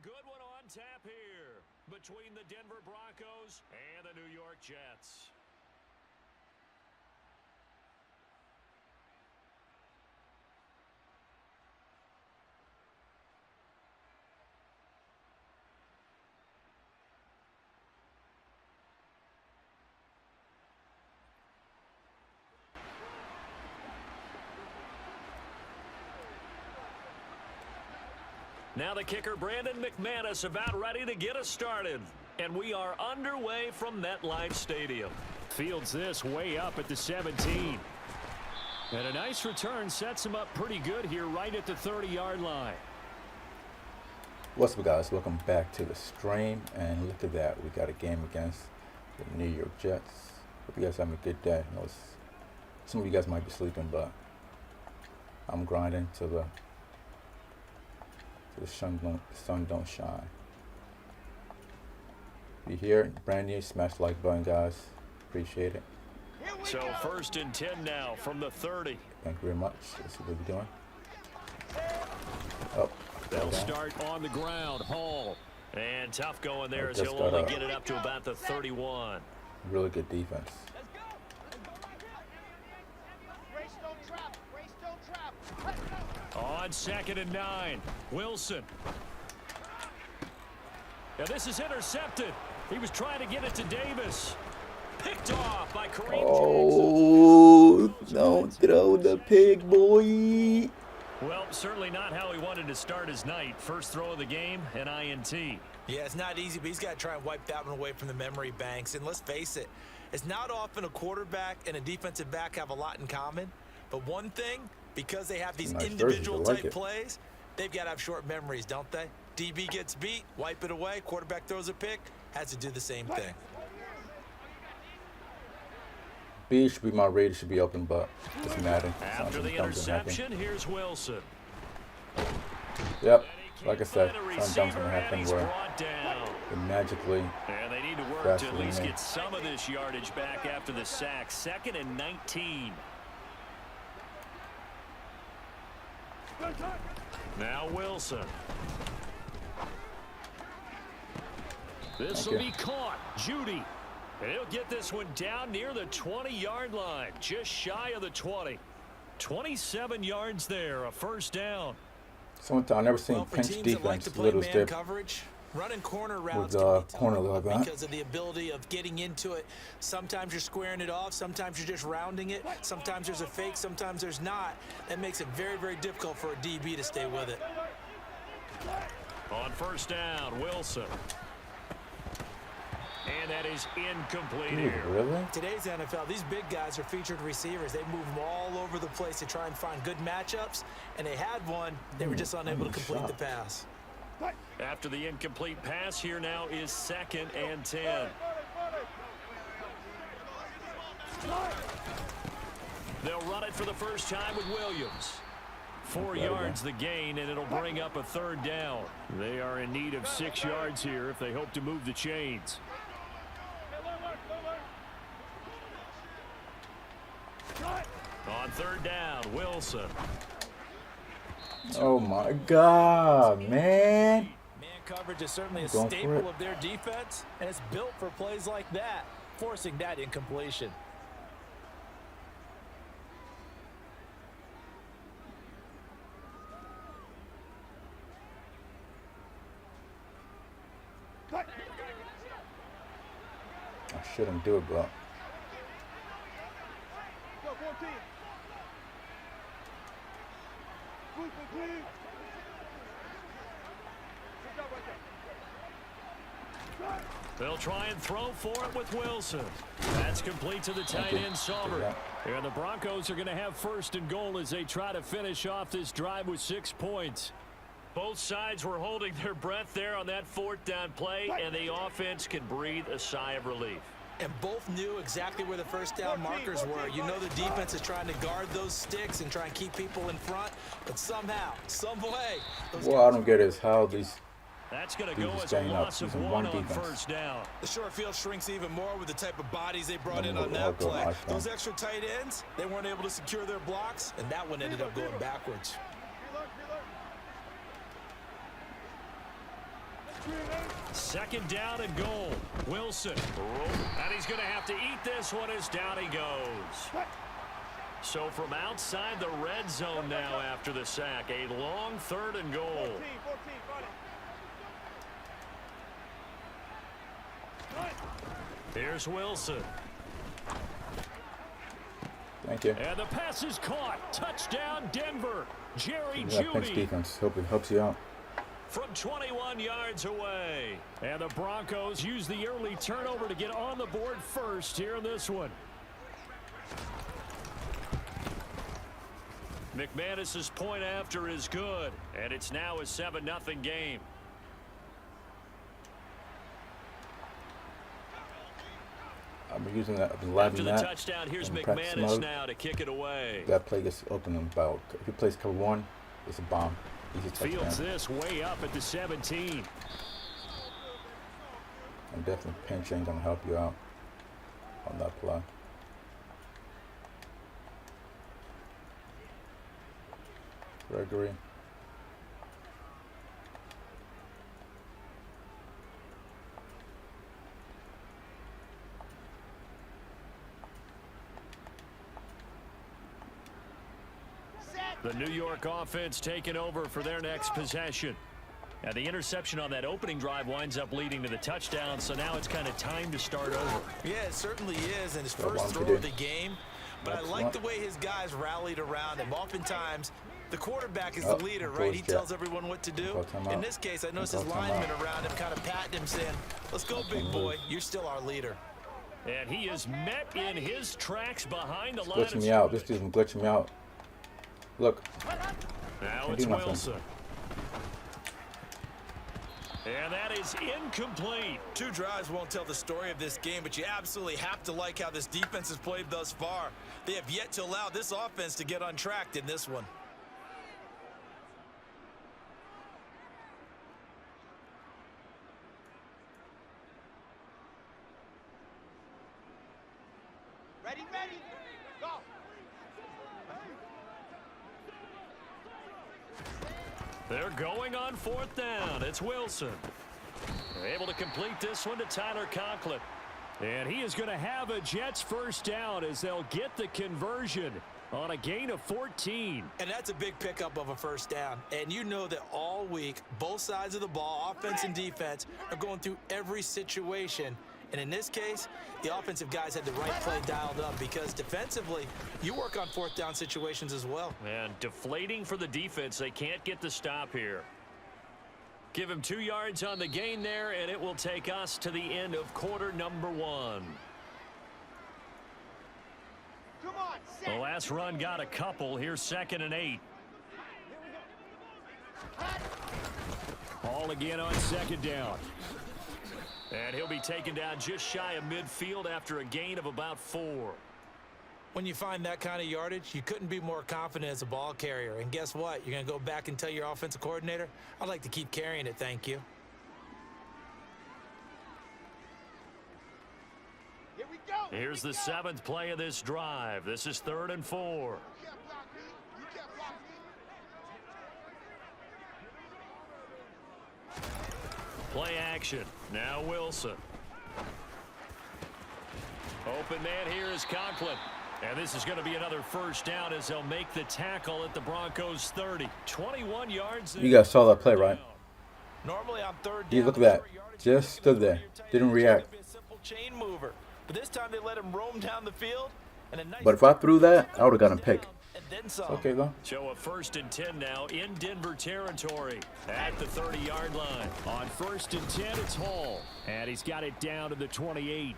good one on tap here between the Denver Broncos and the New York Jets. Now the kicker, Brandon McManus, about ready to get us started. And we are underway from MetLife Stadium. Fields this way up at the 17. And a nice return sets him up pretty good here right at the 30-yard line. What's up, guys? Welcome back to the stream. And look at that. We got a game against the New York Jets. Hope you guys having a good day. I know some of you guys might be sleeping, but I'm grinding till the sun don't shine. If you're here, brand new, smash the like button, guys. Appreciate it. So 1st and 10 now from the 30. Thank you very much. Let's see what we're doing. Oh, they'll start on the ground. Hall. And tough going there as he'll only get it up to about the 31. Really good defense. On 2nd and 9, Wilson. Now this is intercepted. He was trying to get it to Davis. Picked off by Kareem Oh, don't throw the pig, boy. Well, certainly not how he wanted to start his night. First throw of the game, an INT. Yeah, it's not easy, but he's got to try and wipe that one away from the memory banks. And let's face it, it's not often a quarterback and a defensive back have a lot in common. But one thing, because they have these individual type plays, they've got to have short memories, don't they? DB gets beat, wipe it away, quarterback throws a pick, has to do the same thing. B should be my rating, should be open, but it's Madden. After the interception, here's Wilson. Yep, like I said, something's going to happen where it magically and they need to work to at least get some of this yardage back after the sack. 2nd and 19. Now Wilson. This will be caught. Judy. And he'll get this one down near the 20-yard line. Just shy of the 20. 27 yards there. A first down. Sometimes I've never seen pinch defense little stiff coverage. Running corner routes with corner like that because of the ability of getting into it. Sometimes you're squaring it off. Sometimes you're just rounding it. Sometimes there's a fake. Sometimes there's not. That makes it very, very difficult for a DB to stay with it. On first down, Wilson. And that is incomplete here. Really? Today's NFL, these big guys are featured receivers. They move them all over the place to try and find good matchups. And they had one. They were just unable to complete the pass. After the incomplete pass, here now is 2nd and 10. They'll run it for the first time with Williams. 4 yards the gain, and it'll bring up a 3rd down. They are in need of 6 yards here if they hope to move the chains. On 3rd down, Wilson. Oh my God, man. Man coverage is certainly a staple of their defense, and it's built for plays like that, forcing that incompletion. I shouldn't do it, but they'll try and throw for it with Wilson. That's complete to the tight end, Sauber. And the Broncos are going to have 1st and goal as they try to finish off this drive with 6 points. Both sides were holding their breath there on that 4th down play, and the offense can breathe a sigh of relief. And both knew exactly where the first down markers were. You know the defense is trying to guard those sticks and try and keep people in front, but somehow, some way. What I don't get is how these That's going to go as a loss of 1 on first down. The short field shrinks even more with the type of bodies they brought in on that play. Those extra tight ends, they weren't able to secure their blocks, and that one ended up going backwards. Second down and goal. Wilson. And he's going to have to eat this one as down he goes. So from outside the red zone now after the sack, a long third and goal. Here's Wilson. Thank you. And the pass is caught. Touchdown, Denver. Jerry Yeah, thanks, Jeudy. defense. Hope it helps you out. From 21 yards away. And the Broncos use the early turnover to get on the board first here in this one. McManus's point after is good. And it's now a 7-0 game. I'm using that. I've been live After in the that. touchdown, here's in practice McManus mode. now to kick it away. That play gets open in about. If he plays cover 1, it's a bomb. Easy Fields touchdown. this way up at the 17. And definitely pinching gonna help you out on that play. Gregory. The New York offense taking over for their next possession. And the interception on that opening drive winds up leading to the touchdown, so now it's kind of time to start over. Yeah, it certainly is, and his Got first one to throw do. of the game. But I like the way his guys rallied around him. Oftentimes, the quarterback is the leader, right? He tells everyone what to do. In this case, I noticed his linemen around him kind of patting him, saying, let's go, big boy. You're still our leader. And he is met in his tracks behind the line of Glitching me out. This scrimmage. dude's glitching me out. Look. Now Can't it's do nothing. Wilson. And that is incomplete. 2 drives won't tell the story of this game, but you absolutely have to like how this defense has played thus far. They have yet to allow this offense to get untracked in this one. Ready, go. They're going on 4th down. It's Wilson. They're able to complete this one to Tyler Conklin. And he is going to have a Jets first down as they'll get the conversion on a gain of 14. And that's a big pickup of a first down. And you know that all week, both sides of the ball, offense and defense, are going through every situation. And in this case, the offensive guys had the right play dialed up because defensively, you work on 4th down situations as well. And deflating for the defense. They can't get the stop here. Give him 2 yards on the gain there, and it will take us to the end of quarter number 1. Come on, The last run got a couple. Here's 2nd and 8. Ball again on 2nd down. And he'll be taken down just shy of midfield after a gain of about 4. When you find that kind of yardage, you couldn't be more confident as a ball carrier. And guess what? You're going to go back and tell your offensive coordinator, I'd like to keep carrying it, thank you. Here we go. Here's the 7th play of this drive. This is 3rd and 4. You can't block me. You can't block me. Play action. Now Wilson. Open man here is Conklin. And this is going to be another first down as they'll make the tackle at the Broncos 30. 21 yards. You guys saw that play, right? Normally on 3rd Yeah, down, look at that. Just stood there. Didn't react. Be a simple chain mover. But this time they let him roam down the field. And a nice But if I threw that, I would have gotten a pick. and then some. Okay, though. So a 1st and 10 now in Denver territory at the 30-yard line. On 1st and 10, it's Hall. And he's got it down to the 28.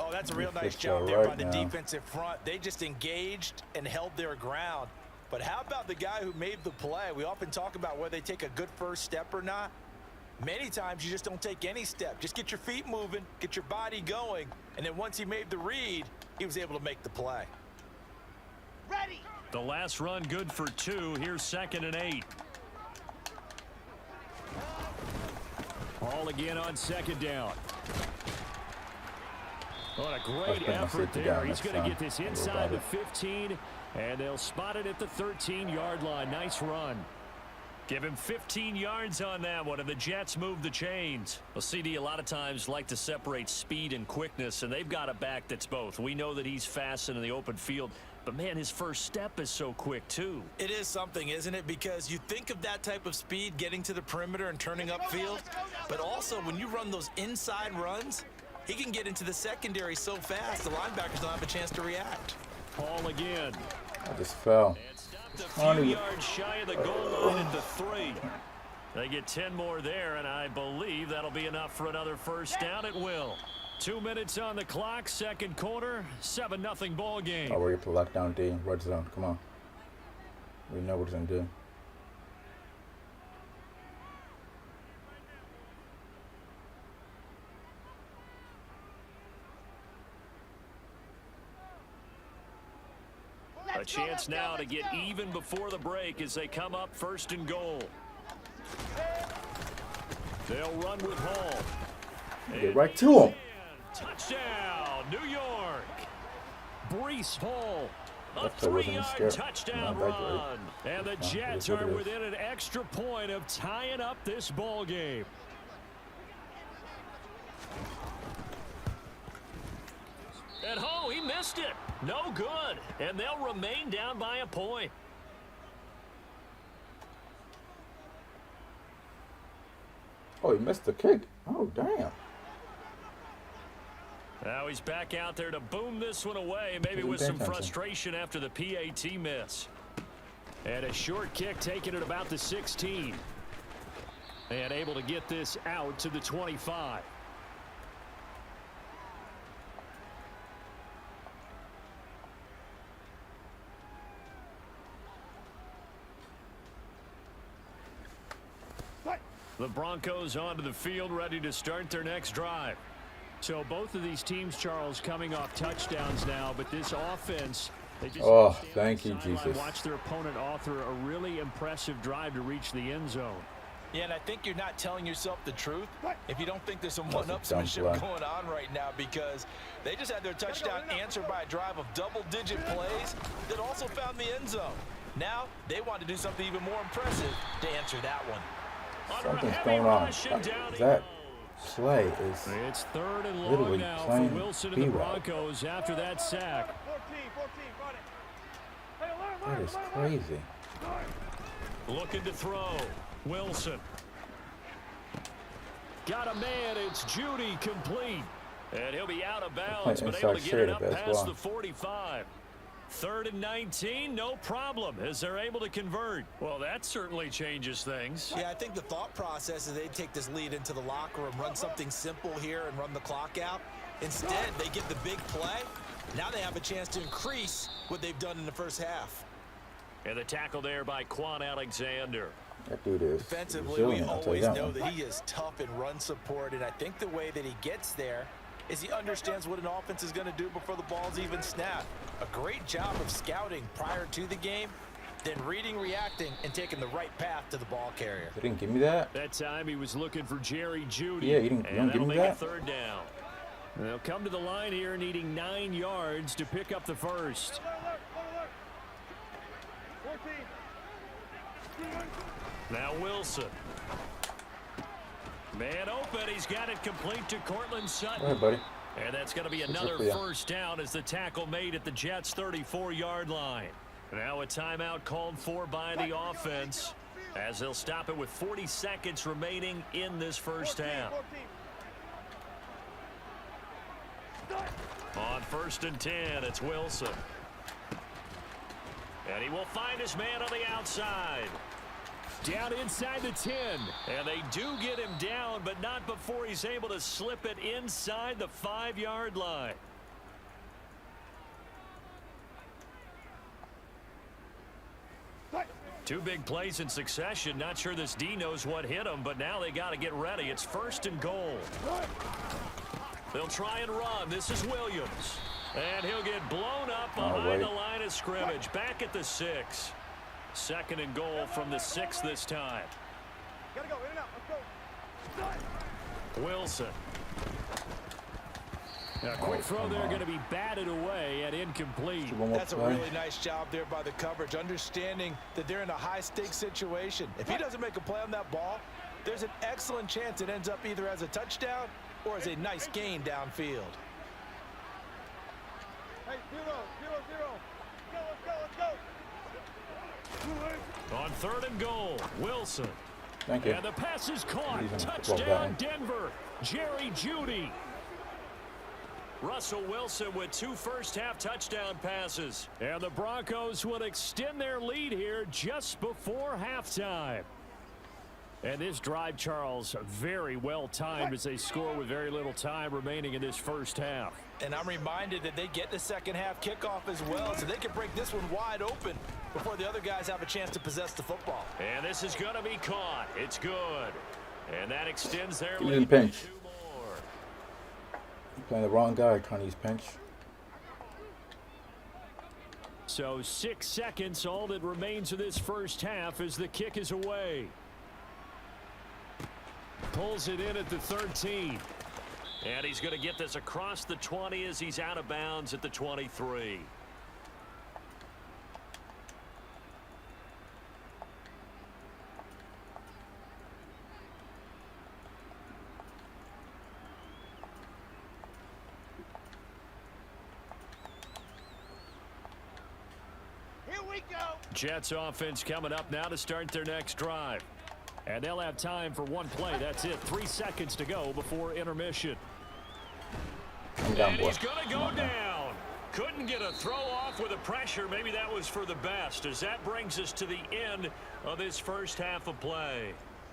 Oh, that's a real nice Fixed job that there right by the now. defensive front. They just engaged and held their ground. But how about the guy who made the play? We often talk about whether they take a good first step or not. Many times you just don't take any step. Just get your feet moving, get your body going, and then once he made the read, he was able to make the play. Ready. The last run good for 2. Here's 2nd and 8. Ball again on 2nd down. What a great putting my effort safety there. down He's next going to time. get this Don't worry inside about the it. 15, and they'll spot it at the 13-yard line. Nice run. Give him 15 yards on that one, and the Jets move the chains. Well, CD, a lot of times like to separate speed and quickness, and they've got a back that's both. We know that he's fast in the open field, but, man, his first step is so quick, too. It is something, isn't it? Because you think of that type of speed getting to the perimeter and turning upfield, but also when you run those inside runs, he can get into the secondary so fast the linebackers don't have a chance to react. Paul again. I just fell. And stopped a few yards shy of the goal line at the 3. They get 10 more there, and I believe that'll be enough for another first down at will. 2 minutes on the clock, second quarter, 7-0 ball game. Oh, we're going to lock down D, red zone. Come on. We know what it's going to do. A chance now to get even before the break as they come up first and goal. They'll run with Hall. Get right to him. Touchdown, New York. Breece Hall. A That play wasn't 3-yard scary. touchdown Not that great. run. And the Jets are within an extra point of tying up this ball game. And Hall, he missed it. No good. And they'll remain down by a point. Oh, he missed the kick. Oh, damn. Now he's back out there to boom this one away, maybe with some frustration after the PAT miss. And a short kick taken at about the 16. And able to get this out to the 25. The Broncos onto the field, ready to start their next drive. So both of these teams, Charles, coming off touchdowns now, but this offense, they just thank you, Jesus. Watch their opponent author a really impressive drive to reach the end zone. Yeah, and I think you're not telling yourself the truth if you don't think there's some one-upsmanship going on right now, because they just had their touchdown answered by a drive of double-digit plays that also found the end zone. Now they want to do something even more impressive to answer that one. Something's going on. That play is it's third and long literally now for playing Wilson and the Broncos after that sack. That is crazy. Looking to throw. Wilson. Got a man. It's Judy, complete. And he'll be out of bounds, but able to get it up past the 45. 3rd and 19, no problem, as they're able to convert. Well, that certainly changes things. Yeah, I think the thought process is they take this lead into the locker room, run something simple here and run the clock out. Instead, they get the big play. Now they have a chance to increase what they've done in the first half. And the tackle there by Quan Alexander. That dude is Defensively, we resilient, always know that he is tough in run support, and I think the way that he gets there is he understands what an offense is going to do before the ball's even snapped. A great job of scouting prior to the game, then reading, reacting, and taking the right path to the ball carrier. They didn't give me that. That time he was looking for Jerry Judy. Yeah, you don't give me that. 3rd down. They'll come to the line here needing 9 yards to pick up the first. Now Wilson. Man open. He's got it complete to Cortland Sutton. Go ahead, buddy. And that's going to be another first down as the tackle made at the Jets' 34-yard line. Now a timeout called for by the offense as they'll stop it with 40 seconds remaining in this first half. On 1st and 10, it's Wilson. And he will find his man on the outside. Down inside the 10. And they do get him down, but not before he's able to slip it inside the 5-yard line. Two big plays in succession. Not sure this D knows what hit him, but now they got to get ready. It's 1st and goal. They'll try and run. This is Williams. And he'll get blown up behind the line of scrimmage. Back at the 6. 2nd and goal from the 6 this time. Gotta go, in and out, let's go. Wilson. A quick throw there going to be batted away and incomplete. That's a really nice job there by the coverage, understanding that they're in a high-stakes situation. If he doesn't make a play on that ball, there's an excellent chance it ends up either as a touchdown or as a nice gain downfield. Hey, 0-0-0. Let's go. On 3rd and goal, Wilson. Thank you. And the pass is caught. He's gonna Touchdown, Denver. Jerry Jeudy. Russell Wilson with 2 first-half touchdown passes. And the Broncos will extend their lead here just before halftime. And this drive, Charles, very well timed as they score with very little time remaining in this first half. And I'm reminded that they get the second half kickoff as well, so they can break this one wide open before the other guys have a chance to possess the football. And this is going to be caught. It's good. And that extends their He's lead in pinch. to 2 more. You're playing the wrong guy, trying to use pinch. So 6 seconds, all that remains of this first half as the kick is away. Pulls it in at the 13. And he's going to get this across the 20 as he's out of bounds at the 23. Here we go. Jets offense coming up now to start their next drive. And they'll have time for one play. That's it. 3 seconds to go before intermission. I'm down, And boy. he's going to go down. Couldn't get a throw off with the pressure. Maybe that was for the best, as that brings us to the end of this first half of play.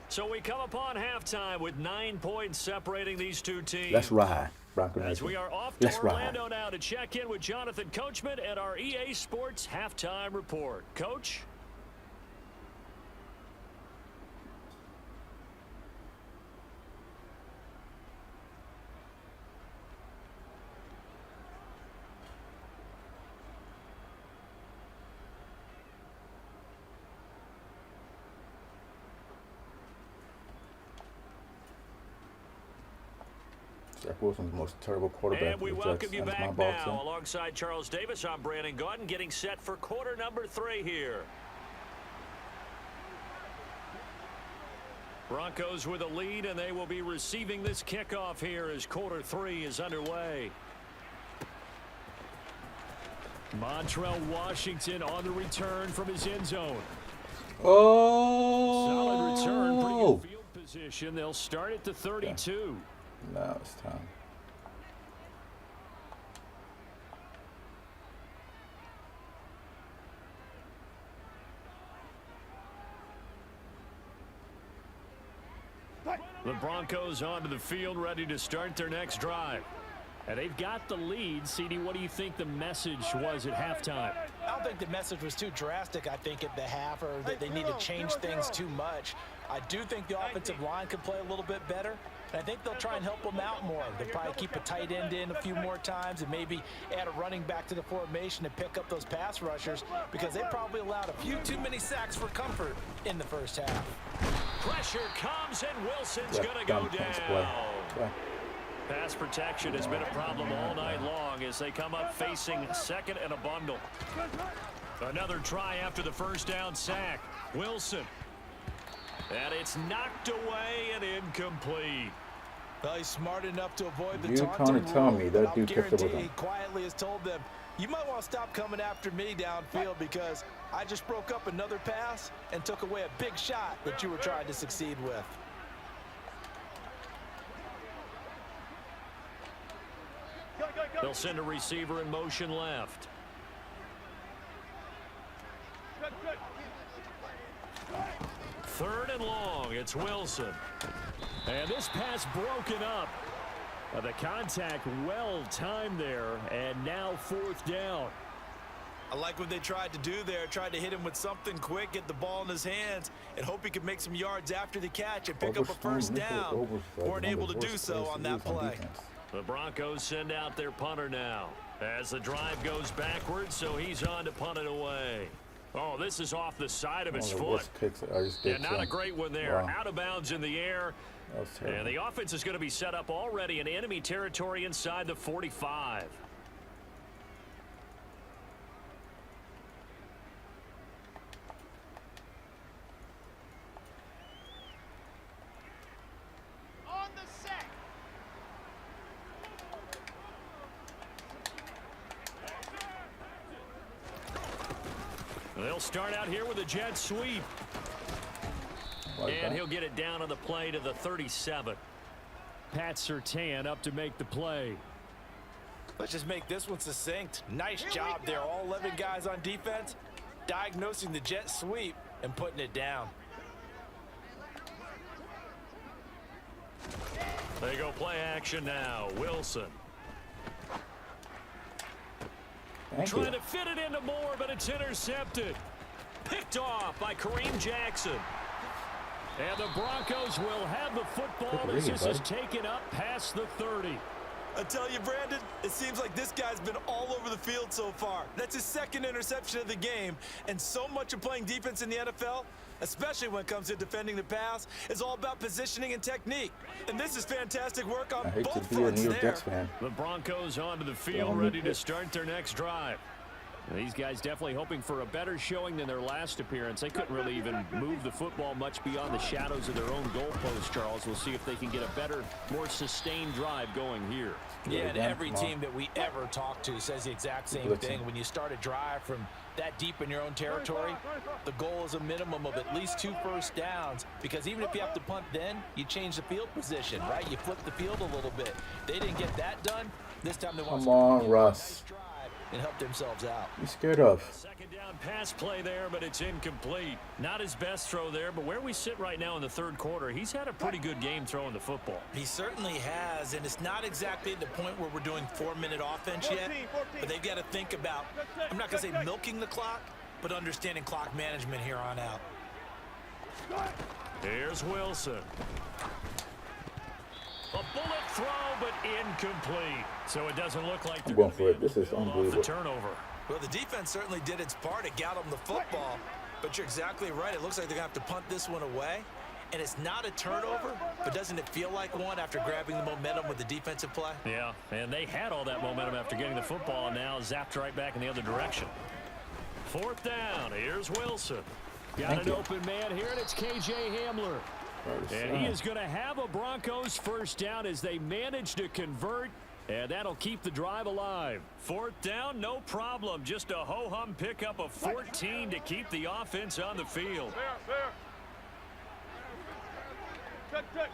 So we come upon halftime with 9 points separating these two teams. Let's ride, Bronco As Nation. we are off to Let's Orlando ride. now to check in with Jonathan Coachman and our EA Sports halftime report. Coach? Zach Wilson's the most terrible quarterback. And we for the welcome Jets, you and it's my back ball now. team. Alongside Charles Davis, I'm Brandon Gaudin, getting set for quarter number 3 here. Broncos with a lead, and they will be receiving this kickoff here as quarter 3 is underway. Montrell Washington on the return from his end zone. Oh! Solid return, pretty good field position. They'll start at the 32. Now it's time. The Broncos onto the field, ready to start their next drive. And they've got the lead. CD, what do you think the message was at halftime? I don't think the message was too drastic, I think, at the half, or that they need to change things too much. I do think the offensive line could play a little bit better, and I think they'll try and help them out more. They'll probably keep a tight end in a few more times and maybe add a running back to the formation to pick up those pass rushers, because they probably allowed a few too many sacks for comfort in the first half. Pressure comes, and Wilson's Yeah, going to go dumb pass play. down. Yeah. Pass protection has been a problem all night long as they come up facing second and a bundle. Another try after the first down sack. Wilson. And it's knocked away and incomplete. Well, he's smart enough to avoid the You taunting trying to tell rule, me but that I'll dude picked up with guarantee him? he quietly has told them, you might want to stop coming after me downfield because I just broke up another pass and took away a big shot that you were trying to succeed with. They'll send a receiver in motion left. Third and long, it's Wilson. And this pass broken up. The contact well timed there, and now fourth down. I like what they tried to do there, tried to hit him with something quick, get the ball in his hands, and hope he could make some yards after the catch and pick up a first down. Weren't able to do so on that play. The Broncos send out their punter now as the drive goes backwards, so he's on to punt it away. Oh, this is off the side of his foot. Kicks I just did Yeah, not a great one there. Wow. Out of bounds in the air. That was terrible. And the offense is going to be set up already in enemy territory inside the 45. On the set. They'll start out here with a jet sweep. Like And that. he'll get it down on the play to the 37. Pat Surtain up to make the play. Let's just make this one succinct. Nice job there. All 11 guys on defense, diagnosing the jet sweep and putting it down. They go play action now. Wilson Thank you. trying to fit it into Moore, but it's intercepted. Picked off by Kareem Jackson. And the Broncos will have the football Good as read, this is buddy. taken up past the 30. I tell you, Brandon, it seems like this guy's been all over the field so far. That's his second interception of the game, and so much of playing defense in the NFL, especially when it comes to defending the pass, is all about positioning and technique. And this is fantastic work on I hate both to be a fronts New York there. Jets fan. The Broncos onto the field, Don't ready make to it. start their next drive. These guys definitely hoping for a better showing than their last appearance. They couldn't really even move the football much beyond the shadows of their own goalpost, Charles. We'll see if they can get a better, more sustained drive going here. Yeah, and Again, every come on. team that we ever talk to says the exact same Blitzing. thing. When you start a drive from that deep in your own territory, the goal is a minimum of at least 2 first downs, because even if you have to punt then, you change the field position, right? You flip the field a little bit. They didn't get that done. This time they want Come on, Russ. to drive and help themselves out. You scared of? Second down pass play there, but it's incomplete. Not his best throw there, but where we sit right now in the third quarter, he's had a pretty good game throwing the football. He certainly has, and it's not exactly at the point where we're doing 4-minute offense yet, 14. but they've got to think about, I'm not going to say milking the clock, but understanding clock management here on out. Here's Wilson. A bullet throw, but incomplete. So it doesn't look like I'm they're going gonna for be it. able This to is pull off the unbelievable. turnover. Well, the defense certainly did its part. It got them the football, but you're exactly right. It looks like they're going to have to punt this one away, and it's not a turnover, but doesn't it feel like one after grabbing the momentum with the defensive play? Yeah, and they had all that momentum after getting the football, and now zapped right back in the other direction. Fourth down. Here's Wilson. Got Thank an you. open man here, and it's K.J. Hamler. First And he down. is going to have a Broncos first down as they manage to convert, and that'll keep the drive alive. Fourth down, no problem. Just a ho-hum pickup of 14 to keep the offense on the field. Fair. Check.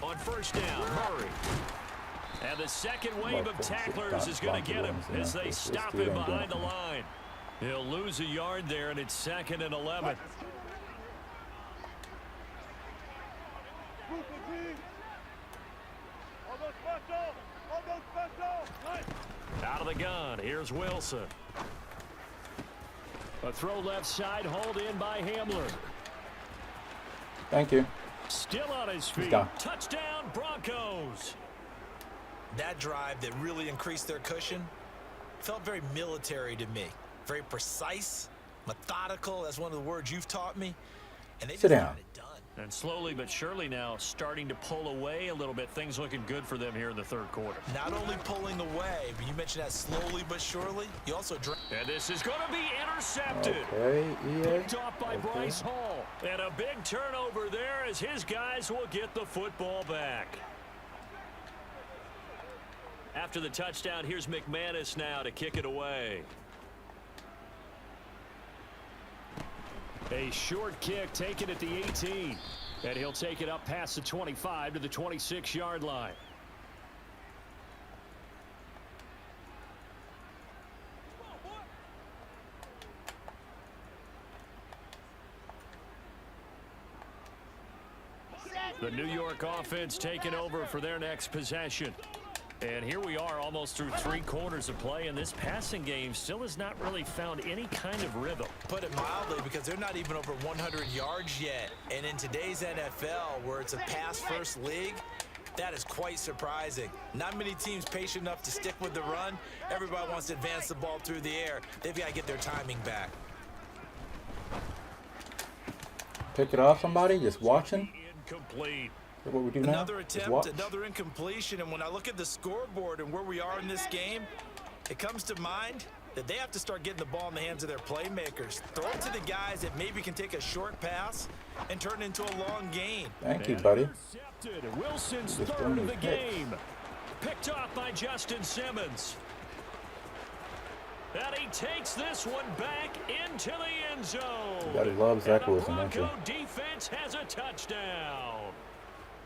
On first down, Murray. And the second wave of tacklers is going to get him as they stop him behind the line. He'll lose a yard there, and it's 2nd and 11. Out of the gun, here's Wilson. A throw left side, hauled in by Hamler. Thank you. Still on his feet. gone. Touchdown, Broncos. That drive that really increased their cushion felt very military to me. Very precise, methodical. That's one of the words you've taught me. And they Sit just down. got it done. And slowly but surely now starting to pull away a little bit. Things looking good for them here in the third quarter. Not only pulling away, but you mentioned that slowly but surely. You also And this is going to be intercepted. Okay, EA. Picked off by Okay. Bryce Hall. And a big turnover there as his guys will get the football back. After the touchdown, here's McManus now to kick it away. A short kick taken at the 18. And he'll take it up past the 25 to the 26-yard line. The New York offense taking over for their next possession. And here we are almost through 3 quarters of play, and this passing game still has not really found any kind of rhythm. put it mildly, because they're not even over 100 yards yet. And in today's NFL, where it's a pass-first league, that is quite surprising. Not many teams patient enough to stick with the run. Everybody wants to advance the ball through the air. They've got to get their timing back. pick it off somebody, just watching. Incomplete. That's what we do now. Another Just watch. attempt, another incompletion, and when I look at the scoreboard and where we are in this game, it comes to mind that they have to start getting the ball in the hands of their playmakers. Throw it to the guys that maybe can take a short pass and turn it into a long gain. Thank you, buddy. Intercepted. Wilson's Just third throwing of the these picks. game. Picked off by Justin Simmons. And he takes this one back into the end zone. Gotta love Zach And the Wilson, don't you? Bronco defense has a touchdown.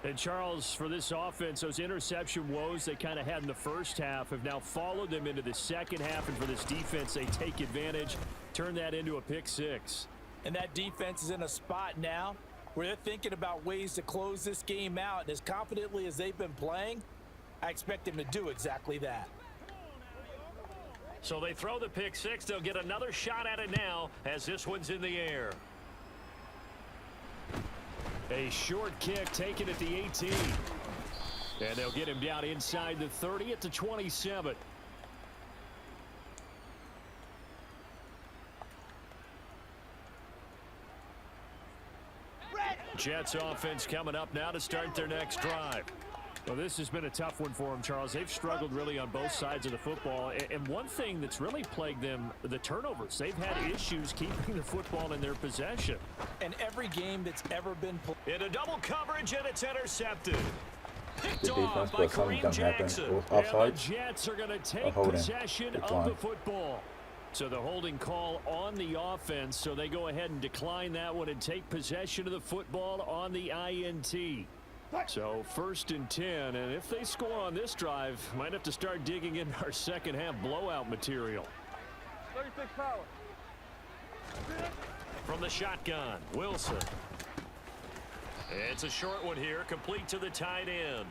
And Charles, for this offense, those interception woes they kind of had in the first half have now followed them into the second half. And for this defense, they take advantage, turn that into a pick six. And that defense is in a spot now where they're thinking about ways to close this game out. And as confidently as they've been playing, I expect them to do exactly that. So they throw the pick six. They'll get another shot at it now as this one's in the air. A short kick taken at the 18. And they'll get him down inside the 30 at the 27. Jets offense coming up now to start their next drive. Well, this has been a tough one for them, Charles. They've struggled really on both sides of the football. And one thing that's really plagued them, the turnovers. They've had issues keeping the football in their possession. And every game that's ever been played. Into double coverage, and it's intercepted. Picked Good defense, off by but something's Kareem gonna happen. Jackson. Both And the offsides. Jets are going to take holding. possession of Decline. the football. So the holding call on the offense, so they go ahead and decline that one and take possession of the football on the INT. So 1st and 10, and if they score on this drive, might have to start digging into our second half blowout material. 36 power. From the shotgun, Wilson. It's a short one here, complete to the tight end.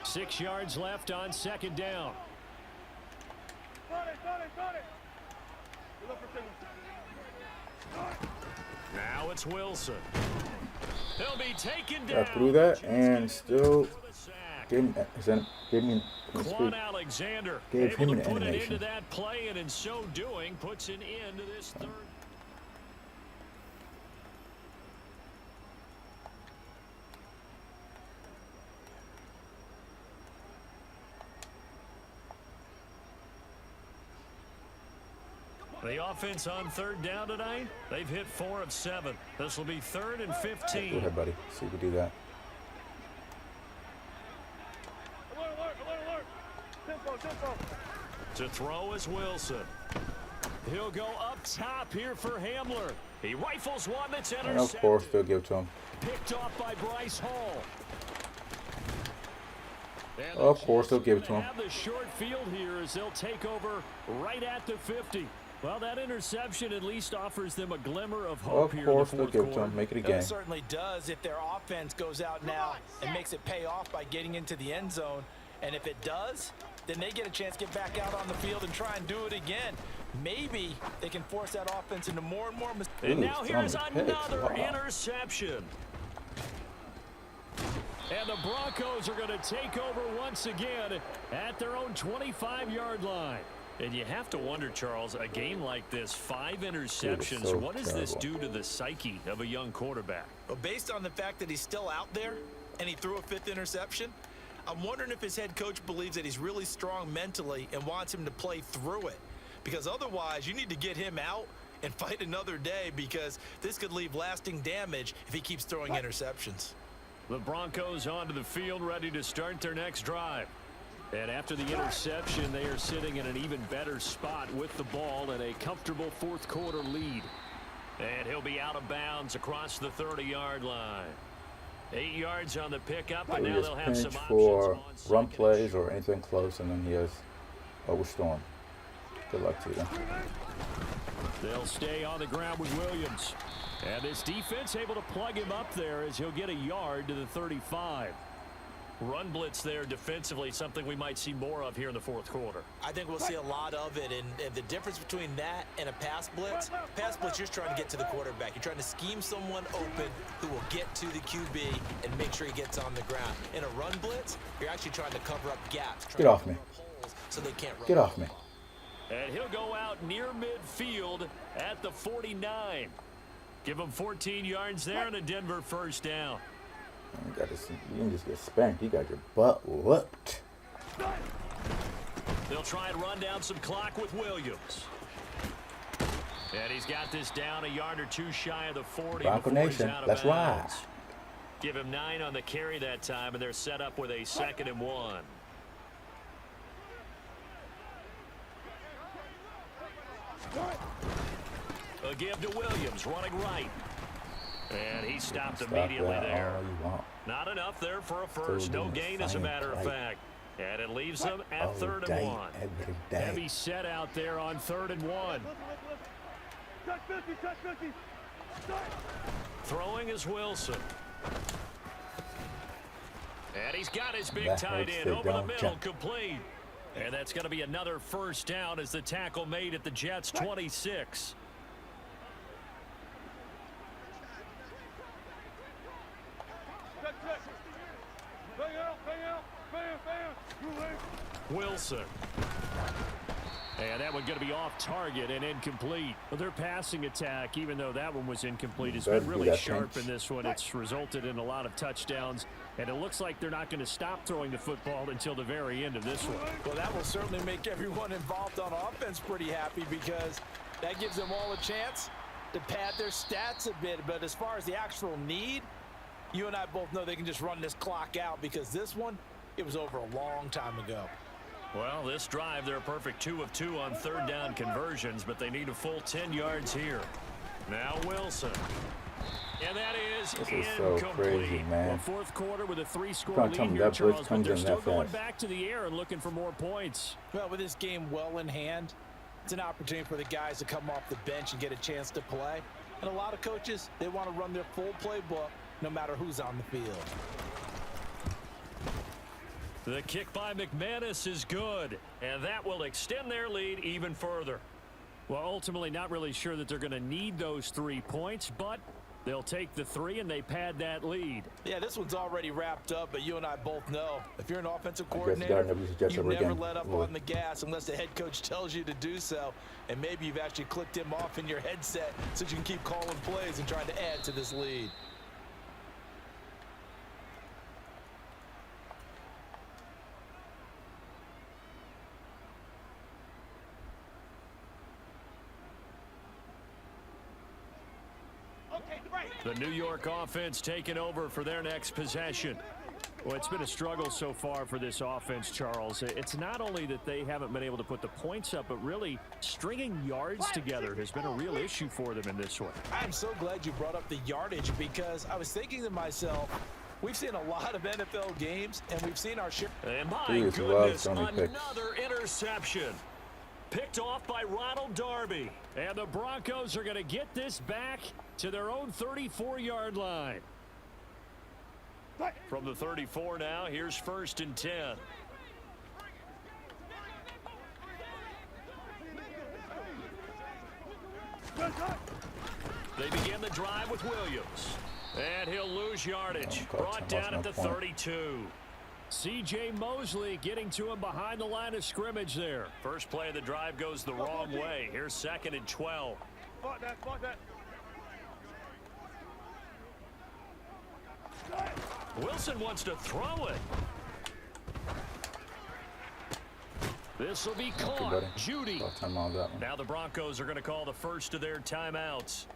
6 yards left on second down. Now it's Wilson. He'll be taken down. Got through that and still For the sack. gave me Quan Alexander gave him able an to put it animation. into that play, and in so doing puts an end to this third. The offense on third down tonight, they've hit 4 of 7. This will be 3rd and Go 15. ahead, buddy. See if we do that. Alert, alert, alert, alert. Tempo, tempo. To throw is Wilson. He'll go up top here for Hamler. He rifles one that's And intercepted. of course, they'll give it to him. Picked off by Bryce Hall. And Of the course, they'll Jets give it are to gonna him. have the short field here as they'll take over right at the 50. Well, that interception at least offers them a glimmer of hope Of here course, in they'll the give fourth it to him. quarter. Make it a It game. certainly does if their offense goes out now and makes it pay off by getting into the end zone. And if it does, then they get a chance to get back out on the field and try and do it again. Maybe they can force that offense into more and more mistakes. And Ooh, now here's some picks. another Wow. interception. And the Broncos are going to take over once again at their own 25-yard line. And you have to wonder, Charles, a game like this, 5 interceptions, so what does this terrible. do to the psyche of a young quarterback? But based on the fact that he's still out there and he threw a 5th interception, I'm wondering if his head coach believes that he's really strong mentally and wants him to play through it. Because otherwise, you need to get him out and fight another day, because this could leave lasting damage if he keeps throwing interceptions. The Broncos onto the field, ready to start their next drive. And after the interception, they are sitting in an even better spot with the ball and a comfortable fourth quarter lead. And he'll be out of bounds across the 30-yard line. 8 yards on the pickup, and We now just they'll have some pinch options for on run second plays and or anything close, and then he has overstorm. Good luck to them. They'll stay on the ground with Williams. And this defense able to plug him up there as he'll get a yard to the 35. Run blitz there defensively, something we might see more of here in the fourth quarter. I think we'll see a lot of it, and the difference between that and a pass blitz, you're trying to get to the quarterback. You're trying to scheme someone open who will get to the QB and make sure he gets on the ground. In a run blitz, you're actually trying to cover up gaps. Get off me. Holes so they can't run. Get off me. And he'll go out near midfield at the 49. Give him 14 yards there and a Denver first down. You didn't just get spanked. You got your butt whooped. They'll try and run down some clock with Williams. And he's got this down a yard or two shy of the 40 Bronco before he's Nation, out of let's ride. bounds. Give him 9 on the carry that time, and they're set up with a 2nd and 1. A give to Williams, running right. And he stopped immediately there. All you want. Not enough there for a first. No gain, as a matter of fact. And it leaves them at All 3rd day, and 1. every day. Heavy set out there on 3rd and 1. Touch 50, touch 50. Throwing is Wilson. And he's got his big That tight hurts, end they over the don't middle, jump. complete. And that's going to be another first down as the tackle made at the Jets' 26. Check, check. Bang out, bang out. Bam, bam. Move in. Wilson. And that one going to be off target and incomplete. Well, their passing attack, even though that one was incomplete, has been really sharp in this one. It's resulted in a lot of touchdowns, and it looks like they're not going to stop throwing the football until the very end of this one. Well, that will certainly make everyone involved on offense pretty happy because that gives them all a chance to pad their stats a bit. But as far as the actual need, you and I both know they can just run this clock out because this one, it was over a long time ago. Well, this drive, they're a perfect 2 of 2 on 3rd down conversions, but they need a full 10 yards here. Now Wilson. And that is This is incomplete. so crazy, man. Well, 4th quarter with a 3-score Can't lead tell me here, that blitz Charles, but comes they're in still that going fast. back to the air and looking for more points. Well, with this game well in hand, it's an opportunity for the guys to come off the bench and get a chance to play. And a lot of coaches, they want to run their full playbook no matter who's on the field. The kick by McManus is good, and that will extend their lead even further. Well, ultimately not really sure that they're going to need those 3 points, but they'll take the 3 and they pad that lead. Yeah, this one's already wrapped up, but you and I both know if you're an offensive I guess coordinator, God never uses Jets you ever never again. let up Lord. on the gas unless the head coach tells you to do so. And maybe you've actually clicked him off in your headset so you can keep calling plays and trying to add to this lead. The New York offense taking over for their next possession. Well, it's been a struggle so far for this offense, Charles. It's not only that they haven't been able to put the points up, but really stringing yards together has been a real issue for them in this one. I'm so glad you brought up the yardage because I was thinking to myself, we've seen a lot of NFL games, and we've seen our share. And my Jeez, goodness, Tony picks. another interception. Picked off by Ronald Darby. And the Broncos are going to get this back to their own 34-yard line. From the 34 now, here's 1st and 10. They begin the drive with Williams. And he'll lose yardage. Brought down at the 32. C.J. Mosley getting to him behind the line of scrimmage there. First play of the drive goes the wrong way. Here's 2nd and 12. Spot that, spot that. Wilson wants to throw it. This will be caught. Judy. About time on that one. Now the Broncos are going to call the first of their timeouts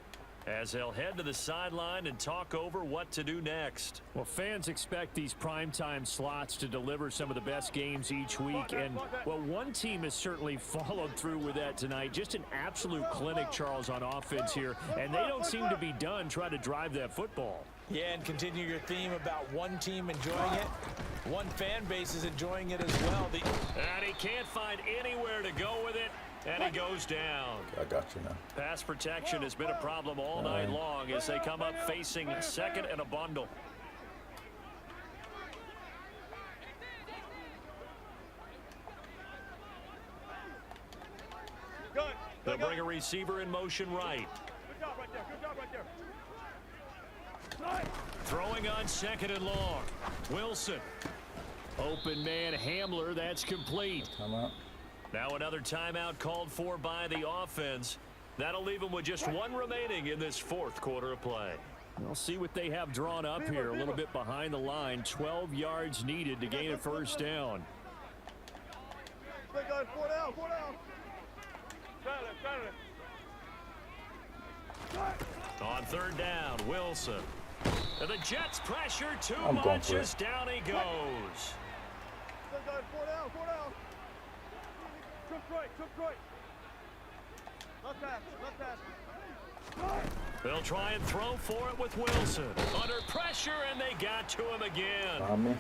as they'll head to the sideline and talk over what to do next. Well, fans expect these primetime slots to deliver some of the best games each week. And, well, one team has certainly followed through with that tonight. Just an absolute clinic, Charles, on offense here. And they don't seem to be done trying to drive that football. Yeah, and continue your theme about one team enjoying it. One fan base is enjoying it as well. And he can't find anywhere to go with it. And he goes down. I got you now. Pass protection has been a problem all night long as they come up facing 2nd and a bundle. Good. They'll bring a receiver in motion right. Good job right there. Good job right there. Throwing on 2nd and long. Wilson. Open man Hamler. That's complete. Time out. Now another timeout called for by the offense That'll leave them with just one remaining in this fourth quarter of play. We'll see what they have drawn up here. A little bit behind the line. 12 yards needed to gain a first down. Stay guys, 4 down, 4 down. On third down, Wilson. And the Jets pressure too I'm going much for it. as down he goes. Stay guys, 4 down, 4 down. Jump right. Left pass. They'll try and throw for it with Wilson. Under pressure, and they got to him again.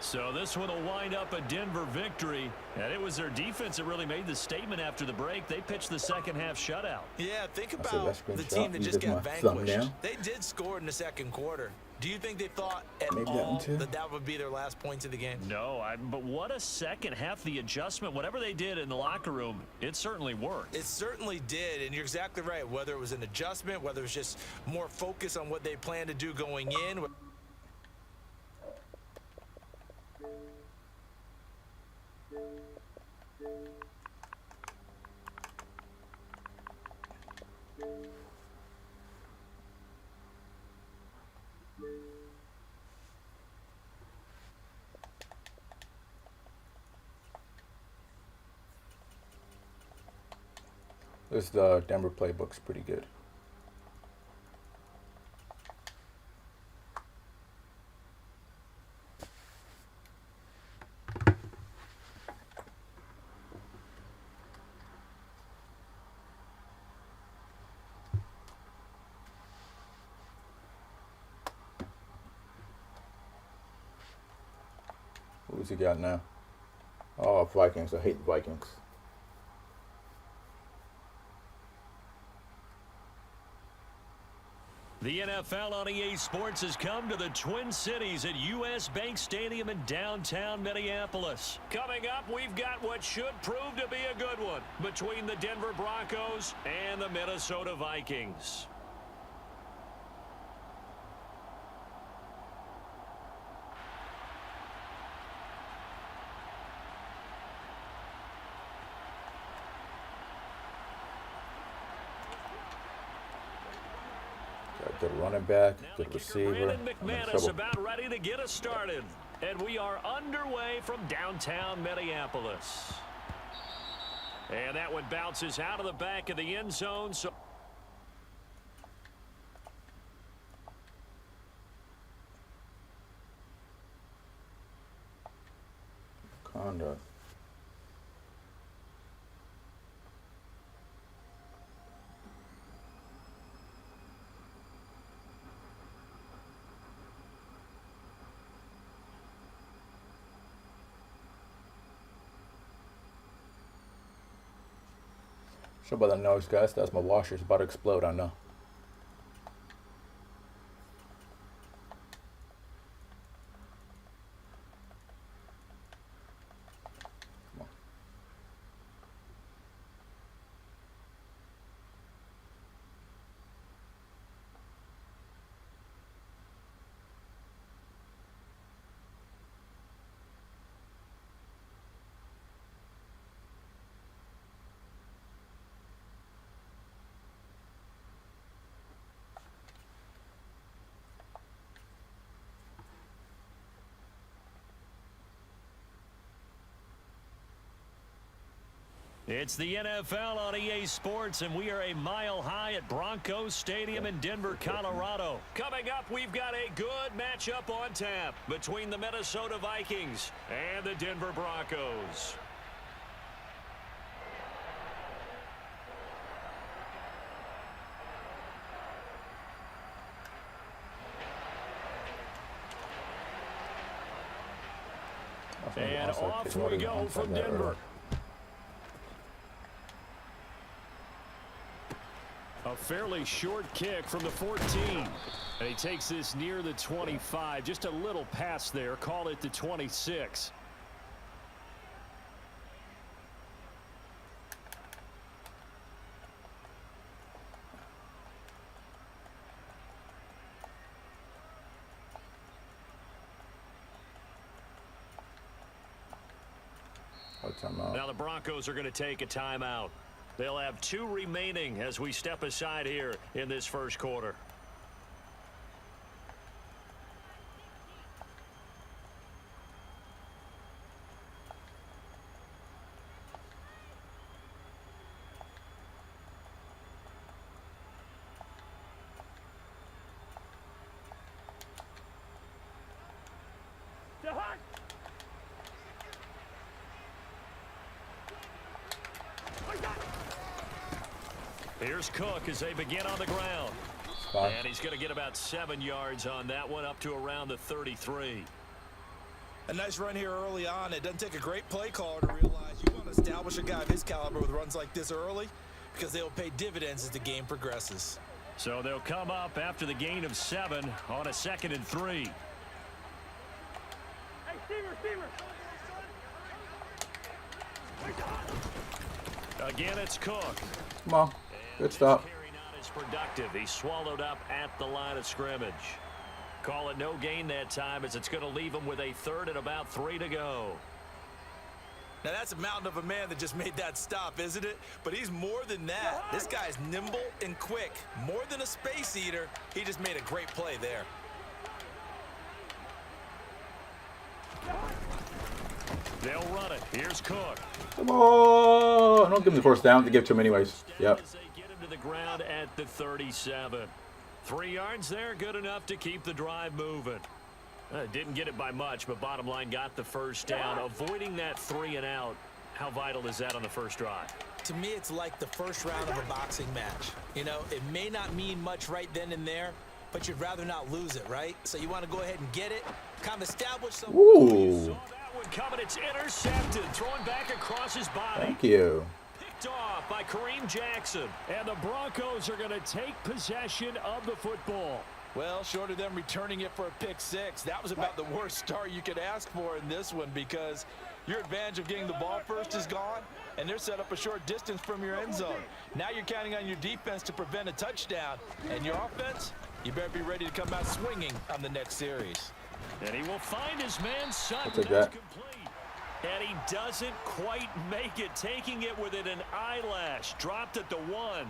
So this one will wind up a Denver victory. And it was their defense that really made the statement after the break. They pitched the second half shutout. Yeah, think That's a about best the screenshot. team that You just just got my vanquished. thumbnail. They did score in the second quarter. Do you think they thought at Maybe that all one too. that would be their last points of the game? No, but what a second half. The adjustment, whatever they did in the locker room, it certainly worked. It certainly did, and you're exactly right. Whether it was an adjustment, whether it was just more focus on what they planned to do going in. This Denver playbook's pretty good. Who's he got now? Oh, Vikings. I hate Vikings. The NFL on EA Sports has come to the Twin Cities at US Bank Stadium in downtown Minneapolis. Coming up, we've got what should prove to be a good one between the Denver Broncos and the Minnesota Vikings. Good running back, Now good the kicker, receiver. Brandon I'm in McManus trouble. about ready to get us started. And we are underway from downtown Minneapolis. And that one bounces out of the back of the end zone. So Conduct. Sure about the noise, guys. That's my washer's about to explode, I know. Come on. it's the NFL on EA Sports, and we are a mile high at Broncos Stadium in Denver, Colorado. Coming up, we've got a good matchup on tap between the Minnesota Vikings and the Denver Broncos. And off we go from Denver. A fairly short kick from the 14. And he takes this near the 25. Just a little pass there. Call it the 26. I'll Timeout. Now the Broncos are going to take a timeout. They'll have 2 remaining as we step aside here in this first quarter. Here's Cook as they begin on the ground. And he's going to get about 7 yards on that one, up to around the 33. A nice run here early on. It doesn't take a great play caller to realize you want to establish a guy of his caliber with runs like this early, because they'll pay dividends as the game progresses. So they'll come up after the gain of 7 on a 2nd and 3. Hey, receiver. Again, it's Cook. Come on. Good stop. Carry not as productive. He's swallowed up at the line of scrimmage. Call it no gain that time, as it's going to leave him with a 3rd and about 3 to go. Now that's a mountain of a man that just made that stop, isn't it? But he's more than that. This guy's nimble and quick. More than a space eater. He just made a great play there. They'll run it. Here's Cook. Come on. Don't give him the first down. They give it to him anyways. Yep. As they get him to the ground at the 37. 3 yards there, good enough to keep the drive moving. Didn't get it by much, but bottom line, got the first down. Avoiding that 3 and out, how vital is that on the first drive? To me, it's like the first round of a boxing match. You know, it may not mean much right then and there, but you'd rather not lose it, right? So you want to go ahead and get it, kind of establish some. Ooh. Saw that one coming. It's intercepted, throwing back across his body. Thank you. Picked off by Kareem Jackson. And the Broncos are going to take possession of the football. Well, short of them returning it for a pick 6, that was about the worst start you could ask for in this one, because your advantage of getting the ball first is gone, and they're set up a short distance from your end zone. Now you're counting on your defense to prevent a touchdown, and your offense, you better be ready to come out swinging on the next series. And he will find his man Sutton. That's That's complete. And he doesn't quite make it, taking it within an eyelash. Dropped at the 1.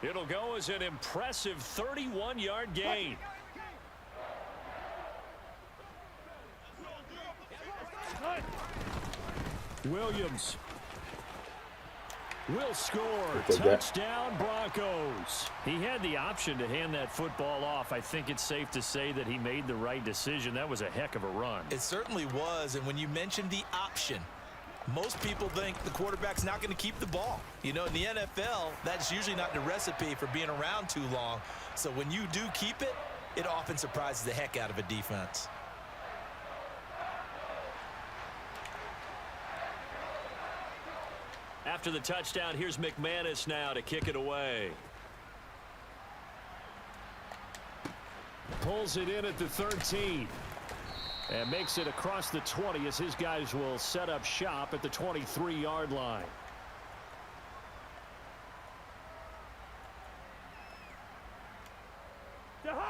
It'll go as an impressive 31-yard gain. Williams will score. Touchdown, Broncos. He had the option to hand that football off. I think it's safe to say that he made the right decision. That was a heck of a run. It certainly was, and when you mentioned the option, most people think the quarterback's not going to keep the ball. You know, in the NFL, that's usually not the recipe for being around too long. So when you do keep it, it often surprises the heck out of a defense. After the touchdown, here's McManus now to kick it away. Pulls it in at the 13. And makes it across the 20 as his guys will set up shop at the 23-yard line.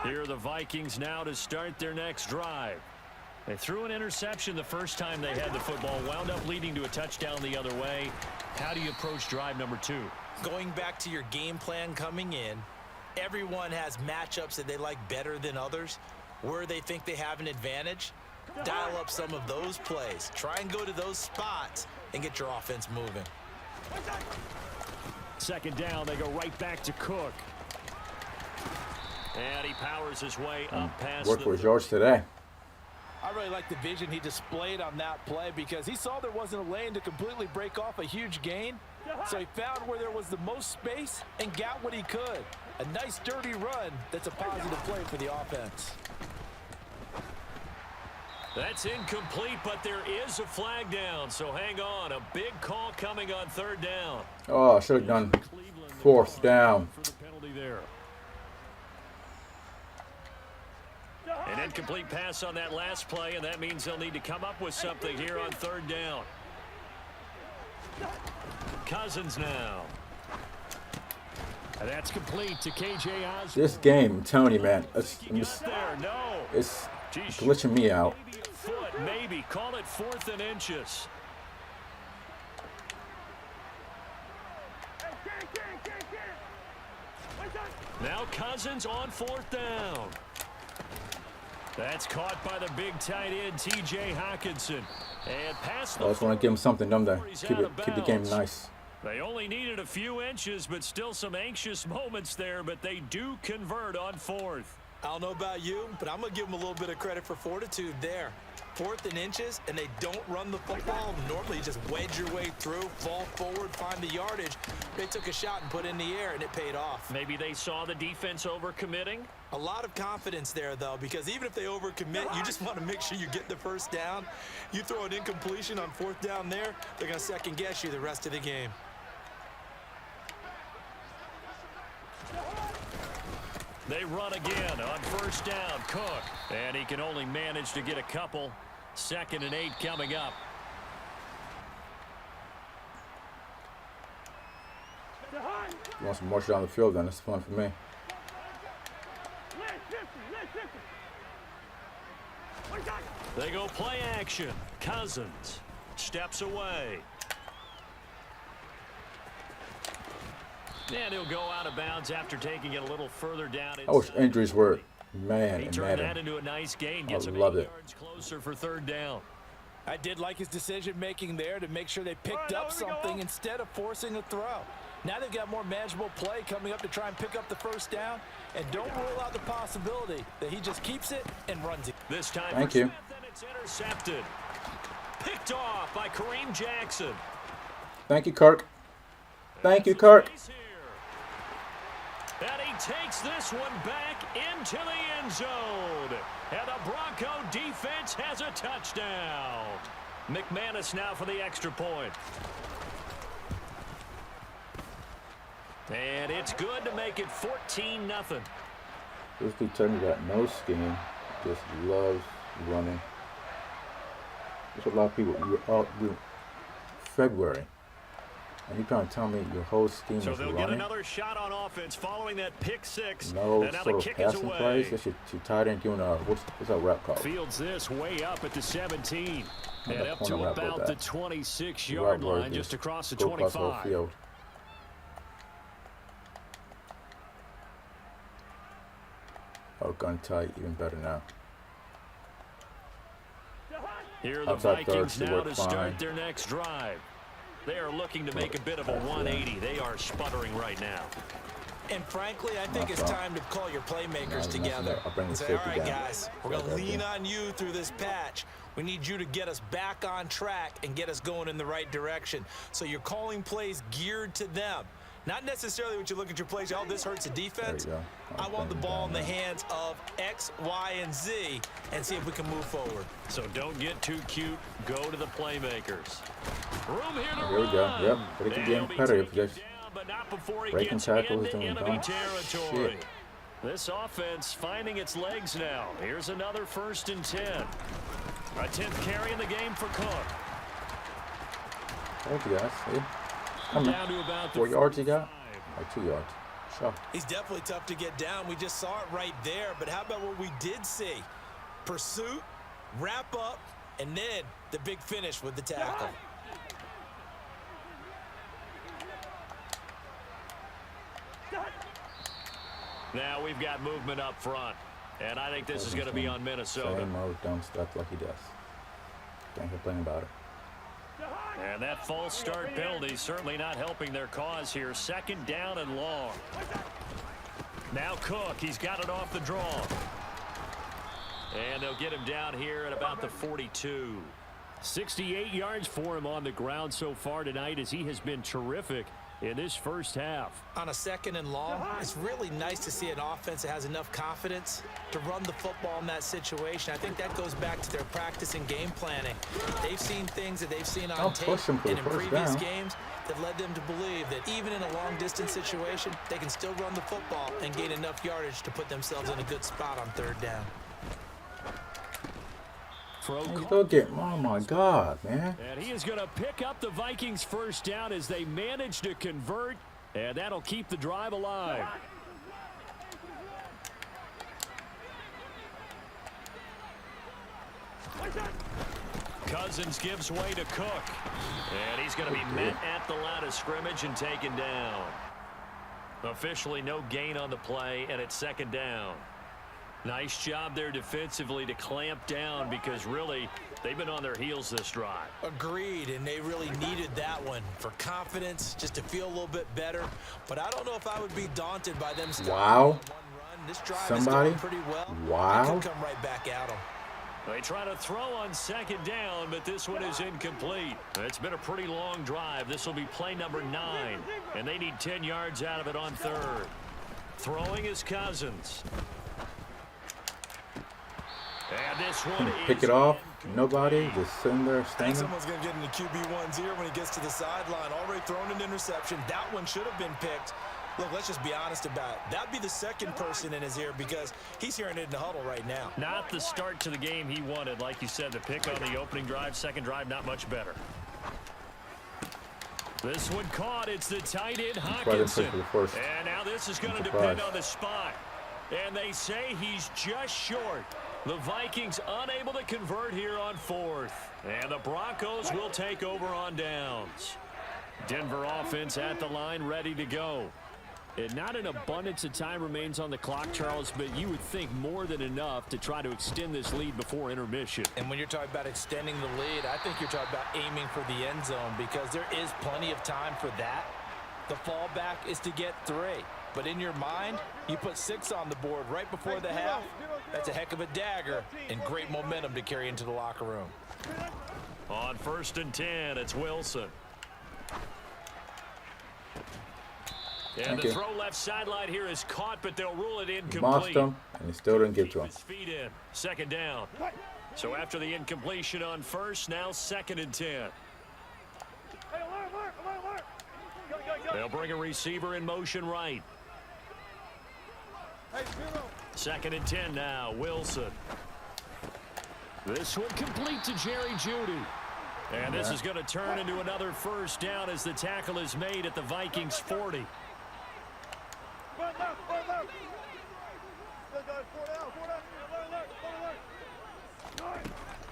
Here are the Vikings now to start their next drive. They threw an interception the first time they had the football, wound up leading to a touchdown the other way. How do you approach drive number 2? Going back to your game plan coming in, everyone has matchups that they like better than others, where they think they have an advantage. Dial up some of those plays. Try and go to those spots and get your offense moving. 2nd down, they go right back to Cook. And he powers his way up past Work for his yards today. I really like the vision he displayed on that play, because he saw there wasn't a lane to completely break off a huge gain. So he found where there was the most space and got what he could. A nice, dirty run that's a positive play for the offense. That's incomplete, but there is a flag down, so hang on. A big call coming on 3rd down. Oh, I should have done 4th down. For the penalty there. An incomplete pass on that last play, and that means they'll need to come up with something here on 3rd down. Cousins now. And that's complete to KJ Osborne. This game, I'm telling you, man, it's Jeez, glitching me out. Maybe a foot, maybe. Call it 4th and inches. Now Cousins on 4th down. That's caught by the big tight end, T.J. Hawkinson. And past the I just want to give him something, don't they? Keep the game nice. They only needed a few inches, but still some anxious moments there, but they do convert on 4th. I don't know about you, but I'm going to give them a little bit of credit for fortitude there. 4th and inches, and they don't run the football. Normally, you just wedge your way through, fall forward, find the yardage. They took a shot and put it in the air, and it paid off. Maybe they saw the defense overcommitting. A lot of confidence there, though, because even if they overcommit, you just want to make sure you get the first down. You throw an incompletion on 4th down there, they're going to second-guess you the rest of the game. They run again on 1st down, Cook. And he can only manage to get a couple. 2nd and 8 coming up. You want some more down the field, then it's fun for me. They go play action. Cousins steps away. And he'll go out of bounds after taking it a little further down. I wish injuries were, man, He and turned that Madden. into a nice gain. I Gets him love 8 it. yards closer for 3rd down. I did like his decision-making there to make sure they picked up something instead of forcing a throw. Now they've got more manageable play coming up to try and pick up the 1st down. And don't rule out the possibility that he just keeps it and runs it. This time Thank for you. Smith, and it's intercepted. Picked off by Kareem Jackson. Thank you, Kirk. Thank you, Kirk. And he takes this one back into the end zone. And the Bronco defense has a touchdown. McManus now for the extra point. And it's good to make it 14-0. This dude telling me that no scheme, just loves running. There's a lot of people. We're February, and you trying to tell me your whole scheme So is they'll get running? another shot on offense following that pick six. No And now sort the of kick is passing away. plays. That's your tight end doing what's that rap called? Fields this way up at the 17. I'm And not up pulling to a rap with about the that. 26-yard Right where line, it just across the go across the whole 25. field. Oh, gun tight, even better now. Here are the Outside third, Vikings should now work to fine. start their next drive. They are looking to make a bit of a 180. They are sputtering right now. And frankly, I think it's time to call your playmakers together. I'll bring the And say, safety all right, down. guys, we're going to lean on you through this patch. We need you to get us back on track and get us going in the right direction. So you're calling plays geared to them. Not necessarily what you look at your plays, oh, this hurts the defense. There you go. I want the ball in the hands of X, Y, and Z and see if we can move forward. So don't get too cute. Go to the playmakers. Room here to Here we go. run. Yep, but it can be They'll be imperative. taken Just down, but not before he breaking gets tackles, into doing enemy dumb territory. shit. This offense finding its legs now. Here's another 1st and 10. A 10th carry in the game for Cook. Thank you guys. See? How many? Down to about the 4 yards you got? 45. Or 2 yards? Sure. He's definitely tough to get down. We just saw it right there. But how about what we did see? Pursuit, wrap up, and then the big finish with the tackle. Now we've got movement up front. And I think this is going to be on Minnesota. Same old dumb stuff like he does. Can't complain about it. And that false start penalty certainly not helping their cause here. 2nd down and long. Now Cook, he's got it off the draw. And they'll get him down here at about the 42. 68 yards for him on the ground so far tonight as he has been terrific in this first half. On a 2nd and long, it's really nice to see an offense that has enough confidence to run the football in that situation. I think that goes back to their practice and game planning. They've seen things that they've seen on tape push him for and the in first previous down. games that led them to believe that even in a long-distance situation, they can still run the football and gain enough yardage to put themselves in a good spot on 3rd down. Go get, oh my God, man. And he is going to pick up the Vikings' 1st down as they manage to convert, and that'll keep the drive alive. Cousins gives way to Cook, and he's going to be met at the line of scrimmage and taken down. Officially no gain on the play, and it's second down. Nice job there defensively to clamp down because really they've been on their heels this drive. Agreed, and they really needed that one for confidence, just to feel a little bit better. But I don't know if I would be daunted by them starting Wow. one run. This drive Somebody. is going pretty well. Wow. They could come right back at them. They try to throw on second down, but this one is incomplete. It's been a pretty long drive. This will be play number 9, and they need 10 yards out of it on third. Throwing is Cousins. And this one Pick is it off. Nobody. Just sitting there I think standing. someone's going to get into QB1's ear when he gets to the sideline. Already thrown an interception. That one should have been picked. Look, let's just be honest about it. That'd be the second person in his ear because he's hearing it in the huddle right now. not the start to the game he wanted. Like you said, the pick on the opening drive, second drive, not much better. This one caught. It's the tight end, Hawkinson. And now this is going to depend on the spot. And they say he's just short. The Vikings unable to convert here on fourth. And the Broncos will take over on downs. Denver offense at the line, ready to go. And not an abundance of time remains on the clock, Charles, but you would think more than enough to try to extend this lead before intermission. And when you're talking about extending the lead, I think you're talking about aiming for the end zone because there is plenty of time for that. The fallback is to get 3. But in your mind, you put 6 on the board right before the half. That's a heck of a dagger and great momentum to carry into the locker room. On 1st and 10, it's Wilson. And the throw left sideline here is caught, but they'll rule it incomplete. Mossed him, and he still didn't give to him. His feet in. Second down. So after the incompletion on first, now 2nd and 10. They'll bring a receiver in motion right. 2nd and 10 now. Wilson. This one complete to Jerry Jeudy. And this is going to turn into another first down as the tackle is made at the Vikings 40.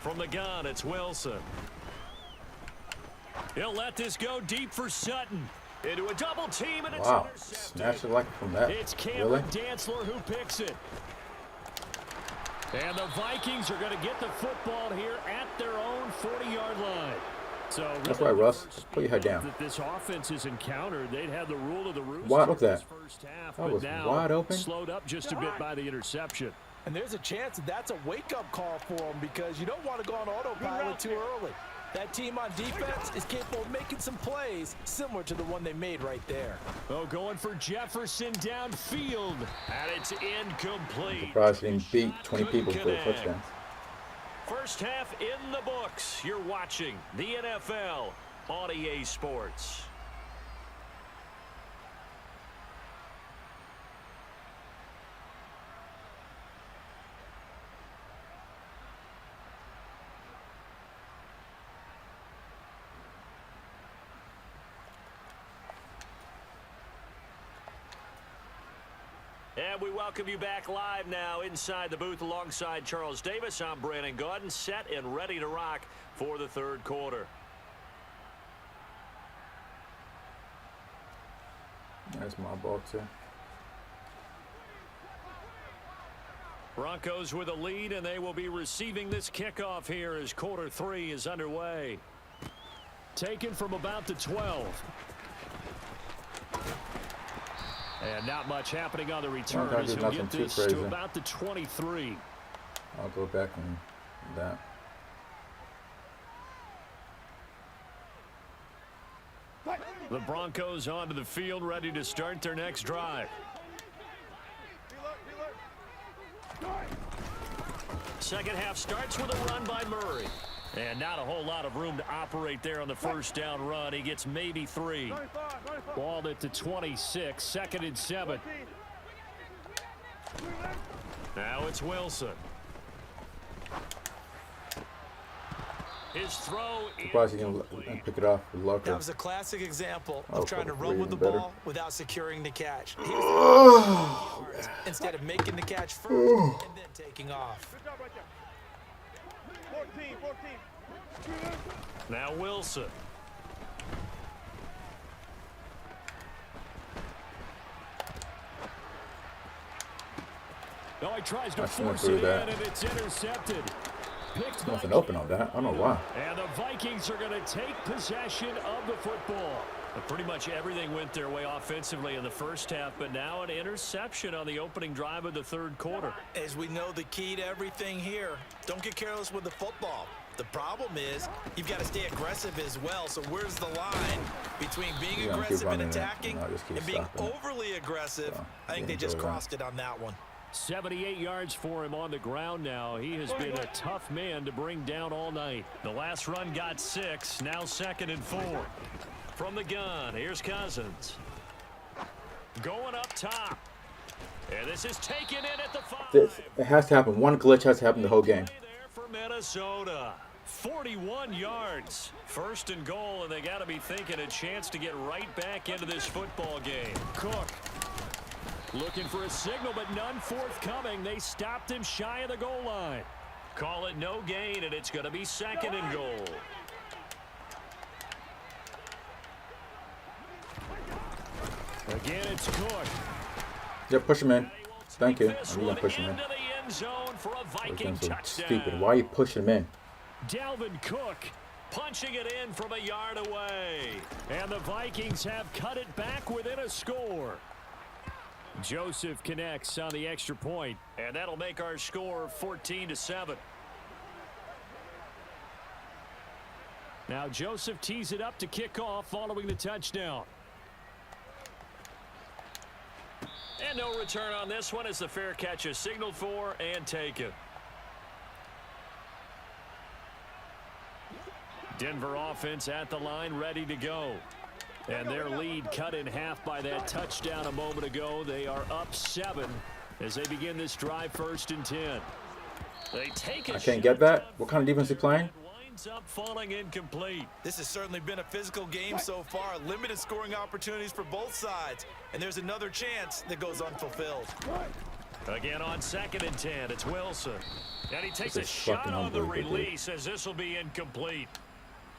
From the gun, it's Wilson. He'll let this go deep for Sutton. Into a double team, and it's intercepted. Snatched it like from that. It's Cameron Dantzler who picks it. And the Vikings are going to get the football here at their own 40-yard line. So that's right, Russ. Put your head down. That this offense is encountered. They'd have the rule of the roost. Wide, look at that. First half, That was wide open. Slowed up just a bit by the interception. And there's a chance that that's a wake-up call for them because you don't want to go on autopilot too early. That team on defense is capable of making some plays similar to the one they made right there. Oh, going for Jefferson downfield. And it's incomplete. Surprised he didn't beat 20 people for a touchdown. First half in the books. You're watching the NFL on EA Sports. And we welcome you back live now inside the booth alongside Charles Davis. I'm Brandon Gaudin, set and ready to rock for the third quarter. That's my ball, too. Broncos with a lead, and they will be receiving this kickoff here as quarter 3 is underway. Taken from about the 12. And not much happening on the return as he'll get this to about the 23. I'll go back on that. The Broncos onto the field, ready to start their next drive. Second half starts with a run by Murray. And not a whole lot of room to operate there on the first down run. He gets maybe 3. Balled at the 26, 2nd and 7. Now it's Wilson. His throw. Surprised he didn't pick it off with Lucker. That was a classic example of trying to run with the ball without securing the catch. Instead of making the catch first and then taking off. 14. Now Wilson. Oh, he tries to I shouldn't have force threw it that. in, and it's intercepted. Picked by Nothing open on that. I don't know why. And the Vikings are going to take possession of the football. Pretty much everything went their way offensively in the first half, but now an interception on the opening drive of the third quarter. As we know, the key to everything here, don't get careless with the football. The problem is you've got to stay aggressive as well. So where's the line between being aggressive and attacking and being overly aggressive? So, I think they just crossed it on that one. 78 yards for him on the ground now. He has been a tough man to bring down all night. The last run got 6, now 2nd and 4. From the gun, here's Cousins. Going up top. And this is taken in at the 5. It has to happen. One glitch has to happen the whole game. There for Minnesota. 41 yards. 1st and goal, and they got to be thinking a chance to get right back into this football game. Cook. Looking for a signal, but none forthcoming. They stopped him shy of the goal line. Call it no gain, and it's going to be 2nd and goal. Again, it's Cook. Yeah, push him in. Thank you. I'm going to push him in. Into the end zone for a Viking So touchdown. stupid. Why are you pushing him in? Dalvin Cook punching it in from a yard away. And the Vikings have cut it back within a score. Joseph connects on the extra point, and that'll make our score 14-7. Now Joseph tees it up to kick off following the touchdown. And no return on this one as the fair catch is signaled for and taken. Denver offense at the line, ready to go. And their lead cut in half by that touchdown a moment ago. They are up 7 as they begin this drive 1st and 10. They take a I can't get that. What kind of defense are you playing? Winds up falling incomplete. This has certainly been a physical game so far. Limited scoring opportunities for both sides. And there's another chance that goes unfulfilled. Again on 2nd and 10, it's Wilson. And he takes a shot on the release as this will be incomplete.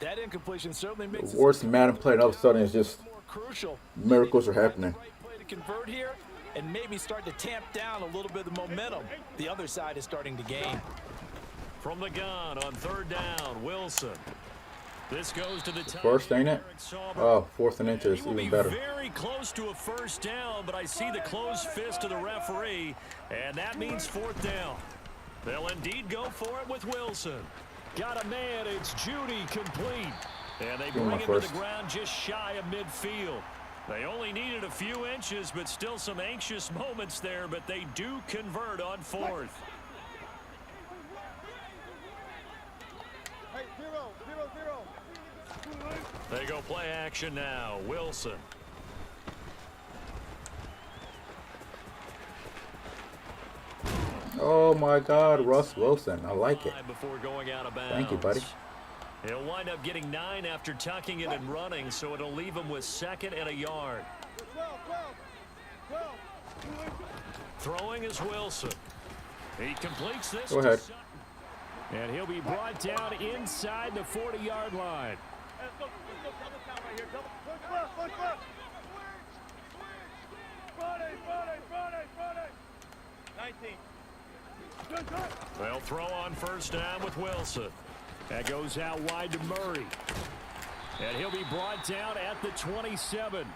That incompletion certainly makes The worst Madden play, and all of a sudden it's just more crucial. miracles are happening. Right play to convert here and maybe start to tamp down a little bit of the momentum the other side is starting to gain. From the gun on 3rd down, Wilson. This goes to the top. First, ain't it? Oh, 4th and inches, He will even be better. very close to a 1st down, but I see the closed fist of the referee, and that means 4th down. They'll indeed go for it with Wilson. Got a man, it's Judy, complete. And they bring him to the ground just shy of midfield. They only needed a few inches, but still some anxious moments there, but they do convert on 4th. Hey, 0-0-0. They go play action now. Wilson. Oh my God, Russ Wilson. I like it. Before going out of bounds. Thank you, buddy. He'll wind up getting 9 after tucking it and running, so it'll leave him with 2nd and a yard. 12. Throwing is Wilson. He completes this. Go ahead. And he'll be brought down inside the 40-yard line. Let's go double count right here. Push left. Friday. 19. They'll throw on 1st down with Wilson. That goes out wide to Murray. And he'll be brought down at the 27.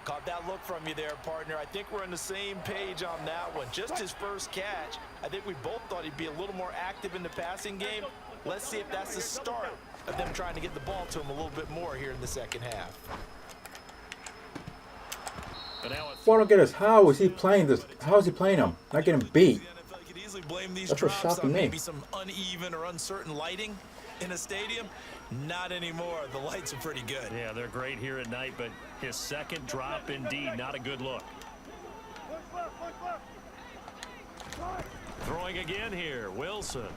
Caught that look from you there, partner. I think we're on the same page on that one. Just his first catch. I think we both thought he'd be a little more active in the passing game. Let's see if that's the start of them trying to get the ball to him a little bit more here in the 2nd half. What I don't get is how is he playing this? How is he playing him? Not getting beat. Blame these That's what's drops shocking on me. maybe some uneven or uncertain lighting in a stadium. Not anymore. The lights are pretty good. Yeah, they're great here at night, but his 2nd drop, indeed, not a good look. Throwing again here, Wilson.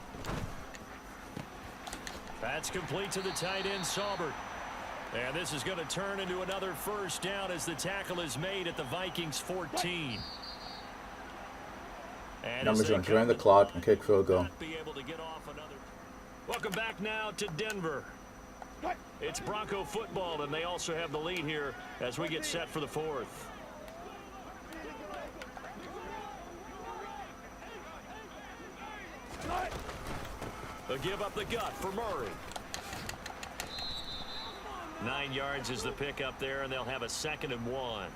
That's complete to the tight end, Saubert. And this is going to turn into another 1st down as the tackle is made at the Vikings 14. And Numbers going to drain the clock and kick field goal. Welcome back now to Denver. It's Bronco football, and they also have the lead here as we get set for the 4th. They'll give up the gut for Murray. 9 yards is the pickup there, and they'll have a 2nd and 1.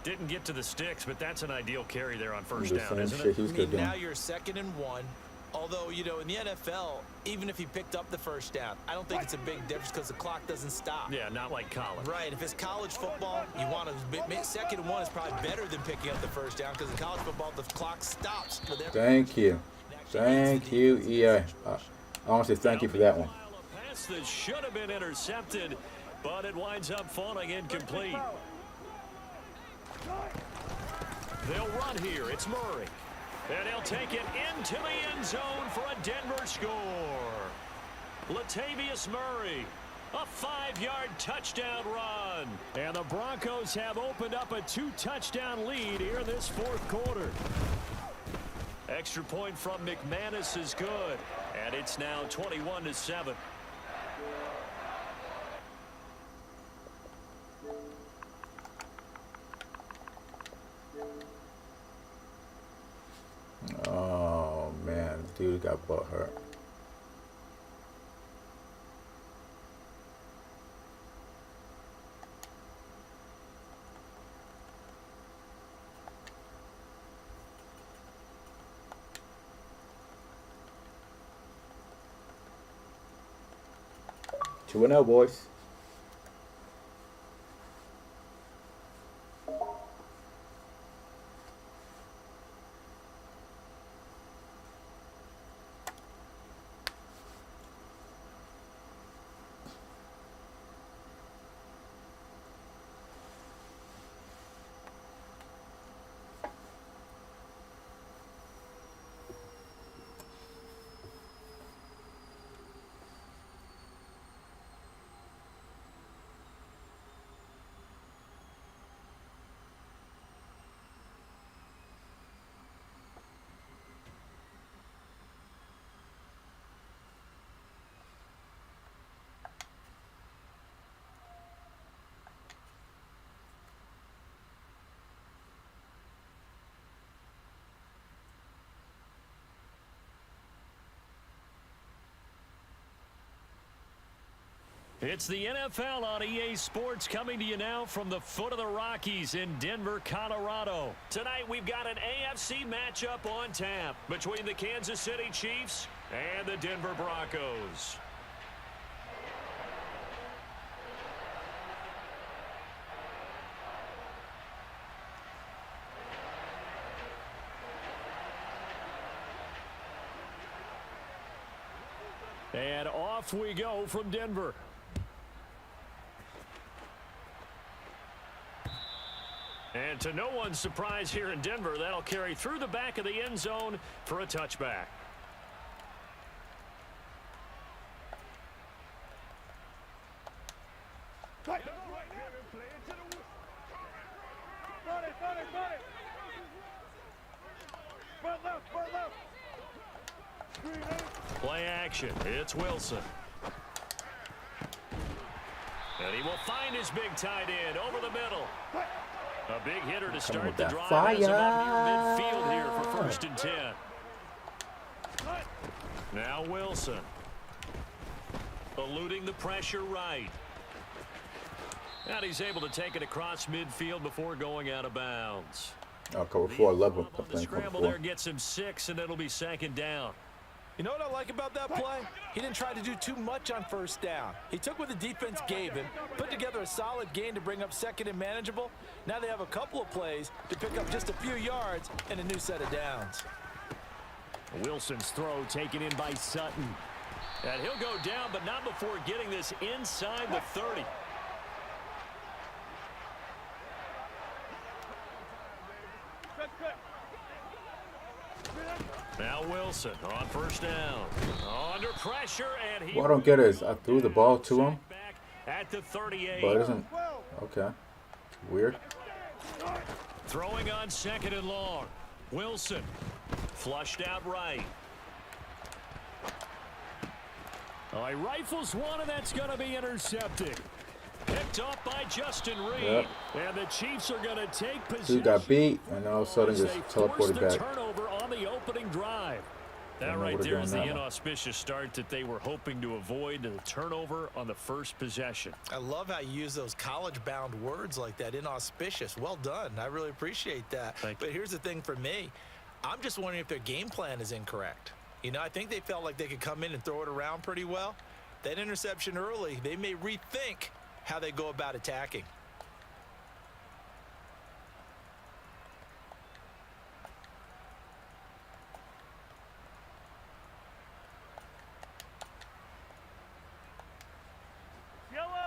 Didn't get to the sticks, but that's an ideal carry there on first down, isn't it? I mean, now you're 2nd and 1. Although, you know, in the NFL, even if he picked up the first down, I don't think it's a big difference because the clock doesn't stop. Yeah, not like college. Right. If it's college football, you want to 2nd and 1 is probably better than picking up the first down because in college football, the clock stops. Thank you. Thank you, EA. I want to say thank you for that one. A pass that should have been intercepted, but it winds up falling incomplete. They'll run here. It's Murray. And he'll take it into the end zone for a Denver score. Latavius Murray, a 5-yard touchdown run. And the Broncos have opened up a 2-touchdown lead here in this 4th quarter. Extra point from McManus is good. And it's now 21-7. Oh man, dude got butt hurt. Two and 0, boys. It's the NFL on EA Sports coming to you now from the foot of the Rockies in Denver, Colorado. Tonight we've got an AFC matchup on tap between the Kansas City Chiefs and the Denver Broncos. And off we go from Denver. And to no one's surprise here in Denver, that'll carry through the back of the end zone for a touchback. Play action. It's Wilson. And he will find his big tight end over the middle. A big hitter to start the drive. Has him up near midfield here for 1st and 10. Now Wilson. Eluding the pressure right. And he's able to take it across midfield before going out of bounds. Cover 4, level. The scramble there gets him 6, and it'll be 2nd down. You know what I like about that play? He didn't try to do too much on 1st down. He took what the defense gave him, put together a solid gain to bring up 2nd and manageable. Now they have a couple of plays to pick up just a few yards and a new set of downs. Wilson's throw taken in by Sutton. And he'll go down, but not before getting this inside the 30. Now Wilson on 1st down. Under pressure, and he... What I don't get is I threw the ball to him, at the 38. but it isn't. Okay. Weird. Throwing on 2nd and long. Wilson flushed out right. Oh, he rifles one, and that's going to be intercepted. Picked off by Justin Reed. Yep. And the Chiefs are going to take possession. Dude got beat, and all of a sudden just teleported back. Turnover on the opening drive. That know right what to do there on is the that one. inauspicious start that they were hoping to avoid, the turnover on the first possession. I love how you use those college-bound words like that, inauspicious. Well done. I really appreciate that. But here's the thing for me. I'm just wondering if their game plan is incorrect. You know, I think they felt like they could come in and throw it around pretty well. That interception early, they may rethink how they go about attacking.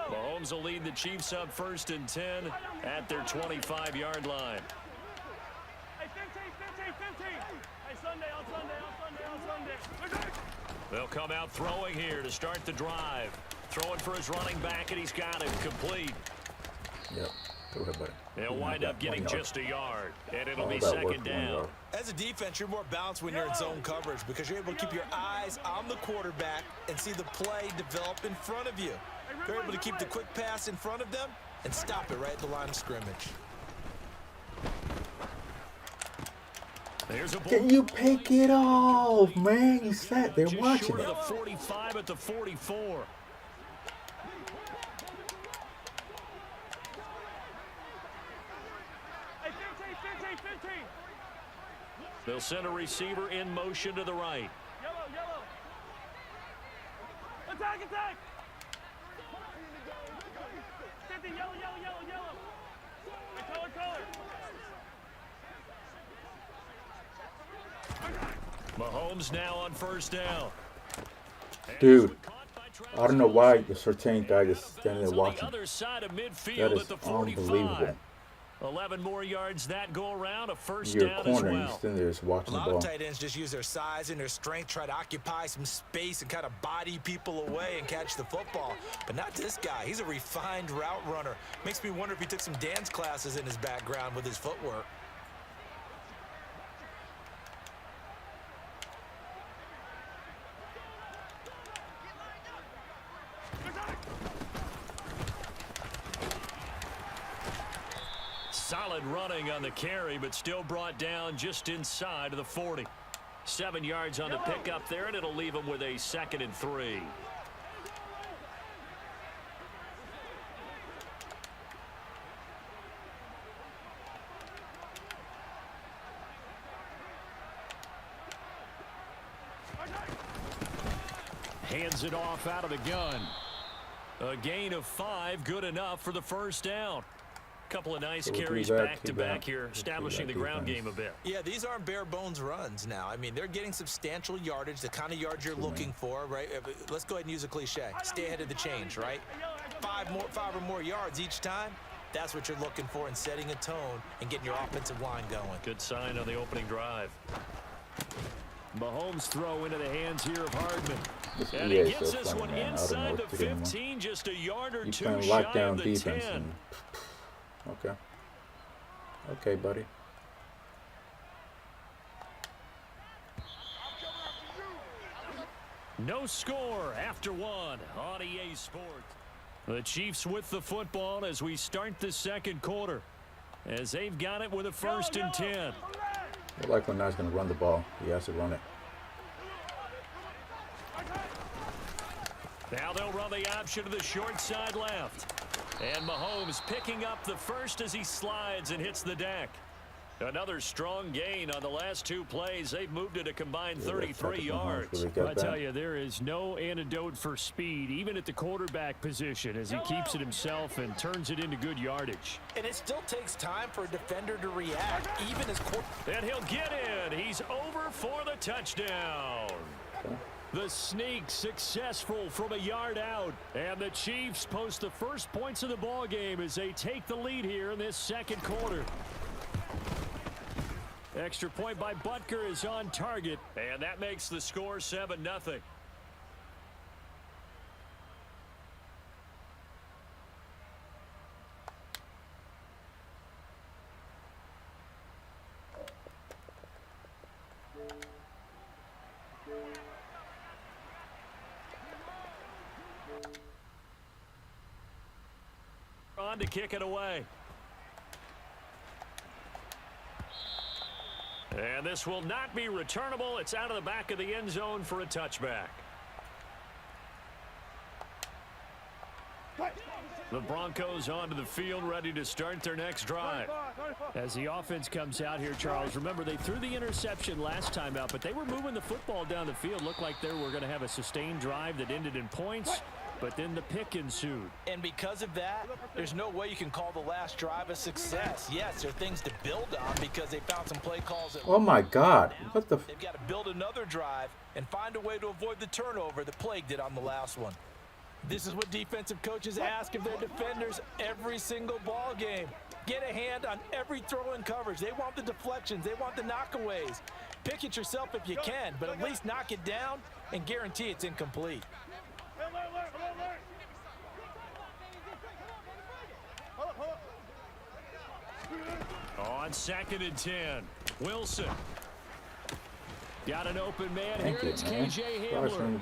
Mahomes will lead the Chiefs up 1st and 10 at their 25-yard line. Hey, 15. Hey, Sunday. They'll come out throwing here to start the drive. Throwing for his running back, and he's got it complete. Yep. Go ahead, buddy. They'll wind up getting just a yard, and it'll be that work, 2nd down. As a defense, you're more balanced when you're in zone coverage because you're able to keep your eyes on the quarterback and see the play develop in front of you. You're able to keep the quick pass in front of them and stop it right at the line of scrimmage. There's a ball. Can you pick it off, man? You sat there Just watching short it. of the 45 at the 44. Hey, 15. They'll send a receiver in motion to the right. Yellow. Attack. 50, yellow. Hey, color. Mahomes now on 1st down. Dude, I don't know why the certain guy is standing there On watching. the other side of midfield That is at the 45. unbelievable. 11 more yards that go around, a 1st You're a down as corner and you're well. standing there just A watching the lot of ball. tight ends just use their size and their strength, try to occupy some space and kind of body people away and catch the football. But not this guy. He's a refined route runner. Makes me wonder if he took some dance classes in his background with his footwork. Solid running on the carry, but still brought down just inside of the 40. 7 yards on the pickup there, and it'll leave him with a 2nd and 3. Hands it off out of the gun. A gain of 5, good enough for the 1st down. Couple of nice carries back-to-back here, establishing the ground game a bit. Yeah, these aren't bare-bones runs now. I mean, they're getting substantial yardage, the kind of yards you're looking for, right? Let's go ahead and use a cliche. Stay ahead of the change, right? 5 or more yards each time. That's what you're looking for in setting a tone and getting your offensive line going. Good sign on the opening drive. Mahomes throw into the hands here of Hardman. And he gets this one inside the 15, just a yard or two shy of the 10. Okay, buddy. No score after 1 on EA Sports. The Chiefs with the football as we start the 2nd quarter. As they've got it with a 1st and 10. I like when Nye's going to run the ball. He has to run it. Now they'll run the option to the short side left. And Mahomes picking up the 1st as he slides and hits the deck. Another strong gain on the last 2 plays. They've moved it a combined 33 yards. I tell you, there is no antidote for speed, even at the quarterback position, as he keeps it himself and turns it into good yardage. And it still takes time for a defender to react, even as and he'll get in. He's over for the touchdown. The sneak successful from a yard out. And the Chiefs post the first points of the ball game as they take the lead here in this 2nd quarter. Extra point by Butker is on target. And that makes the score 7-0. To kick it away. And this will not be returnable. It's out of the back of the end zone for a touchback. The Broncos onto the field, ready to start their next drive. As the offense comes out here, Charles, remember they threw the interception last time out, but they were moving the football down the field. Looked like they were going to have a sustained drive that ended in points, but then the pick ensued. And because of that, there's no way you can call the last drive a success. Yes, there are things to build on because they found some play calls. Oh my God! What the? They've got to build another drive and find a way to avoid the turnover that plagued it on the last one. This is what defensive coaches ask of their defenders every single ball game. Get a hand on every throw in coverage. They want the deflections. They want the knockaways. Pick it yourself if you can, but at least knock it down and guarantee it's incomplete. On 2nd and 10, Wilson. Got an open man Thank here. you, It's man. KJ Hamler.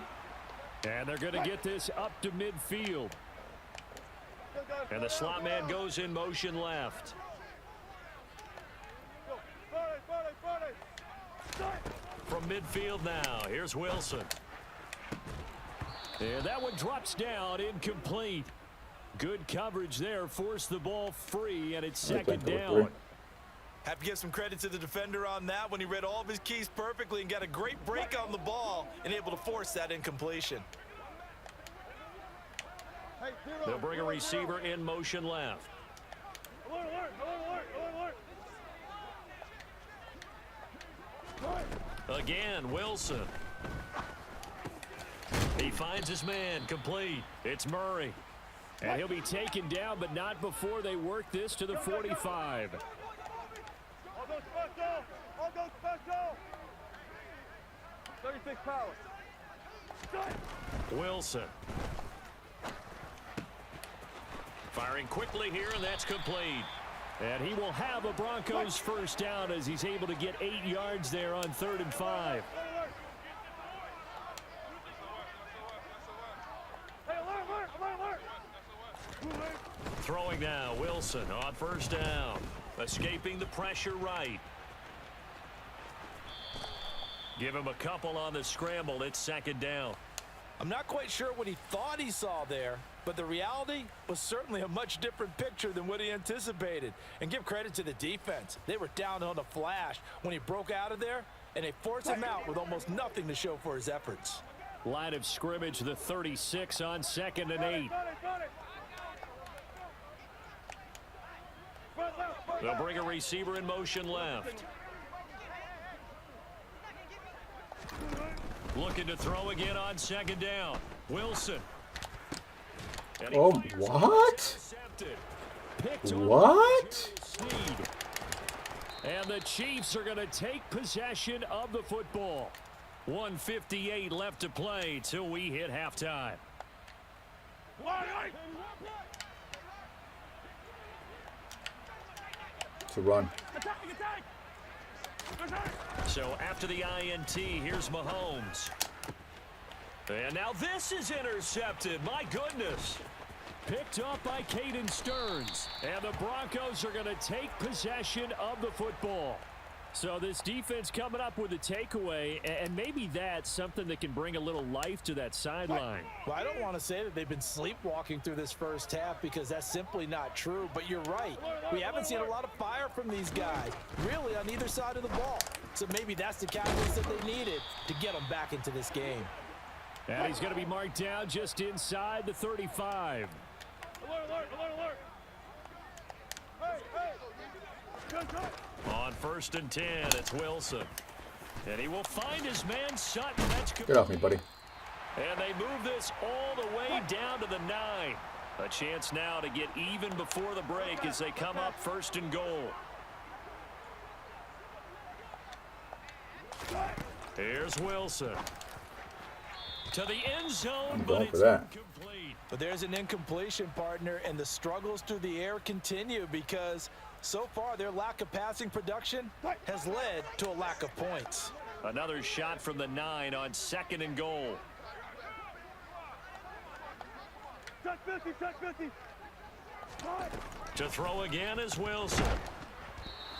And they're going to get this up to midfield. And the slot man goes in motion left. From midfield now, here's Wilson. And that one drops down, incomplete. Good coverage there, forced the ball free, and it's 2nd down. Have to give some credit to the defender on that when he read all of his keys perfectly and got a great break on the ball and able to force that incompletion. They'll bring a receiver in motion left. Again, Wilson. He finds his man, complete. It's Murray. And he'll be taken down, but not before they work this to the 45. All go special! All go special! 36 power. Wilson. Firing quickly here, and that's complete. And he will have a Broncos first down as he's able to get 8 yards there on 3rd and 5. Throwing now, Wilson on 1st down. Escaping the pressure right. Give him a couple on the scramble. It's 2nd down. I'm not quite sure what he thought he saw there, but the reality was certainly a much different picture than what he anticipated. And give credit to the defense. They were down on a flash when he broke out of there, and they forced him out with almost nothing to show for his efforts. Line of scrimmage, the 36 on 2nd and 8. They'll bring a receiver in motion left. Looking to throw again on 2nd down. Wilson. Oh, what? What? And the Chiefs are going to take possession of the football. 1:58 left to play till we hit halftime. To run. So after the INT, here's Mahomes. And now this is intercepted. My goodness. Picked up by Caden Stearns. And the Broncos are going to take possession of the football. So this defense coming up with a takeaway, and maybe that's something that can bring a little life to that sideline. Well, I don't want to say that they've been sleepwalking through this first half because that's simply not true, but you're right. We haven't seen a lot of fire from these guys, really on either side of the ball. So maybe that's the catalyst that they needed to get them back into this game. And he's going to be marked down just inside the 35. Alert! Hey! Good. On 1st and 10, it's Wilson. And he will find his man Sutton. That's Get off me, buddy. And they move this all the way down to the 9. A chance now to get even before the break as they come up 1st and goal. Here's Wilson. To the end zone, I'm but going it's for that. incomplete. But there's an incompletion, partner, and the struggles through the air continue because so far their lack of passing production has led to a lack of points. Another shot from the 9 on 2nd and goal. Check 50. To throw again is Wilson.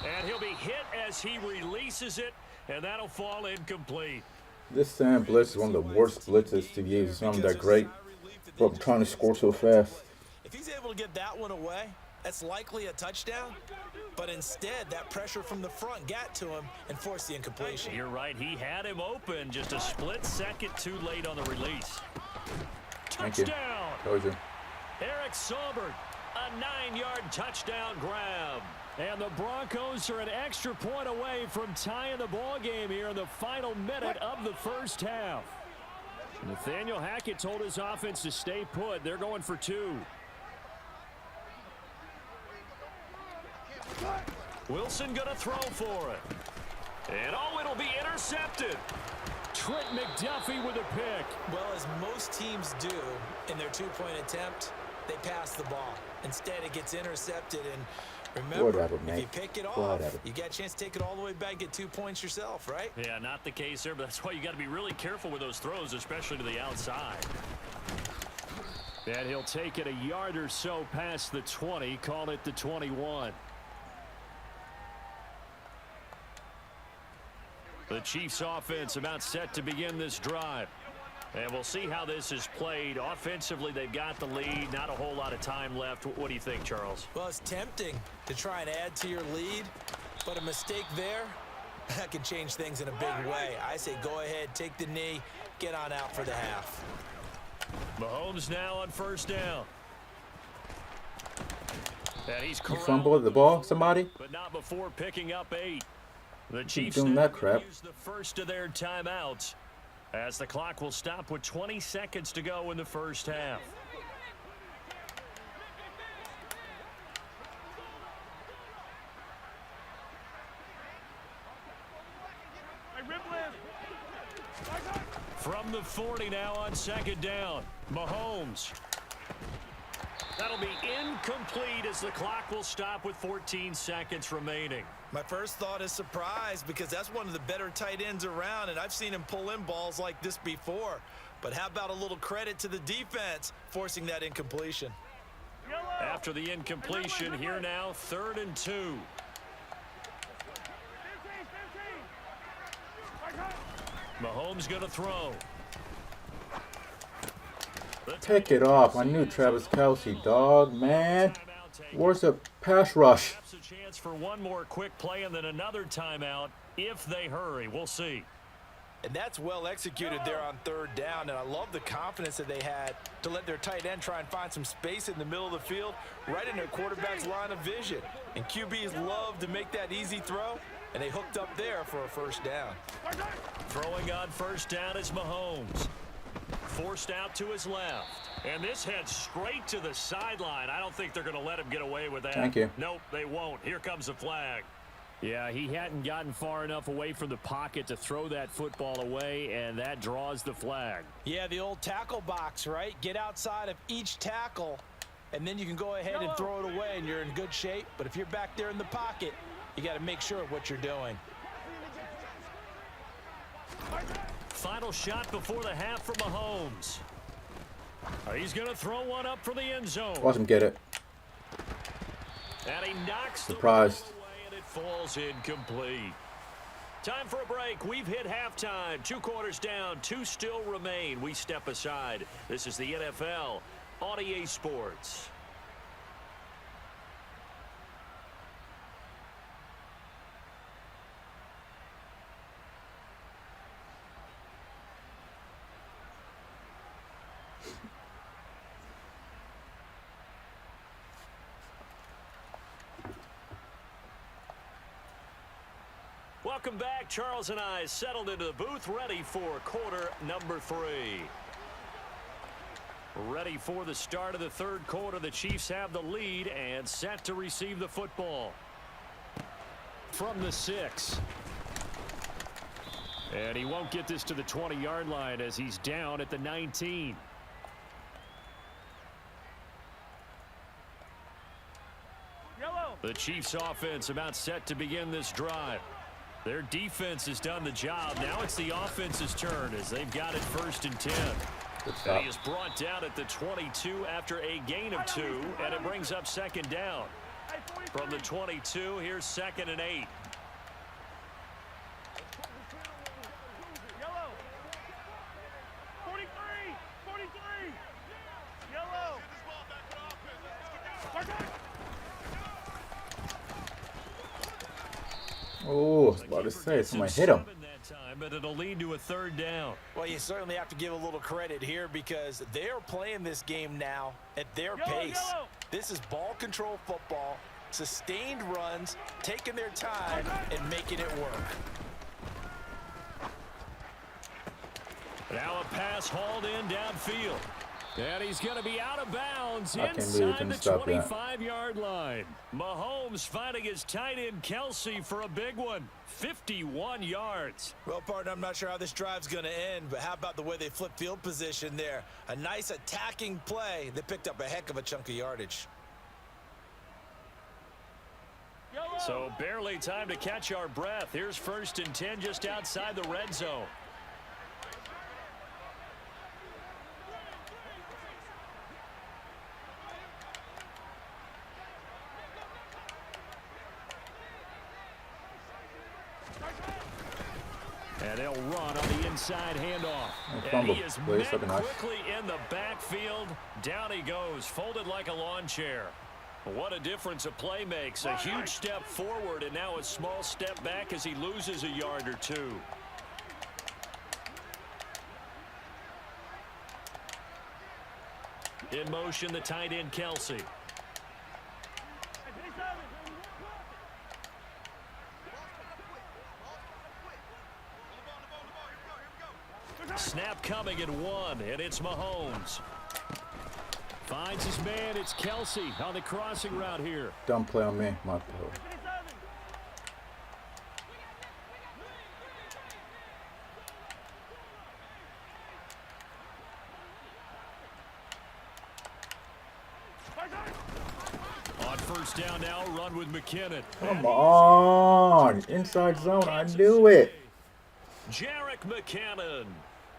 And he'll be hit as he releases it, and that'll fall incomplete. This sand blitz is one of the worst blitzes to use. It's not that great, but I'm trying to score so fast. If he's able to get that one away, that's likely a touchdown. But instead, that pressure from the front got to him and forced the incompletion. You're right. He had him open just a split second too late on the release. Thank you. Touchdown. Told you. Eric Saubert, a 9-yard touchdown grab. And the Broncos are an extra point away from tying the ball game here in the final minute of the first half. Nathaniel Hackett told his offense to stay put. They're going for 2. Wilson gonna throw for it. And it'll be intercepted. Trent McDuffie with a pick. Well, as most teams do in their 2-point attempt, they pass the ball. Instead, it gets intercepted. And remember, Whatever, if mate. you pick it off, Whatever. you got a chance to take it all the way back, get 2 points yourself, right? Yeah, not the case there, but that's why you got to be really careful with those throws, especially to the outside. And he'll take it a yard or so past the 20, call it the 21. The Chiefs offense about set to begin this drive. And we'll see how this is played. Offensively, they've got the lead. Not a whole lot of time left. What do you think, Charles? Well, it's tempting to try and add to your lead, but a mistake there, that can change things in a big way. I say go ahead, take the knee, get on out for the half. Mahomes now on first down. And he's You fumbled the ball, somebody? but not before picking up 8. The Chiefs doing that crap. use the first of their timeouts as the clock will stop with 20 seconds to go in the first half. Hey, Ripley. From the 40 now on second down, Mahomes. That'll be incomplete as the clock will stop with 14 seconds remaining. My first thought is surprise because that's one of the better tight ends around, and I've seen him pull in balls like this before. But how about a little credit to the defense forcing that incompletion? After the incompletion, here now, 3rd and 2. Mahomes going to throw. Take it off. I knew Travis Kelce, dog, man. Where's the pass rush? Perhaps a chance for one more quick play and then another timeout if they hurry. We'll see. And that's well executed there on 3rd down, and I love the confidence that they had to let their tight end try and find some space in the middle of the field, right in their quarterback's line of vision. And QBs love to make that easy throw, and they hooked up there for a first down. Throwing on first down is Mahomes. Forced out to his left. And this heads straight to the sideline. I don't think they're going to let him get away with that. Thank you. Nope, they won't. Here comes the flag. Yeah, he hadn't gotten far enough away from the pocket to throw that football away, and that draws the flag. Yeah, the old tackle box, right? Get outside of each tackle, and then you can go ahead and throw it away, and you're in good shape. But if you're back there in the pocket, you got to make sure of what you're doing. Final shot before the half for Mahomes. He's going to throw one up for the end zone. Watch him get it. And he knocks Surprised. the ball away, and it falls incomplete. Time for a break. We've hit halftime. 2 quarters down. 2 still remain. We step aside. This is the NFL on EA Sports. Welcome back. Charles and I settled into the booth, ready for quarter number 3. Ready for the start of the 3rd quarter. The Chiefs have the lead and set to receive the football. From the 6. And he won't get this to the 20-yard line as he's down at the 19. The Chiefs offense about set to begin this drive. Their defense has done the job. Now it's the offense's turn as they've got it 1st and 10. And he is brought down at the 22 after a gain of 2, and it brings up 2nd down. From the 22, here's 2nd and 8. Yellow. 43. 43. Yellow. Oh, I was about to say, somebody hit him. That time, but it'll lead to a 3rd down. Well, you certainly have to give a little credit here because they are playing this game now at their pace. This is ball control football, sustained runs, taking their time and making it work. Now a pass hauled in downfield. And he's going to be out of bounds I can't believe inside couldn't the stop that. 25-yard line. Mahomes finding his tight end Kelsey for a big one. 51 yards. Well, partner, I'm not sure how this drive's going to end, but how about the way they flip field position there? A nice attacking play. They picked up a heck of a chunk of yardage. So barely time to catch our breath. Here's 1st and 10 just outside the red zone. And they'll run on the inside handoff. And he is met quickly in the backfield. Down he goes, folded like a lawn chair. What a difference a play makes. A huge step forward and now a small step back as he loses a yard or two. In motion, the tight end Kelsey. Snap coming at 1, and it's Mahomes. Finds his man, it's Kelsey on the crossing route here. Don't play on me, my boy. On 1st down now, run with McKinnon. Come on, inside zone, I knew it. Jarek McKinnon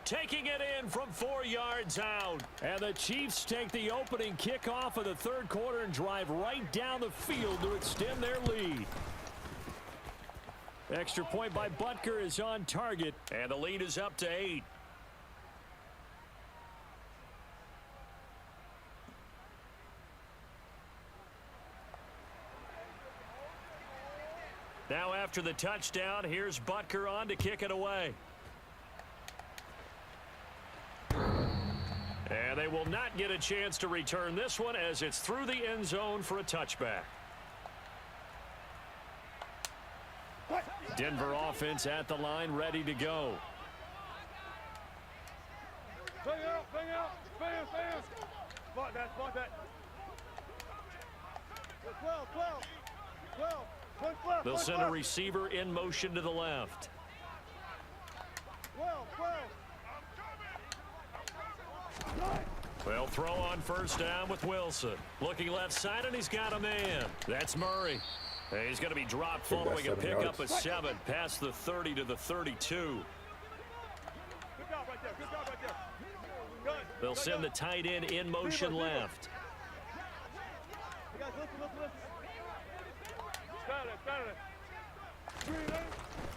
taking it in from 4 yards out. And the Chiefs take the opening kickoff of the 3rd quarter and drive right down the field to extend their lead. Extra point by Butker is on target, and the lead is up to 8. Now after the touchdown, here's Butker on to kick it away. And they will not get a chance to return this one as it's through the end zone for a touchback. Denver offense at the line, ready to go. Bang out, bam. Spot that. 12. They'll send a receiver in motion to the left. 12. Well, throw on 1st down with Wilson. Looking left side, and he's got a man. That's Murray. And he's going to be dropped following a pickup of 7 past the 30 to the 32. Good job right there. Good. They'll send the tight end in motion left. You guys, listen. Got it.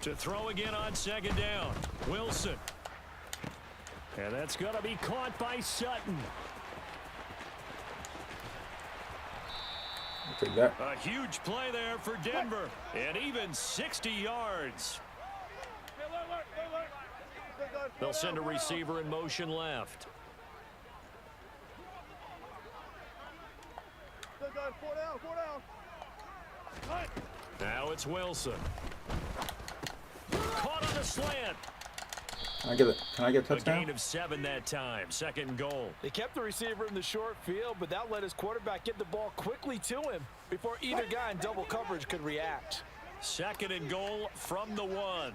To throw again on 2nd down. Wilson. And that's going to be caught by Sutton. Take that. A huge play there for Denver. And even 60 yards. They'll send a receiver in motion left. Four down. Now it's Wilson. Caught on the slant. Can I get a A touchdown? gain of 7 that time. 2nd and goal. They kept the receiver in the short field, but that let his quarterback get the ball quickly to him before either guy in double coverage could react. 2nd and goal from the 1.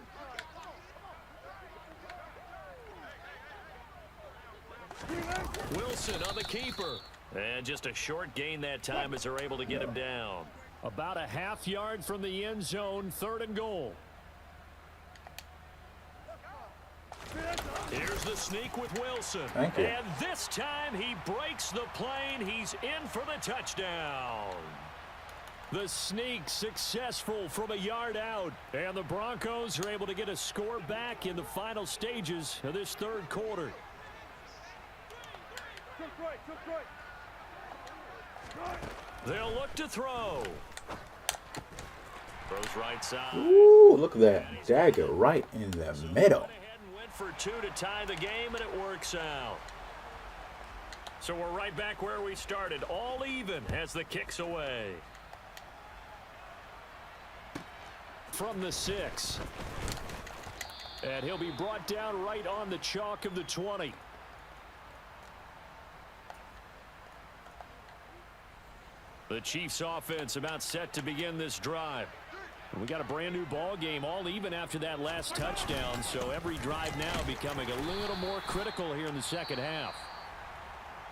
Wilson on the keeper. And just a short gain that time as they're able to get him down. About a half yard from the end zone, 3rd and goal. Here's the sneak with Wilson. Thank you. And this time he breaks the plane. He's in for the touchdown. The sneak successful from a yard out. And the Broncos are able to get a score back in the final stages of this third quarter. They'll look to throw. Throws right side. Ooh, look at that dagger right in the middle. Went for two to tie the game, and it works out. So we're right back where we started, all even as the kick's away. From the 6. And he'll be brought down right on the chalk of the 20. The Chiefs offense about set to begin this drive. We got a brand new ball game, all even after that last touchdown, so every drive now becoming a little more critical here in the second half.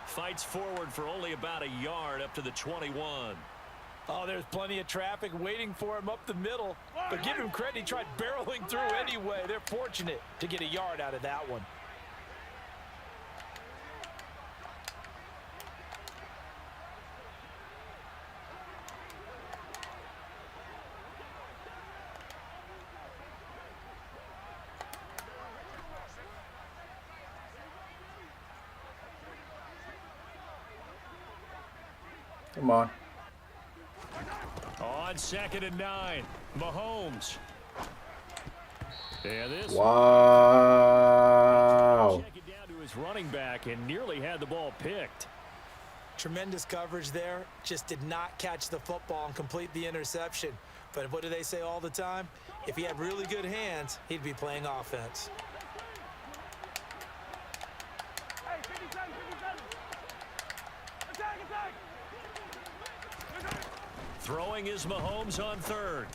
Fights forward for only about a yard up to the 21. Oh, there's plenty of traffic waiting for him up the middle, but give him credit, he tried barreling through anyway. They're fortunate to get a yard out of that one. Come on. On 2nd and 9, Mahomes. And this Wow. check it down to his running back and nearly had the ball picked. Tremendous coverage there. Just did not catch the football and complete the interception. But what do they say all the time? If he had really good hands, he'd be playing offense. Hey, 57, 57. Attack, attack. Throwing is Mahomes on 3rd.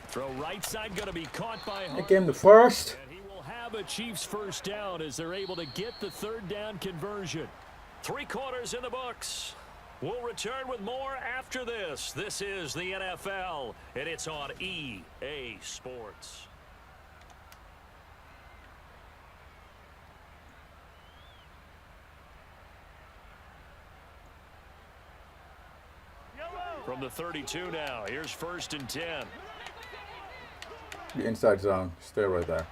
Throw right side going to be caught by I Hunt. gave him the first. And he will have a Chiefs first down as they're able to get the 3rd down conversion. 3 quarters in the books. We'll return with more after this. This is the NFL, and it's on EA Sports. From the 32 now, here's 1st and 10. The inside zone. Stay right there.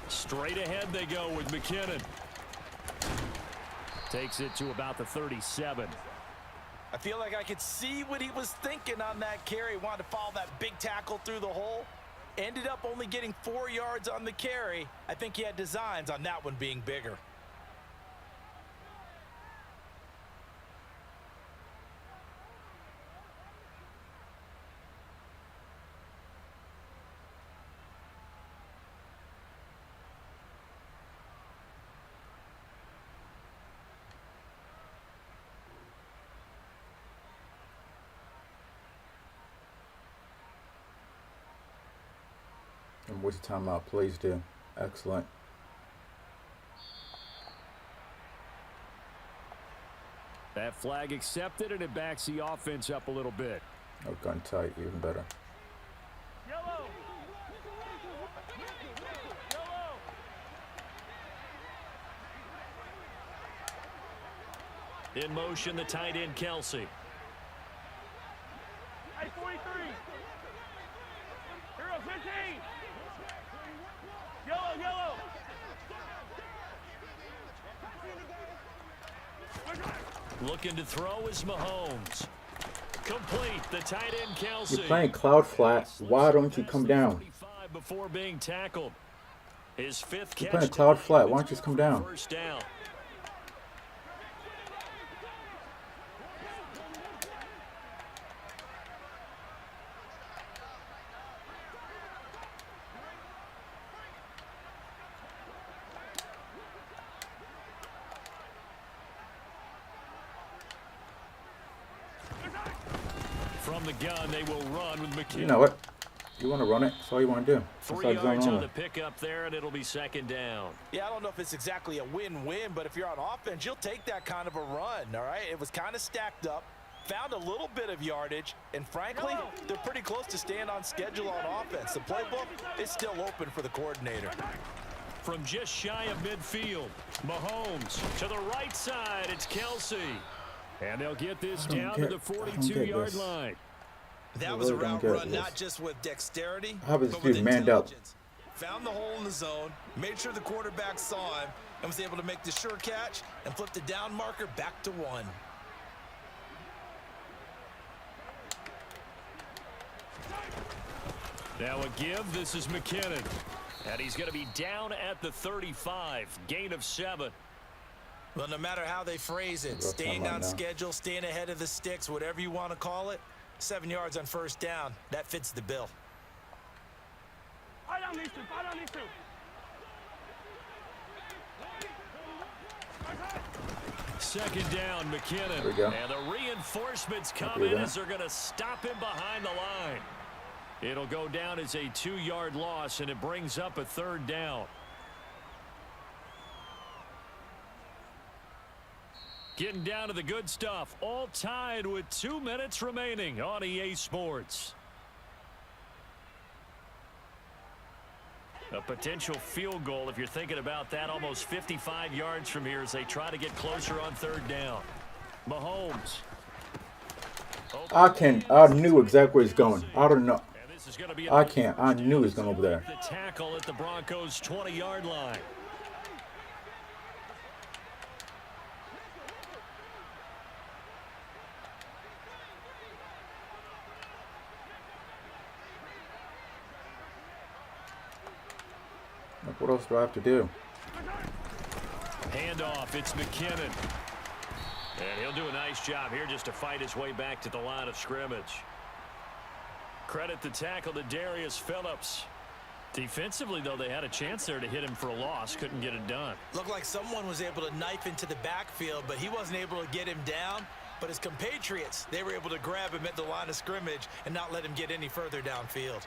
Straight ahead they go with McKinnon. Takes it to about the 37. I feel like I could see what he was thinking on that carry. Wanted to follow that big tackle through the hole. Ended up only getting 4 yards on the carry. I think he had designs on that one being bigger. And waste time out. Please do. Excellent. That flag accepted, and it backs the offense up a little bit. No gun tight. Even better. Yellow. Yellow. In motion, the tight end, Kelsey. Hey, 43. Hero 15. Yellow, yellow. Looking to throw is Mahomes. Complete. The tight end, Kelsey. You're playing cloud flat. Why don't you come down? Before being tackled. His 5th catch. You're playing cloud flat. Why don't you just come down? First down. From the gun, they will run with McKinnon. You know what? You want to run it? That's all you want to do. 3 Inside zone yards on only. the pickup there, and it'll be 2nd down. Yeah, I don't know if it's exactly a win-win, but if you're on offense, you'll take that kind of a run, all right? It was kind of stacked up, found a little bit of yardage, and frankly, they're pretty close to staying on schedule on offense. The playbook is still open for the coordinator. from just shy of midfield. Mahomes to the right side. It's Kelsey. And they'll get this down to the 42-yard line. That was a route run not just with dexterity, How was but this with dude manned up? intelligence. Found the hole in the zone, made sure the quarterback saw him, and was able to make the sure catch and flip the down marker back to 1. Now a give. This is McKinnon. And he's going to be down at the 35. Gain of 7. Well, no matter how they phrase it, staying on schedule, staying ahead of the sticks, whatever you want to call it, 7 yards on first down, that fits the bill. Fight on these two. Fight on these two. Second down, McKinnon. There we go. And the reinforcements come in as they're going to stop him behind the line. It'll go down as a 2-yard loss, and it brings up a third down. Getting down to the good stuff. All tied with 2 minutes remaining on EA Sports. A potential field goal, if you're thinking about that, almost 55 yards from here as they try to get closer on third down. Mahomes. I knew exactly where he's going. I don't know. I knew he's going over there. The tackle at the Broncos' 20-yard line. What else do I have to do? Handoff, it's McKinnon. And he'll do a nice job here just to fight his way back to the line of scrimmage. Credit the tackle to Darius Phillips. Defensively, though, they had a chance there to hit him for a loss. Couldn't get it done. Looked like someone was able to knife into the backfield, but he wasn't able to get him down. But his compatriots, they were able to grab him at the line of scrimmage and not let him get any further downfield.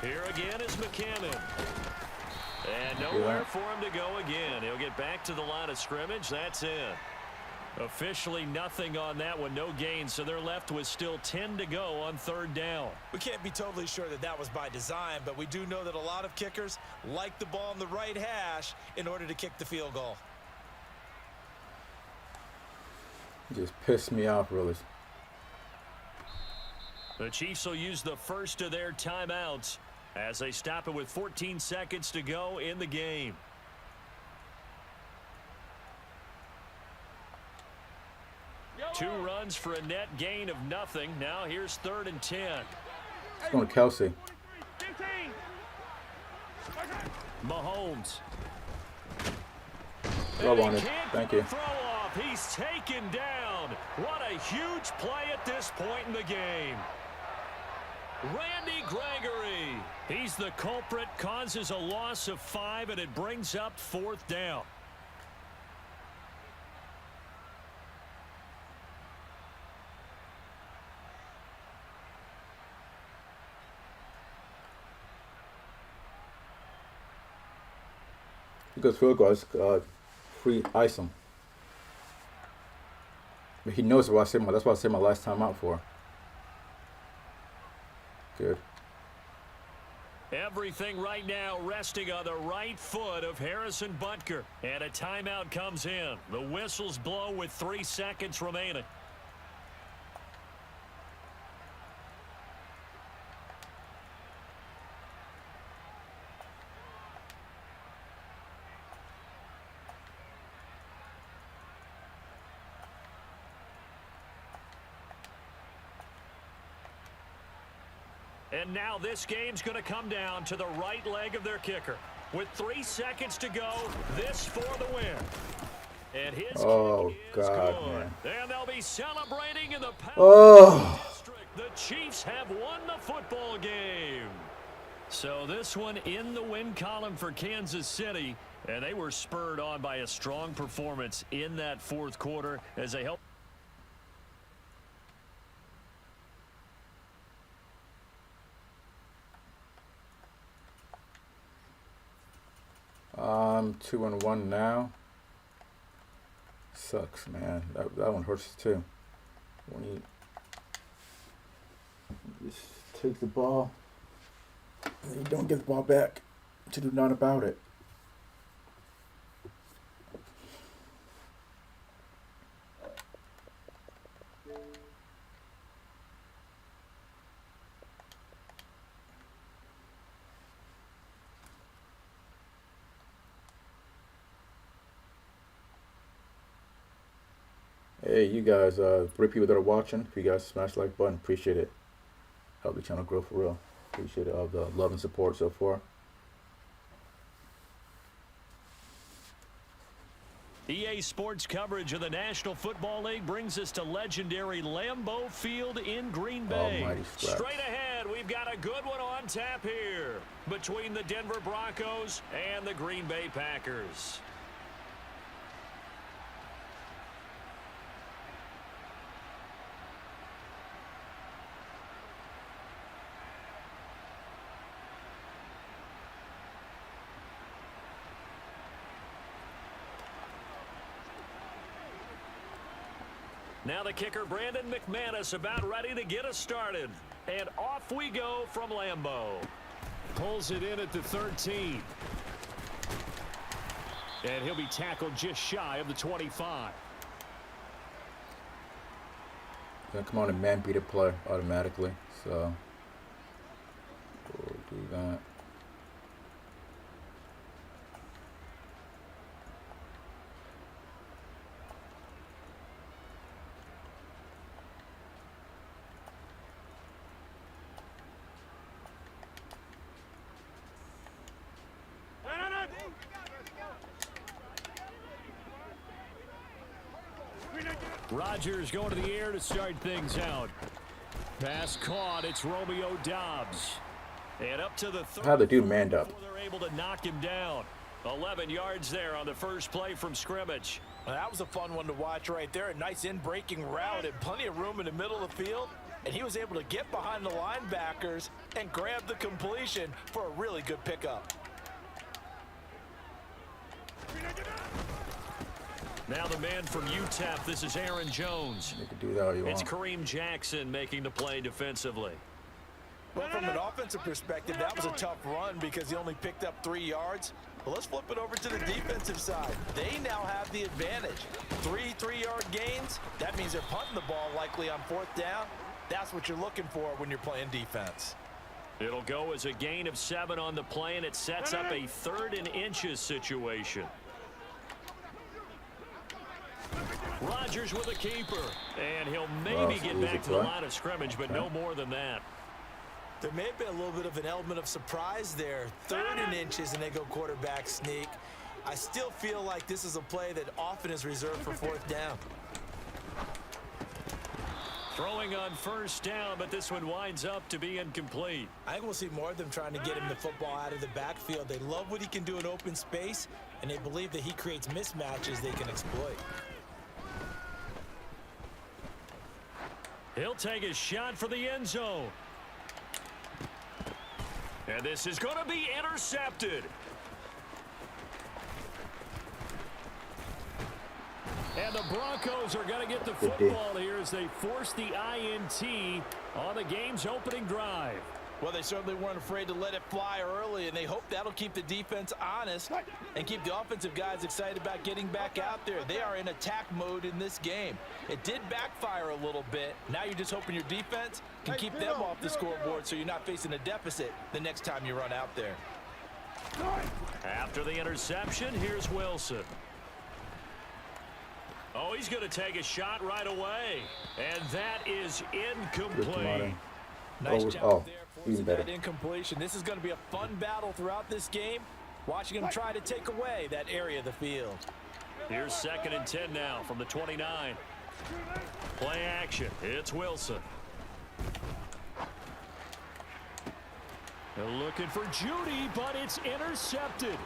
Here again is McKinnon. And nowhere for him to go again. He'll get back to the line of scrimmage. That's it. Officially nothing on that one. No gain. So they're left with still 10 to go on third down. We can't be totally sure that that was by design, but we do know that a lot of kickers like the ball on the right hash in order to kick the field goal. He just pissed me off, really. The Chiefs will use the first of their timeouts as they stop it with 14 seconds to go in the game. Two runs for a net gain of nothing. Now here's 3rd and 10. It's going to Kelsey. 15. Mahomes. Rub on it. Thank you. Throw off. He's taken down. What a huge play at this point in the game. Randy Gregory. He's the culprit, causes a loss of 5, and it brings up 4th down. Because field goals, free ice him. But he knows what I said. That's what I said my last time out for. Good. Everything right now resting on the right foot of Harrison Butker. And a timeout comes in. The whistles blow with 3 seconds remaining. And now this game's going to come down to the right leg of their kicker. With 3 seconds to go, this for the win. And his God, good. man. And they'll be celebrating in the district. The Chiefs have won the football game. So this one in the win column for Kansas City. And they were spurred on by a strong performance in that 4th quarter as they helped. 2-1 now. Sucks, man. That one hurts too. Just take the ball. And you don't get the ball back to do nothing about it. Hey, you guys, 3 people that are watching, if you guys smash the like button, appreciate it. Help the channel grow for real. Appreciate all the love and support so far. EA Sports coverage of the National Football League brings us to legendary Lambeau Field in Green Bay. Almighty scraps. Straight ahead, we've got a good one on tap here between the Denver Broncos and the Green Bay Packers. Now the kicker, Brandon McManus, about ready to get us started. And off we go from Lambeau. Pulls it in at the 13. And he'll be tackled just shy of the 25. Gonna come on and man beat a play automatically, so we'll do that. Rodgers going to the air to start things out. Pass caught. It's Romeo Doubs. And up to the third. How the dude manned up. They're able to knock him down. 11 yards there on the first play from scrimmage. Well, that was a fun one to watch right there. A nice in-breaking route and plenty of room in the middle of the field. And he was able to get behind the linebackers and grab the completion for a really good pickup. Now the man from UTEP, this is Aaron Jones. You can do that all you It's want. Kareem Jackson making the play defensively. Well, from an offensive perspective, that was a tough run because he only picked up 3 yards. Well, let's flip it over to the defensive side. They now have the advantage. 3 3-yard gains. That means they're punting the ball likely on 4th down. That's what you're looking for when you're playing defense. It'll go as a gain of 7 on the play, and it sets up a 3rd and inches situation. Rodgers with a keeper, and he'll maybe get back to the line of scrimmage, but no more than that. There may have been a little bit of an element of surprise there. 3rd and inches, and they go quarterback sneak. I still feel like this is a play that often is reserved for 4th down. Throwing on 1st down, but this one winds up to be incomplete. I think we'll see more of them trying to get him the football out of the backfield. They love what he can do in open space, and they believe that he creates mismatches they can exploit. He'll take a shot for the end zone. And this is going to be intercepted. And the Broncos are going to get the football here as they force the INT on the game's opening drive. Well, they certainly weren't afraid to let it fly early, and they hope that'll keep the defense honest and keep the offensive guys excited about getting back out there. They are in attack mode in this game. It did backfire a little bit. Now you're just hoping your defense can keep them off the scoreboard so you're not facing a deficit the next time you run out there. After the interception, here's Wilson. Oh, he's going to take a shot right away. And that is incomplete. Nice job there even forcing better. that incompletion. This is going to be a fun battle throughout this game, watching him try to take away that area of the field. Here's 2nd and 10 now from the 29. Play action. It's Wilson. They're looking for Judy, but it's intercepted.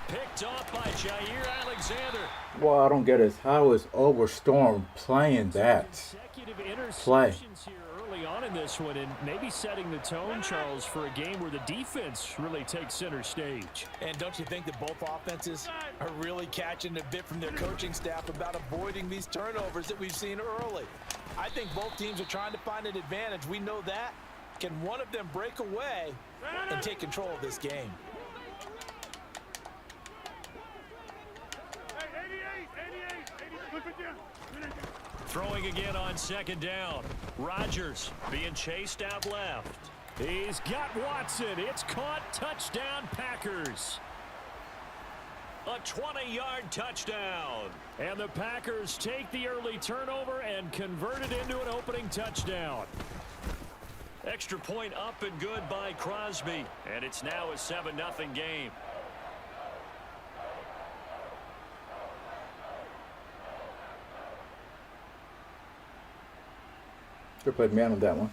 Picked off by Jair Alexander. What I don't get is how is Overstorm playing that Consecutive play? interceptions here early on in this one, and maybe setting the tone, Charles, for a game where the defense really takes center stage. And don't you think that both offenses are really catching a bit from their coaching staff about avoiding these turnovers that we've seen early? I think both teams are trying to find an advantage. We know that. Can one of them break away and take control of this game? Hey, 88, flip it down. Throwing again on second down. Rodgers being chased out left. He's got Watson. It's caught. Touchdown, Packers. A 20-yard touchdown. And the Packers take the early turnover and convert it into an opening touchdown. Extra point up and good by Crosby. And it's now a 7-0 game. Should play man on that one.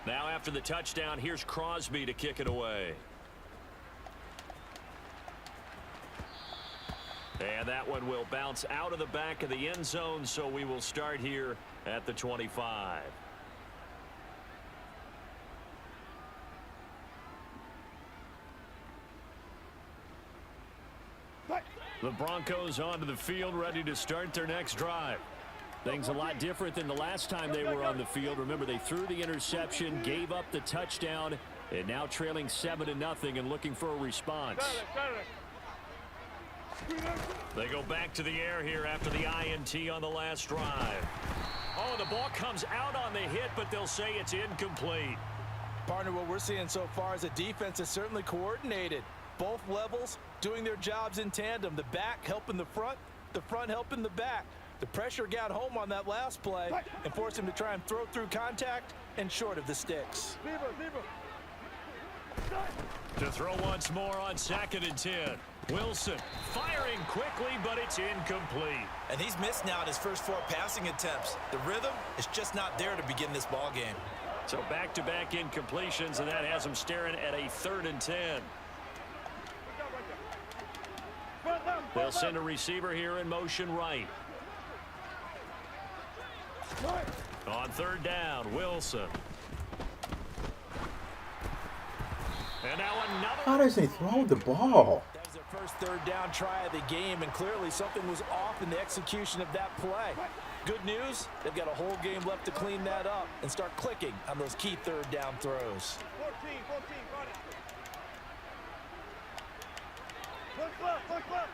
Now after the touchdown, here's Crosby to kick it away. And that one will bounce out of the back of the end zone, so we will start here at the 25. The Broncos onto the field, ready to start their next drive. Things a lot different than the last time they were on the field. Remember, they threw the interception, gave up the touchdown, and now trailing 7-0 and looking for a response. They go back to the air here after the INT on the last drive. Oh, the ball comes out on the hit, but they'll say it's incomplete. Partner, what we're seeing so far is the defense is certainly coordinated. Both levels doing their jobs in tandem. The back helping the front helping the back. The pressure got home on that last play and forced him to try and throw through contact and short of the sticks. To throw once more on 2nd and 10. Wilson firing quickly, but it's incomplete. And he's missed now in his first 4 passing attempts. The rhythm is just not there to begin this ball game. So back-to-back incompletions, and that has him staring at a 3rd and 10. They'll send a receiver here in motion right. On 3rd down, Wilson. And now another. How does he throw the ball? That was their first 3rd down try of the game, and clearly something was off in the execution of that play. Good news, they've got a whole game left to clean that up and start clicking on those key 3rd down throws. 14, got it. Push left.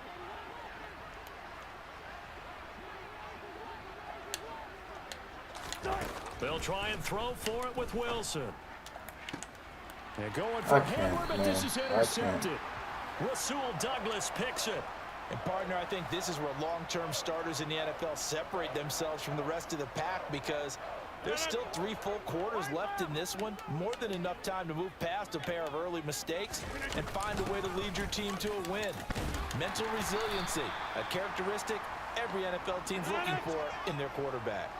They'll try and throw for it with Wilson. They're going for Hayward, but this is intercepted. Rasul Douglas picks it. And partner, I think this is where long-term starters in the NFL separate themselves from the rest of the pack, because there's still 3 full quarters left in this one. More than enough time to move past a pair of early mistakes and find a way to lead your team to a win. Mental resiliency, a characteristic every NFL team's looking for in their quarterback.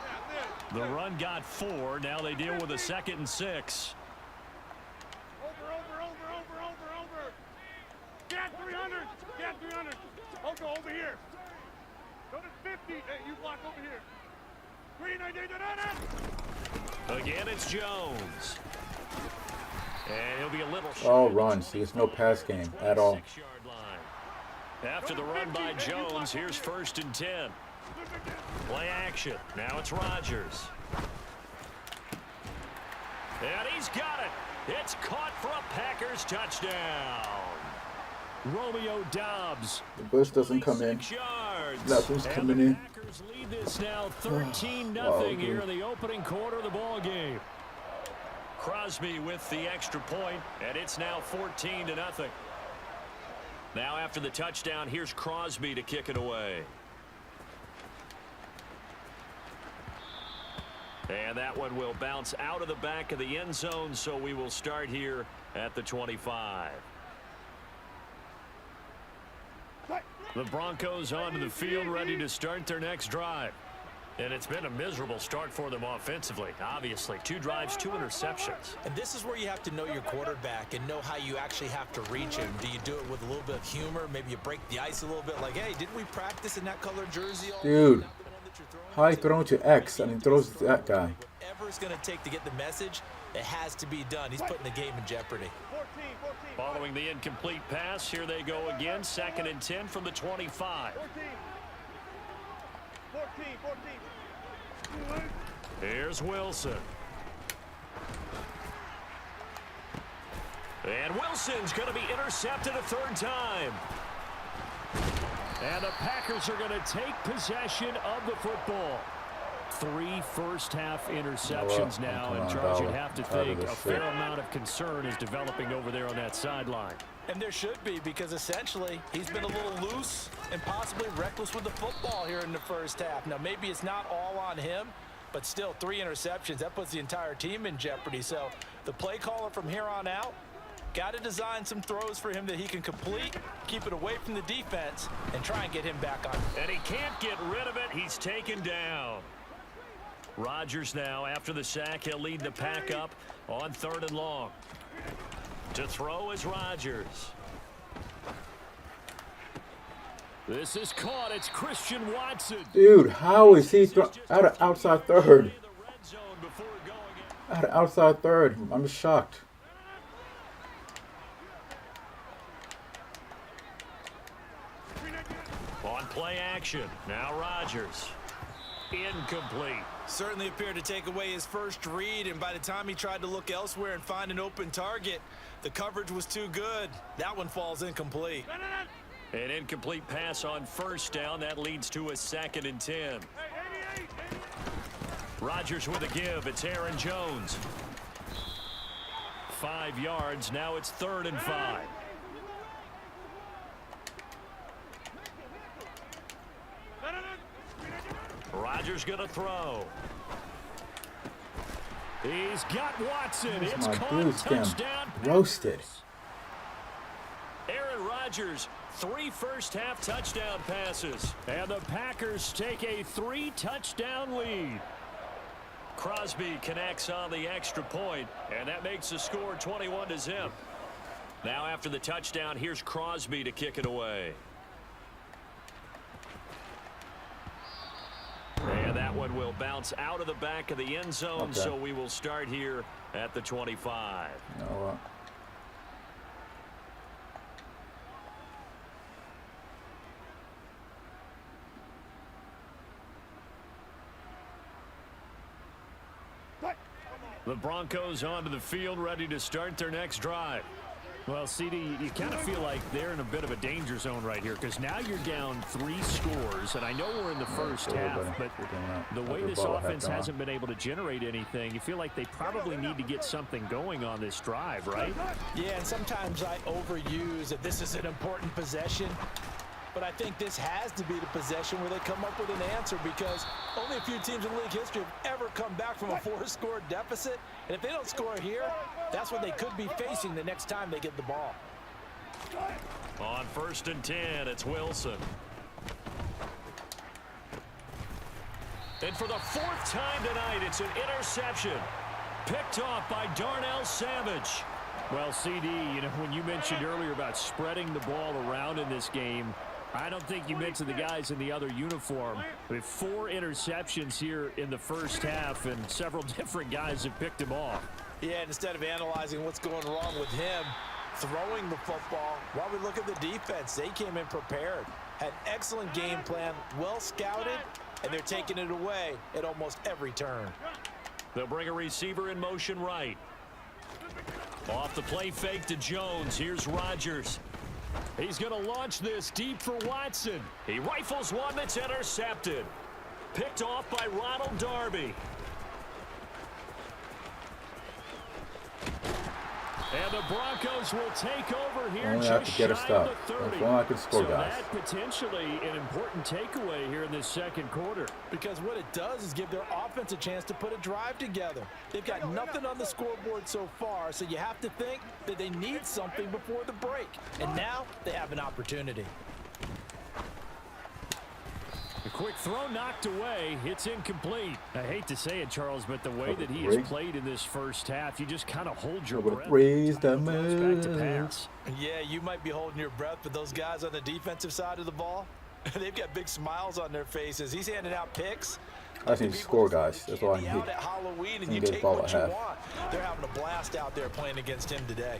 The run got 4. Now they deal with a 2nd and 6. Over. Get 300. Okay, over here. Go to 50. Hey, you block over here. Green, Again, it's Jones. And he'll be a little Oh, run. See, it's no pass game at all. 6-yard line. After the run by Jones, here's 1st and 10. Play action. Now it's Rodgers. And he's got it. It's caught for a Packers touchdown. Romeo Doubs. The Bush doesn't come in. 6 yards. Nothing's And coming the in. Packers lead this now 13-0 Oh, here in the opening quarter of the ball game. Crosby with the extra point, and it's now 14-0. Now after the touchdown, here's Crosby to kick it away. And that one will bounce out of the back of the end zone, so we will start here at the 25. The Broncos onto the field, ready to start their next drive. And it's been a miserable start for them offensively. Obviously, 2 drives, 2 interceptions. And this is where you have to know your quarterback and know how you actually have to reach him. Do you do it with a little bit of humor? Maybe you break the ice a little bit, like, hey, didn't we practice in that color jersey all Dude, Is that the one that you're throwing how he to? throwing to X and he throws to that guy. Whatever it's going to take to get the message, it has to be done. He's putting the game in jeopardy. 14. Following the incomplete pass, here they go again. 2nd and 10 from the 25. 14. Here's Wilson. And Wilson's going to be intercepted a third time. And the Packers are going to take possession of the football. 3 first-half interceptions now, and Charles, you'd have to think a fair amount of concern is developing over there on that sideline. And there should be, because essentially he's been a little loose and possibly reckless with the football here in the first half. Now, maybe it's not all on him, but still 3 interceptions. That puts the entire team in jeopardy. So the play caller from here on out got to design some throws for him that he can complete, keep it away from the defense, and try and get him back on. And he can't get rid of it. He's taken down. Rodgers now, after the sack, he'll lead the pack up on 3rd and long. To throw is Rodgers. This is caught. It's Christian Watson. Dude, how is he out of outside third? Out of outside third. I'm just shocked. On play action. Now Rodgers. Incomplete. Certainly appeared to take away his first read, and by the time he tried to look elsewhere and find an open target, the coverage was too good. That one falls incomplete. An incomplete pass on 1st down. That leads to a 2nd and 10. Rodgers with a give. It's Aaron Jones. 5 yards. Now it's 3rd and 5. Rodgers going to throw. He's got Watson. It's caught. Touchdown. Roasted. Aaron Rodgers, 3 first-half touchdown passes. And the Packers take a 3-touchdown lead. Crosby connects on the extra point, and that makes the score 21-0. Now after the touchdown, here's Crosby to kick it away. And that one will bounce out of the back of the end zone, so we will start here at the 25. You know what? The Broncos onto the field, ready to start their next drive. Well, CD, you kind of feel like they're in a bit of a danger zone right here, because now you're down 3 scores, and I know we're in the first half, but the way this offense hasn't been able to generate anything, you feel like they probably need to get something going on this drive, right? Yeah, and sometimes I overuse that this is an important possession, but I think this has to be the possession where they come up with an answer, because only a few teams in league history have ever come back from a 4-score deficit, and if they don't score here, that's what they could be facing the next time they get the ball. On 1st and 10, it's Wilson. And for the 4th time tonight, it's an interception. Picked off by Darnell Savage. Well, CD, you know, when you mentioned earlier about spreading the ball around in this game, I don't think you mentioned the guys in the other uniform. With 4 interceptions here in the first half, and several different guys have picked him off. Yeah, instead of analyzing what's going wrong with him, throwing the football, while we look at the defense, they came in prepared, had excellent game plan, well scouted, and they're taking it away at almost every turn. They'll bring a receiver in motion right. Off the play fake to Jones. Here's Rodgers. He's going to launch this deep for Watson. He rifles one that's intercepted. Picked off by Ronald Darby. And the Broncos will take over here. Only have to get a stop. That's all I can score, guys. That potentially an important takeaway here in this second quarter. Because what it does is give their offense a chance to put a drive together. They've got nothing on the scoreboard so far, so you have to think that they need something before the break. And now they have an opportunity. A quick throw knocked away. It's incomplete. I hate to say it, Charles, but the way that he has played in this first half, you just kind of hold your breath. Raise the Back to pass. Yeah, you might be holding your breath, but those guys on the defensive side of the ball, they've got big smiles on their faces. He's handing out picks. I just need to score, guys. That's all I need. Out at Halloween, and you take what you want. They're having a blast out there playing against him today.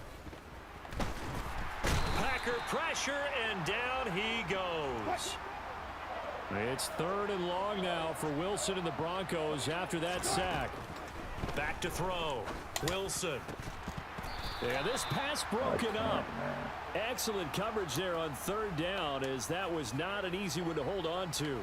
Packer pressure, and down he goes. It's 3rd and long now for Wilson and the Broncos after that sack. Back to throw. Wilson. Yeah, this pass broken up. Excellent coverage there on 3rd down, as that was not an easy one to hold on to.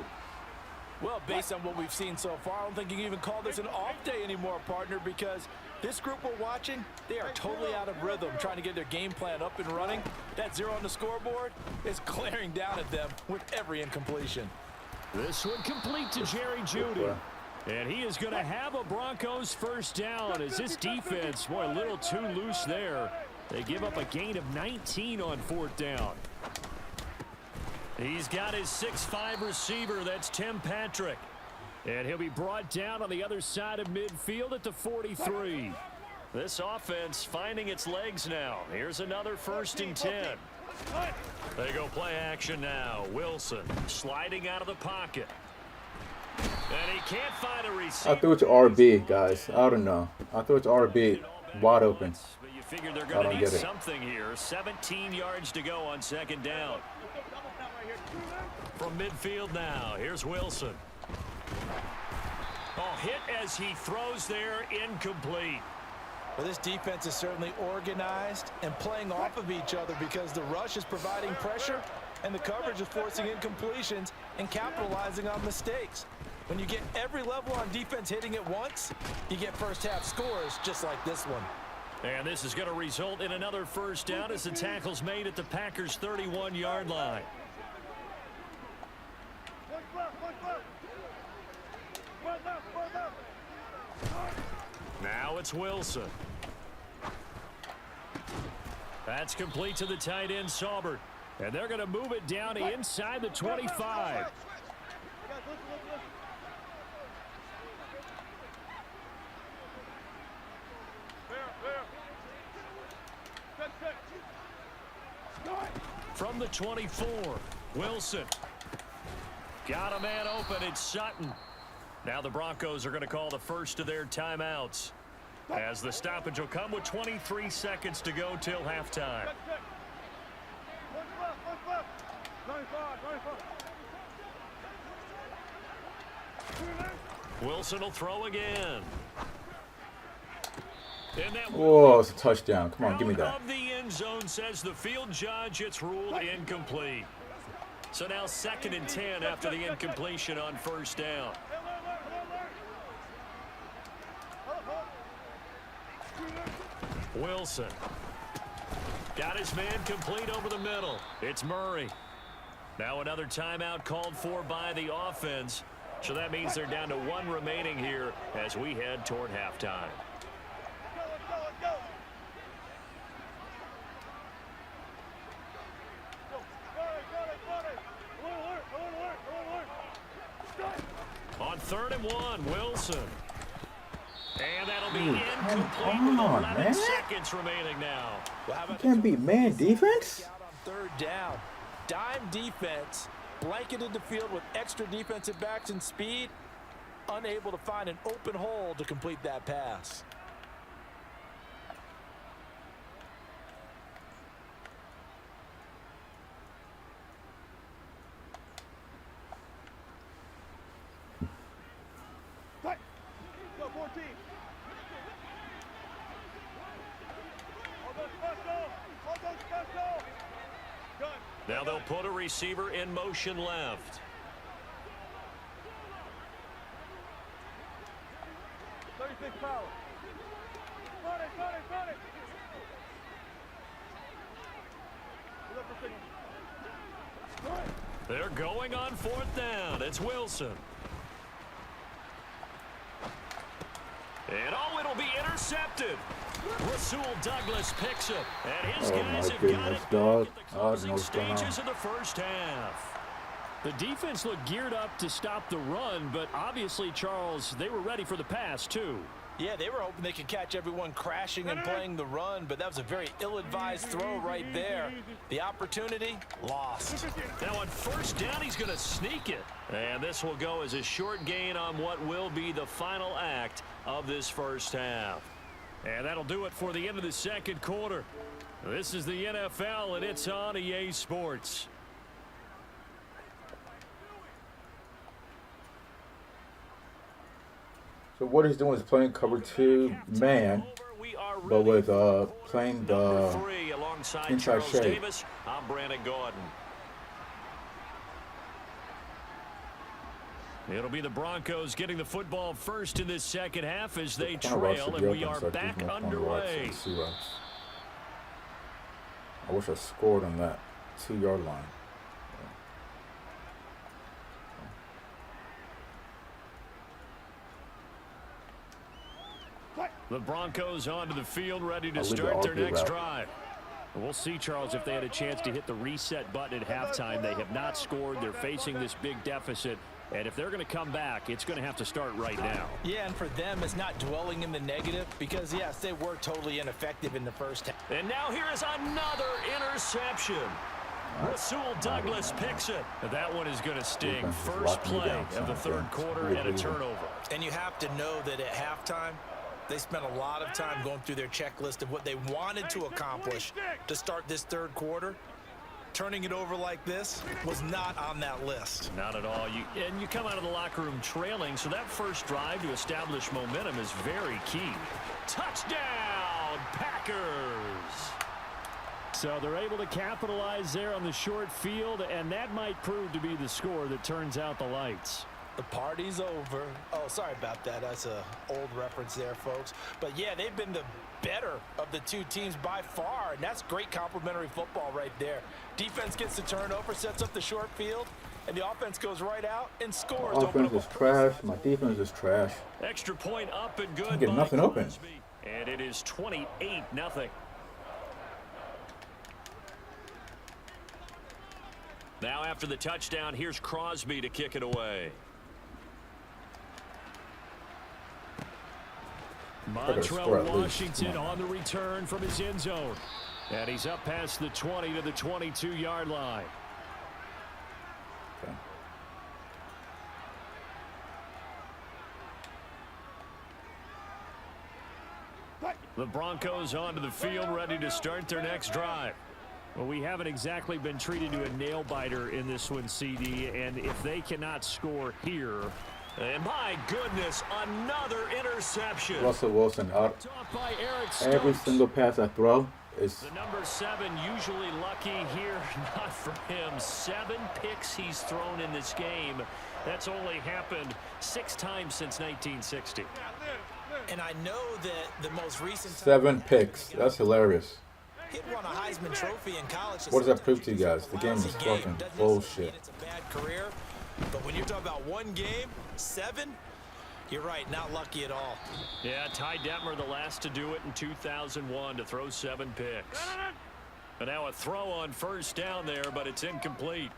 Well, based on what we've seen so far, I don't think you can even call this an off day anymore, partner, because this group we're watching, they are totally out of rhythm trying to get their game plan up and running. That 0 on the scoreboard is glaring down at them with every incompletion. This one complete to Jerry Jeudy. And he is going to have a Broncos 1st down, as this defense, boy, a little too loose there. They give up a gain of 19 on 4th down. He's got his 6'5" receiver. That's Tim Patrick. And he'll be brought down on the other side of midfield at the 43. This offense finding its legs now. Here's another 1st and 10. They go play action now. Wilson sliding out of the pocket. And he can't find a receiver. I threw it to RB, guys. I don't know. I threw it to RB. Wide open. But you figure they're going to need something here. 17 yards to go on 2nd down. From midfield now, here's Wilson. Oh, hit as he throws there, incomplete. Well, this defense is certainly organized and playing off of each other, because the rush is providing pressure and the coverage is forcing incompletions and capitalizing on mistakes. When you get every level on defense hitting at once, you get 1st half scores just like this one. And this is going to result in another 1st down as the tackle's made at the Packers' 31-yard line. Now it's Wilson. That's complete to the tight end, Saubert. And they're going to move it down to inside the 25. From the 24, Wilson. Got a man open. It's Sutton. Now the Broncos are going to call the first of their timeouts, as the stoppage will come with 23 seconds to go till halftime. Wilson will throw again. Whoa, it's a touchdown. Come on, give me that. Of the end zone, says the field judge. It's ruled incomplete. So now 2nd and 10 after the incompletion on 1st down. Wilson got his man complete over the middle. It's Murray. Now another timeout called for by the offense. So that means they're down to 1 remaining here as we head toward halftime. On 3rd and 1, Wilson. And that'll be incomplete with 11 seconds remaining now. You can't beat man defense? On 3rd down, dime defense, blanketed the field with extra defensive backs and speed, unable to find an open hole to complete that pass. Now they'll put a receiver in motion left. They're going on 4th down. It's Wilson. And oh, it'll be intercepted. Rasul Douglas picks it. And his guys have got it dog. at the closing stages of the 1st half. The defense looked geared up to stop the run, but obviously, Charles, they were ready for the pass, too. Yeah, they were hoping they could catch everyone crashing and playing the run, but that was a very ill-advised throw right there. The opportunity, lost. Now on 1st down, he's going to sneak it. And this will go as a short gain on what will be the final act of this 1st half. And that'll do it for the end of the 2nd quarter. This is the NFL, and it's on EA Sports. So what he's doing is playing cover 2 man, but with playing the 3 alongside inside Charles shade. Davis. I'm Brandon Gordon. It'll be the Broncos getting the football first in this second half as they trail, and we are back underway. I wish I scored on that 2-yard line. The Broncos onto the field, ready to start their next drive. We'll see, Charles, if they had a chance to hit the reset button at halftime. They have not scored. They're facing this big deficit. And if they're going to come back, it's going to have to start right now. Yeah, and for them, it's not dwelling in the negative because, yes, they were totally ineffective in the first half. And now here is another interception. Rasul Douglas picks it. That one is going to sting. First play of the third quarter and a turnover. And you have to know that at halftime, they spent a lot of time going through their checklist of what they wanted to accomplish to start this third quarter. Turning it over like this was not on that list. Not at all. You come out of the locker room trailing, so that first drive to establish momentum is very key. Touchdown, Packers! So they're able to capitalize there on the short field, and that might prove to be the score that turns out the lights. The party's over. Oh, sorry about that. That's an old reference there, folks. But, yeah, they've been the better of the two teams by far, and that's great complementary football right there. Defense gets the turnover, sets up the short field, and the offense goes right out and scores. My offense is trash. My defense is trash. Extra point up and good. I'm getting nothing open. And it is 28-0. Now after the touchdown, here's Crosby to kick it away. Montrell Washington on the return from his end zone. And he's up past the 20 to the 22-yard line. Okay. The Broncos onto the field, ready to start their next drive. Well, we haven't exactly been treated to a nail-biter in this one, CD, and if they cannot score here... And my goodness, another interception. Russell Wilson out. Every single pass I throw is... The number 7 usually lucky here. Not for him. 7 picks he's thrown in this game. That's only happened 6 times since 1960. And I know that the most recent... 7 picks. That's hilarious. He won a Heisman Trophy in college. What does that prove to you guys? The game is fucking bullshit. It's a bad career, but when you're talking about one game, 7, you're right, not lucky at all. Yeah, Ty Detmer, the last to do it in 2001, to throw 7 picks. But now a throw on first down there, but it's incomplete.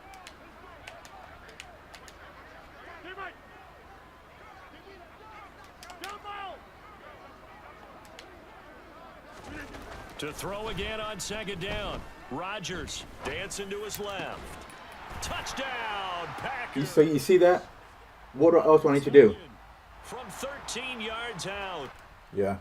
To throw again on second down. Rodgers dancing to his left. Touchdown, Packers. You see that? What else do I need to do? From 13 yards out. Yeah.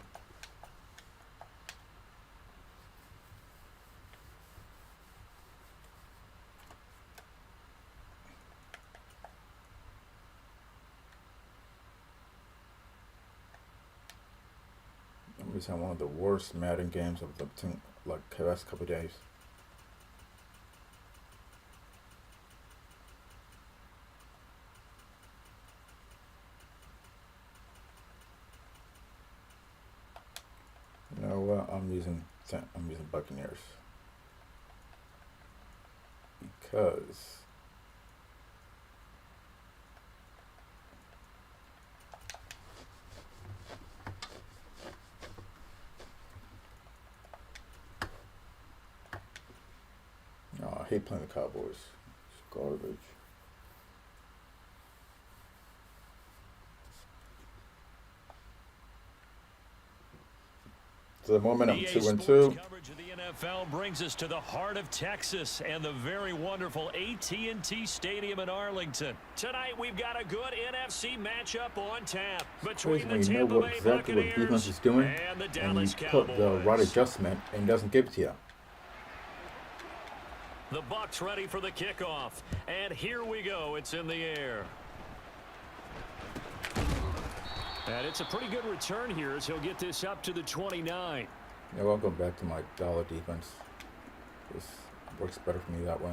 I'm just having one of the worst Madden games of the last couple of days. You know what? I'm using Buccaneers because I hate playing the Cowboys. It's garbage. So the momentum, 2-2. Coverage of the NFL brings us to the heart of Texas and the very wonderful AT&T Stadium in Arlington. Tonight we've got a good NFC matchup on tap between the Tampa Bay Buccaneers is doing, and the and Dallas you Cowboys. put the right adjustment and it doesn't give it to you. The Bucs ready for the kickoff, and here we go. It's in the air. And it's a pretty good return here as he'll get this up to the 29. Yeah, well, I'll go back to my dollar defense. This works better for me that way.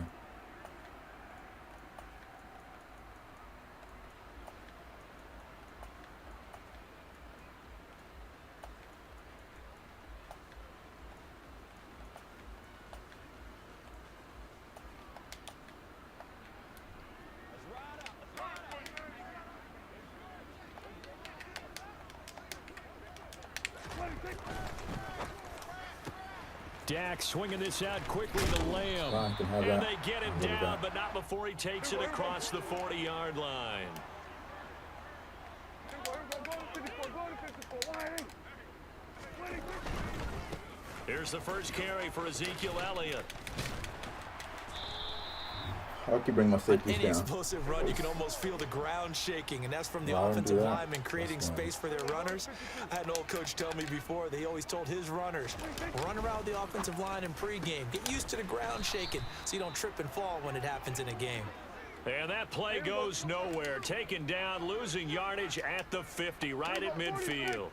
Dak swinging this out quickly to Lamb. Fine, can have And that. they get him I'll go with down, that. but not before he takes it across the 40-yard line. Here's the first carry for Ezekiel Elliott. I can bring my safeties Any down. explosive run, you can almost feel the ground shaking, and that's from the Allow him to offensive do that. lineman creating That's fine. space for their runners. I had an old coach tell me before, they always told his runners, run around the offensive line in pregame. Get used to the ground shaking so you don't trip and fall when it happens in a game. And that play goes nowhere. Taken down, losing yardage at the 50, right at midfield.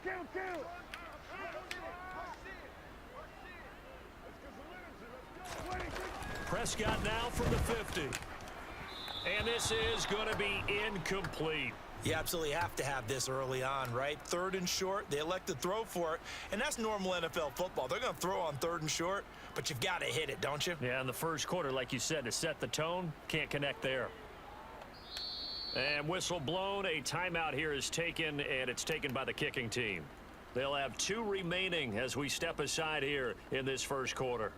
Count. Prescott now from the 50. And this is going to be incomplete. You absolutely have to have this early on, right? 3rd and short, they elect to throw for it, and that's normal NFL football. They're going to throw on 3rd and short, but you've got to hit it, don't you? Yeah, in the first quarter, like you said, to set the tone, can't connect there. And whistle blown, a timeout here is taken, and it's taken by the kicking team. They'll have 2 remaining as we step aside here in this first quarter.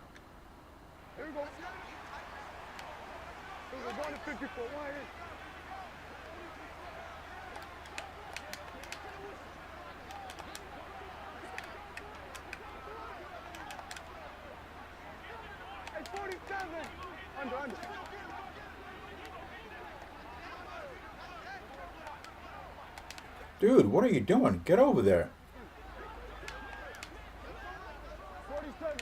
Here we go. We're going to 54. Why? Hey, 47. Under. Dude, what are you doing? Get over there. 47.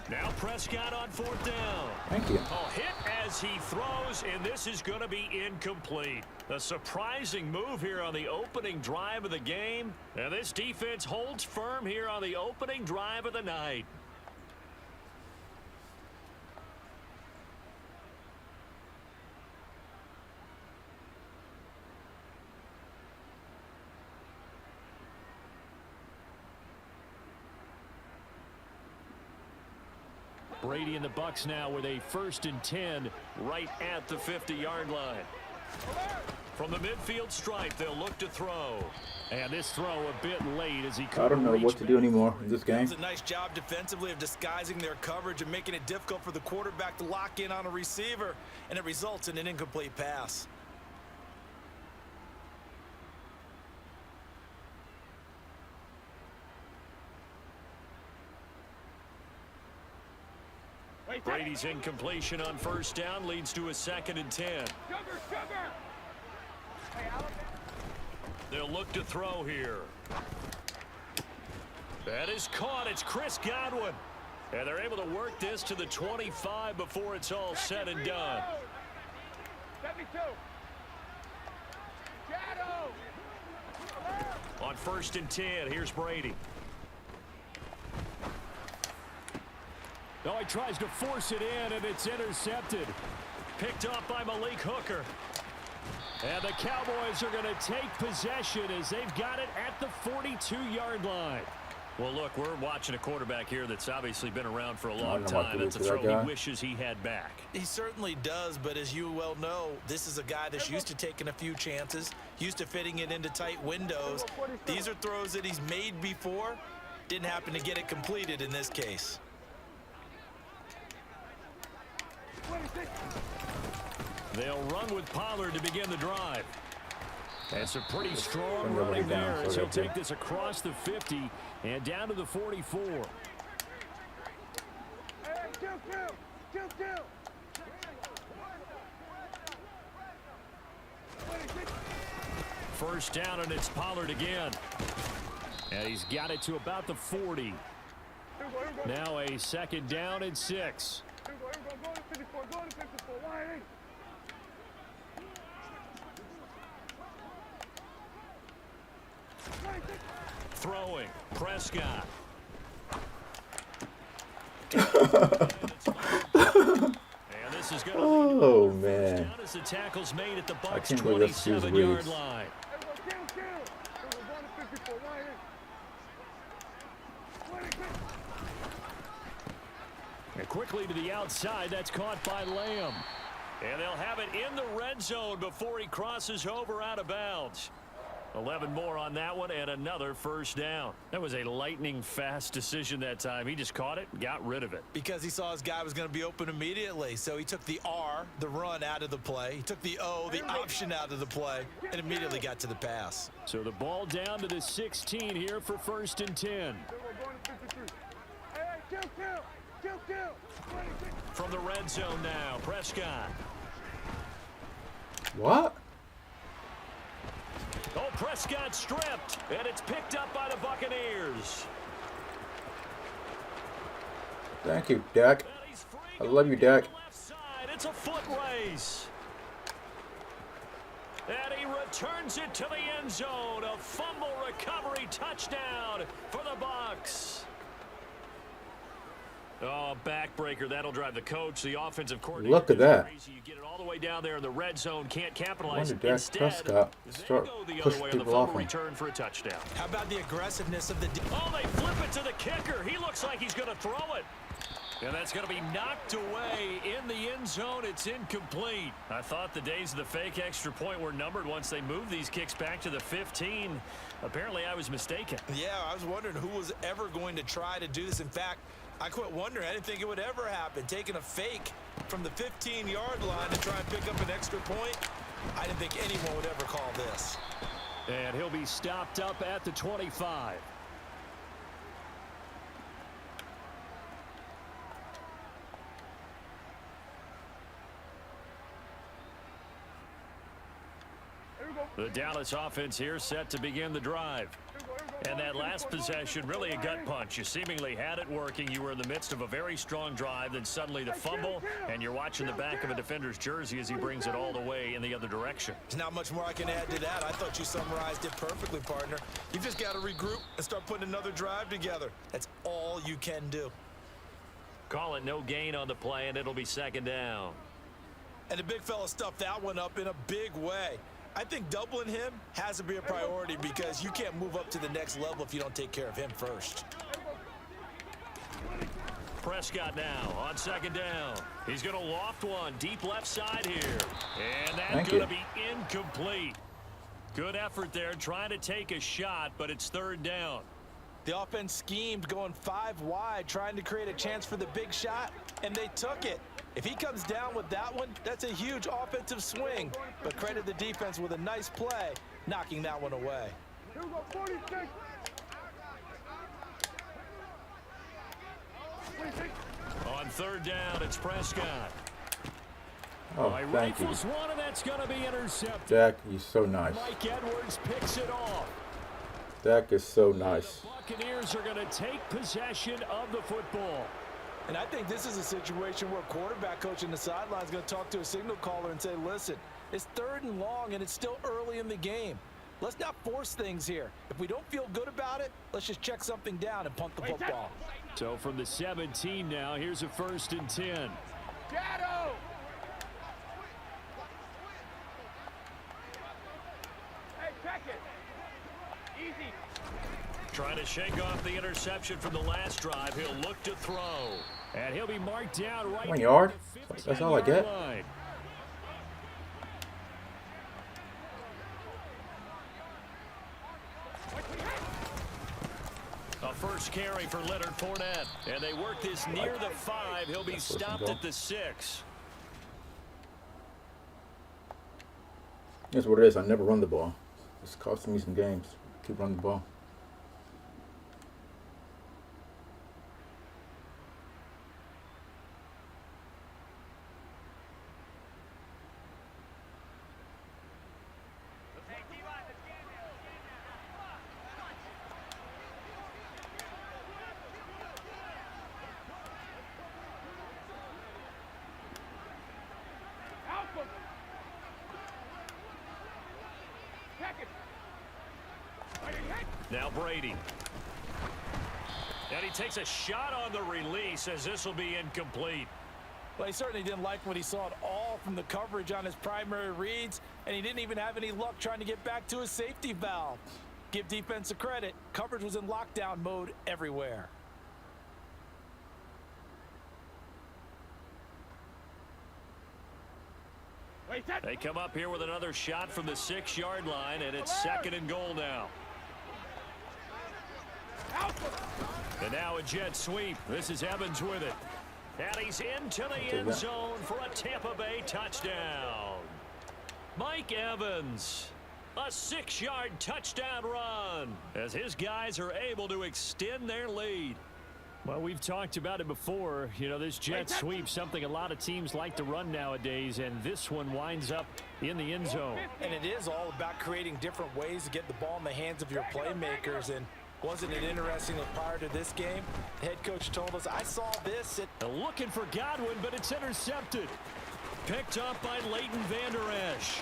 Now Prescott on 4th down. Thank you. Oh, hit as he throws, and this is going to be incomplete. A surprising move here on the opening drive of the game. And this defense holds firm here on the opening drive of the night. Brady and the Bucks now with a 1st and 10 right at the 50-yard line. From the midfield stripe, they'll look to throw. And this throw a bit late as he couldn't I don't know reach what to do anymore in this game. It's a nice job defensively of disguising their coverage and making it difficult for the quarterback to lock in on a receiver, and it results in an incomplete pass. Brady's incompletion on 1st down leads to a 2nd and 10. They'll look to throw here. That is caught. It's Chris Godwin. And they're able to work this to the 25 before it's all said and done. 72. On 1st and 10, here's Brady. Oh, he tries to force it in, and it's intercepted. Picked up by Malik Hooker. And the Cowboys are going to take possession as they've got it at the 42-yard line. Well, look, we're watching a quarterback here that's obviously been around for a long time. That's a throw he wishes he had back. He certainly does, but as you well know, this is a guy that's used to taking a few chances, used to fitting it into tight windows. These are throws that he's made before. Didn't happen to get it completed in this case. They'll run with Pollard to begin the drive. That's a pretty strong running there as he'll take this across the 50 and down to the 44. First down, and it's Pollard again. And he's got it to about the 40. Now a 2nd down and 6. Go to 54. Go to 54. Wide eight. Throwing. Prescott. And this is going to Oh, man. down as the tackle's made at the Bucs' can't believe that's Hughes 27-yard Reeves. line. And quickly to the outside, that's caught by Lamb. And they'll have it in the red zone before he crosses over out of bounds. 11 more on that one and another first down. That was a lightning-fast decision that time. He just caught it and got rid of it. Because he saw his guy was going to be open immediately. So he took the R, the run, out of the play. He took the O, the option, out of the play, and immediately got to the pass. So the ball down to the 16 here for 1st and 10. From the red zone now, Prescott. What? Oh, Prescott stripped, and it's picked up by the Buccaneers. Thank you, Dak. And he's free I love you, Dak. to the left side. It's a foot race. And he returns it to the end zone. A fumble recovery touchdown for the Bucs. Oh, backbreaker. That'll drive the coach, the offensive coordinator. Look at that. Crazy. You get it all the way down there in the red zone. Can't capitalize. Wonder Dak Instead, Prescott they start go the other pushing way on the people off fumble him. return for a touchdown. How about the aggressiveness of the Oh, they flip it to the kicker. He looks like he's going to throw it. And that's going to be knocked away in the end zone. It's incomplete. I thought the days of the fake extra point were numbered once they moved these kicks back to the 15. Apparently, I was mistaken. Yeah, I was wondering who was ever going to try to do this. In fact, I quit wondering. I didn't think it would ever happen. Taking a fake from the 15-yard line to try and pick up an extra point, I didn't think anyone would ever call this. And he'll be stopped up at the 25. The Dallas offense here set to begin the drive. And that last possession, really a gut punch. You seemingly had it working. You were in the midst of a very strong drive, then suddenly the fumble, and you're watching the back of a defender's jersey as he brings it all the way in the other direction. There's not much more I can add to that. I thought you summarized it perfectly, partner. You just got to regroup and start putting another drive together. That's all you can do. Call it no gain on the play, and it'll be 2nd down. And the big fella stuffed that one up in a big way. I think doubling him has to be a priority because you can't move up to the next level if you don't take care of him first. Prescott now on 2nd down. He's going to loft one deep left side here. And that's going to be incomplete. Good effort there trying to take a shot, but it's 3rd down. The offense schemed going 5 wide, trying to create a chance for the big shot, and they took it. If he comes down with that one, that's a huge offensive swing. But credit the defense with a nice play, knocking that one away. Here we go, 46. On 3rd down, it's Prescott. Oh, thank you. Rifles one, and that's going to be intercepted. Dak, you're so nice. Mike Edwards picks it off. Dak is so nice. The Buccaneers are going to take possession of the football. And I think this is a situation where quarterback coach in the sideline is going to talk to a signal caller and say, listen, it's 3rd and long, and it's still early in the game. Let's not force things here. If we don't feel good about it, let's just check something down and punt the football. So from the 17 now, here's a 1st and 10. Shadow! Hey, check it. Easy. Trying to shake off the interception from the last drive. He'll look to throw. And he'll be marked down right 1 yard? at the That's all I get? 50-yard line. A first carry for Leonard Fournette. And they work this near the 5. He'll be stopped at the 6. That's what it is. I never run the ball. It's costing me some games. Keep running the ball. Now Brady. And he takes a shot on the release as this will be incomplete. Well, he certainly didn't like what he saw at all from the coverage on his primary reads, and he didn't even have any luck trying to get back to his safety valve. Give defense a credit. Coverage was in lockdown mode everywhere. They come up here with another shot from the 6-yard line, and it's 2nd and goal now. And now a jet sweep. This is Evans with it. And he's into the end zone for a Tampa Bay touchdown. Mike Evans, a 6-yard touchdown run as his guys are able to extend their lead. Well, we've talked about it before. You know, this jet sweep, something a lot of teams like to run nowadays, and this one winds up in the end zone. And it is all about creating different ways to get the ball in the hands of your playmakers. And wasn't it interesting that prior to this game, the head coach told us, I saw this. Looking for Godwin, but it's intercepted. Picked up by Leighton Vander Esch.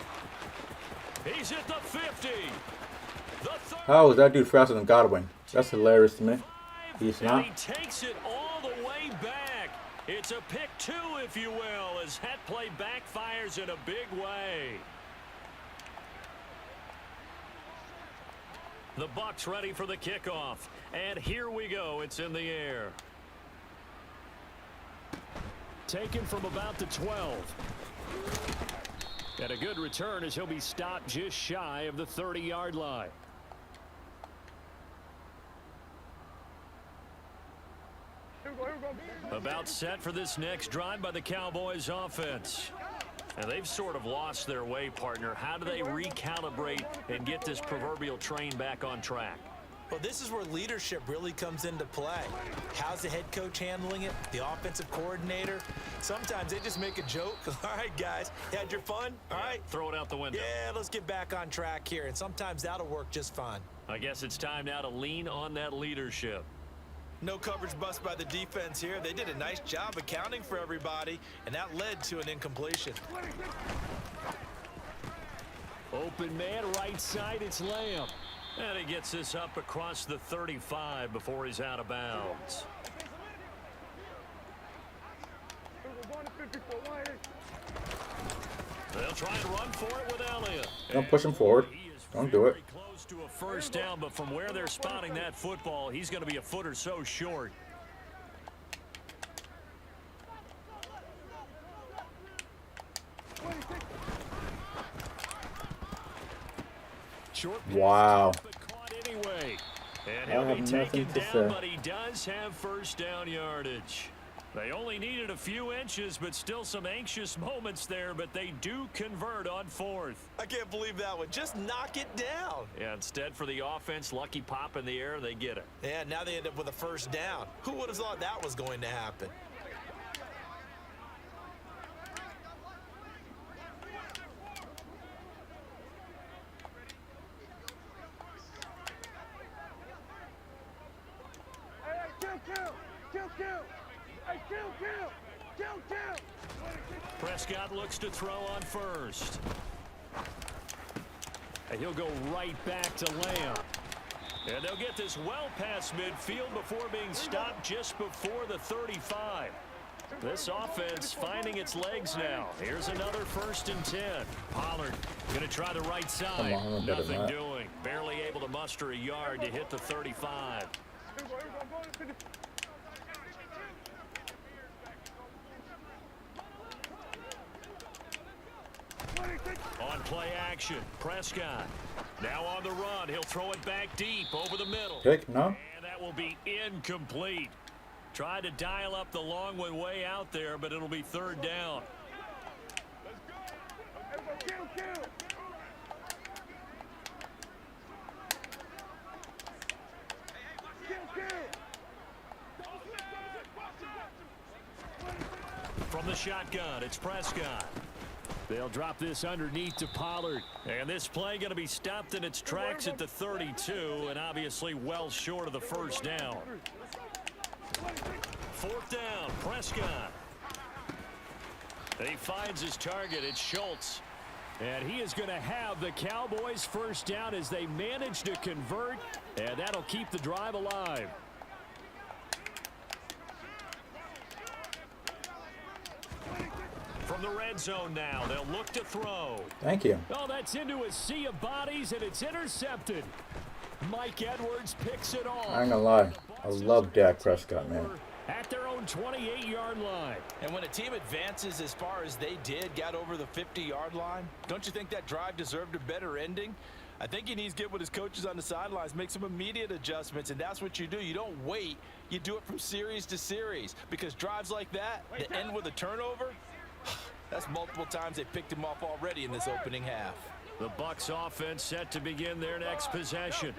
He's at the 50. The 30. How is that dude faster than Godwin? That's hilarious to me. He's And not. he takes it all the way back. It's a pick 2, if you will, as that play backfires in a big way. The Bucs ready for the kickoff. And here we go. It's in the air. Taken from about the 12. And a good return as he'll be stopped just shy of the 30-yard line. About set for this next drive by the Cowboys offense. And they've sort of lost their way, partner. How do they recalibrate and get this proverbial train back on track? Well, this is where leadership really comes into play. How's the head coach handling it? The offensive coordinator? Sometimes they just make a joke. All right, guys, you had your fun? All right. Throw it out the window. Yeah, let's get back on track here. And sometimes that'll work just fine. I guess it's time now to lean on that leadership. No coverage bust by the defense here. They did a nice job accounting for everybody, and that led to an incompletion. Open man, right side, it's Lamb. And he gets this up across the 35 before he's out of bounds. They'll try and run for it with Elliott. Don't push him forward. Don't do it. Close to a first down, but from where they're spotting that football, he's going to be a foot or so short. Short Wow. pass, but caught anyway. And I he'll have be nothing taken to down, say. but he does have first down yardage. They only needed a few inches, but still some anxious moments there, but they do convert on 4th. I can't believe that one. Just knock it down. Yeah, instead for the offense, lucky pop in the air, they get it. Yeah, now they end up with a first down. Who would have thought that was going to happen? Prescott looks to throw on first. And he'll go right back to Lamb. And they'll get this well past midfield before being stopped just before the 35. This offense finding its legs now. Here's another 1st and 10. Pollard going to try the right side. on, Nothing doing. Barely able to muster a yard to hit the 35. On play action, Prescott. Now on the run, he'll throw it back deep over the middle. Pick? No? And that will be incomplete. Tried to dial up the long one way out there, but it'll be 3rd down. From the shotgun, it's Prescott. They'll drop this underneath to Pollard. And this play going to be stopped in its tracks at the 32, and obviously well short of the first down. 4th down, Prescott. He finds his target. It's Schultz. And he is going to have the Cowboys first down as they manage to convert, and that'll keep the drive alive. From the red zone now, they'll look to throw. Thank you. Oh, that's into a sea of bodies, and it's intercepted. Mike Edwards picks it off. I ain't gonna lie. I love Dak Prescott, man. At their own 28-yard line. And when a team advances as far as they did, got over the 50-yard line, don't you think that drive deserved a better ending? I think he needs to get with his coaches on the sidelines, make some immediate adjustments, and that's what you do. You don't wait. You do it from series to series, because drives like that end with a turnover, that's multiple times they picked him off already in this opening half. The Bucs offense set to begin their next possession.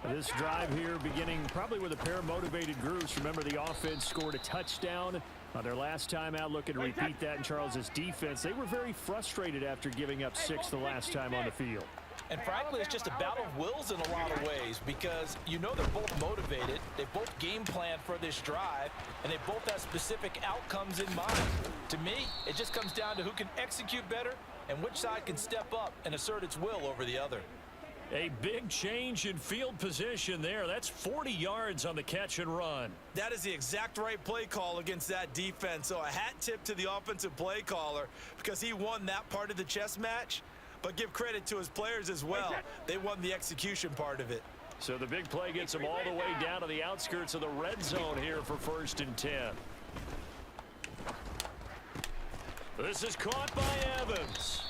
This drive here beginning probably with a pair of motivated groups. Remember, the offense scored a touchdown on their last time out. Looking to repeat that in Charles's defense. They were very frustrated after giving up 6 the last time on the field. And frankly, it's just a battle of wills in a lot of ways, because you know they're both motivated, they both game plan for this drive, and they both have specific outcomes in mind. To me, it just comes down to who can execute better and which side can step up and assert its will over the other. A big change in field position there. That's 40 yards on the catch and run. That is the exact right play call against that defense. So a hat tip to the offensive play caller, because he won that part of the chess match. But give credit to his players as well. They won the execution part of it. So the big play gets them all the way down to the outskirts of the red zone here for 1st and 10. This is caught by Evans.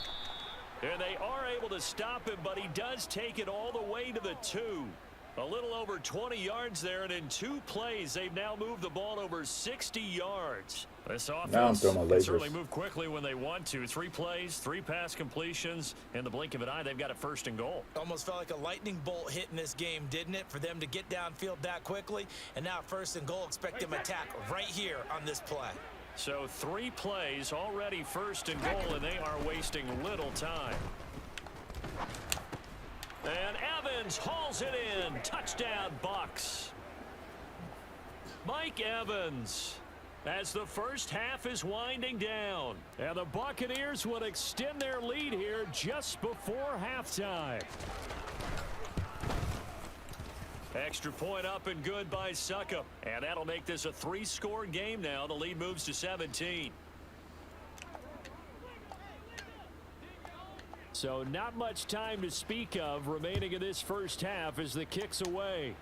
And they are able to stop him, but he does take it all the way to the 2. A little over 20 yards there, and in 2 plays, they've now moved the ball over 60 yards. This offense can certainly move quickly when they want to. 3 plays, 3 pass completions. In the blink of an eye, they've got a 1st and goal. Almost felt like a lightning bolt hit in this game, didn't it? For them to get downfield that quickly. And now 1st and goal, expect them to attack right here on this play. So 3 plays, already 1st and goal, and they are wasting little time. And Evans hauls it in. Touchdown, Bucs. Mike Evans, as the first half is winding down. And the Buccaneers will extend their lead here just before halftime. Extra point up and good by Suckup. And that'll make this a 3-score game now. The lead moves to 17. So not much time to speak of remaining in this first half as the kick's away.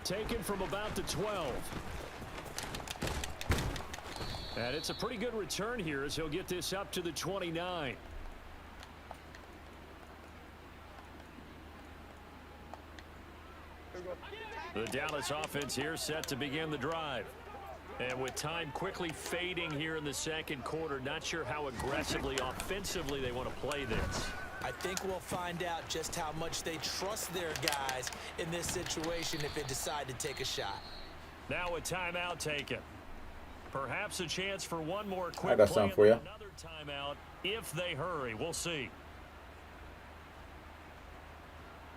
Taken from about the 12. And it's a pretty good return here as he'll get this up to the 29. The Dallas offense here set to begin the drive. And with time quickly fading here in the second quarter, not sure how aggressively, offensively they want to play this. I think we'll find out just how much they trust their guys in this situation if they decide to take a shot. Now a timeout taken. Perhaps a chance for one more quick I got play something for you. Another timeout if they hurry. We'll see.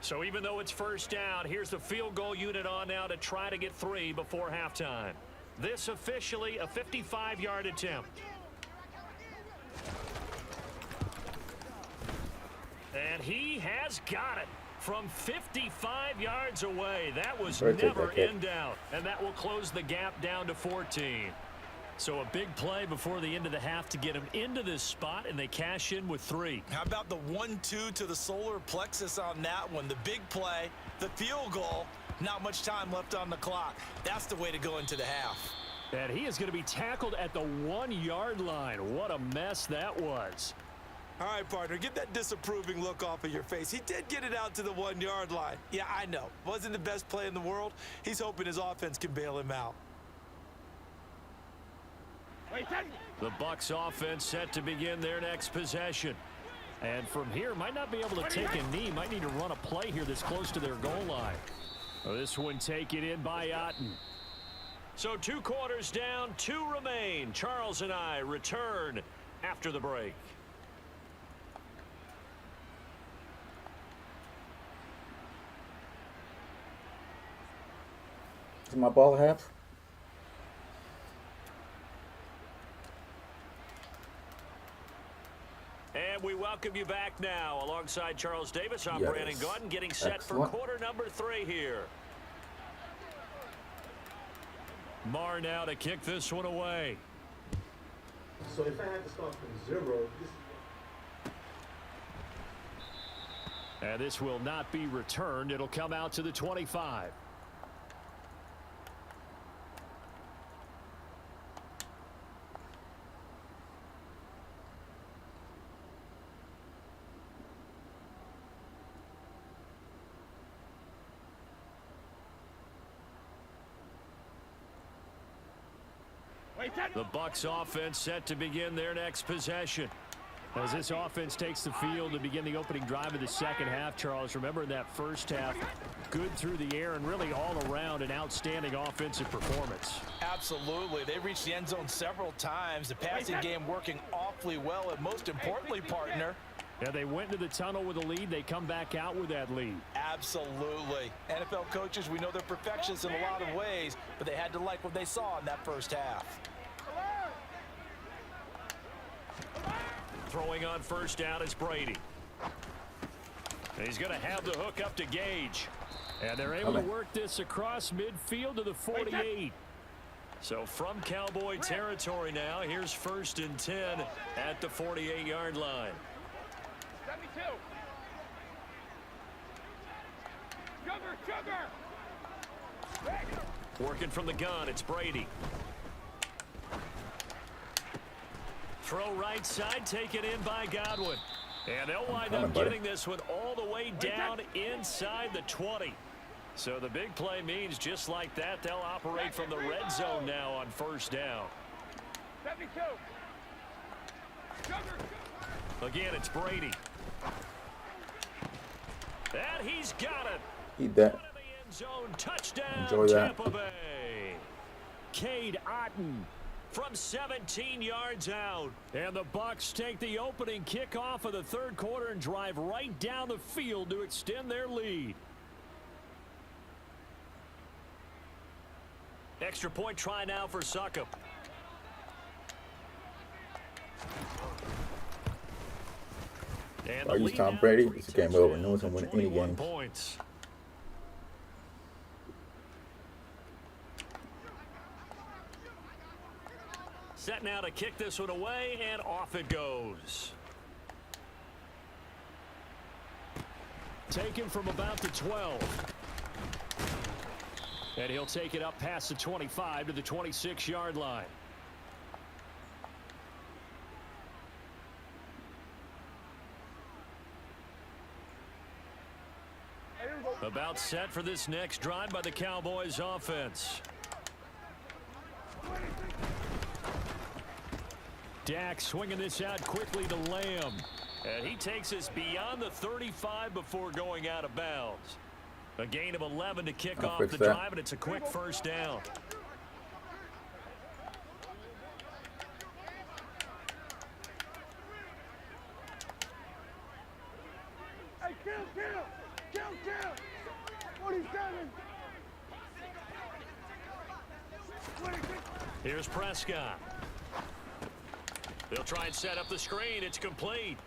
So even though it's 1st down, here's the field goal unit on now to try to get 3 before halftime. This officially a 55-yard attempt. And he has got it from 55 yards away. That was never in doubt. And that will close the gap down to 14. So a big play before the end of the half to get him into this spot, and they cash in with 3. How about the 1-2 to the solar plexus on that one? The big play, the field goal, not much time left on the clock. That's the way to go into the half. And he is going to be tackled at the 1-yard line. What a mess that was. All right, partner, get that disapproving look off of your face. He did get it out to the 1-yard line. Yeah, I know. Wasn't the best play in the world. He's hoping his offense can bail him out. The Bucs offense set to begin their next possession. And from here, might not be able to take a knee. Might need to run a play here that's close to their goal line. This one taken in by Otten. So 2 quarters down, 2 remain. Charles and I return after the break. Is my ball half? welcome you back now. Alongside Charles Davis, I'm Yes. Brandon Gaudin, getting set Excellent. for quarter number 3 here. Marr now to kick this one away. So if I had to start from 0, And this will not be returned. It'll come out to the 25. The Bucs offense set to begin their next possession. As this offense takes the field to begin the opening drive of the second half, Charles, remember in that first half, good through the air and really all around an outstanding offensive performance. Absolutely. They reached the end zone several times. The passing game working awfully well. And most importantly, partner, Yeah, they went into the tunnel with a lead. They come back out with that lead. absolutely. NFL coaches, we know they're perfectionists in a lot of ways, but they had to like what they saw in that first half. Throwing on first down is Brady. And he's going to have the hook up to Gage. And they're able to work this across midfield to the 48. So from Cowboy territory now, here's 1st and 10 at the 48-yard line. 72. Sugar. Working from the gun, it's Brady. Throw right side, taken in by Godwin. And they'll wind up getting this one all the way down inside the 20. So the big play means just like that, they'll operate from the red zone now on first down. 72. Again, it's Brady. And he's got it. Eat that. Out of the end zone, touchdown, Enjoy that. Tampa Bay. Cade Otton from 17 yards out. And the Bucs take the opening kickoff of the third quarter and drive right down the field to extend their lead. Extra point try now for Succop. And I use Tom Brady. It's a game over. No one's going to win any 21 games. points. Set now to kick this one away, and off it goes. Taken from about the 12. And he'll take it up past the 25 to the 26-yard line. About set for this next drive by the Cowboys offense. Dak swinging this out quickly to Lamb. And he takes us beyond the 35 before going out of bounds. A gain of 11 to kick off the drive, and it's a quick first down. Hey, kill. 47. 26. Here's Prescott. They'll try and set up the screen. It's complete.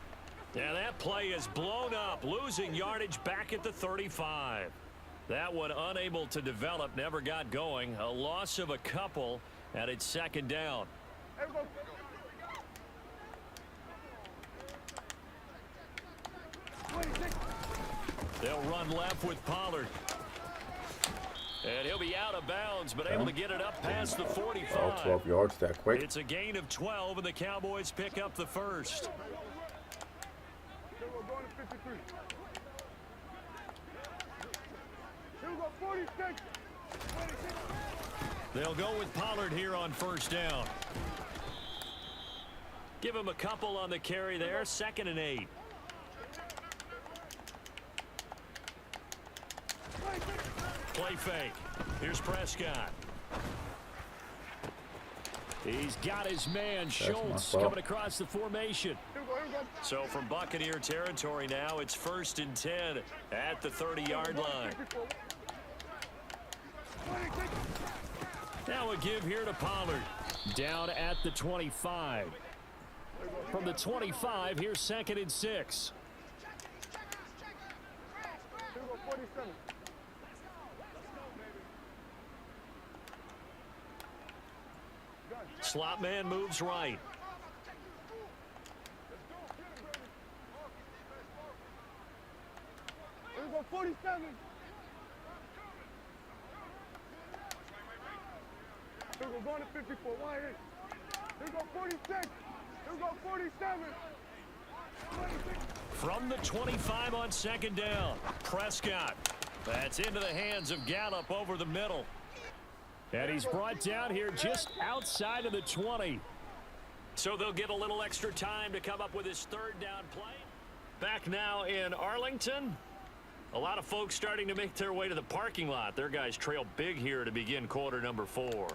And that play is blown up, losing yardage back at the 35. That one unable to develop, never got going. A loss of a couple, and it's second down. They'll run left with Pollard. And he'll be out of bounds, but able to get it up past the 45. All 12 yards that quick. It's a gain of 12, and the Cowboys pick up the first. Going to 53. Here we go, 46. 26. They'll go with Pollard here on first down. Give him a couple on the carry there. 2nd and 8. Play fake. Here's Prescott. He's got his man, Schultz, coming across the formation. So from Buccaneer territory now, it's 1st and 10 at the 30-yard line. Now a give here to Pollard. Down at the 25. From the 25, here's 2nd and 6. Here we go, 47. Slot man moves right. Here we go, 47. Here we go, going to 54. Why here? Here we go, 46. Here we go, 47. 26. From the 25 on 2nd down, Prescott. That's into the hands of Gallup over the middle. And he's brought down here just outside of the 20. So they'll get a little extra time to come up with his 3rd down play. Back now in Arlington. A lot of folks starting to make their way to the parking lot. Their guys trail big here to begin quarter number 4.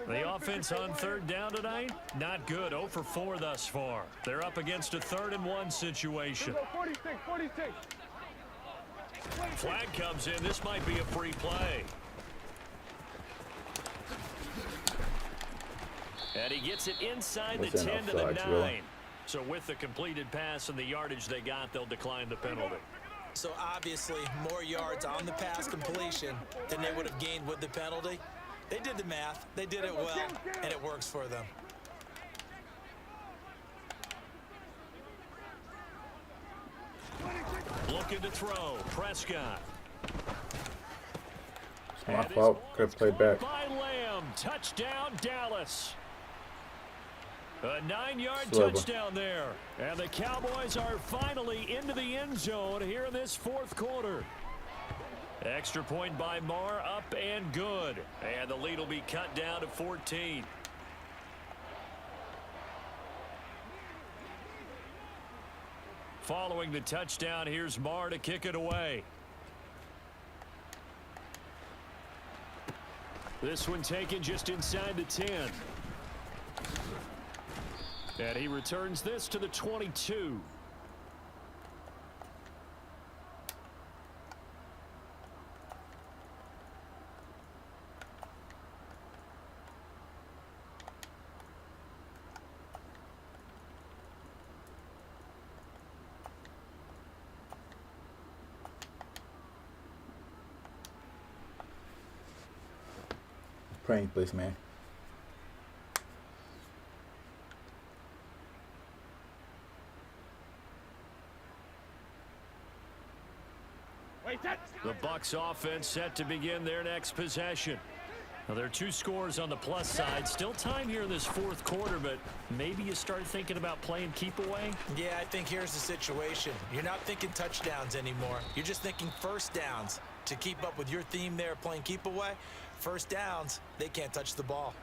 The offense on 3rd down tonight, not good. 0 for 4 thus far. They're up against a 3rd and 1 situation. 46, 46. Flag comes in. This might be a free play. And he gets it inside the 10 to the 9. Really? So with the completed pass and the yardage they got, they'll decline the penalty. So obviously more yards on the pass completion than they would have gained with the penalty. They did the math. They did it well, and it works for them. Looking to throw. Prescott. It's my fault. Could have played back. By Lamb. Touchdown, Dallas. A 9-yard Slowly. touchdown there. And the Cowboys are finally into the end zone here in this 4th quarter. Extra point by Marr, up and good. And the lead will be cut down to 14. Following the touchdown, here's Marr to kick it away. This one taken just inside the 10. And he returns this to the 22. Praying, please, man. The Bucs offense set to begin their next possession. Now, there are 2 scores on the plus side. Still time here in this 4th quarter, but maybe you start thinking about playing keep away. Yeah, I think here's the situation. You're not thinking touchdowns anymore. You're just thinking first downs. To keep up with your theme there, playing keep away, first downs, they can't touch the ball.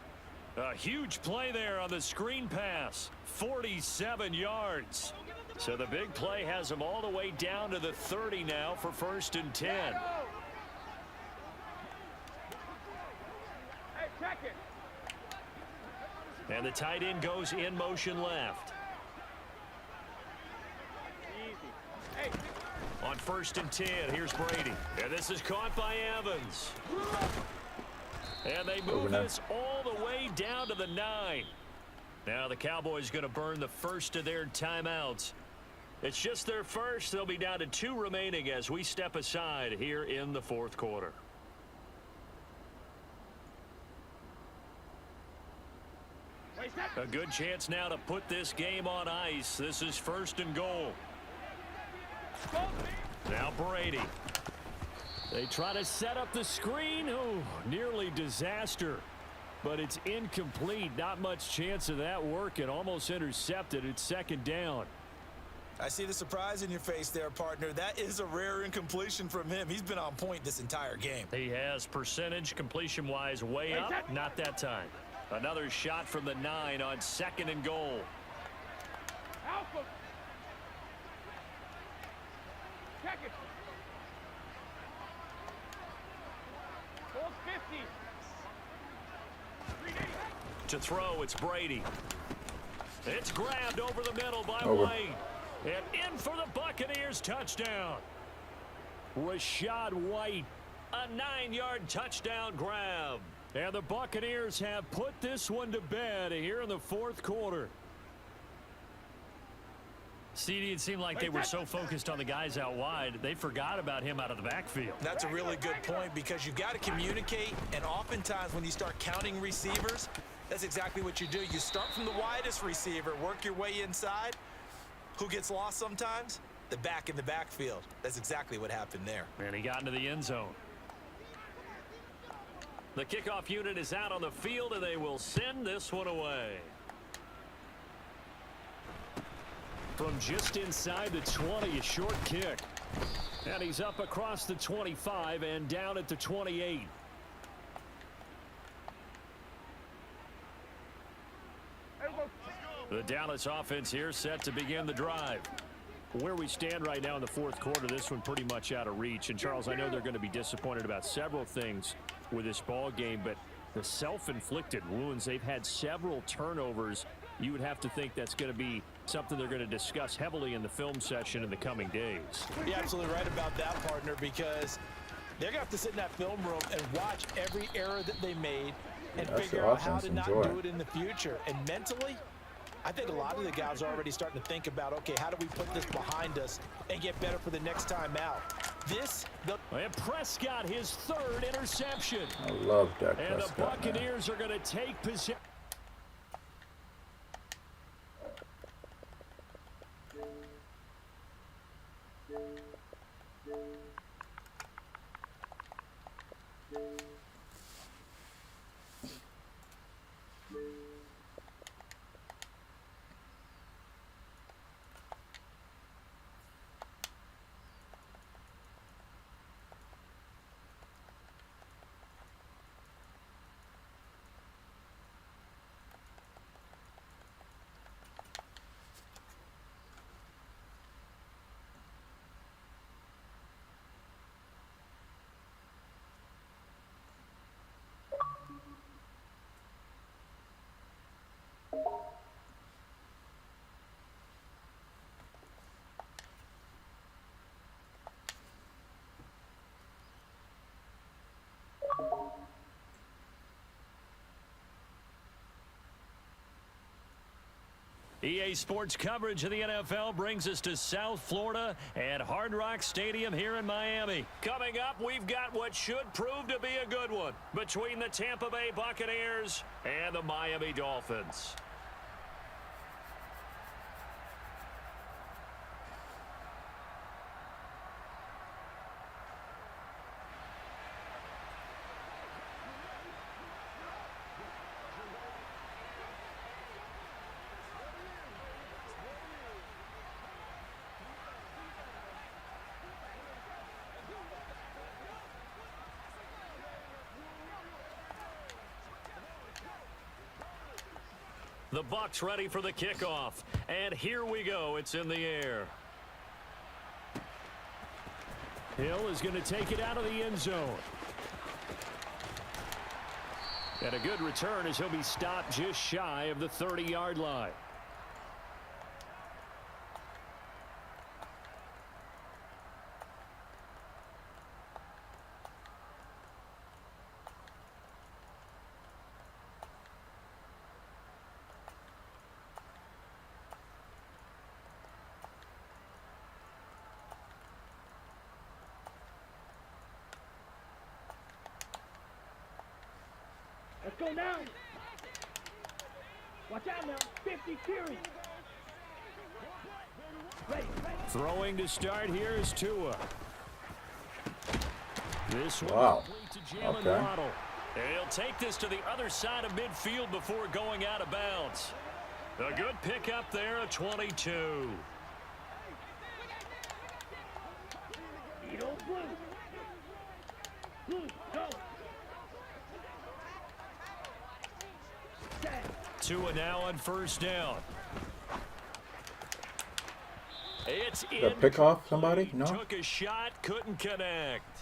A huge play there on the screen pass. 47 yards. So the big play has them all the way down to the 30 now for 1st and 10. Hey, check it. And the tight end goes in motion left. Easy. Hey. On 1st and 10, here's Brady. And this is caught by Evans. And they move this all the way down to the 9. Now the Cowboys going to burn the first of their timeouts. It's just their first. They'll be down to 2 remaining as we step aside here in the 4th quarter. A good chance now to put this game on ice. This is 1st and goal. Now Brady. They try to set up the screen. Oh, nearly disaster. But it's incomplete. Not much chance of that working. Almost intercepted. It's 2nd down. I see the surprise in your face there, partner. That is a rare incompletion from him. He's been on point this entire game. He has percentage completion-wise way up. Not that time. Another shot from the 9 on 2nd and goal. Alpha. Check it. 450. To throw, it's Brady. It's grabbed over the middle by Over. White. And in for the Buccaneers touchdown. Rashad White, a 9-yard touchdown grab. And the Buccaneers have put this one to bed here in the 4th quarter. CD, it seemed like they were so focused on the guys out wide, they forgot about him out of the backfield. That's a really good point because you've got to communicate, and oftentimes when you start counting receivers, that's exactly what you do. You start from the widest receiver, work your way inside. Who gets lost sometimes? The back in the backfield. That's exactly what happened there. And he got into the end zone. The kickoff unit is out on the field, and they will send this one away. From just inside the 20, a short kick. And he's up across the 25 and down at the 28. The Dallas offense here set to begin the drive. Where we stand right now in the fourth quarter, this one pretty much out of reach. And, Charles, I know they're going to be disappointed about several things with this ball game, but the self-inflicted wounds, they've had several turnovers. You would have to think that's going to be something they're going to discuss heavily in the film session in the coming days. You're absolutely right about that, partner, because they're going to have to sit in that film room and watch every error that they made and figure out how to not do it in the future. And mentally, I think a lot of the guys are already starting to think about, okay, how do we put this behind us and get better for the next time out? And Prescott, his third interception. I love that. And Prescott, the Buccaneers are going to take possession. EA Sports coverage of the NFL brings us to South Florida at Hard Rock Stadium here in Miami. Coming up, we've got what should prove to be a good one between the Tampa Bay Buccaneers and the Miami Dolphins. The Bucs ready for the kickoff. And here we go. It's in the air. Hill is going to take it out of the end zone. And a good return as he'll be stopped just shy of the 30-yard line. Let's go now. Watch out now. 50 series. Ready. Throwing to start here is Tua. This one complete to Jalen Waddle. And he'll take this to the other side of midfield before going out of bounds. A good pickup there, a 22. Blue, go. Tua now on first down. It's in. Pick off somebody? No. Took a shot, couldn't connect.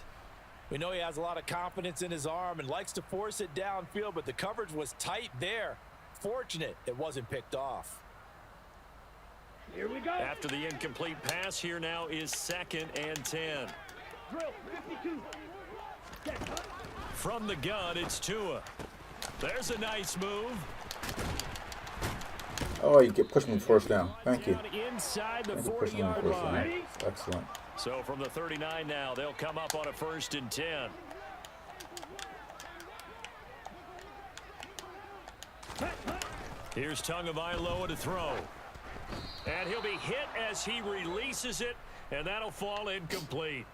We know he has a lot of confidence in his arm and likes to force it downfield, but the coverage was tight there. Fortunate it wasn't picked off. Here we go. After the incomplete pass, here now is 2nd and 10. Drill, 52. From the gun, it's Tua. There's a nice move. Oh, you get pushed me first down. Thank you. Inside the Thank you for pushing me 40-yard first line. down. Excellent. So from the 39 now, they'll come up on a 1st and 10. Here's Tagovailoa to throw. And he'll be hit as he releases it, and that'll fall incomplete.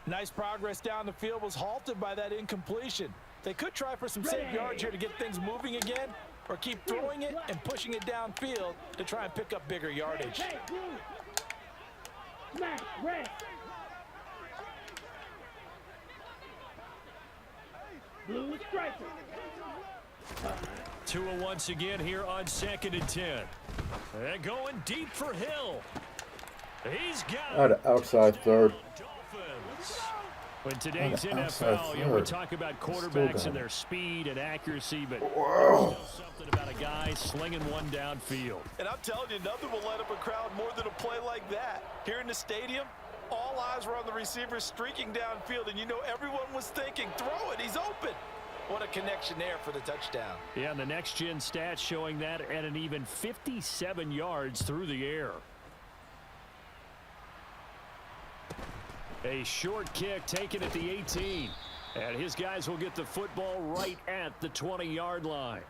Nice progress down the field was halted by that incompletion. They could try for some safe yards here to get things moving again, or keep throwing it and pushing it downfield to try and pick up bigger yardage. Smash, red. Blue striker. Tua once again here on 2nd and 10. And going deep for Hill. He's got Out of outside third. Dolphins. When today's On the outside NFL, you know, we talk about quarterbacks and their speed and accuracy, but there's still something about a guy slinging one downfield. And I'm telling you, nothing will light up a crowd more than a play like that. Here in the stadium, all eyes were on the receiver streaking downfield, and you know everyone was thinking, throw it, he's open. What a connection there for the touchdown. Yeah, and the next-gen stats showing that at an even 57 yards through the air. A short kick taken at the 18. And his guys will get the football right at the 20-yard line.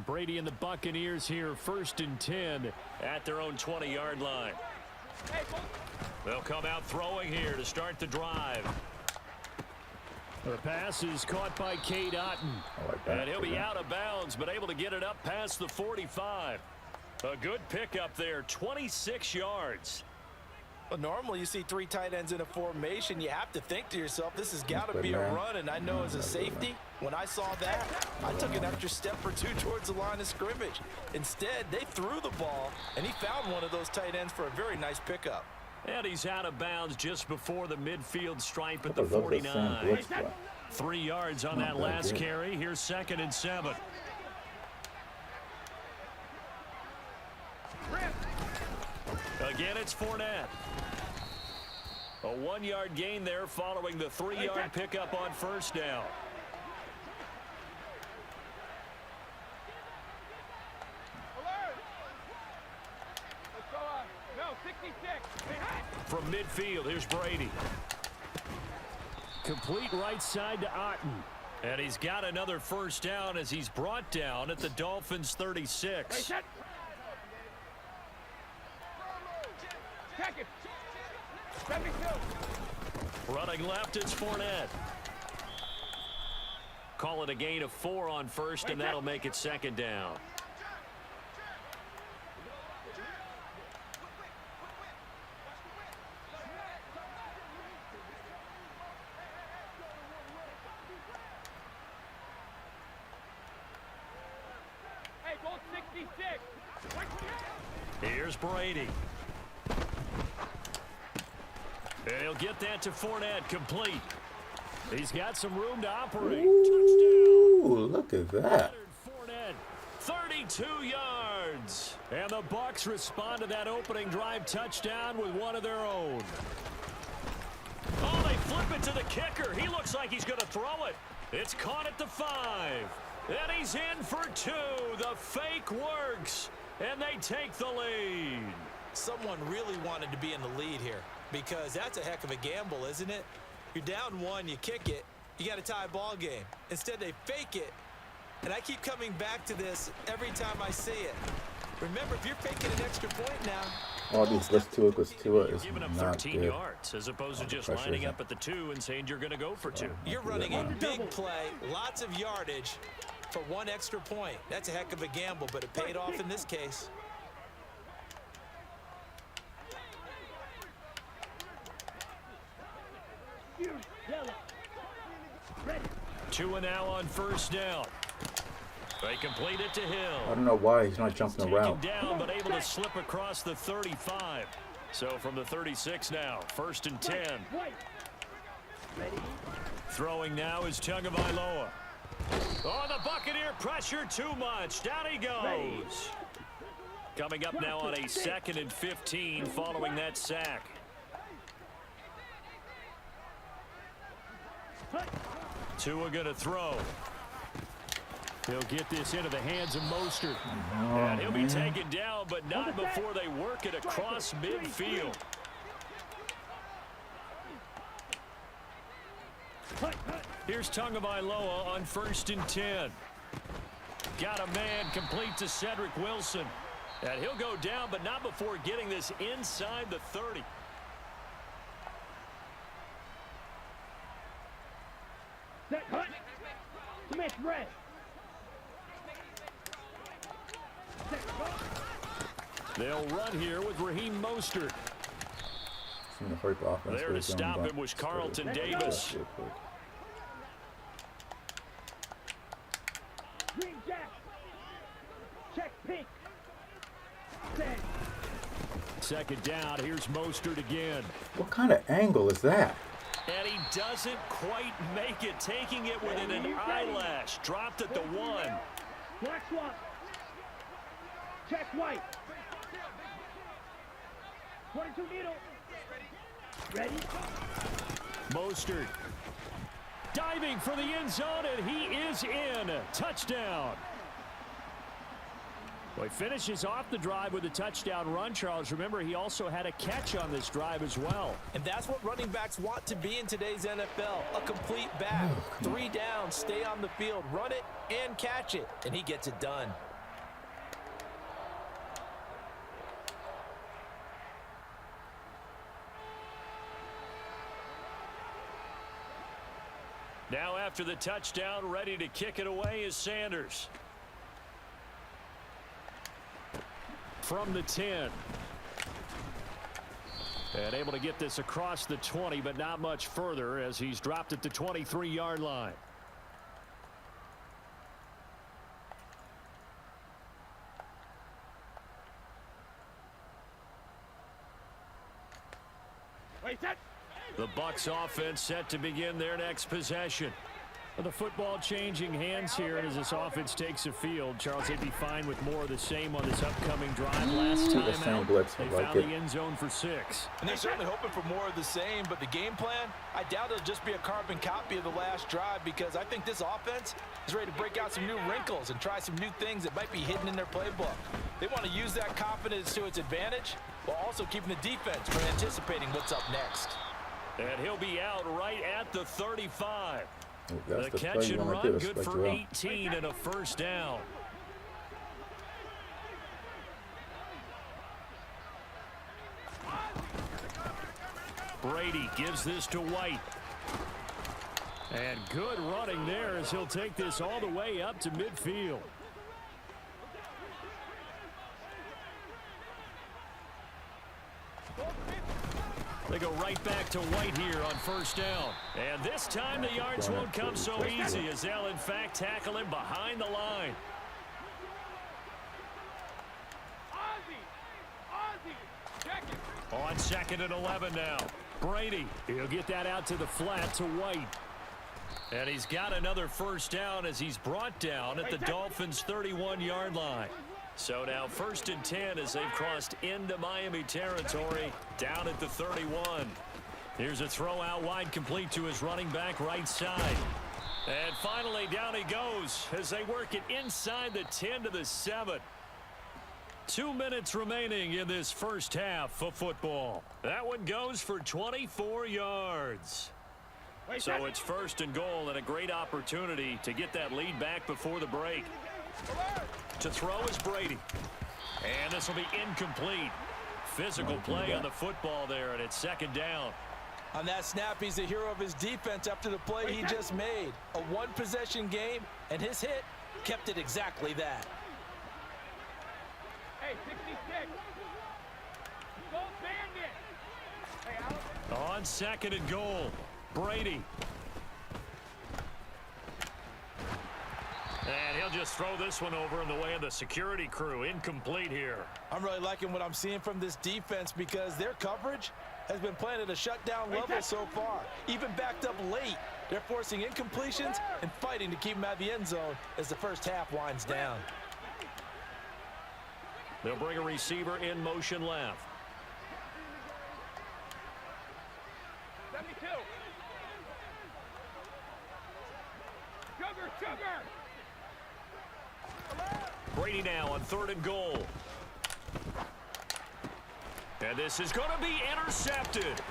Brady and the Buccaneers here, 1st and 10 at their own 20-yard line. They'll come out throwing here to start the drive. The pass is caught by Cade Otton. And he'll be out of bounds, but able to get it up past the 45. A good pickup there, 26 yards. Well, normally you see 3 tight ends in a formation. You have to think to yourself, this has got to be a run. And I know as a safety, when I saw that, I took an extra step or 2 towards the line of scrimmage. Instead, they threw the ball, and he found one of those tight ends for a very nice pickup. And he's out of bounds just before the midfield stripe at the 49. 3 yards on that last carry. Here's 2nd and 7. Again, it's Fournette. A 1-yard gain there following the 3-yard pickup on 1st down. From midfield, here's Brady. Complete right side to Otton. And he's got another 1st down as he's brought down at the Dolphins' 36. Running left, it's Fournette. Call it a gain of 4 on 1st, and that'll make it 2nd down. Here's Brady. And he'll get that to Fournette, complete. He's got some room to operate. Ooh, look at that. Fournette, 32 yards. And the Bucs respond to that opening drive touchdown with one of their own. Oh, they flip it to the kicker. He looks like he's going to throw it. It's caught at the 5. And he's in for 2. The fake works. And they take the lead. Someone really wanted to be in the lead here, because that's a heck of a gamble, isn't it? You're down 1, you kick it, you got a tie ball game. Instead, they fake it. And I keep coming back to this every time I see it. Remember, if you're faking an extra point now, all these blitz Tua because Tua is giving up not 13 good. yards as opposed to just lining up at the 2 and saying you're going to go for 2. You're running a big play, lots of yardage for 1 extra point. That's a heck of a gamble, but it paid off in this case. Ready. Tua now on 1st down. They complete it to I Hill. don't know why he's not jumping Taken around. down, but able to slip across the 35. So from the 36 now, 1st and 10. Throwing now is Tagovailoa. Oh, the Buccaneer pressure too much. Down he goes. Coming up now on a 2nd and 15 following that sack. Tua going to throw. He'll get this into the hands of Mostert. And he'll be taken down, but not before they work it across midfield. Here's Tagovailoa on 1st and 10. Got a man complete to Cedric Wilson. And he'll go down, but not before getting this inside the 30. Smith red. They'll run here with Raheem Mostert. There to stop him was Carlton Davis. Green jack. Check pink. 2nd down. Here's Mostert again. What kind of angle is that? And he doesn't quite make it, taking it within an eyelash. Dropped at the 1. Black swap. Check white. 22 needle. Ready? Mostert diving for the end zone, and he is in. Touchdown. Well, he finishes off the drive with a touchdown run, Charles. Remember, he also had a catch on this drive as well. And that's what running backs want to be in today's NFL. A complete back. 3 down, stay on the field, run it, and catch it. And he gets it done. Now after the touchdown, ready to kick it away is Sanders. From the 10. And able to get this across the 20, but not much further as he's dropped at the 23-yard line. The Bucs offense set to begin their next possession. Well, the football changing hands here as this offense takes a field. Charles, they'd be fine with more of the same on this upcoming drive. Last time out, they found the end zone for 6. And they're certainly hoping for more of the same, but the game plan, I doubt it'll just be a carbon copy of the last drive, because I think this offense is ready to break out some new wrinkles and try some new things that might be hidden in their playbook. They want to use that confidence to its advantage while also keeping the defense from anticipating what's up next. And he'll be out right at the 35. That's the catch and run, good for 18 and a 1st down. Brady gives this to White. And good running there as he'll take this all the way up to midfield. They go right back to White here on 1st down. And this time the yards won't come so easy as they'll in fact tackle him behind the line. On 2nd and 11 now. Brady, he'll get that out to the flat to White. And he's got another 1st down as he's brought down at the Dolphins' 31-yard line. So now 1st and 10 as they've crossed into Miami territory, down at the 31. Here's a throw out wide, complete to his running back right side. And finally down he goes as they work it inside the 10 to the 7. 2 minutes remaining in this first half of football. That one goes for 24 yards. So it's 1st and goal, and a great opportunity to get that lead back before the break. To throw is Brady. And this will be incomplete. Physical play on the football there, and it's 2nd down. On that snap, he's the hero of his defense after the play he just made. A one-possession game, and his hit kept it exactly that. Hey, 66. Go Bandit. Hey, On 2nd and goal, Brady. And he'll just throw this one over in the way of the security crew. Incomplete here. I'm really liking what I'm seeing from this defense because their coverage has been playing at a shutdown level so far. Even backed up late, they're forcing incompletions and fighting to keep them out of the end zone as the first half winds down. They'll bring a receiver in motion left. 72. Sugar. Brady now on 3rd and goal. And this is going to be intercepted.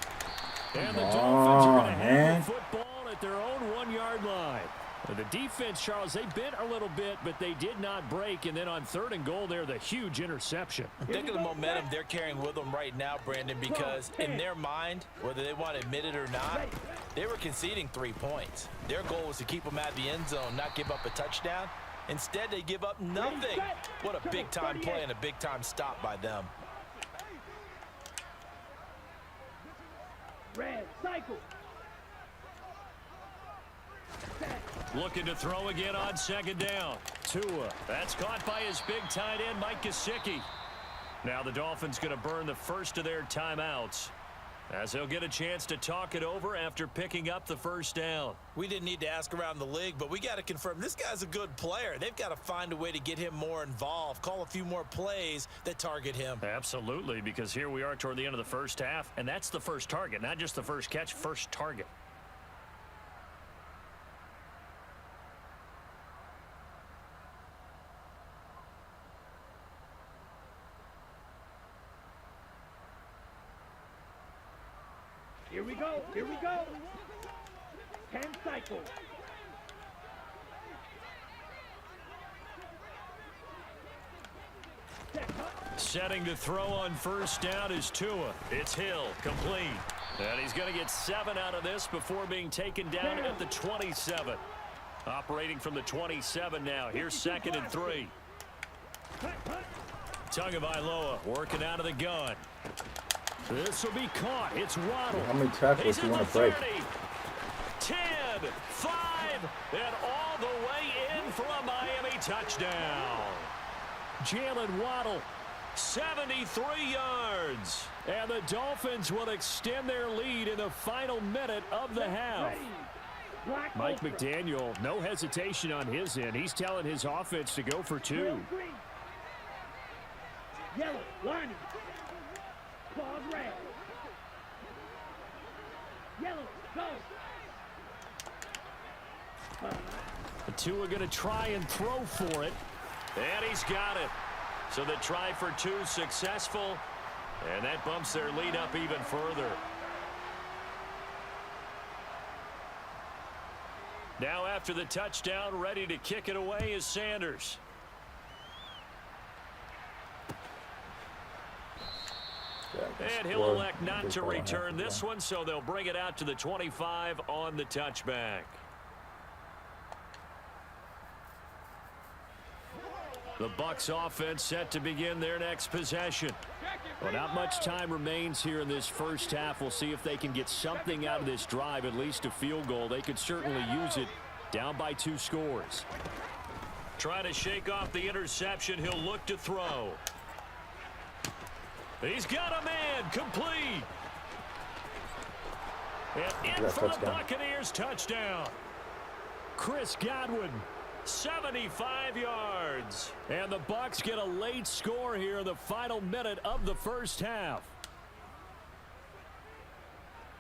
And the Dolphins are going to have the football at their own 1-yard line. And the defense, Charles, they bent a little bit, but they did not break. And then on 3rd and goal there, the huge interception. Think of the momentum they're carrying with them right now, Brandon, because in their mind, whether they want to admit it or not, they were conceding 3 points. Their goal was to keep them out of the end zone, not give up a touchdown. Instead, they give up nothing. What a big-time play and a big-time stop by them. Red, cycle. Looking to throw again on 2nd down. Tua. That's caught by his big tight end, Mike Gesicki. Now the Dolphins going to burn the first of their timeouts, as they'll get a chance to talk it over after picking up the 1st down. We didn't need to ask around the league, but we got to confirm this guy's a good player. They've got to find a way to get him more involved, call a few more plays that target him. Absolutely, because here we are toward the end of the first half, and that's the first target, not just the first catch, first target. Here we go. 10 cycle. Setting to throw on 1st down is Tua. It's Hill, complete. And he's going to get 7 out of this before being taken down at the 27. Operating from the 27 now. Here's 2nd and 3. Tagovailoa working out of the gun. This will be caught. It's Waddle. How many tackles do you want to break? 10, 5, and all the way in for a Miami touchdown. Jalen Waddle, 73 yards. And the Dolphins will extend their lead in the final minute of the half. Mike McDaniel, no hesitation on his end. He's telling his offense to go for 2. Yellow, lining. Claws red. Yellow, go. Tua going to try and throw for it. And he's got it. So the try for 2 successful. And that bumps their lead up even further. Now after the touchdown, ready to kick it away is Sanders. And he'll elect not to return this one, so they'll bring it out to the 25 on the touchback. The Bucs offense set to begin their next possession. Well, not much time remains here in this first half. We'll see if they can get something out of this drive, at least a field goal. They could certainly use it, down by 2 scores. Trying to shake off the interception. He'll look to throw. He's got a man, complete. And in for the Buccaneers touchdown. Chris Godwin, 75 yards. And the Bucs get a late score here in the final minute of the first half.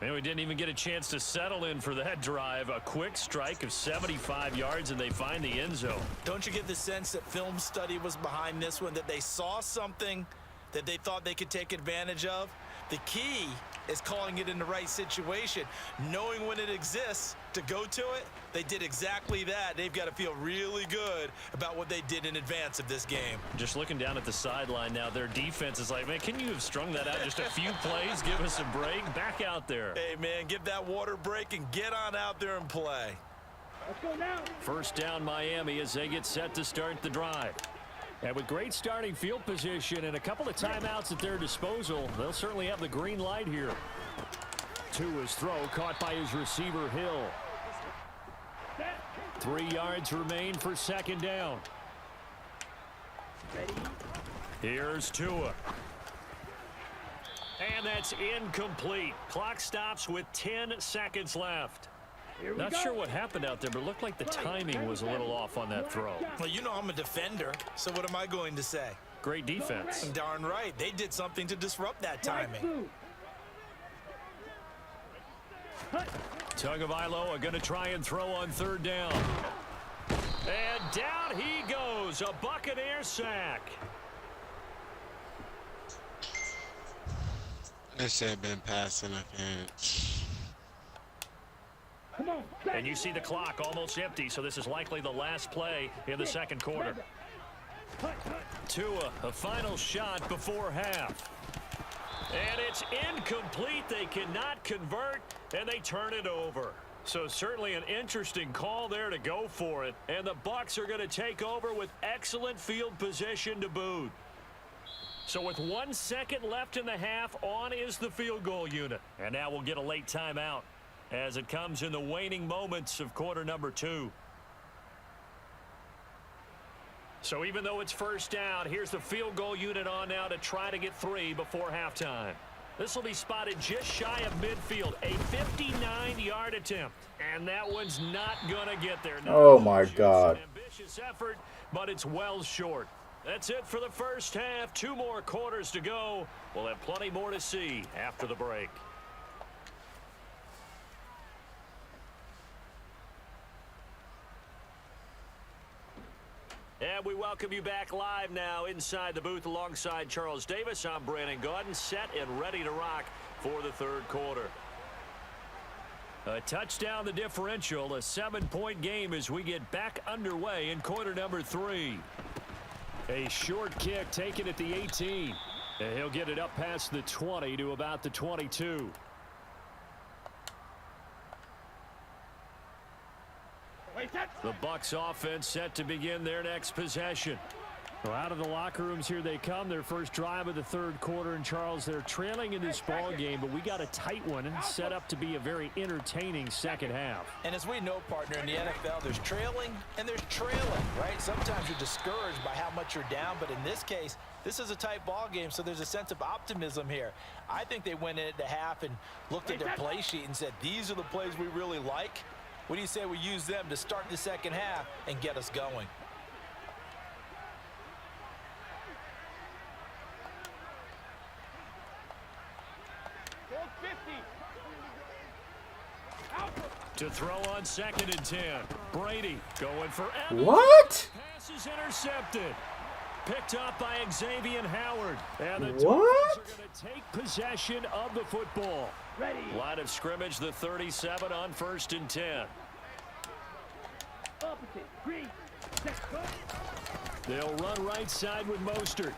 And we didn't even get a chance to settle in for that drive. A quick strike of 75 yards, and they find the end zone. Don't you get the sense that film study was behind this one, that they saw something that they thought they could take advantage of? The key is calling it in the right situation, knowing when it exists to go to it. They did exactly that. They've got to feel really good about what they did in advance of this game. Just looking down at the sideline now, their defense is like, man, can you have strung that out just a few plays? Give us a break. Back out there. Hey, man, give that water break and get on out there and play. Let's go now. First down Miami as they get set to start the drive. And with great starting field position and a couple of timeouts at their disposal, they'll certainly have the green light here. To his throw, caught by his receiver, Hill. 3 yards remain for second down. Ready? Here's Tua. And that's incomplete. Clock stops with 10 seconds left. Here we Not go. sure what happened out there, but it looked like the timing was a little off on that throw. Well, you know I'm a defender, so what am I going to say? Great defense. Darn right. They did something to disrupt that Right timing. through. Tagovailoa going to try and throw on third down. And down he goes. A Buccaneer sack. That should have been pass interference. Come on. And you see the clock almost empty, so this is likely the last play in the second quarter. Tua, a final shot before half. And it's incomplete. They cannot convert, and they turn it over. So certainly an interesting call there to go for it. And the Bucs are going to take over with excellent field position to boot. So with 1 second left in the half, on is the field goal unit. And now we'll get a late timeout as it comes in the waning moments of quarter number 2. So even though it's first down, here's the field goal unit on now to try to get 3 before halftime. This will be spotted just shy of midfield, a 59-yard attempt. And that one's not going to get there. Oh, my God. Ambitious effort, but it's well short. That's it for the first half. 2 more quarters to go. We'll have plenty more to see after the break. And we welcome you back live now inside the booth alongside Charles Davis. I'm Brandon Gaudin, set and ready to rock for the third quarter. A touchdown the differential, a 7-point game as we get back underway in quarter number 3. A short kick taken at the 18. And he'll get it up past the 20 to about the 22. The Bucs offense set to begin their next possession. Well, out of the locker rooms here they come. Their first drive of the third quarter. And Charles, they're trailing in this ball game, but we got a tight one and set up to be a very entertaining second half. And as we know, partner, in the NFL, there's trailing and there's trailing, right? Sometimes you're discouraged by how much you're down, but in this case, this is a tight ball game, so there's a sense of optimism here. I think they went into half and looked at their play sheet and said, these are the plays we really like. What do you say we use them to start the second half and get us going? To throw on 2nd and 10. Brady going for Evans. What? Pass is intercepted. Picked up by Xavier Howard. And the What? Dolphins are going to take possession of the football. Ready. Line of scrimmage, the 37 on 1st and 10. Opposite. Green. Set. Go. They'll run right side with Mostert.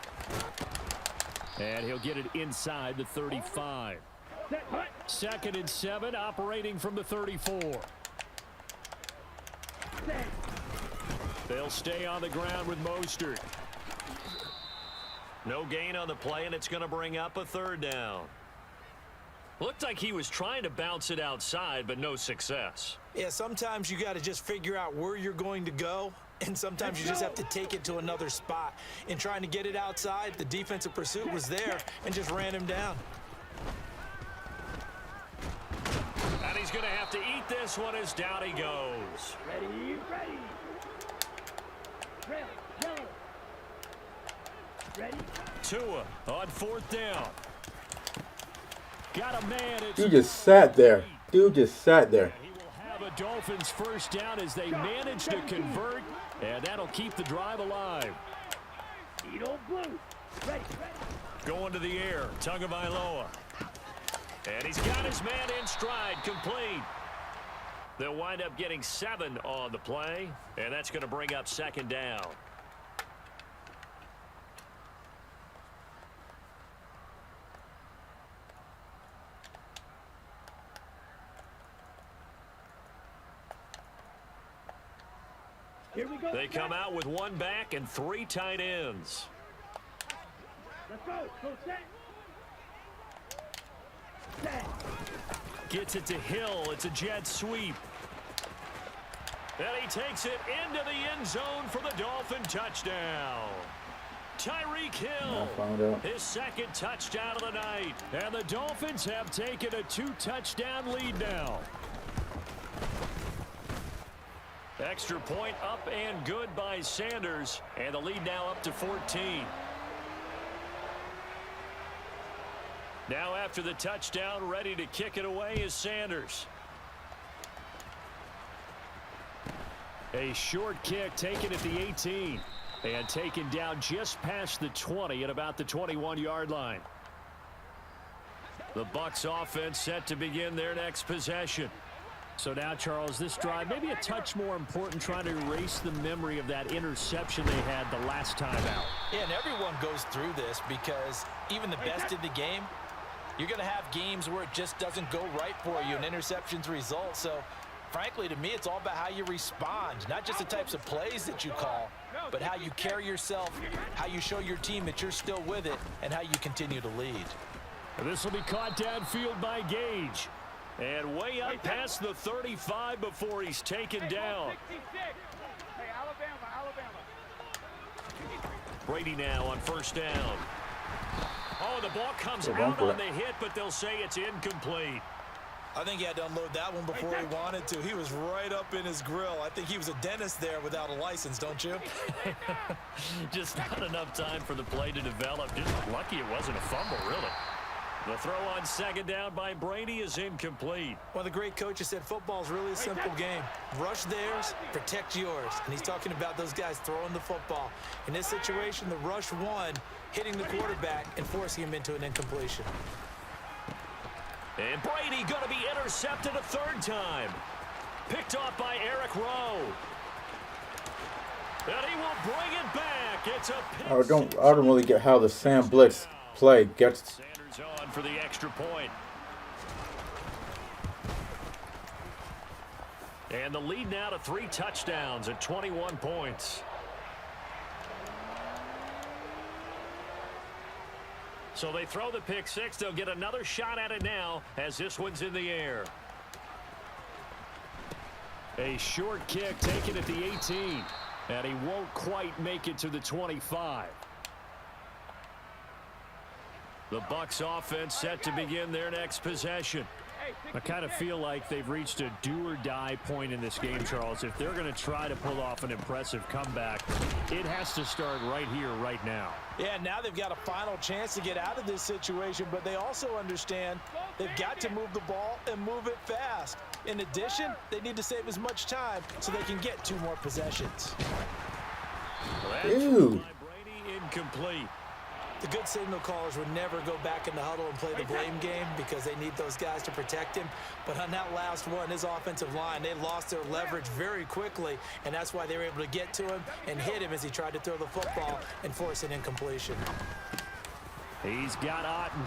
And he'll get it inside the 35. Set. Hut. 2nd and 7, operating from the 34. Set. They'll stay on the ground with Mostert. No gain on the play, and it's going to bring up a third down. Looked like he was trying to bounce it outside, but no success. Yeah, sometimes you got to just figure out where you're going to go, and sometimes you just have to take it to another spot. In trying to get it outside, the defensive pursuit was there and just ran him down. And he's going to have to eat this one as down he goes. Ready. Ready. Red. Yellow. Ready. Tua on 4th down. Got a man. Dude just sat there. Dude just sat there. He will have a Dolphins first down as they manage to convert, and that'll keep the drive alive. Edo blue. Ready. Going to the air, Tagovailoa. And he's got his man in stride, complete. They'll wind up getting 7 on the play, and that's going to bring up 2nd down. Here we go. They come out with 1 back and 3 tight ends. Let's go. Go set. Set. Gets it to Hill. It's a jet sweep. And he takes it into the end zone for the Dolphin touchdown. Tyreek Hill, his second touchdown of the night. And the Dolphins have taken a 2-touchdown lead now. Extra point up and good by Sanders. And the lead now up to 14. Now after the touchdown, ready to kick it away is Sanders. A short kick taken at the 18 and taken down just past the 20 at about the 21-yard line. The Bucs offense set to begin their next possession. So now, Charles, this drive maybe a touch more important, trying to erase the memory of that interception they had the last time out. Yeah, and everyone goes through this because even the best in the game, you're going to have games where it just doesn't go right for you and interceptions result. So, frankly, to me, it's all about how you respond, not just the types of plays that you call, but how you carry yourself, how you show your team that you're still with it, and how you continue to lead. This will be caught downfield by Gage. And way up past the 35 before he's taken down. Hey, Alabama. Brady now on first down. Oh, the ball comes out on the hit, but they'll say it's incomplete. I think he had to unload that one before he wanted to. He was right up in his grill. I think he was a dentist there without a license, don't you? Just not enough time for the play to develop. Just lucky it wasn't a fumble, really. The throw on second down by Brady is incomplete. One of the great coaches said football's really a simple game. Rush theirs, protect yours. And he's talking about those guys throwing the football. In this situation, the rush won, hitting the quarterback and forcing him into an incompletion. And Brady going to be intercepted a third time. Picked off by Eric Rowe. And he will bring it back. It's a pick. I don't really get how the Sam Blitz play gets on for the extra point. And the lead now to 3 touchdowns at 21 points. So they throw the pick six. They'll get another shot at it now as this one's in the air. A short kick taken at the 18. And he won't quite make it to the 25. The Bucs offense set to begin their next possession. I kind of feel like they've reached a do-or-die point in this game, Charles. If they're going to try to pull off an impressive comeback, it has to start right here, right now. Yeah, now they've got a final chance to get out of this situation, but they also understand they've got to move the ball and move it fast. In addition, they need to save as much time so they can get 2 more possessions. Ew. Brady incomplete. The good signal callers would never go back in the huddle and play the blame game because they need those guys to protect him. But on that last one, his offensive line, they lost their leverage very quickly, and that's why they were able to get to him and hit him as he tried to throw the football and force an incompletion. He's got Otten.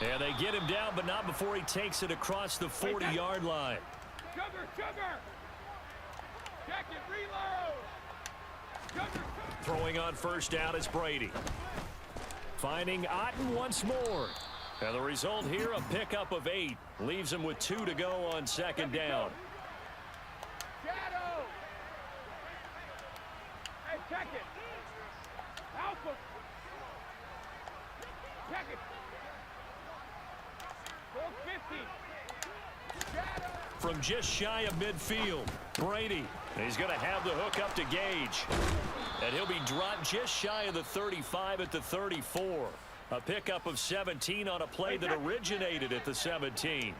And they get him down, but not before he takes it across the 40-yard line. Sugar! Check it, reload! Sugar! Throwing on first down is Brady. Finding Otten once more. And the result here, a pickup of 8. Leaves him with 2 to go on second down. Shadow! Hey, check it! Alpha! Check it! 450! Shadow! From just shy of midfield, Brady. He's going to have the hook up to Gage. And he'll be dropped just shy of the 35 at the 34. A pickup of 17 on a play that originated at the 17.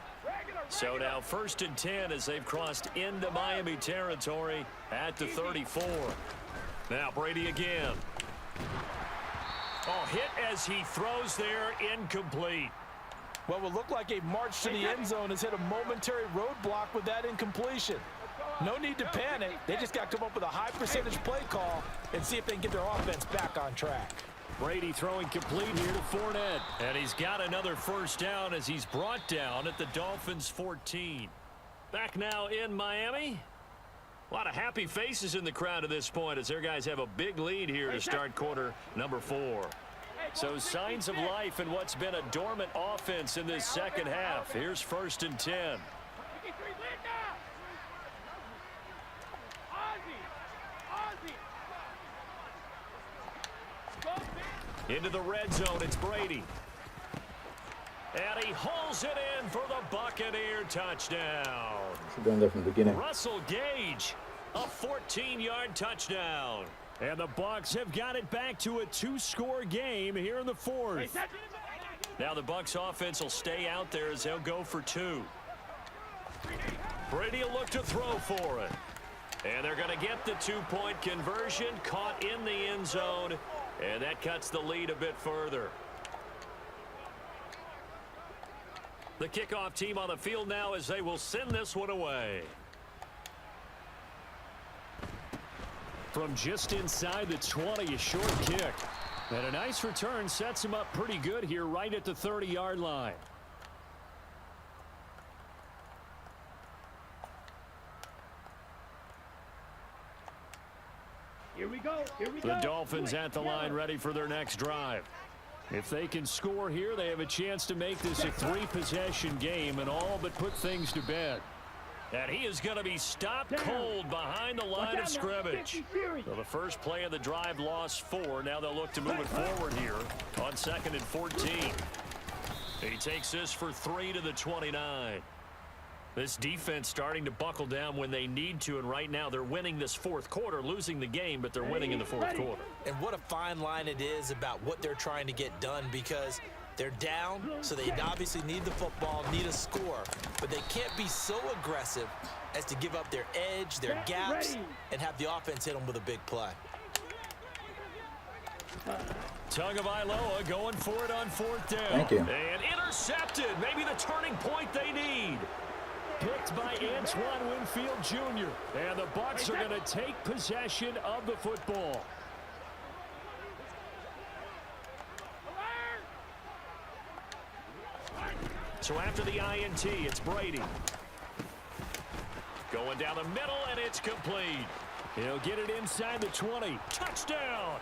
So now 1st and 10 as they've crossed into Miami territory at the 34. Now Brady again. Oh, hit as he throws there, incomplete. What will look like a march to the end zone has hit a momentary roadblock with that incompletion. No need to panic. They just got to come up with a high percentage play call and see if they can get their offense back on track. Brady throwing complete here to Fournette. And he's got another first down as he's brought down at the Dolphins' 14. Back now in Miami. A lot of happy faces in the crowd at this point as their guys have a big lead here to start quarter number 4. So signs of life in what's been a dormant offense in this second half. Here's 1st and 10. Into the red zone, it's Brady. And he hauls it in for the Buccaneer touchdown. Should have done that from the beginning. Russell Gage, a 14-yard touchdown. And the Bucs have got it back to a 2-score game here in the fourth. Now the Bucs offense will stay out there as they'll go for 2. Brady will look to throw for it. And they're going to get the 2-point conversion, caught in the end zone, and that cuts the lead a bit further. The kickoff team on the field now as they will send this one away. From just inside the 20, a short kick. And a nice return sets him up pretty good here right at the 30-yard line. Here we go. The Dolphins at the line ready for their next drive. If they can score here, they have a chance to make this a 3-possession game and all but put things to bed. And he is going to be stopped cold behind the line of scrimmage. So the first play of the drive lost 4. Now they'll look to move it forward here on 2nd and 14. He takes this for 3 to the 29. This defense starting to buckle down when they need to, and right now they're winning this fourth quarter, losing the game, but they're winning in the fourth quarter. And what a fine line it is about what they're trying to get done, because they're down, so they obviously need the football, need a score, but they can't be so aggressive as to give up their edge, their gaps, and have the offense hit them with a big play. Tagovailoa going for it on 4th down. Thank you. And intercepted. Maybe the turning point they need. Picked by Antoine Winfield Jr. And the Bucs are going to take possession of the football. So after the INT, it's Brady. Going down the middle, and it's complete. He'll get it inside the 20. Touchdown!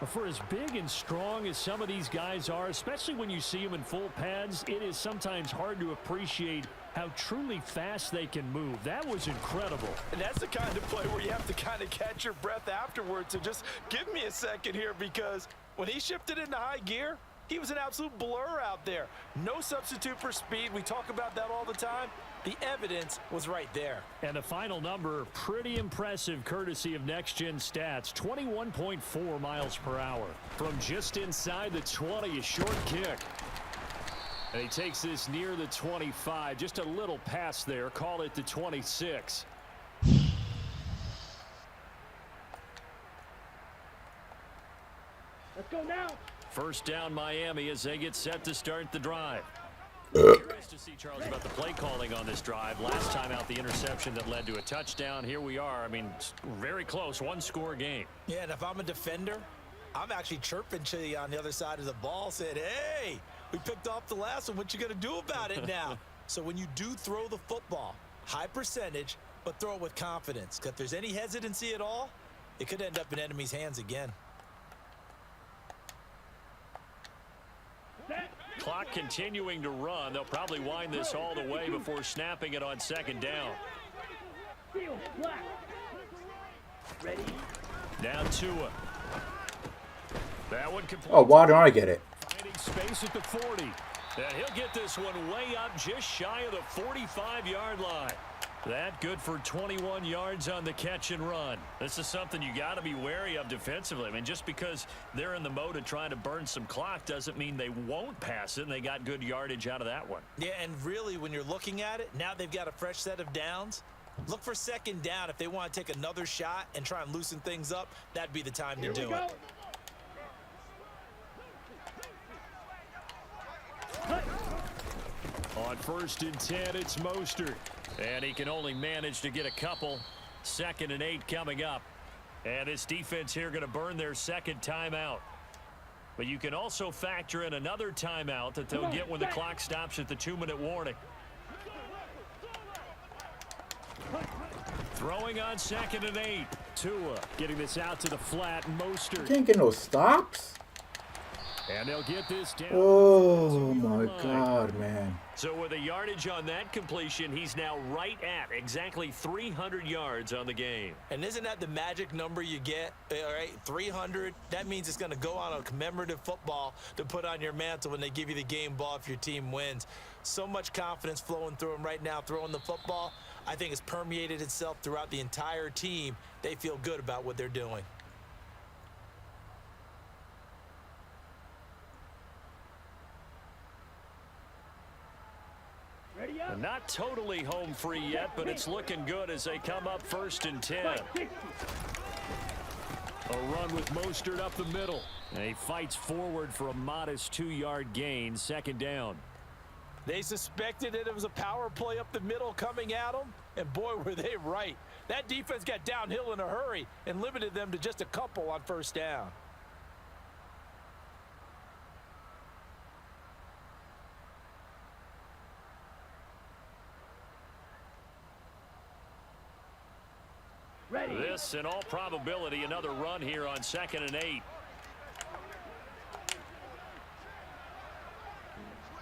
For as big and strong as some of these guys are, especially when you see them in full pads, it is sometimes hard to appreciate how truly fast they can move. That was incredible. And that's the kind of play where you have to kind of catch your breath afterwards and just give me a second here, because when he shifted into high gear, he was an absolute blur out there. No substitute for speed. We talk about that all the time. The evidence was right there. And the final number, pretty impressive, courtesy of Next Gen Stats, 21.4 miles per hour. From just inside the 20, a short kick. And he takes this near the 25, just a little pass there, call it the 26. Let's go now. First down Miami as they get set to start the drive. Curious to see, Charles, about the play calling on this drive. Last time out, the interception that led to a touchdown. Here we are. I mean, very close, 1-score game. Yeah, and if I'm a defender, I'm actually chirping to you on the other side of the ball, saying, hey, we picked off the last one. What you going to do about it now? So when you do throw the football, high percentage, but throw it with confidence. Because if there's any hesitancy at all, it could end up in enemy's hands again. Clock continuing to run. They'll probably wind this all the way before snapping it on 2nd down. Ready? Now Tua. That one complete. Oh, why don't I get it? Finding space at the 40. And he'll get this one way up just shy of the 45-yard line. That good for 21 yards on the catch and run. This is something you got to be wary of defensively. I mean, just because they're in the mode of trying to burn some clock doesn't mean they won't pass it, and they got good yardage out of that one. Yeah, and really, when you're looking at it, now they've got a fresh set of downs. Look for 2nd down. If they want to take another shot and try and loosen things up, that'd be the time to do it. On 1st and 10, it's Mostert. And he can only manage to get a couple. 2nd and 8 coming up. And this defense here going to burn their 2nd timeout. But you can also factor in another timeout that they'll get when the clock stops at the 2-minute warning. Throwing on 2nd and 8. Tua getting this out to the flat. Mostert. Can't get no stops. And they'll get this down. Oh, my God, man. So with a yardage on that completion, he's now right at exactly 300 yards on the game. And isn't that the magic number you get? All right, 300. That means it's going to go on a commemorative football to put on your mantle when they give you the game ball if your team wins. So much confidence flowing through him right now, throwing the football. I think it's permeated itself throughout the entire team. They feel good about what they're doing. And not totally home free yet, but it's looking good as they come up 1st and 10. A run with Mostert up the middle. And he fights forward for a modest 2-yard gain, 2nd down. They suspected that it was a power play up the middle coming at them, and boy, were they right. That defense got downhill in a hurry and limited them to just a couple on 1st down. Ready. This, in all probability, another run here on 2nd and 8.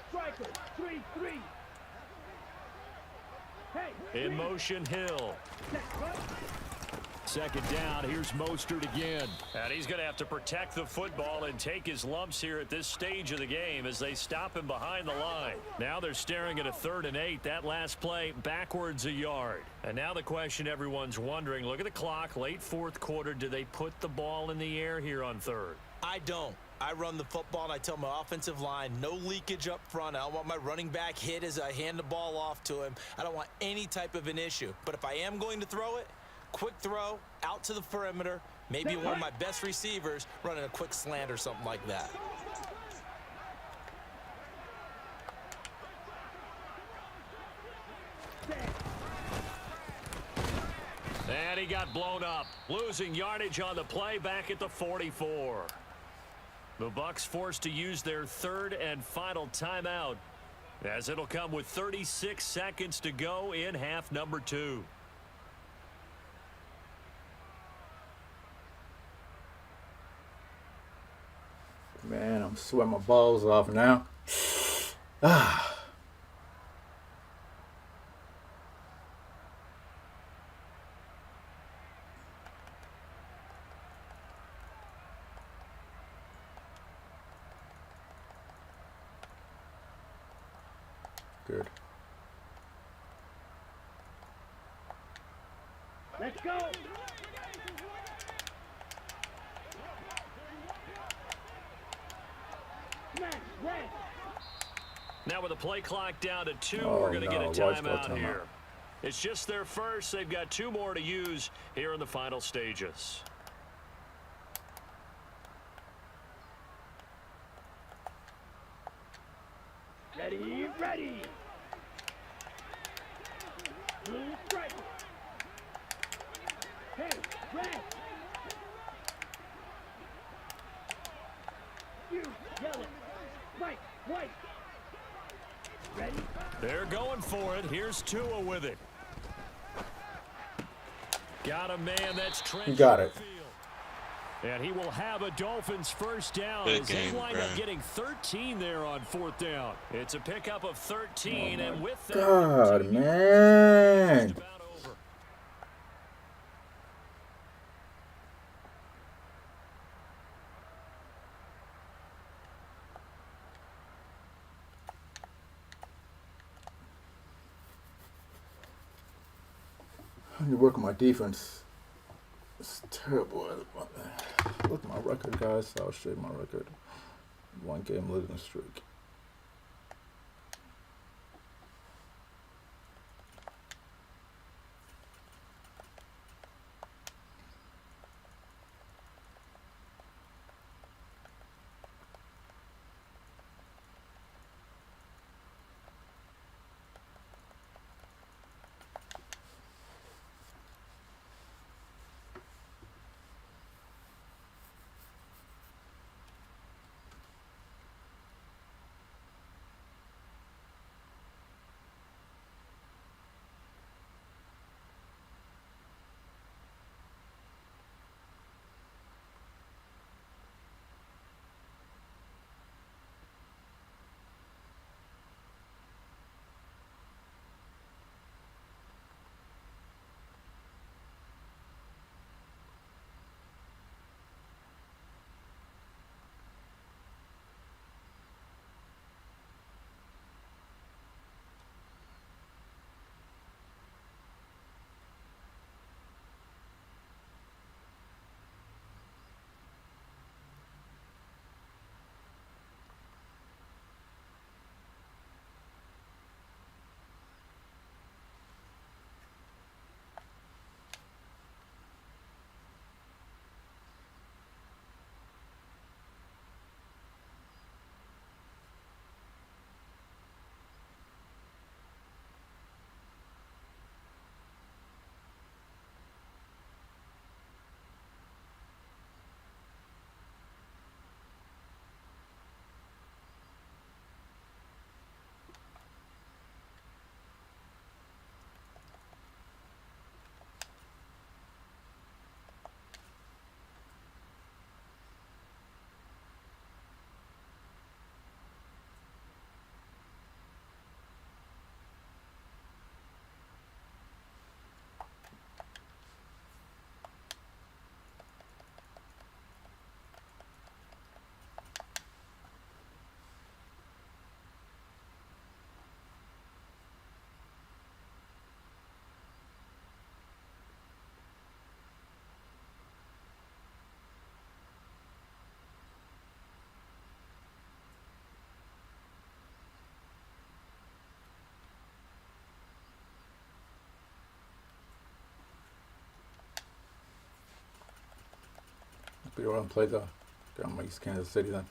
Striker, 3-3. Hey, In motion, Hill. Second down, here's Mostert again. And he's going to have to protect the football and take his lumps here at this stage of the game as they stop him behind the line. Now they're staring at a 3rd and 8. That last play, backwards a yard. And now the question everyone's wondering, look at the clock, late 4th quarter. Do they put the ball in the air here on 3rd? I don't. I run the football, and I tell my offensive line, no leakage up front. I don't want my running back hit as I hand the ball off to him. I don't want any type of an issue. But if I am going to throw it, quick throw out to the perimeter, maybe one of my best receivers running a quick slant or something like that. And he got blown up, losing yardage on the play back at the 44. The Bucs forced to use their 3rd and final timeout, as it'll come with 36 seconds to go in half number 2. Man, I'm sweating my balls off now. Good. let's go. Now with the play clock down to 2, Oh, we're going to no. get a Why's no timeout timeout? here. It's just their first. They've got 2 more to use here in the final stages. Ready, ready. Blue striker. Hey, red. You, yellow. White, white. Ready? They're going for it. Here's Tua with it. Got a man that's You got it. And he will have a Dolphins first down Good as game, they wind up Brad. getting 13 there on 4th down. It's a pickup of 13, and with that, God, just man. about over. I need to work on my defense. It's terrible. Look at my record, guys. I'll show you my record. 1 game losing streak. We don't want to play the Kansas City then.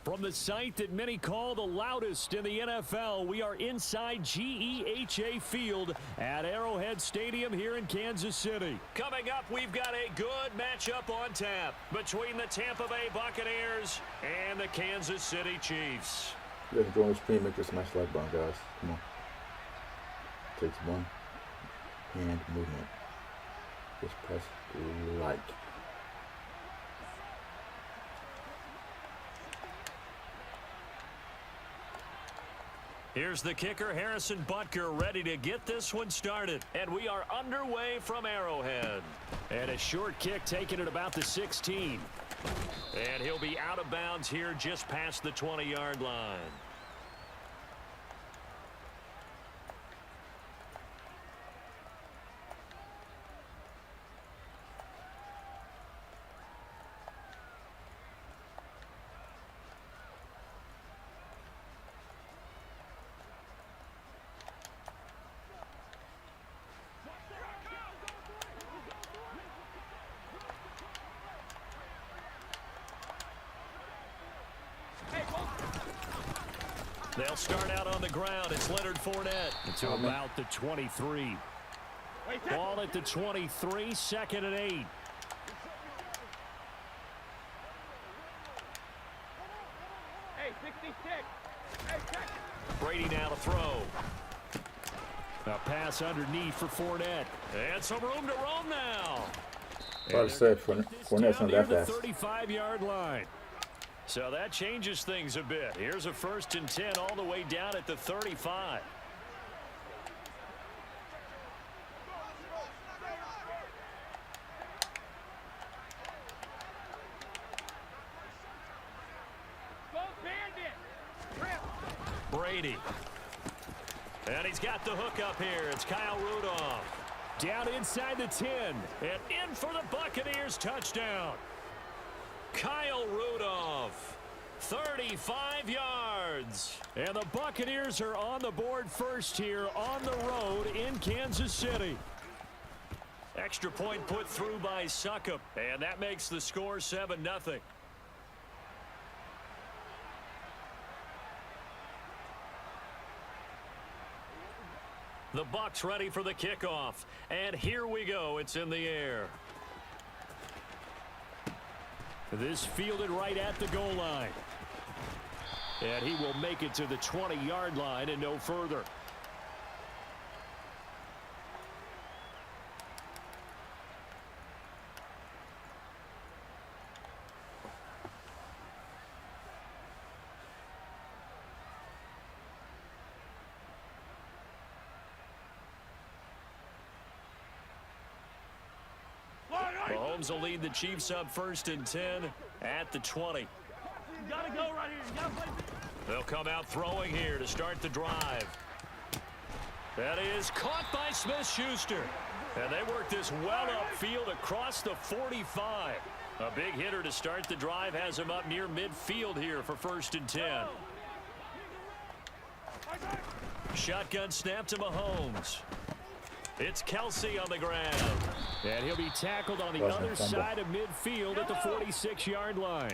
From the site that many call the loudest in the NFL, we are inside GEHA Field at Arrowhead Stadium here in Kansas City. Coming up, we've got a good matchup on tap between the Tampa Bay Buccaneers and the Kansas City Chiefs. You guys enjoying the stream, make this smash like button, guys. Come on. Takes one hand movement. Just press like. Here's the kicker, Harrison Butker, ready to get this one started. And we are underway from Arrowhead. And a short kick taken at about the 16. And he'll be out of bounds here just past the 20-yard line. They'll start out on the ground. It's Leonard Fournette. It's about the 23. Ball at the 23, 2nd and 8. Hey, 66. Brady now to throw. A pass underneath for Fournette. And some room to roam now. Hard to say, Fournette's not that fast. 35-yard line. So that changes things a bit. Here's a 1st and 10 all the way down at the 35. Brady. And he's got the hook up here. It's Kyle Rudolph. Down inside the 10. And in for the Buccaneers touchdown. Kyle Rudolph, 35 yards. And the Buccaneers are on the board first here on the road in Kansas City. Extra point put through by Succop, and that makes the score 7-0. The Bucs ready for the kickoff, and here we go. It's in the air. This fielded right at the goal line. And he will make it to the 20-yard line and no further. Mahomes will lead the Chiefs up 1st and 10 at the 20. You gotta go right here. You gotta play. They'll come out throwing here to start the drive. That is caught by Smith-Schuster. And they work this well upfield across the 45. A big hitter to start the drive has him up near midfield here for 1st and 10. Shotgun snap to Mahomes. It's Kelsey on the ground. And he'll be tackled on the other side of midfield at the 46-yard line.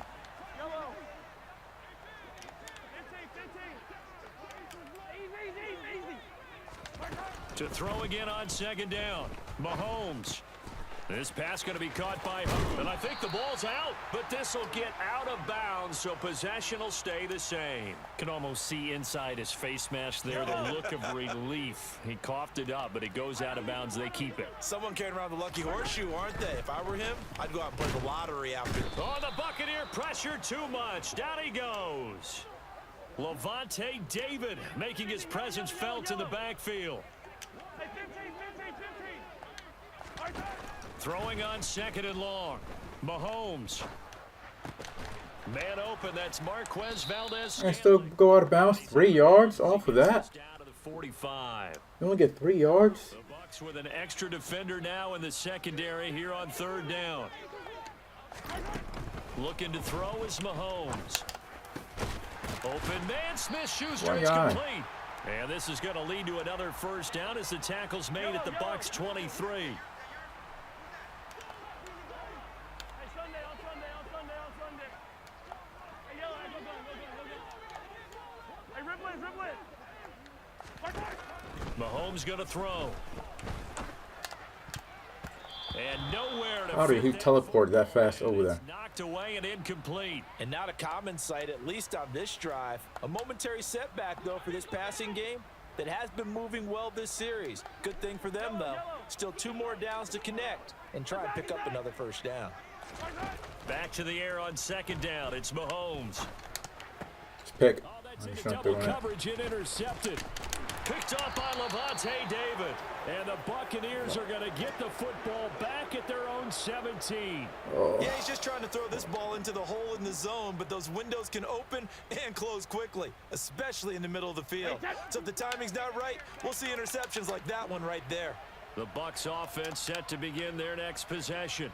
To throw again on 2nd down. Mahomes. This pass going to be caught by Hunt. And I think the ball's out. But this will get out of bounds, so possession will stay the same. Can almost see inside his face mask there the look of relief. He coughed it up, but it goes out of bounds. They keep it. Someone carrying around the lucky horseshoe, aren't they? If I were him, I'd go out and play the lottery after. Oh, the Buccaneer pressure too much. Down he goes. Levante David making his presence felt in the backfield. Hey, 15. All right, guys. Throwing on 2nd and long. Mahomes. Man open, that's Marquez Valdez. And still go out of bounds. 3 yards off of that. Down to the 45. You only get 3 yards. The Bucs with an extra defender now in the secondary here on 3rd down. Looking to throw is Mahomes. Open man, Smith-Schuster, it's complete. And this is going to lead to another 1st down as the tackle's made at the Bucs 23. Hey, Sunday, on Sunday. Hey, yellow, hey, go. Hey, rip it. Mahomes going to throw. And nowhere to How did he teleport that fast over there? Knocked away and incomplete. And not a common sight, at least on this drive. A momentary setback, though, for this passing game that has been moving well this series. Good thing for them, though. Still 2 more downs to connect and try and pick up another 1st down. Back to the air on 2nd down. It's Mahomes. Just pick. Oh, that's I'm into just not double doing it. coverage and intercepted. Picked up by Levante David. And the Buccaneers are going to get the football back at their own 17. Oh. Yeah, he's just trying to throw this ball into the hole in the zone, but those windows can open and close quickly, especially in the middle of the field. So if the timing's not right, we'll see interceptions like that one right there. The Bucs offense set to begin their next possession.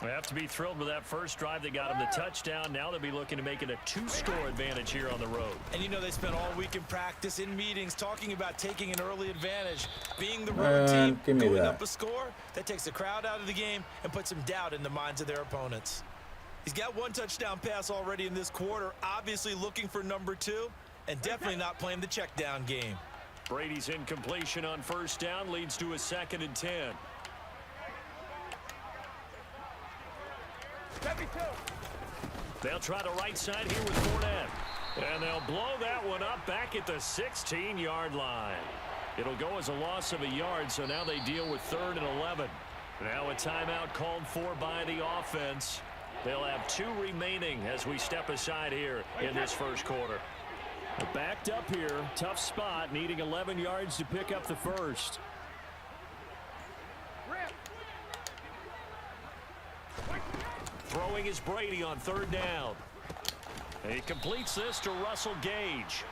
They have to be thrilled with that first drive. They got him the touchdown. Now they'll be looking to make it a 2-score advantage here on the road. And you know they spent all week in practice, in meetings, talking about taking an early advantage. Being the road team, give me going that. up a score, that takes the crowd out of the game and puts some doubt in the minds of their opponents. He's got 1 touchdown pass already in this quarter, obviously looking for number 2, and definitely not playing the check down game. Brady's incompletion on 1st down leads to a 2nd and 10. They'll try the right side here with Fournette. And they'll blow that one up back at the 16-yard line. It'll go as a loss of a yard, so now they deal with 3rd and 11. Now a timeout called for by the offense. They'll have 2 remaining as we step aside here in this 1st quarter. Backed up here, tough spot, needing 11 yards to pick up the 1st. Throwing is Brady on 3rd down. He completes this to Russell Gage.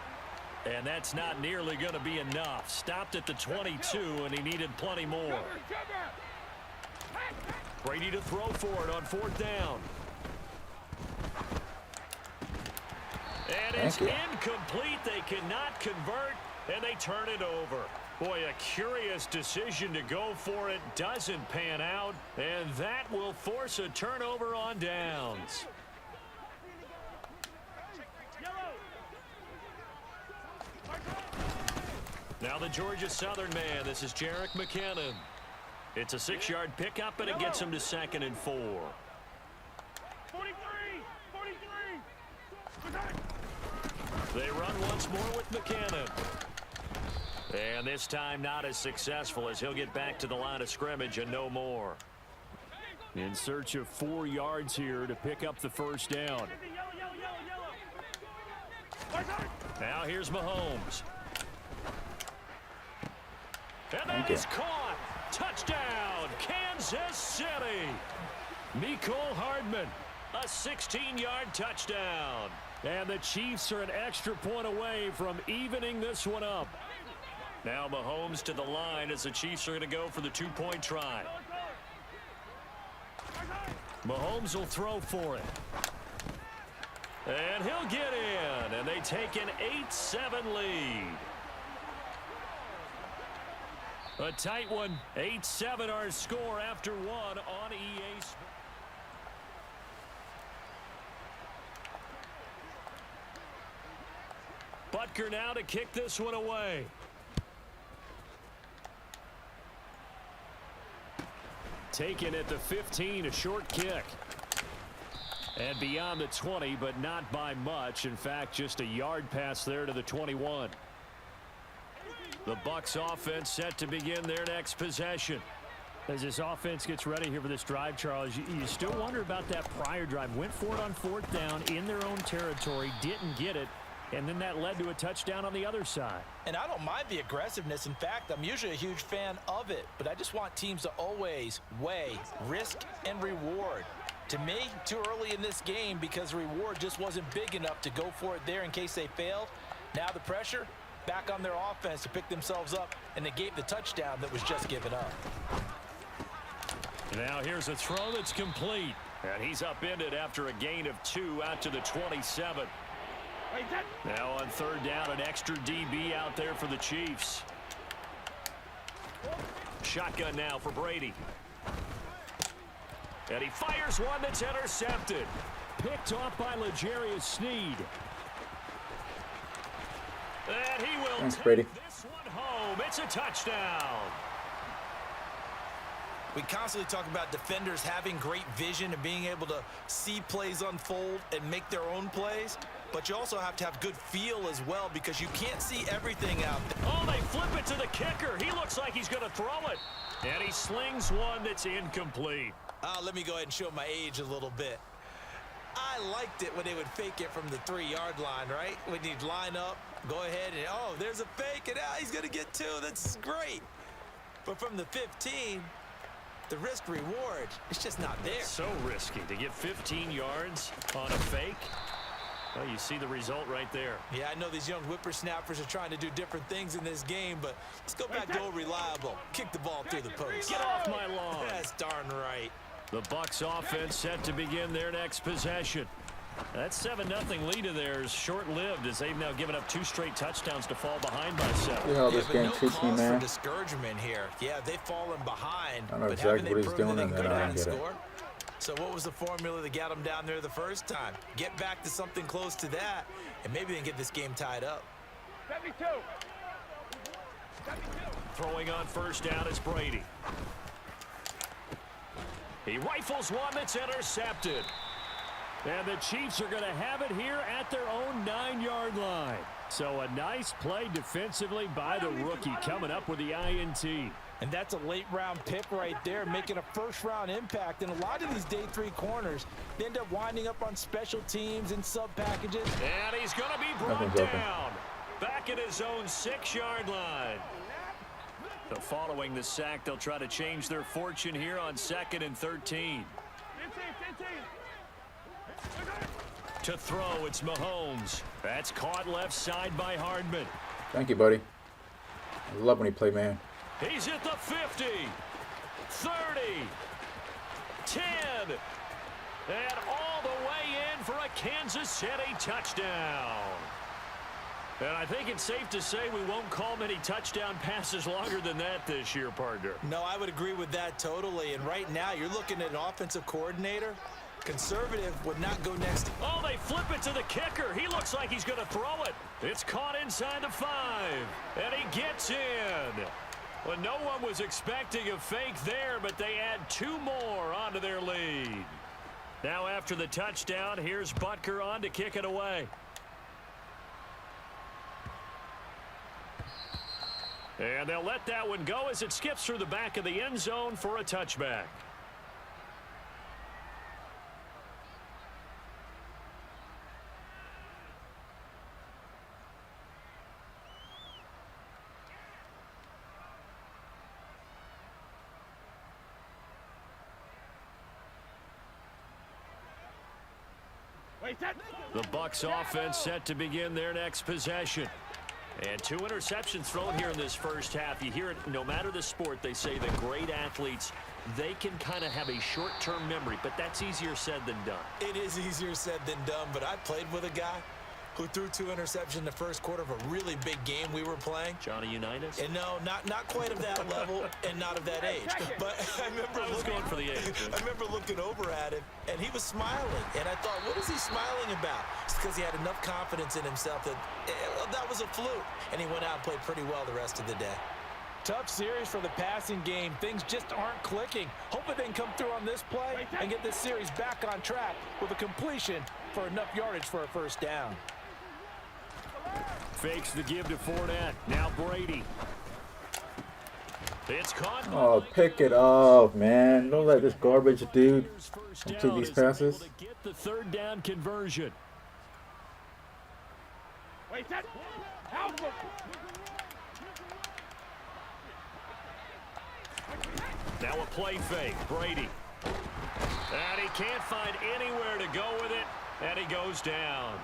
And that's not nearly going to be enough. Stopped at the 22, and he needed plenty more. Brady to throw for it on 4th down. And it's incomplete. They cannot convert, and they turn it over. Boy, a curious decision to go for it. Doesn't pan out, and that will force a turnover on downs. Now the Georgia Southern man. This is Jerick McKinnon. It's a 6-yard pickup, and it gets him to 2nd and 4. 43. They run once more with McKinnon. And this time not as successful as he'll get back to the line of scrimmage and no more. In search of 4 yards here to pick up the 1st down. Now here's Mahomes. And that is caught. Touchdown, Kansas City. Mecole Hardman, a 16-yard touchdown. And the Chiefs are an extra point away from evening this one up. Now Mahomes to the line as the Chiefs are going to go for the 2-point try. Mahomes will throw for it. And he'll get in. And they take an 8-7 lead. A tight one. 8-7 our score after 1 on EA Sports. Butker now to kick this one away. Taken at the 15, a short kick. And beyond the 20, but not by much. In fact, just a yard pass there to the 21. The Bucs offense set to begin their next possession. As this offense gets ready here for this drive, Charles, you still wonder about that prior drive. Went for it on 4th down in their own territory, didn't get it, And then that led to a touchdown on the other side. And I don't mind the aggressiveness. In fact, I'm usually a huge fan of it. But I just want teams to always weigh risk and reward. To me, too early in this game because the reward just wasn't big enough to go for it there in case they failed. Now the pressure back on their offense to pick themselves up and negate the touchdown that was just given up. Now here's a throw that's complete. And he's upended after a gain of 2 out to the 27. Now on third down, an extra DB out there for the Chiefs. Shotgun now for Brady. And he fires one that's intercepted. Picked off by L'Jarius Sneed. And he will Thanks, take Brady. this one home. It's a touchdown. We constantly talk about defenders having great vision and being able to see plays unfold and make their own plays. But you also have to have good feel as well because you can't see everything out there. Oh, they flip it to the kicker. He looks like he's going to throw it. And he slings one that's incomplete. Let me go ahead and show my age a little bit. I liked it when they would fake it from the 3-yard line, right? When you'd line up, go ahead and, oh, there's a fake, and he's going to get 2. That's great. But from the 15, the risk reward, it's just not there. It's so risky to get 15 yards on a fake. Well, you see the result right there. Yeah, I know these young whippersnappers are trying to do different things in this game, but let's go back to old reliable. Kick the ball through the post. Get off my lawn. That's darn right. The Bucs offense set to begin their next possession. That 7-0 lead of theirs short-lived as they've now given up 2 straight touchdowns to fall behind by 7. See how this but game no treats me, cause man. for discouragement here. Yeah, they've fallen behind. I don't know but exactly what he's proven doing, they and can then go I down don't and get it. score? So what was the formula that got them down there the first time? Get back to something close to that, and maybe they can get this game tied up. 72. Throwing on first down is Brady. He rifles one that's intercepted. And the Chiefs are going to have it here at their own 9-yard line. So a nice play defensively by the rookie coming up with the INT. And that's a late-round pick right there, making a first-round impact. And a lot of these day 3 corners, they end up winding up on special teams and sub-packages. And he's going to be brought Nothing's open. down. Back at his own 6-yard line. So following the sack, they'll try to change their fortune here on 2nd and 13. To throw, it's Mahomes. That's caught left side by Hardman. Thank you, buddy. I love when he play man. He's at the 50, 30, 10, and all the way in for a Kansas City touchdown. And I think it's safe to say we won't call many touchdown passes longer than that this year, partner. No, I would agree with that totally. And right now, you're looking at an offensive coordinator. Conservative would not go next. Oh, they flip it to the kicker. He looks like he's going to throw it. It's caught inside the 5, and he gets in. Well, no one was expecting a fake there, but they add 2 more onto their lead. Now after the touchdown, here's Butker on to kick it away. And they'll let that one go as it skips through the back of the end zone for a touchback. The Bucs offense set to begin their next possession. And 2 interceptions thrown here in this first half. You hear it no matter the sport, they say that great athletes, they can kind of have a short-term memory, but that's easier said than done. It is easier said than done, but I played with a guy who threw 2 interceptions in the first quarter of a really big game we were playing. Johnny Unitas? And no, not quite of that level and not of that age. But I remember going for the age. I remember looking over at him, and he was smiling. And I thought, what is he smiling about? It's because he had enough confidence in himself that that was a fluke. And he went out and played pretty well the rest of the day. Tough series for the passing game. Things just aren't clicking. Hopefully they can come through on this play and get this series back on track with a completion for enough yardage for a first down. Fakes the give to Fournette. Now Brady. It's caught. Oh, pick it up, man. Don't let this garbage dude take these passes. Get the 3rd down conversion. Wait, set. Help him. Now a play fake. Brady. And he can't find anywhere to go with it, and he goes down.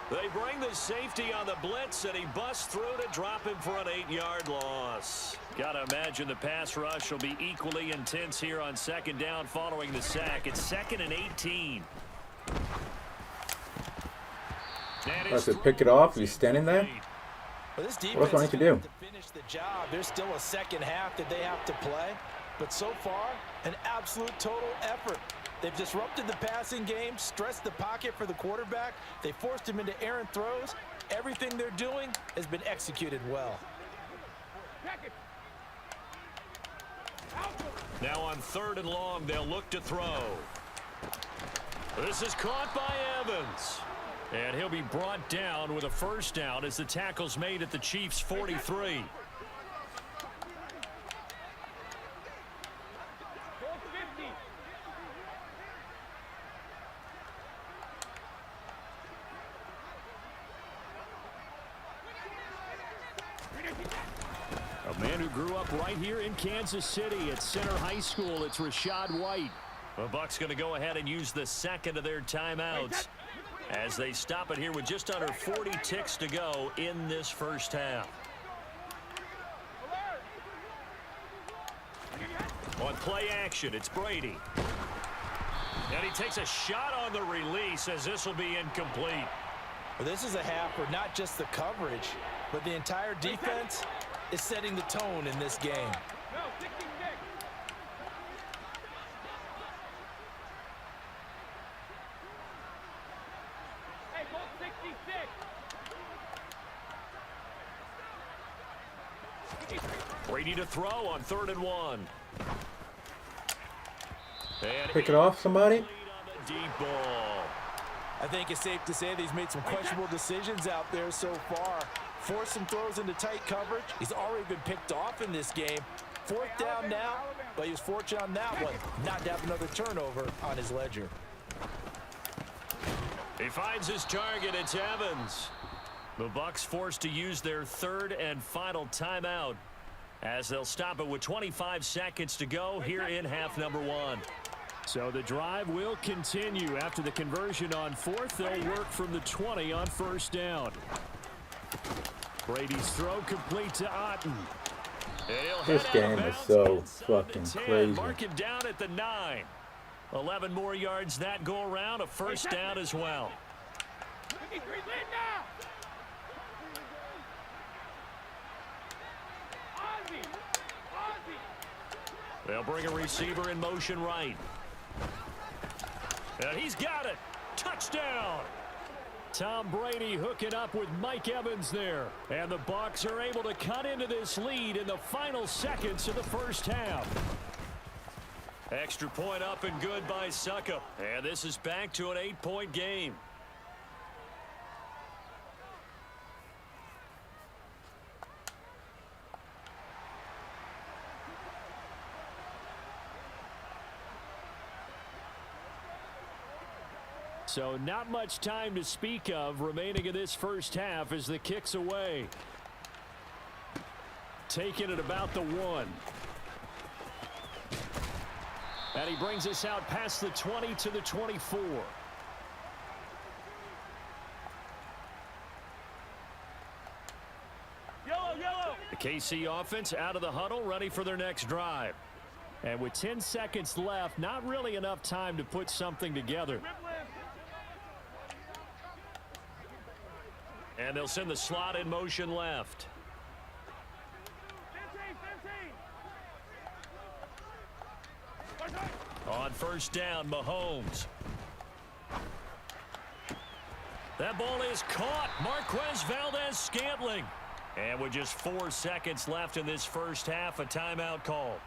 They bring the safety on the blitz, and he busts through to drop him for an 8-yard loss. Got to imagine the pass rush will be equally intense here on second down following the sack. It's 2nd and 18. Let's pick it off. He's standing there. Well, this defense What's going to do? to finish the job. There's still a second half that they have to play, but so far, an absolute total effort. They've disrupted the passing game, stressed the pocket for the quarterback. They forced him into errant throws. Everything they're doing has been executed well. Now on 3rd and long, they'll look to throw. This is caught by Evans. And he'll be brought down with a first down as the tackle's made at the Chiefs' 43. A man who grew up right here in Kansas City at Center High School. It's Rashad White. The Bucs going to go ahead and use the second of their timeouts as they stop it here with just under 40 ticks to go in this first half. On play action, it's Brady. And he takes a shot on the release as this will be incomplete. Well, this is a half where not just the coverage, but the entire defense is setting the tone in this game. No, 66. Hey, goal 66. Brady to throw on 3rd and 1. And Pick it off, somebody. deep ball. I think it's safe to say that he's made some questionable decisions out there so far. Forced some throws into tight coverage. He's already been picked off in this game. 4th down now, but he was fortunate on that one not to have another turnover on his ledger. He finds his target. It's Evans. The Bucs forced to use their 3rd and final timeout as they'll stop it with 25 seconds to go here in half number 1. So the drive will continue. After the conversion on 4th, they'll work from the 20 on 1st down. Brady's throw complete to Otten. This game is so fucking crazy. Mark him down at the 9. 11 more yards that go around. A first down as well. 53 lead now. Ozzie. They'll bring a receiver in motion right. And he's got it. Touchdown. Tom Brady hooking up with Mike Evans there. And the Bucs are able to cut into this lead in the final seconds of the first half. Extra point up and good by Suckup. And this is back to an 8-point game. So not much time to speak of remaining in this first half as the kick's away. Taking it about the 1. And he brings us out past the 20 to the 24. Yellow. The KC offense out of the huddle, ready for their next drive. And with 10 seconds left, not really enough time to put something together. And they'll send the slot in motion left. 15. On first down, Mahomes. That ball is caught. Marquez Valdez-Scantling. And with just 4 seconds left in this first half, a timeout call.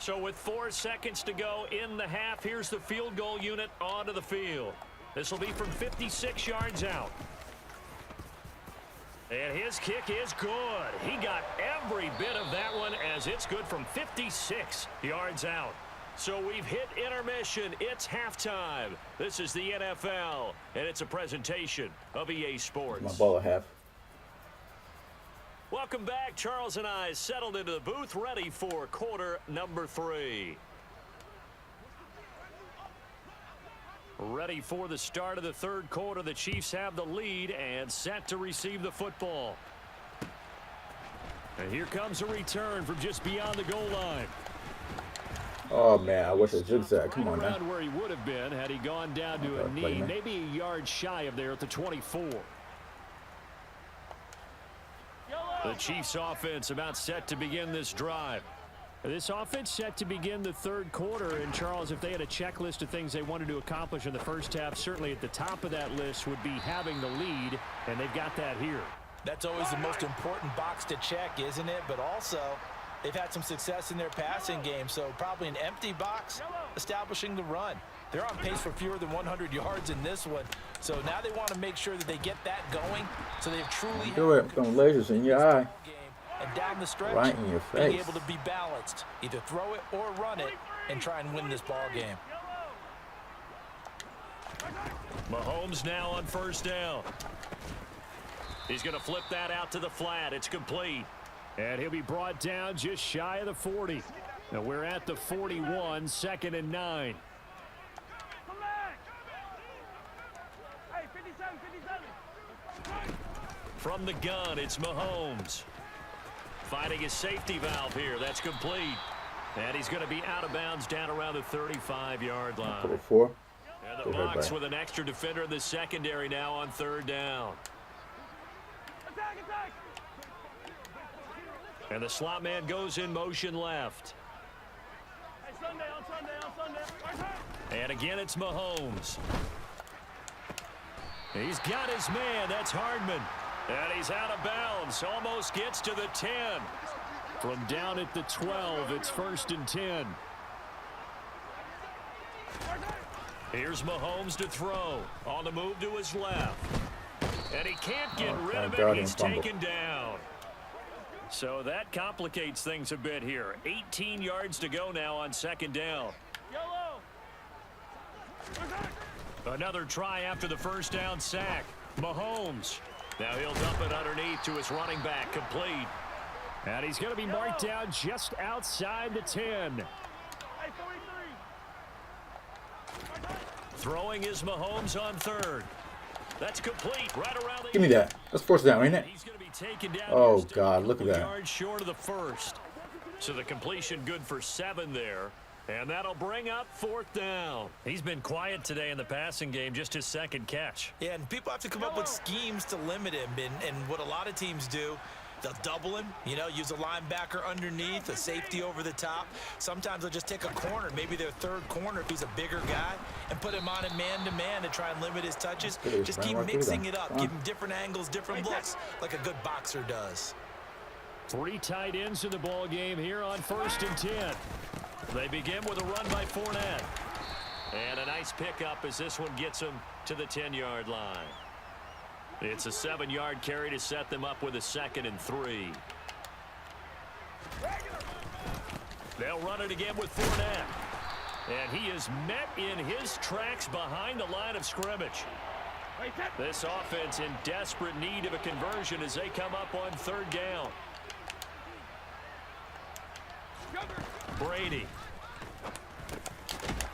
So with 4 seconds to go in the half, here's the field goal unit onto the field. This will be from 56 yards out. And his kick is good. He got every bit of that one as it's good from 56 yards out. So we've hit intermission. It's halftime. This is the NFL, and it's a presentation of EA Sports. My ball at half. Welcome back. Charles and I settled into the booth, ready for quarter number 3. Ready for the start of the third quarter. The Chiefs have the lead and set to receive the football. And here comes a return from just beyond the goal line. Oh man, I wish I zigzag. Come on Around now. where he would have been had he gone down to a knee, maybe a yard shy of there at the 24. The Chiefs offense about set to begin this drive. This offense set to begin the third quarter. And Charles, if they had a checklist of things they wanted to accomplish in the first half, certainly at the top of that list would be having the lead, and they've got that here. That's always the most important box to check, isn't it? But also, they've had some success in their passing game, so probably an empty box establishing the run. They're on pace for fewer than 100 yards in this one, so now they want to make sure that they get that going, so they've truly Do it. Throwing lasers in your eye. And down the stretch, Right in your face. being able to be balanced, either throw it or run it, and try and win this ball game. Mahomes now on first down. He's going to flip that out to the flat. It's complete. And he'll be brought down just shy of the 40. Now we're at the 41, 2nd and 9. Come back. Hey, 57, 57. From the gun, it's Mahomes. Finding his safety valve here. That's complete. And he's going to be out of bounds down around the 35-yard line. Cover 4. And the box with an extra defender in the secondary now on third down. Attack, attack. And the slot man goes in motion left. Hey, Sunday, on Sunday, on Sunday. And again, it's Mahomes. He's got his man. That's Hardman. And he's out of bounds. Almost gets to the 10. From down at the 12, it's 1st and 10. Here's Mahomes to throw. On the move to his left. And he can't get rid of it. He's taken down. So that complicates things a bit here. 18 yards to go now on 2nd down. Yellow. Another try after the first down sack. Mahomes. Now he'll dump it underneath to his running back. Complete. And he's going to be marked down just outside the 10. Hey, 43. Throwing is Mahomes on third. That's complete right around the... Give me that. That's 4th down, ain't it? He's going to be taken down. Oh, God, look at that. Yards short of the first. So the completion good for 7 there. And that'll bring up 4th down. He's been quiet today in the passing game, just his 2nd catch. Yeah, and people have to come up with schemes to limit him. And what a lot of teams do, they'll double him, you know, use a linebacker underneath, a safety over the top. Sometimes they'll just take a corner, maybe their third corner if he's a bigger guy, and put him on a man-to-man to try and limit his touches. Just keep mixing it up, give him different angles, different looks, like a good boxer does. 3 tight ends in the ball game here on 1st and 10. They begin with a run by Fournette. And a nice pickup as this one gets them to the 10-yard line. It's a 7-yard carry to set them up with a 2nd and 3. They'll run it again with Fournette. And he is met in his tracks behind the line of scrimmage. This offense in desperate need of a conversion as they come up on 3rd down. Brady.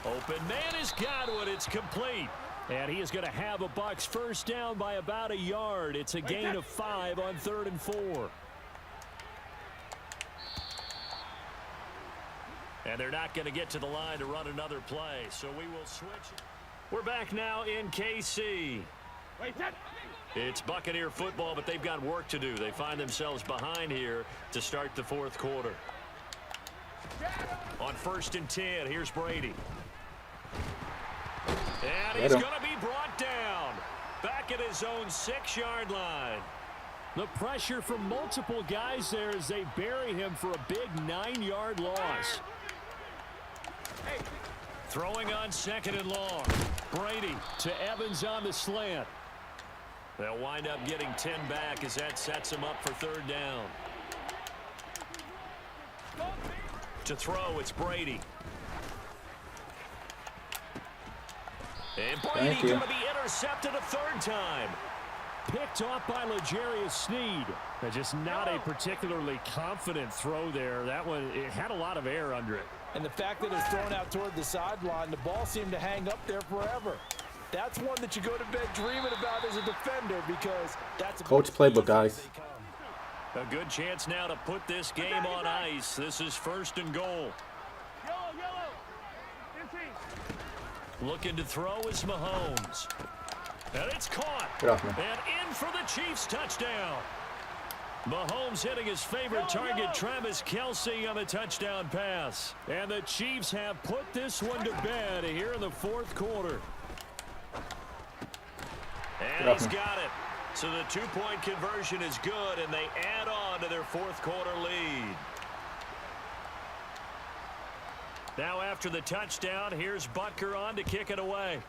Open man has got one. It's complete. And he is going to have a Bucs first down by about a yard. It's a gain of 5 on 3rd and 4. And they're not going to get to the line to run another play. So we will switch. We're back now in KC. It's Buccaneer football, but they've got work to do. They find themselves behind here to start the 4th quarter. On 1st and 10, here's Brady. And he's going to be brought down. Back at his own 6-yard line. The pressure from multiple guys there as they bury him for a big 9-yard loss. Throwing on 2nd and long. Brady to Evans on the slant. They'll wind up getting 10 back as that sets him up for 3rd down. To throw, it's Brady. And Brady going to be intercepted a third time. Picked off by L'Jarius Sneed. Just not a particularly confident throw there. That one, it had a lot of air under it. And the fact that it's thrown out toward the sideline, the ball seemed to hang up there forever. That's one that you go to bed dreaming about as a defender because that's a Coach playbook, guys. A good chance now to put this game on ice. This is 1st and goal. Yellow. 15. Looking to throw is Mahomes. And it's caught. Get off me. And in for the Chiefs touchdown. Mahomes hitting his favorite target, Travis Kelce, on the touchdown pass. And the Chiefs have put this one to bed here in the 4th quarter. And he's got it. So the 2-point conversion is good, and they add on to their 4th quarter lead. Now after the touchdown, here's Butker on to kick it away.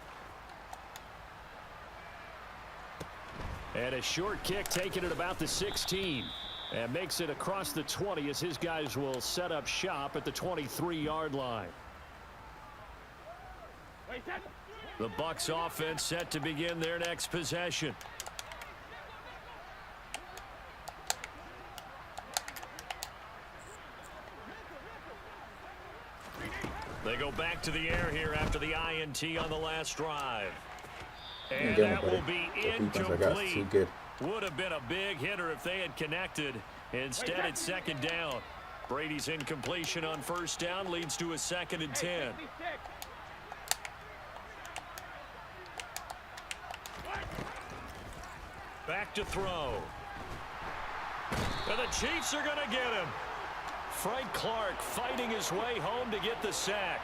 And a short kick taken at about the 16. And makes it across the 20 as his guys will set up shop at the 23-yard line. The Bucs offense set to begin their next possession. They go back to the air here after the INT on the last drive. And that will be incomplete. Would have been a big hitter if they had connected. Instead, it's 2nd down. Brady's incompletion on 1st down leads to a 2nd and 10. Back to throw. And the Chiefs are going to get him. Frank Clark fighting his way home to get the sack.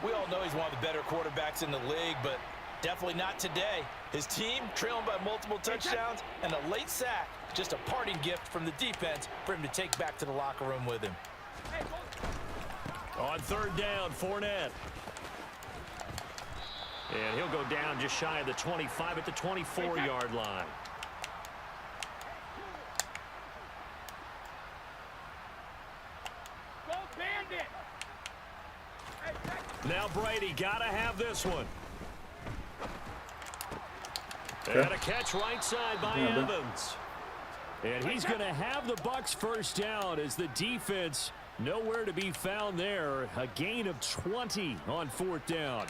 We all know he's one of the better quarterbacks in the league, but definitely not today. His team trailing by multiple touchdowns and a late sack. Just a parting gift from the defense for him to take back to the locker room with him. On 3rd down, Fournette. And he'll go down just shy of the 25 at the 24-yard line. Now Brady got to have this one. And a catch right side by Evans. And he's going to have the Bucs 1st down as the defense nowhere to be found there. A gain of 20 on 4th down.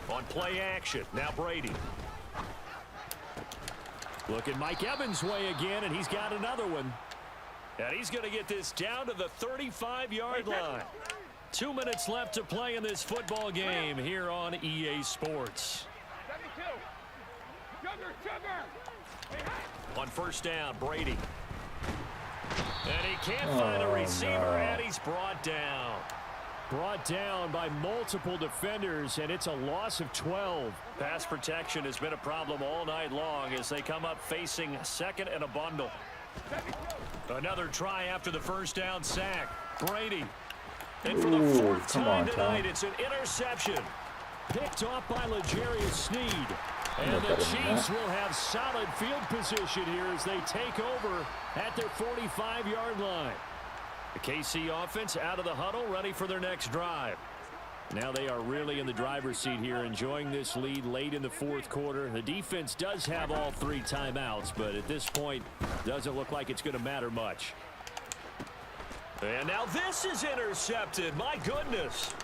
On play action, now Brady. Looking Mike Evans' way again, and he's got another one. And he's going to get this down to the 35-yard line. 2 minutes left to play in this football game here on EA Sports. On 1st down, Brady. And he can't find a receiver, and he's brought down. Brought down by multiple defenders, and it's a loss of 12. Pass protection has been a problem all night long as they come up facing 2nd and a bundle. Another try after the 1st down sack. Brady. And for the 4th time tonight, it's an interception. Picked off by L'Jarius Sneed. And the Chiefs will have solid field position here as they take over at their 45-yard line. The KC offense out of the huddle, ready for their next drive. Now they are really in the driver's seat here, enjoying this lead late in the 4th quarter. The defense does have all 3 timeouts, but at this point, doesn't look like it's going to matter much. And now this is intercepted. My goodness.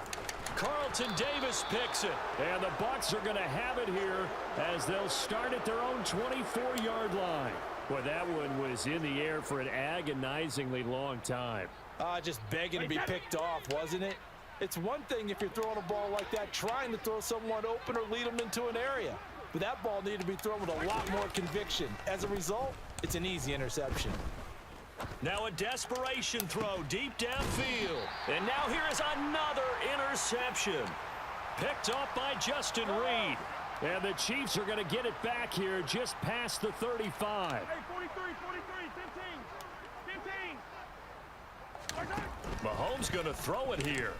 Carlton Davis picks it. And the Bucs are going to have it here as they'll start at their own 24-yard line. Well, that one was in the air for an agonizingly long time. Just begging to be picked off, wasn't it? It's one thing if you're throwing a ball like that, trying to throw someone open or lead them into an area. But that ball needed to be thrown with a lot more conviction. As a result, it's an easy interception. Now a desperation throw deep downfield. And now here is another interception. Picked off by Justin Reed. And the Chiefs are going to get it back here just past the 35. Hey, 43, 15. Mahomes going to throw it here.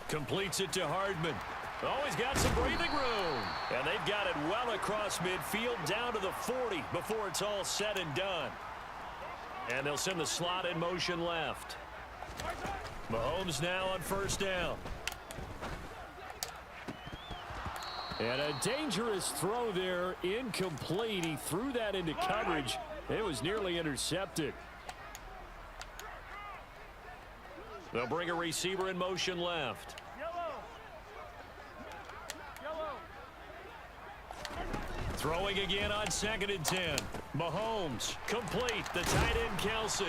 Completes it to Hardman. Oh, he's got some breathing room. And they've got it well across midfield down to the 40 before it's all said and done. And they'll send the slot in motion left. Mahomes now on first down. And a dangerous throw there, incomplete. He threw that into coverage. It was nearly intercepted. They'll bring a receiver in motion left. Throwing again on 2nd and 10. Mahomes complete. The tight end Kelsey.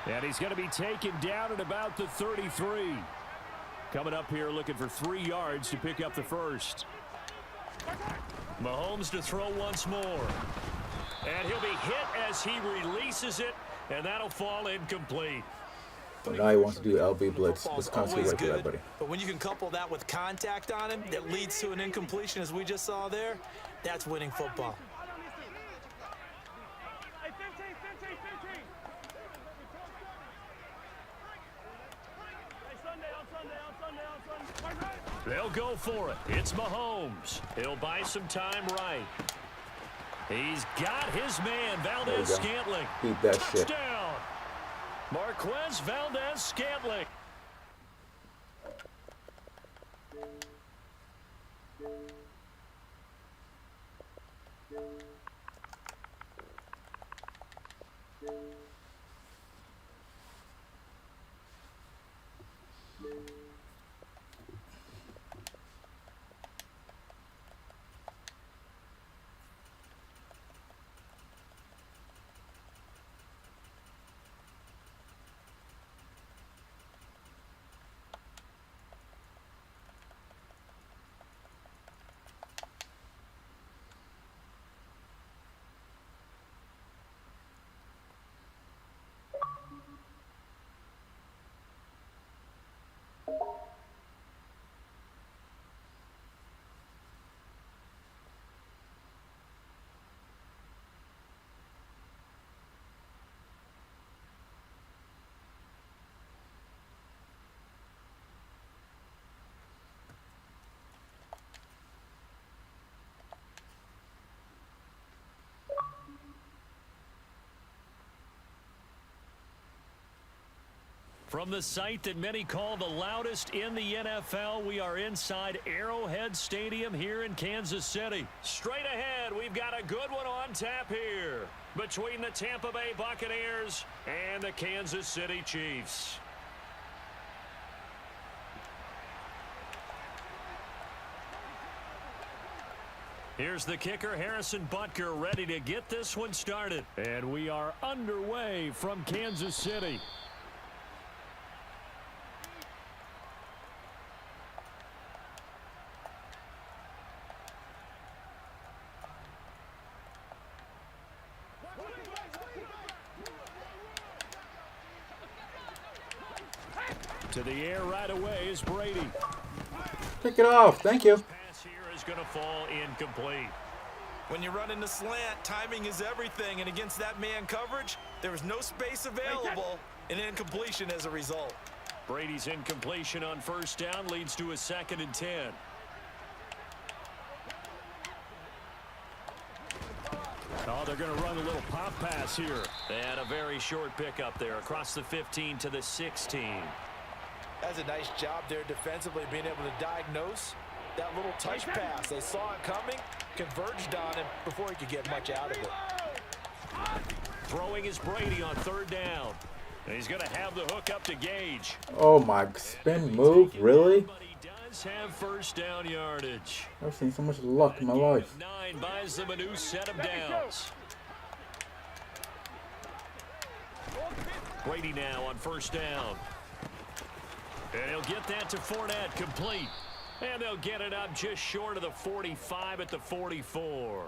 And he's going to be taken down at about the 33. Coming up here looking for 3 yards to pick up the first. Mahomes to throw once more. And he'll be hit as he releases it. And that'll fall incomplete. But now he wants to do LB blitz. Wisconsin right there, buddy. But when you can couple that with contact on him that leads to an incompletion, as we just saw there, that's winning football. Hey, 15, 15, 15. Hey, Sunday, on Sunday. They'll go for it. It's Mahomes. He'll buy some time right. He's got his man, Valdez-Scantling. Beat that shit. Touchdown. Marquez Valdez-Scantling. From the site that many call the loudest in the NFL, we are inside Arrowhead Stadium here in Kansas City. Straight ahead, we've got a good one on tap here between the Tampa Bay Buccaneers and the Kansas City Chiefs. Here's the kicker, Harrison Butker, ready to get this one started. And we are underway from Kansas City. To the air right away is Brady. Pick it off. Thank you. Pass here is going to fall incomplete. When you run in the slant, timing is everything, and against that man coverage, there was no space available, and incompletion as a result. Brady's incompletion on first down leads to a 2nd and 10. Oh, they're going to run a little pop pass here. And a very short pickup there across the 15 to the 16. That's a nice job there defensively, being able to diagnose that little touch pass. They saw it coming, converged on him before he could get much out of it. Throwing is Brady on 3rd down. And he's going to have the hook up to Gage. Oh, my spin move? Really? But he does have first down yardage. I've seen so much luck in my life. 9 buys them a new set of downs. Brady now on first down. And he'll get that to Fournette, complete. And they'll get it up just short of the 45 at the 44.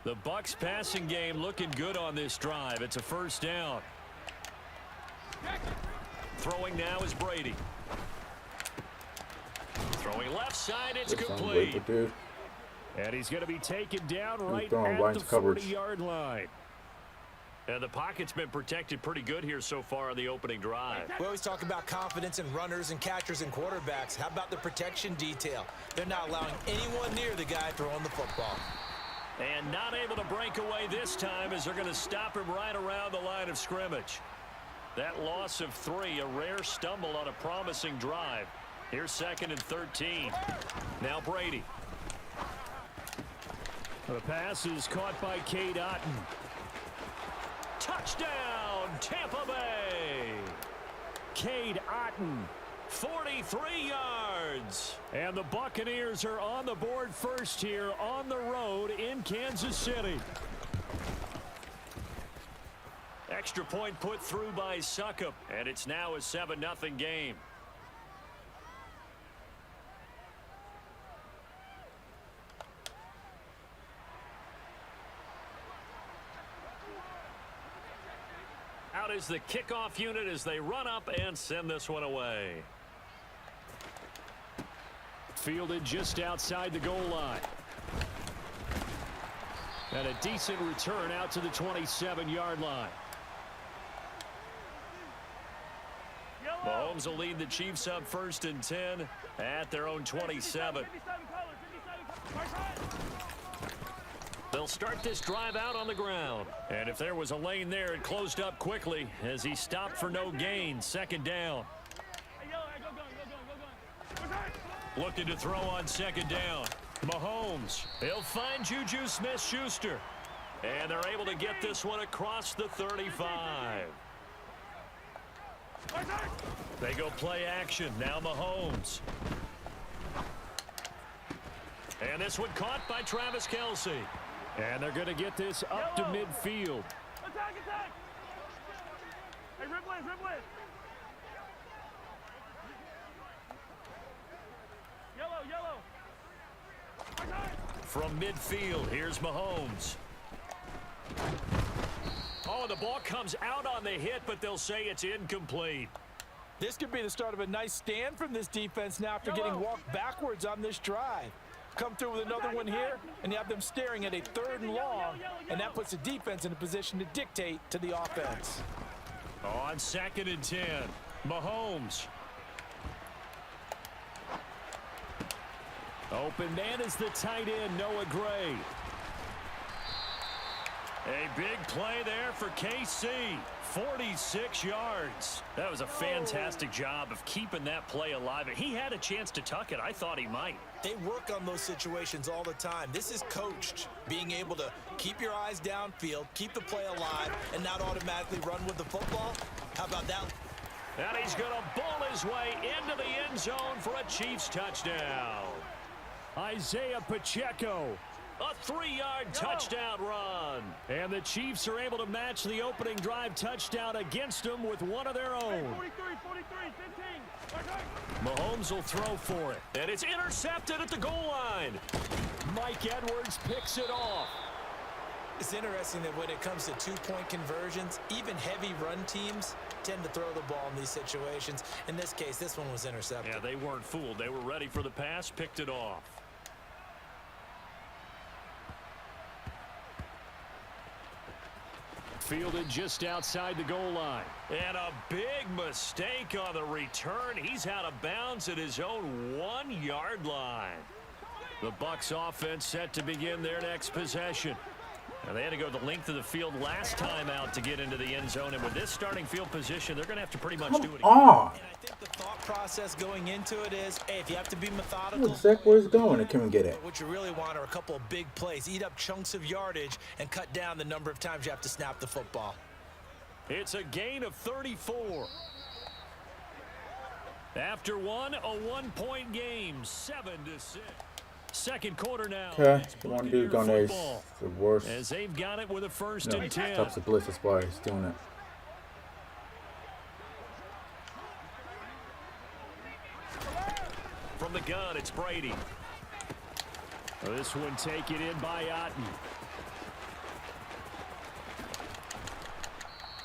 The Bucs passing game looking good on this drive. It's a first down. Throwing now is Brady. Throwing left side, it's complete. And he's going to be taken down right at the 40-yard line. And the pocket's been protected pretty good here so far on the opening drive. We always talk about confidence in runners and catchers and quarterbacks. How about the protection detail? They're not allowing anyone near the guy throwing the football. And not able to break away this time as they're going to stop him right around the line of scrimmage. That loss of 3, a rare stumble on a promising drive. Here's 2nd and 13. Now Brady. The pass is caught by Cade Otton. Touchdown, Tampa Bay. Cade Otton, 43 yards. and the Buccaneers are on the board first here on the road in Kansas City. Extra point put through by Succop, and it's now a 7-0 game. Out is the kickoff unit as they run up and send this one away. Fielded just outside the goal line. And a decent return out to the 27-yard line. Mahomes will lead the Chiefs up 1st and 10 at their own 27. They'll start this drive out on the ground. And if there was a lane there, it closed up quickly as he stopped for no gain. 2nd down. Looking to throw on 2nd down. Mahomes. He'll find Juju Smith-Schuster. And they're able to get this one across the 35. They go play action. Now Mahomes. And this one caught by Travis Kelce. And they're going to get this up to midfield. Attack, attack! Hey, Ripley, Ripley! Yellow, yellow! Attack! From midfield, here's Mahomes. Oh, the ball comes out on the hit, but they'll say it's incomplete. This could be the start of a nice stand from this defense now after getting walked backwards on this drive. Come through with another one here, and you have them staring at a 3rd and long, and that puts the defense in a position to dictate to the offense. On 2nd and 10, Mahomes. Open man is the tight end, Noah Gray. A big play there for KC. 46 yards. That was a fantastic job of keeping that play alive. He had a chance to tuck it. I thought he might. They work on those situations all the time. This is coached, being able to keep your eyes downfield, keep the play alive, and not automatically run with the football. How about that? And he's going to ball his way into the end zone for a Chiefs touchdown. Isaiah Pacheco. A 3-yard touchdown run. And the Chiefs are able to match the opening drive touchdown against them with one of their own. 43, 43, 15. Mahomes will throw for it. And it's intercepted at the goal line. Mike Edwards picks it off. It's interesting that when it comes to 2-point conversions, even heavy run teams tend to throw the ball in these situations. In this case, this one was intercepted. Yeah, they weren't fooled. They were ready for the pass, picked it off. Fielded just outside the goal line. And a big mistake on the return. He's out of bounds at his own 1-yard line. The Bucs offense set to begin their next possession. Now, they had to go the length of the field last time out to get into the end zone. And with this starting field position, they're going to have to pretty much do it again. And I think the thought process going into it is, hey, if you have to be methodical. Zach, where's it going? I can't get it. What you really want are a couple of big plays. Eat up chunks of yardage and cut down the number of times you have to snap the football. It's a gain of 34. After one, a 1-point game, 7-6. Second quarter now. Okay, one dude on there is the worst. As they've got it with a 1st and 10. Stops the blitz, that's why he's doing it. From the gun, it's Brady. This one taken in by Otton.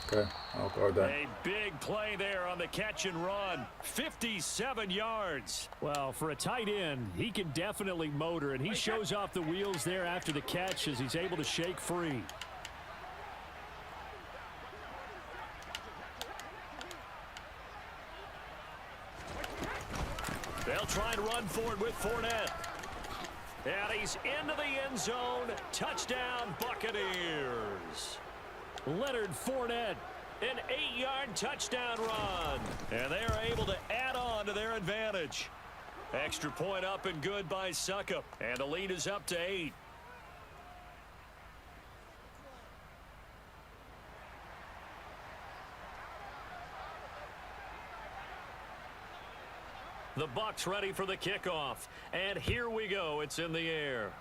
Okay, I'll guard that. A big play there on the catch and run. 57 yards. Well, for a tight end, he can definitely motor, and he shows off the wheels there after the catch as he's able to shake free. They'll try and run for it with Fournette. And he's into the end zone. Touchdown, Buccaneers. Leonard Fournette An 8-yard touchdown run. And they are able to add on to their advantage. Extra point up and good by Suckup. And the lead is up to 8. The Bucs ready for the kickoff. And here we go. It's in the air.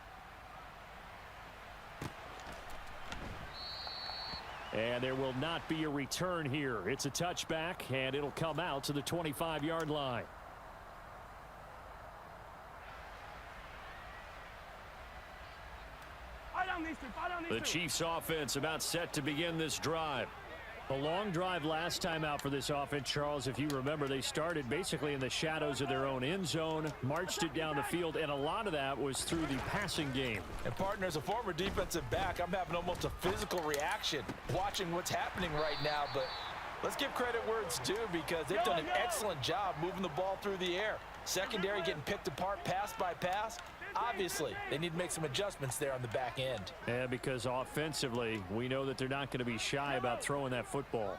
And there will not be a return here. It's a touchback, and it'll come out to the 25-yard line. The Chiefs offense about set to begin this drive. A long drive last time out for this offense, Charles. If you remember, they started basically in the shadows of their own end zone, marched it down the field, and a lot of that was through the passing game. And partner, as a former defensive back, I'm having almost a physical reaction watching what's happening right now. But let's give credit where it's due, because they've done an excellent job moving the ball through the air. Secondary getting picked apart pass by pass. Obviously, they need to make some adjustments there on the back end. Yeah, because offensively, we know that they're not going to be shy about throwing that football.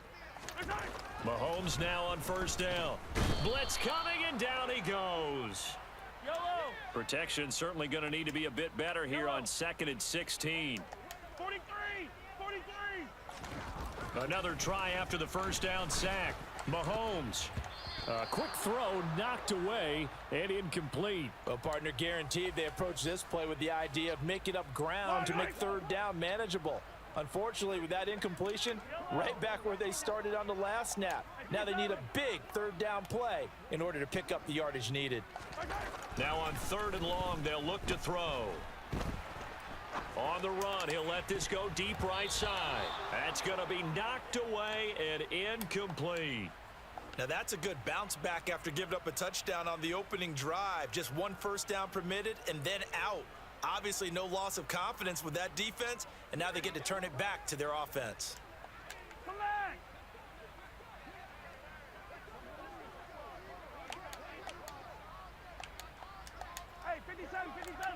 Mahomes now on first down. Blitz coming, and down he goes. Protection certainly going to need to be a bit better here on 2nd and 16. 43. Another try after the first down sack. Mahomes. A quick throw knocked away and incomplete. Well, partner, guaranteed they approach this play with the idea of making up ground to make third down manageable. Unfortunately, with that incompletion, right back where they started on the last snap. Now they need a big third down play in order to pick up the yardage needed. Now on 3rd and long, they'll look to throw. On the run, he'll let this go deep right side. That's going to be knocked away and incomplete. Now that's a good bounce back after giving up a touchdown on the opening drive. Just 1 first down permitted and then out. Obviously no loss of confidence with that defense, and now they get to turn it back to their offense. Come back. Hey, 57, 57.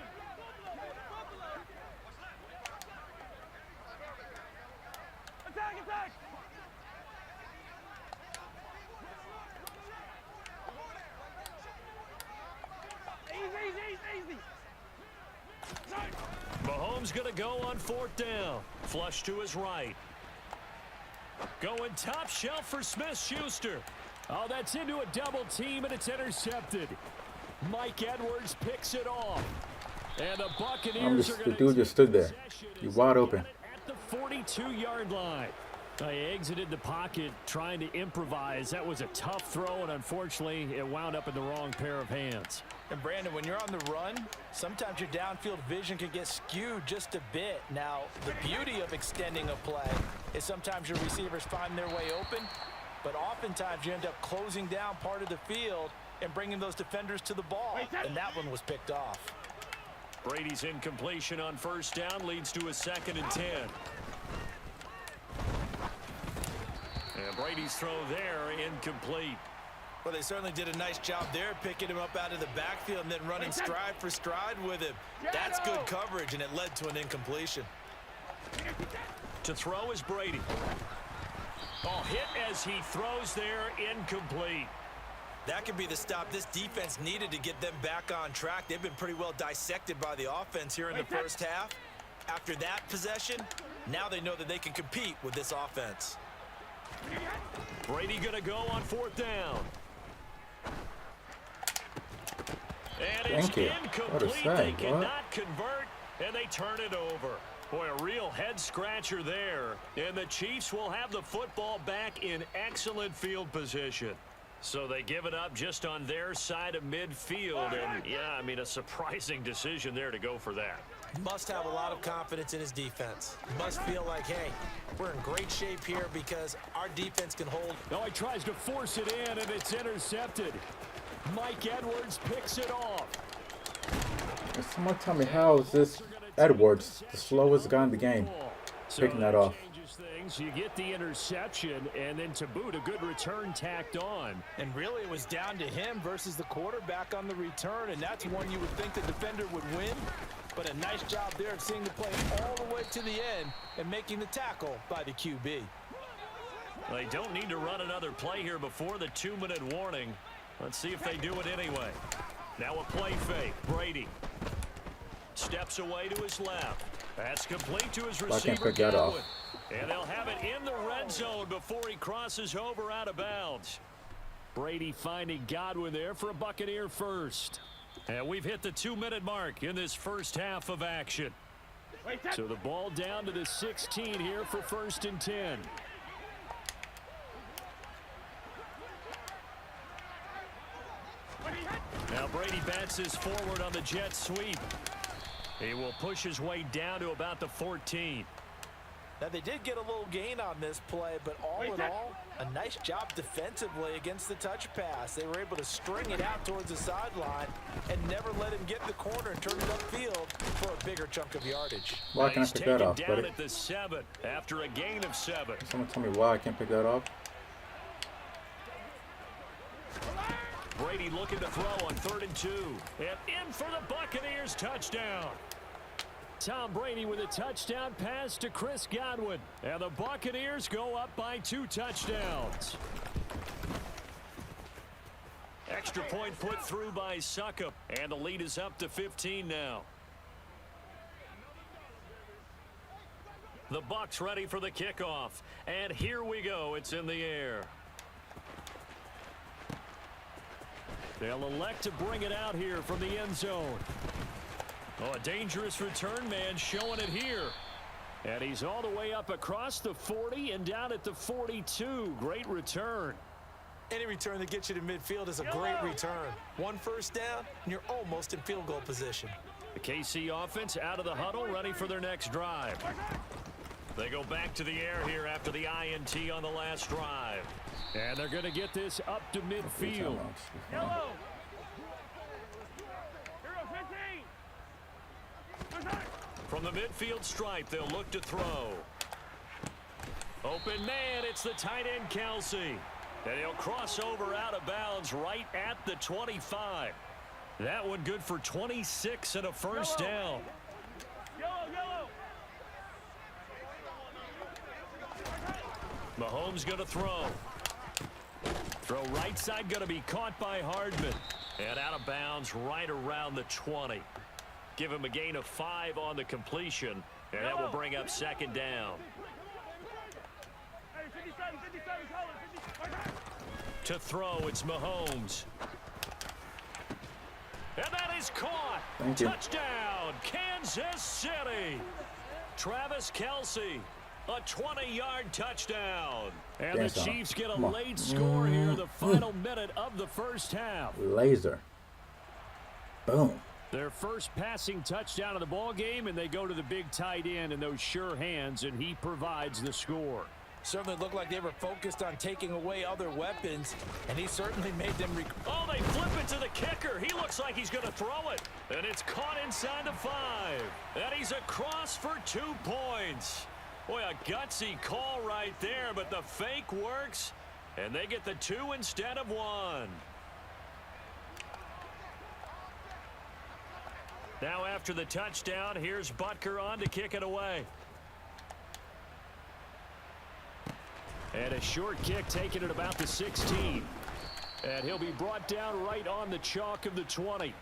Attack, attack. Easy. Mahomes going to go on 4th down. Flush to his right. Going top shelf for Smith-Schuster. Oh, that's into a double team, and it's intercepted. Mike Edwards picks it off. And the Buccaneers are going to... The dude just stood there. You're wide open. At the 42-yard line. He exited the pocket trying to improvise. That was a tough throw, and unfortunately, it wound up in the wrong pair of hands. And Brandon, when you're on the run, sometimes your downfield vision can get skewed just a bit. Now, the beauty of extending a play is sometimes your receivers find their way open, but oftentimes you end up closing down part of the field and bringing those defenders to the ball, and that one was picked off. Brady's incompletion on first down leads to a 2nd and 10. And Brady's throw there incomplete. Well, they certainly did a nice job there, picking him up out of the backfield and then running stride for stride with him. That's good coverage, and it led to an incompletion. To throw is Brady. Oh, hit as he throws there, incomplete. That could be the stop this defense needed to get them back on track. They've been pretty well dissected by the offense here in the first half. After that possession, now they know that they can compete with this offense. Brady gonna go on 4th down. And it's incomplete. They cannot convert, and they turn it over. Boy, a real head scratcher there. And the Chiefs will have the football back in excellent field position. So they give it up just on their side of midfield. And, yeah, I mean, a surprising decision there to go for that. Must have a lot of confidence in his defense. Must feel like, hey, we're in great shape here because our defense can hold. No, he tries to force it in, and it's intercepted. Mike Edwards picks it off. Someone tell me, how is this Edwards the slowest guy in the game picking that off? You get the interception, and then to boot, a good return tacked on. And really, it was down to him versus the quarterback on the return, and that's one you would think the defender would win. But a nice job there of seeing the play all the way to the end and making the tackle by the QB. They don't need to run another play here before the 2-minute warning. Let's see if they do it anyway. Now a play fake. Brady steps away to his left. That's complete to his receiver, Godwin. And they'll have it in the red zone before he crosses over out of bounds. Brady finding Godwin there for a Buccaneer first. And we've hit the 2-minute mark in this first half of action. So the ball down to the 16 here for 1st and 10. Now Brady bats his forward on the jet sweep. He will push his way down to about the 14. Now, they did get a little gain on this play, but all in all, a nice job defensively against the touch pass. They were able to string it out towards the sideline and never let him get in the corner and turn it upfield for a bigger chunk of yardage. Why can't I pick that off, down buddy? At the 7 after a gain of 7. Someone tell me why I can't pick that off. Brady looking to throw on 3rd and 2. And in for the Buccaneers touchdown. Tom Brady with a touchdown pass to Chris Godwin. And the Buccaneers go up by 2 touchdowns. Extra point put through by Suckup. And the lead is up to 15 now. The Bucs ready for the kickoff. And here we go. It's in the air. They'll elect to bring it out here from the end zone. Oh, a dangerous return man showing it here. And he's all the way up across the 40 and down at the 42. Great return. Any return that gets you to midfield is a great return. 1 first down, and you're almost in field goal position. The KC offense out of the huddle, ready for their next drive. They go back to the air here after the INT on the last drive. And they're going to get this up to midfield. Yellow. Hero 15. From the midfield stripe, they'll look to throw. Open man, it's the tight end Kelsey. And he'll cross over out of bounds right at the 25. That one good for 26 and a first down. Yellow. Mahomes going to throw. Throw right side going to be caught by Hardman. And out of bounds right around the 20. Give him a gain of 5 on the completion. And that will bring up 2nd down. Hey, 57, color, 50. To throw, it's Mahomes. And that is caught. Thank you. Touchdown, Kansas City. Travis Kelce, a 20-yard touchdown. And the Chiefs get a late score here, the final minute of the first half. Laser. Boom. Their first passing touchdown of the ball game, and they go to the big tight end in those sure hands, and he provides the score. Certainly looked like they were focused on taking away other weapons, and he certainly made them. Oh, they flip it to the kicker. He looks like he's going to throw it. And it's caught inside the 5. And he's across for 2 points. Boy, a gutsy call right there, but the fake works, and they get the 2 instead of 1. Now after the touchdown, here's Butker on to kick it away. And a short kick taken at about the 16. And he'll be brought down right on the chalk of the 20.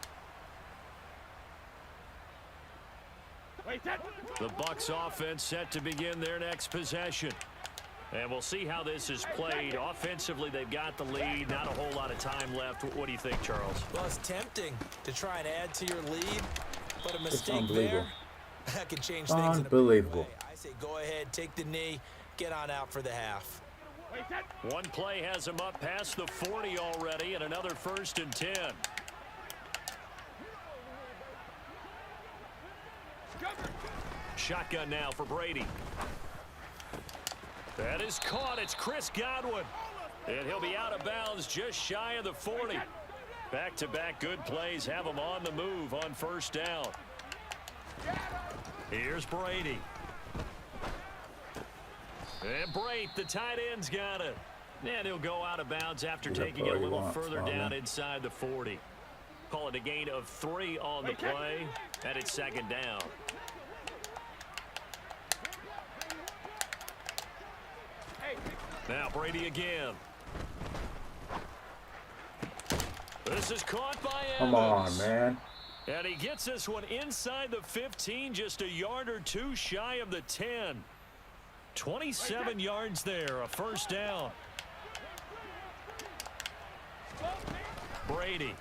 The Bucs offense set to begin their next possession. And we'll see how this is played. Offensively, they've got the lead. Not a whole lot of time left. What do you think, Charles? Well, it's tempting to try and add to your lead, but a mistake there that can change things. Unbelievable. I say go ahead, take the knee, get on out for the half. One play has him up past the 40 already, and another 1st and 10. Shotgun now for Brady. That is caught. It's Chris Godwin. And he'll be out of bounds just shy of the 40. Back-to-back good plays have him on the move on 1st down. Here's Brady. And Brate, the tight end's got it. And he'll go out of bounds after taking it a little further down inside the 40. Call it a gain of 3 on the play. And it's 2nd down. Now Brady again. This is caught by Evans. Come on, man. And he gets this one inside the 15, just a yard or two shy of the 10. 27 yards there, a first down. Brady.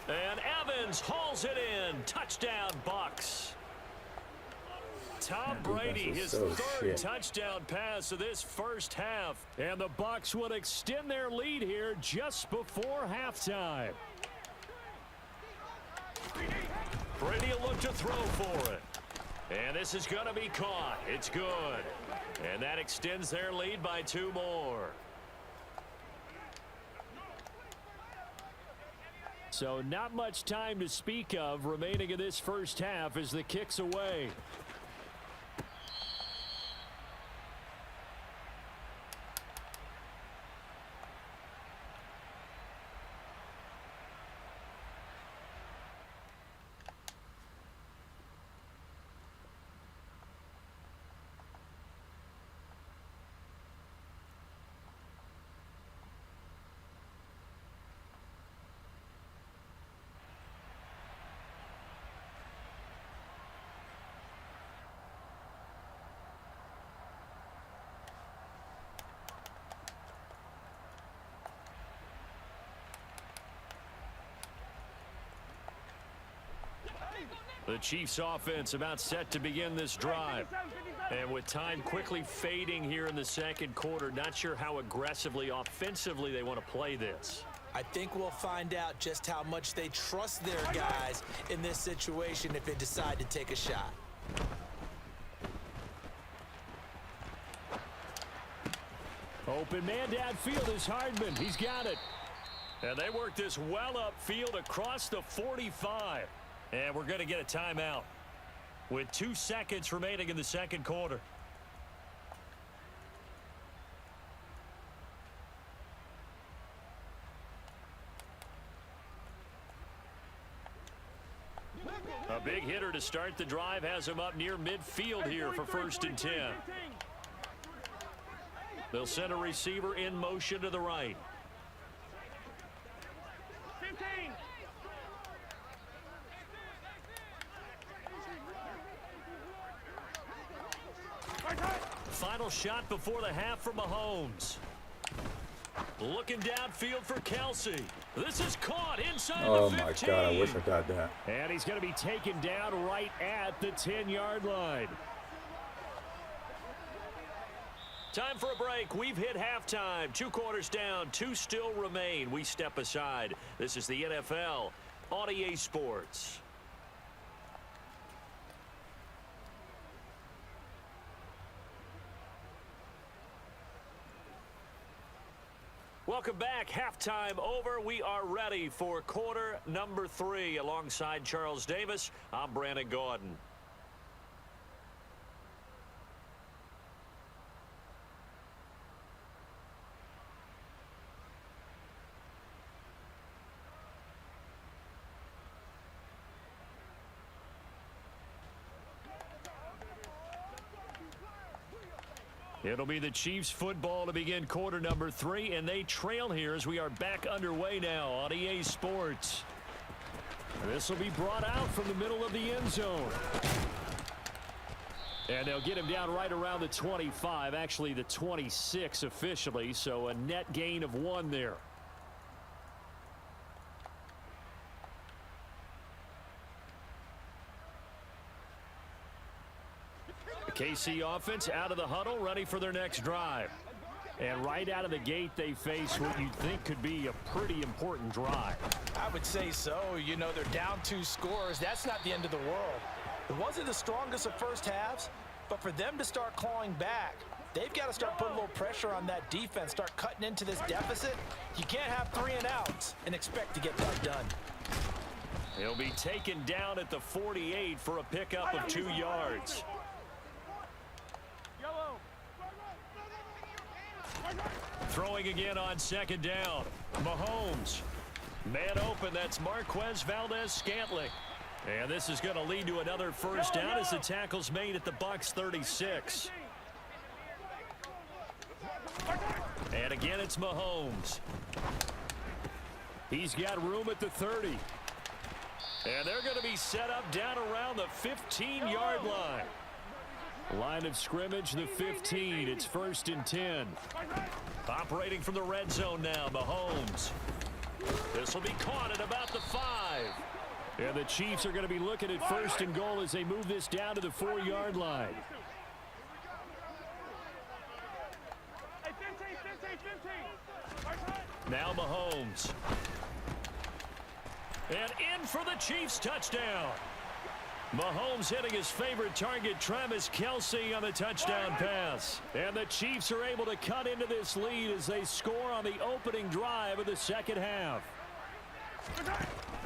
And Evans hauls it in. Touchdown, Bucks. Tom Brady, his third touchdown pass of this first half. And the Bucks would extend their lead here just before halftime. Brady will look to throw for it. And this is going to be caught. It's good. And that extends their lead by 2 more. So not much time to speak of remaining in this first half as the kick's away. The Chiefs offense about set to begin this drive. And with time quickly fading here in the second quarter, not sure how aggressively, offensively they want to play this. I think we'll find out just how much they trust their guys in this situation if they decide to take a shot. Open man downfield is Hardman. He's got it. And they work this well upfield across the 45. And we're going to get a timeout with 2 seconds remaining in the second quarter. A big hitter to start the drive has him up near midfield here for 1st and 10. They'll send a receiver in motion to the right. 15. Final shot before the half for Mahomes. Looking downfield for Kelsey. This is caught inside the 15. Oh, my God. I wish I got that. And he's going to be taken down right at the 10-yard line. Time for a break. We've hit halftime. 2 quarters down. 2 still remain. We step aside. This is the NFL on EA Sports. Welcome back. Halftime over. We are ready for quarter number 3. Alongside Charles Davis, I'm Brandon Gordon. It'll be the Chiefs football to begin quarter number 3, and they trail here as we are back underway now on EA Sports. This will be brought out from the middle of the end zone. And they'll get him down right around the 25, actually the 26 officially, so a net gain of 1 there. KC offense out of the huddle, ready for their next drive. And right out of the gate, they face what you'd think could be a pretty important drive. I would say so. You know, they're down 2 scores. That's not the end of the world. It wasn't the strongest of first halves, but for them to start clawing back, they've got to start putting a little pressure on that defense, start cutting into this deficit. You can't have 3 and outs and expect to get that done. He'll be taken down at the 48 for a pickup of 2 yards. Throwing again on second down. Mahomes. Man open, that's Marquez Valdez-Scantling. And this is going to lead to another first down as the tackle's made at the Bucks 36. And again, it's Mahomes. He's got room at the 30. And they're going to be set up down around the 15-yard line. Line of scrimmage, the 15. It's 1st and 10. Operating from the red zone now, Mahomes. This will be caught at about the 5. And the Chiefs are going to be looking at 1st and goal as they move this down to the 4-yard line. Hey, 15. Now Mahomes. And in for the Chiefs touchdown. Mahomes hitting his favorite target, Travis Kelce, on the touchdown pass. And the Chiefs are able to cut into this lead as they score on the opening drive of the second half.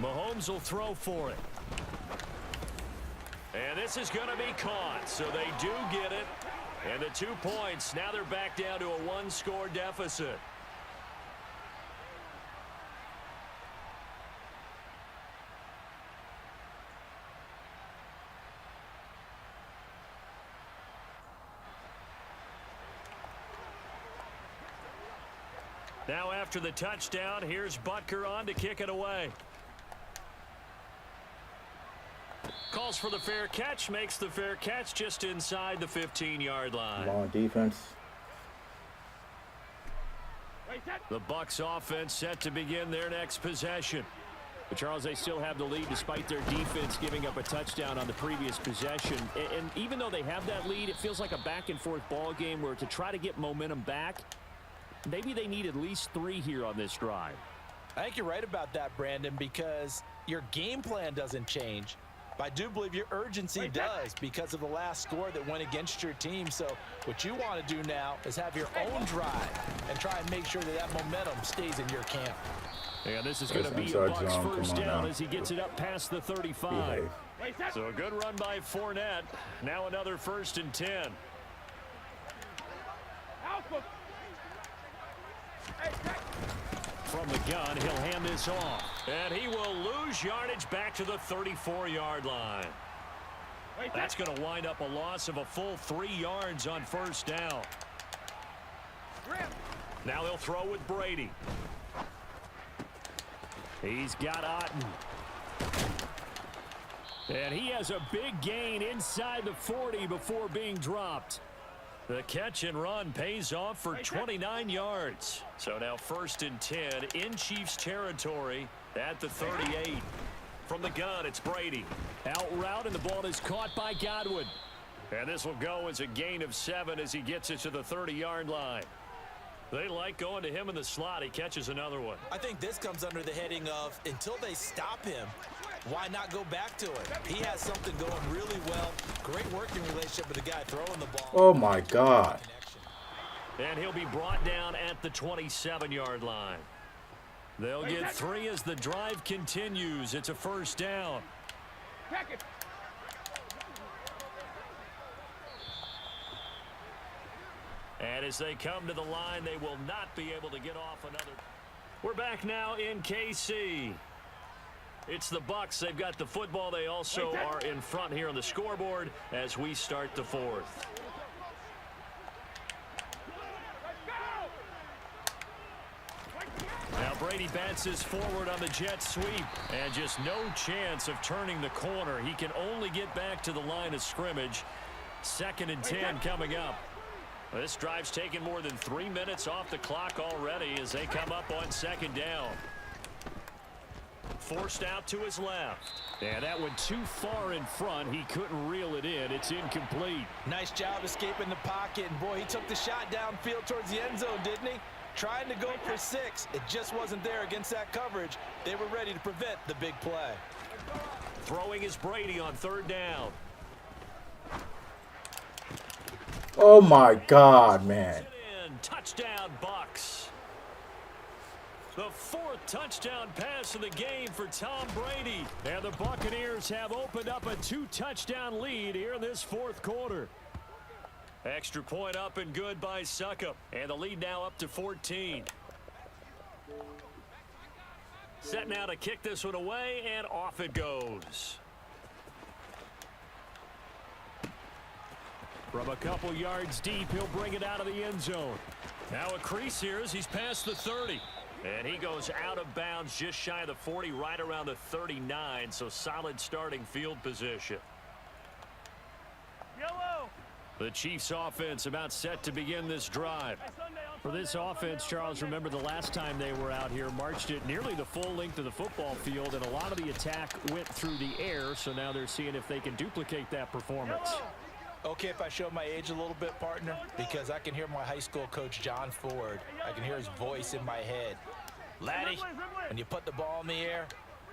Mahomes will throw for it. And this is going to be caught, so they do get it. And the 2 points, now they're back down to a 1-score deficit. Now after the touchdown, here's Butker on to kick it away. Calls for the fair catch, makes the fair catch just inside the 15-yard line. Long defense. The Bucs offense set to begin their next possession. But Charles, they still have the lead despite their defense giving up a touchdown on the previous possession. And even though they have that lead, it feels like a back-and-forth ball game where to try to get momentum back, maybe they need at least 3 here on this drive. I think you're right about that, Brandon, because your game plan doesn't change. But I do believe your urgency does because of the last score that went against your team. So what you want to do now is have your own drive and try and make sure that that momentum stays in your camp. And this is going to be a Bucs first down as he gets it up past the 35. So a good run by Fournette. Now another 1st and 10. From the gun, he'll hand this off. And he will lose yardage back to the 34-yard line. That's going to wind up a loss of a full 3 yards on 1st down. Now they'll throw with Brady. He's got Otten. And he has a big gain inside the 40 before being dropped. The catch and run pays off for 29 yards. So now 1st and 10 in Chiefs territory at the 38. From the gun, it's Brady. Out route, and the ball is caught by Godwin. And this will go as a gain of 7 as he gets it to the 30-yard line. They like going to him in the slot. He catches another one. I think this comes under the heading of until they stop him, why not go back to it? He has something going really well. Great working relationship with the guy throwing the ball. Oh, my God. And he'll be brought down at the 27-yard line. They'll get 3 as the drive continues. It's a 1st down. And as they come to the line, they will not be able to get off another. We're back now in KC. It's the Bucs. They've got the football. They also are in front here on the scoreboard as we start the 4th. Now Brady bounces forward on the jet sweep. And just no chance of turning the corner. He can only get back to the line of scrimmage. 2nd and 10 coming up. This drive's taken more than 3 minutes off the clock already as they come up on 2nd down. Forced out to his left. And that went too far in front. He couldn't reel it in. It's incomplete. Nice job escaping the pocket. And, boy, he took the shot downfield towards the end zone, didn't he? Trying to go for 6. It just wasn't there against that coverage. They were ready to prevent the big play. Throwing is Brady on 3rd down. Oh, my God, man. Touchdown, Bucs. The 4th touchdown pass of the game for Tom Brady. And the Buccaneers have opened up a 2-touchdown lead here in this 4th quarter. Extra point up and good by Suckup. And the lead now up to 14. Set now to kick this one away, and off it goes. From a couple yards deep, he'll bring it out of the end zone. Now a crease here as he's past the 30. And he goes out of bounds just shy of the 40, right around the 39. So solid starting field position. Yellow. The Chiefs offense about set to begin this drive. For this offense, Charles, remember the last time they were out here, marched it nearly the full length of the football field, and a lot of the attack went through the air, so now they're seeing if they can duplicate that performance. Okay, if I show my age a little bit, partner, because I can hear my high school coach, John Ford. I can hear his voice in my head. Laddie, when you put the ball in the air,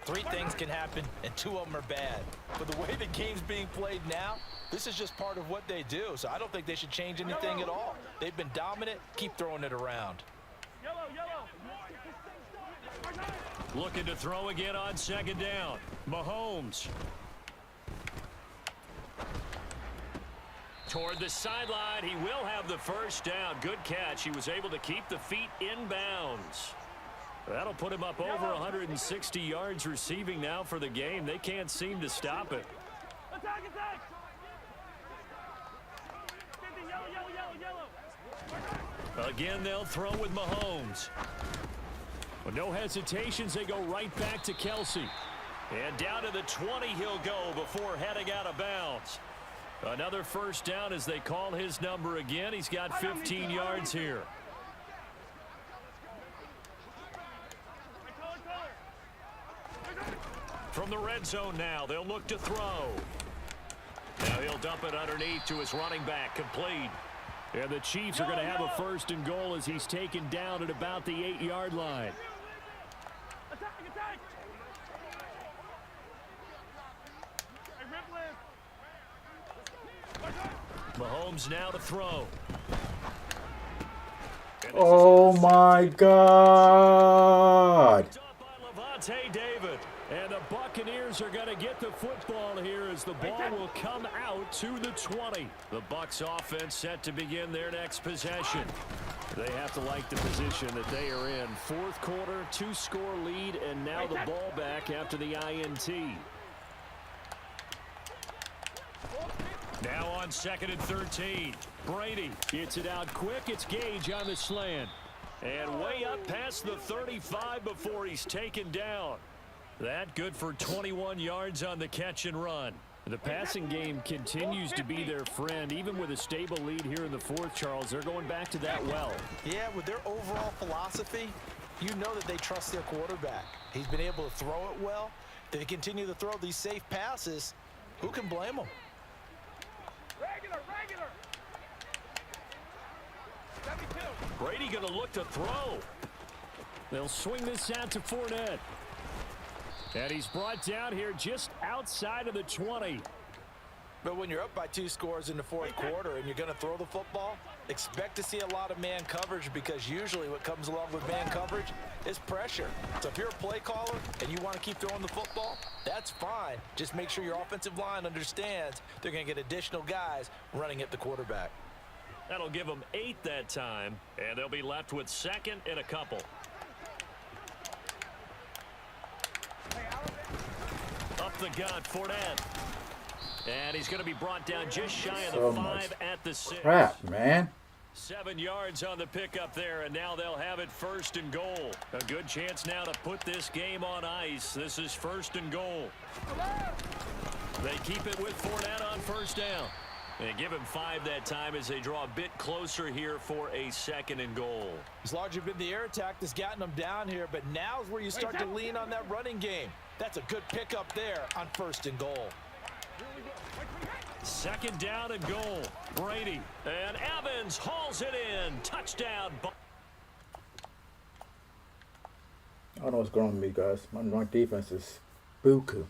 3 things can happen, and 2 of them are bad. But the way the game's being played now, this is just part of what they do, so I don't think they should change anything at all. They've been dominant. Keep throwing it around. Yellow, yellow. Looking to throw again on second down. Mahomes. Toward the sideline. He will have the first down. Good catch. He was able to keep the feet in bounds. That'll put him up over 160 yards receiving now for the game. They can't seem to stop it. Attack, attack. Yellow, yellow, yellow, yellow. Again, they'll throw with Mahomes. With no hesitations, they go right back to Kelsey. And down to the 20 he'll go before heading out of bounds. Another first down as they call his number again. He's got 15 yards here. From the red zone now, they'll look to throw. Now he'll dump it underneath to his running back, complete. And the Chiefs are going to have a first and goal as he's taken down at about the 8-yard line. Attack, attack. Mahomes now to throw. Oh my God. Levante David. And the Buccaneers are going to get the football here as the ball will come out to the 20. The Bucs offense set to begin their next possession. They have to like the position that they are in. Fourth quarter, 2-score lead, and now the ball back after the INT. Now on 2nd and 13. Brady gets it out quick. It's Gage on the slant. And way up past the 35 before he's taken down. That good for 21 yards on the catch and run. The passing game continues to be their friend. Even with a stable lead here in the fourth, Charles, they're going back to that well. Yeah, with their overall philosophy, you know that they trust their quarterback. He's been able to throw it well. If they continue to throw these safe passes, who can blame them? Regular. Brady going to look to throw. They'll swing this out to Fournette. And he's brought down here just outside of the 20. But when you're up by 2 scores in the fourth quarter and you're going to throw the football, expect to see a lot of man coverage, because usually what comes along with man coverage is pressure. So if you're a play caller and you want to keep throwing the football, that's fine. Just make sure your offensive line understands they're going to get additional guys running at the quarterback. That'll give them 8 that time, and they'll be left with 2nd and a couple. Up the gut, Fournette. And he's going to be brought down just shy of the 5 at the 6. Crap, man. 7 yards on the pickup there, and now they'll have it 1st and goal. A good chance now to put this game on ice. This is 1st and goal. They keep it with Fournette on 1st down. And give him 5 that time as they draw a bit closer here for a 2nd and goal. It's largely been the air attack that's gotten them down here, but now is where you start to lean on that running game. That's a good pickup there on 1st and goal. 2nd down and goal. Brady. And Evans hauls it in. Touchdown. I don't know what's going on with me, guys. My defense is buku.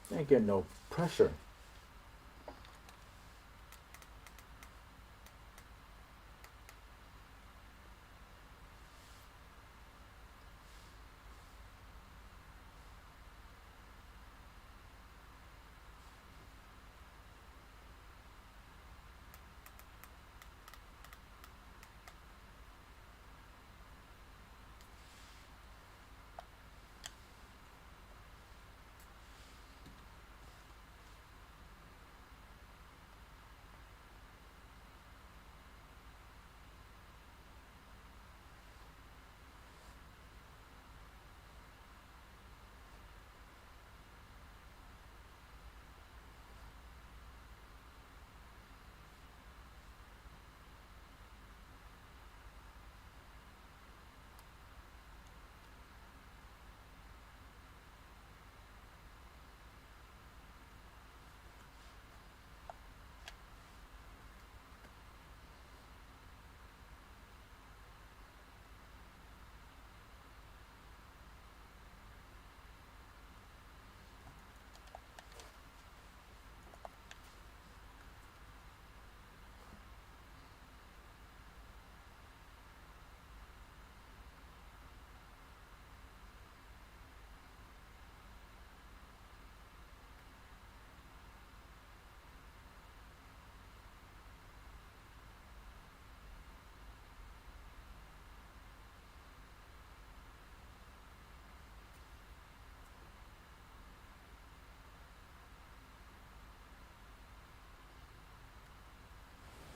They ain't getting no pressure.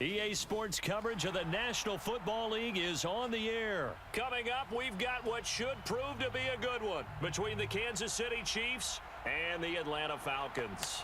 EA Sports coverage of the National Football League is on the air. Coming up, we've got what should prove to be a good one between the Kansas City Chiefs and the Atlanta Falcons.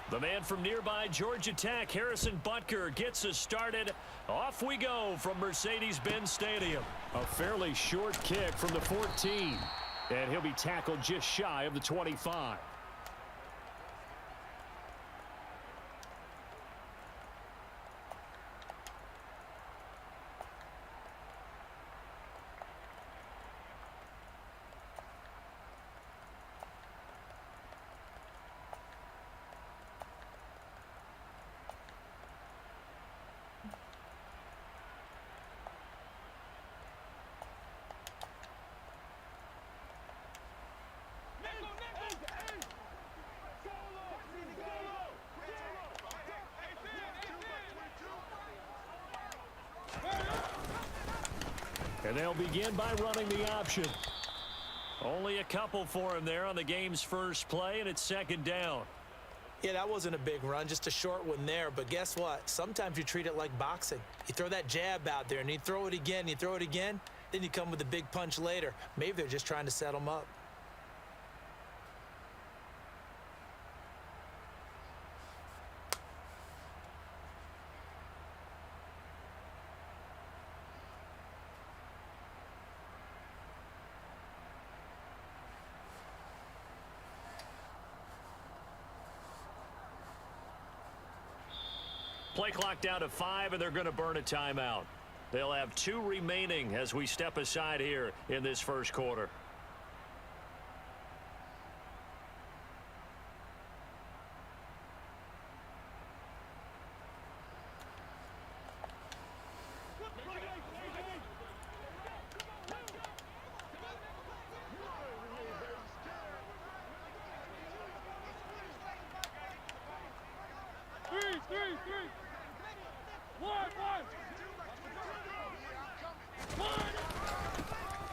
The man from nearby Georgia Tech, Harrison Butker, gets us started. Off we go from Mercedes-Benz Stadium. A fairly short kick from the 14. And he'll be tackled just shy of the 25. And they'll begin by running the option. Only a couple for him there on the game's first play, and it's second down. Yeah, that wasn't a big run, just a short one there. But guess what? Sometimes you treat it like boxing. You throw that jab out there, and you throw it again, you throw it again, then you come with a big punch later. Maybe they're just trying to set him up. Play clock down to 5, and they're going to burn a timeout. They'll have 2 remaining as we step aside here in this first quarter.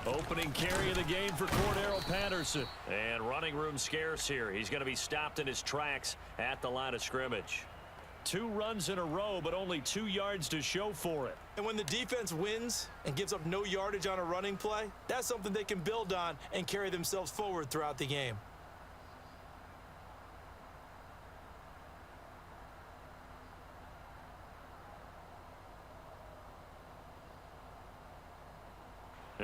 Opening carry of the game for Cordero Patterson. And running room scarce here. He's going to be stopped in his tracks at the line of scrimmage. 2 runs in a row, but only 2 yards to show for it. And when the defense wins and gives up no yardage on a running play, that's something they can build on and carry themselves forward throughout the game.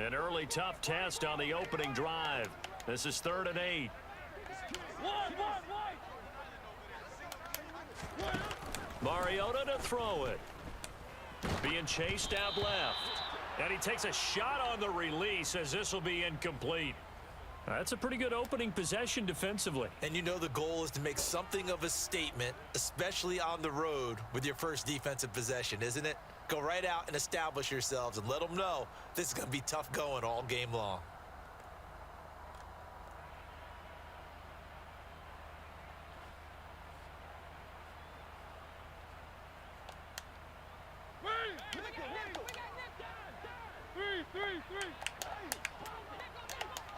An early tough test on the opening drive. This is 3rd and 8. Mariota to throw it. Being chased out left. And he takes a shot on the release as this will be incomplete. That's a pretty good opening possession defensively. And you know the goal is to make something of a statement, especially on the road with your first defensive possession, isn't it? Go right out and establish yourselves and let them know this is going to be tough going all game long.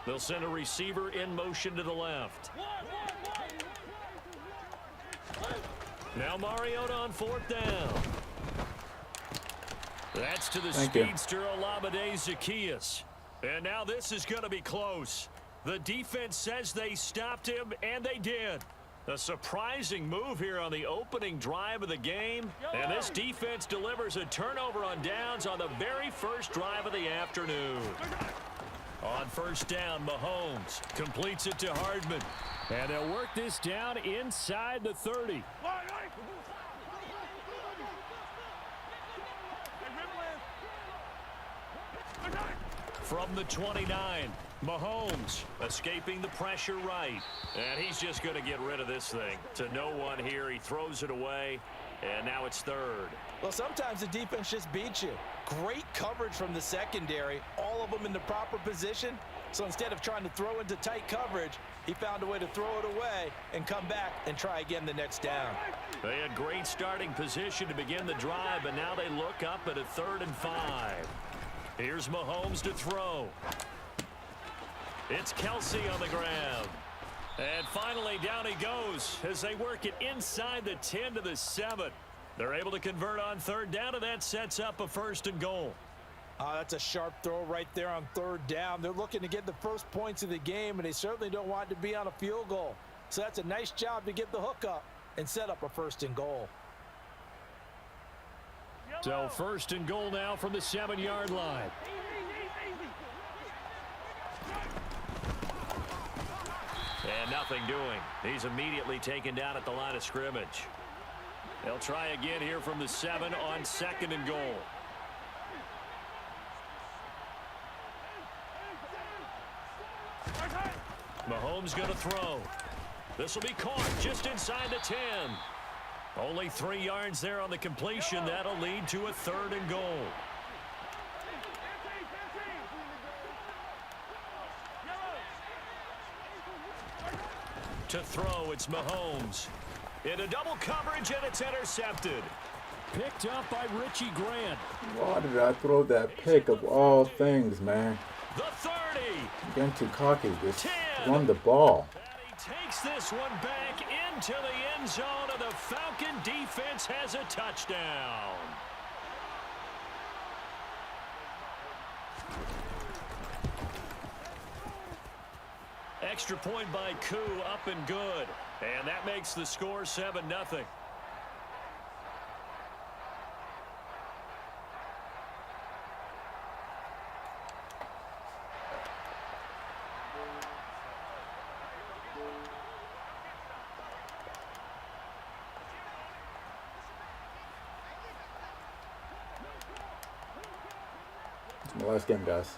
They'll send a receiver in motion to the left. Now Mariota on 4th down. That's to the speedster Olamide Zaccheaus. And now this is going to be close. The defense says they stopped him, and they did. A surprising move here on the opening drive of the game. And this defense delivers a turnover on downs on the very first drive of the afternoon. On 1st down, Mahomes completes it to Hardman. And they'll work this down inside the 30. From the 29, Mahomes escaping the pressure right. And he's just going to get rid of this thing. To no one here. He throws it away. And now it's 3rd. Well, sometimes the defense just beats you. Great coverage from the secondary. All of them in the proper position. So instead of trying to throw into tight coverage, he found a way to throw it away and come back and try again the next down. They had great starting position to begin the drive, but now they look up at a 3rd and 5. Here's Mahomes to throw. It's Kelsey on the ground. And finally, down he goes as they work it inside the 10 to the 7. They're able to convert on 3rd down, and that sets up a 1st and goal. That's a sharp throw right there on 3rd down. They're looking to get the first points of the game, and they certainly don't want to be on a field goal. So that's a nice job to get the hook up and set up a 1st and goal. So 1st and goal now from the 7-yard line. And nothing doing. He's immediately taken down at the line of scrimmage. They'll try again here from the 7 on 2nd and goal. Mahomes going to throw. This will be caught just inside the 10. Only 3 yards there on the completion. That'll lead to a 3rd and goal. To throw, it's Mahomes. Into double coverage, and it's intercepted. Picked up by Richie Grant. Why did I throw that pick of all things, man? The 30. Getting too cocky. Just 10. run the ball. And he takes this one back into the end zone, and the Falcon defense has a touchdown. Extra point by Koo, up and good. And that makes the score 7-0. It's my last game, guys.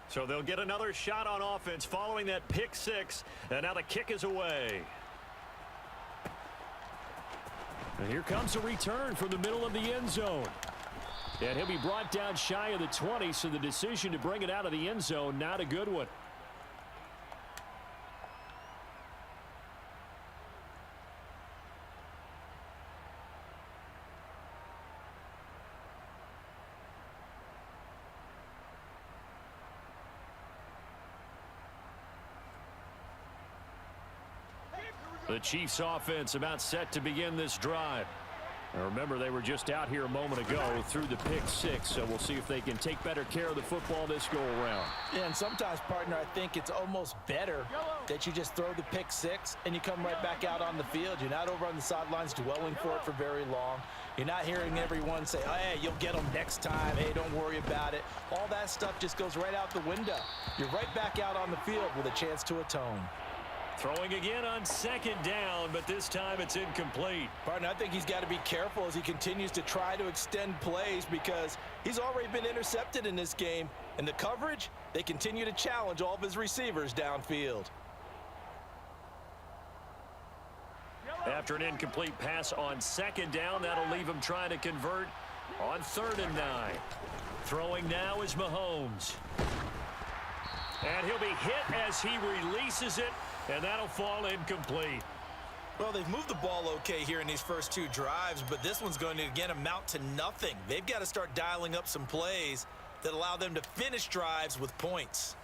So they'll get another shot on offense following that pick 6, and now the kick is away. And here comes a return from the middle of the end zone. And he'll be brought down shy of the 20, so the decision to bring it out of the end zone, not a good one. The Chiefs offense about set to begin this drive. And remember, they were just out here a moment ago through the pick six, so we'll see if they can take better care of the football this go-around. Yeah, and sometimes, partner, I think it's almost better that you just throw the pick six and you come right back out on the field. You're not over on the sidelines dwelling for it for very long. You're not hearing everyone say, oh, hey, you'll get them next time. Hey, don't worry about it. All that stuff just goes right out the window. You're right back out on the field with a chance to atone. Throwing again on second down, but this time it's incomplete. Partner, I think he's got to be careful as he continues to try to extend plays because he's already been intercepted in this game. And the coverage, they continue to challenge all of his receivers downfield. After an incomplete pass on second down, that'll leave him trying to convert on 3rd and 9. Throwing now is Mahomes. And he'll be hit as he releases it, and that'll fall incomplete. Well, they've moved the ball okay here in these first 2 drives, but this one's going to, again, amount to nothing. They've got to start dialing up some plays that allow them to finish drives with points.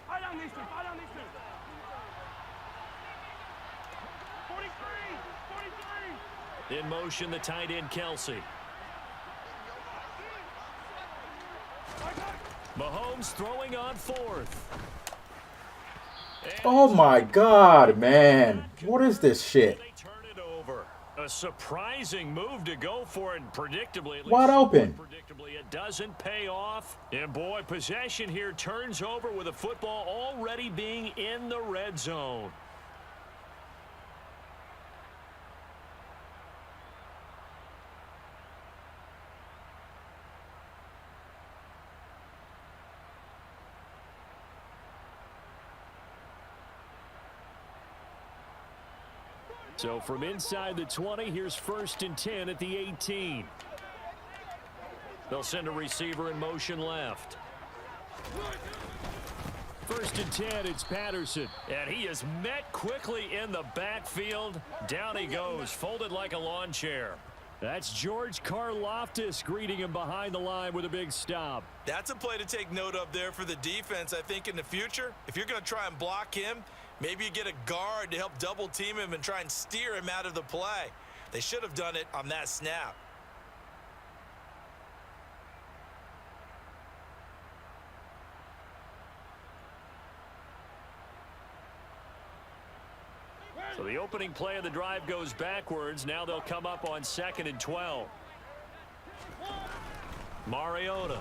Fight on these two. Fight on these two. 43. 43. In motion, the tight end, Kelsey. Mahomes throwing on 4th. Oh my God, man. What is this shit? They turn it over. A surprising move to go for it, and predictably, at least Wide open. predictably, it doesn't pay off. And boy, possession here turns over with the football already being in the red zone. So from inside the 20, here's 1st and 10 at the 18. They'll send a receiver in motion left. 1st and 10, it's Patterson. And he is met quickly in the backfield. Down he goes, folded like a lawn chair. That's George Karlaftis greeting him behind the line with a big stop. That's a play to take note of there for the defense. I think in the future, if you're going to try and block him, maybe you get a guard to help double team him and try and steer him out of the play. They should have done it on that snap. So the opening play of the drive goes backwards. Now they'll come up on 2nd and 12. Mariota.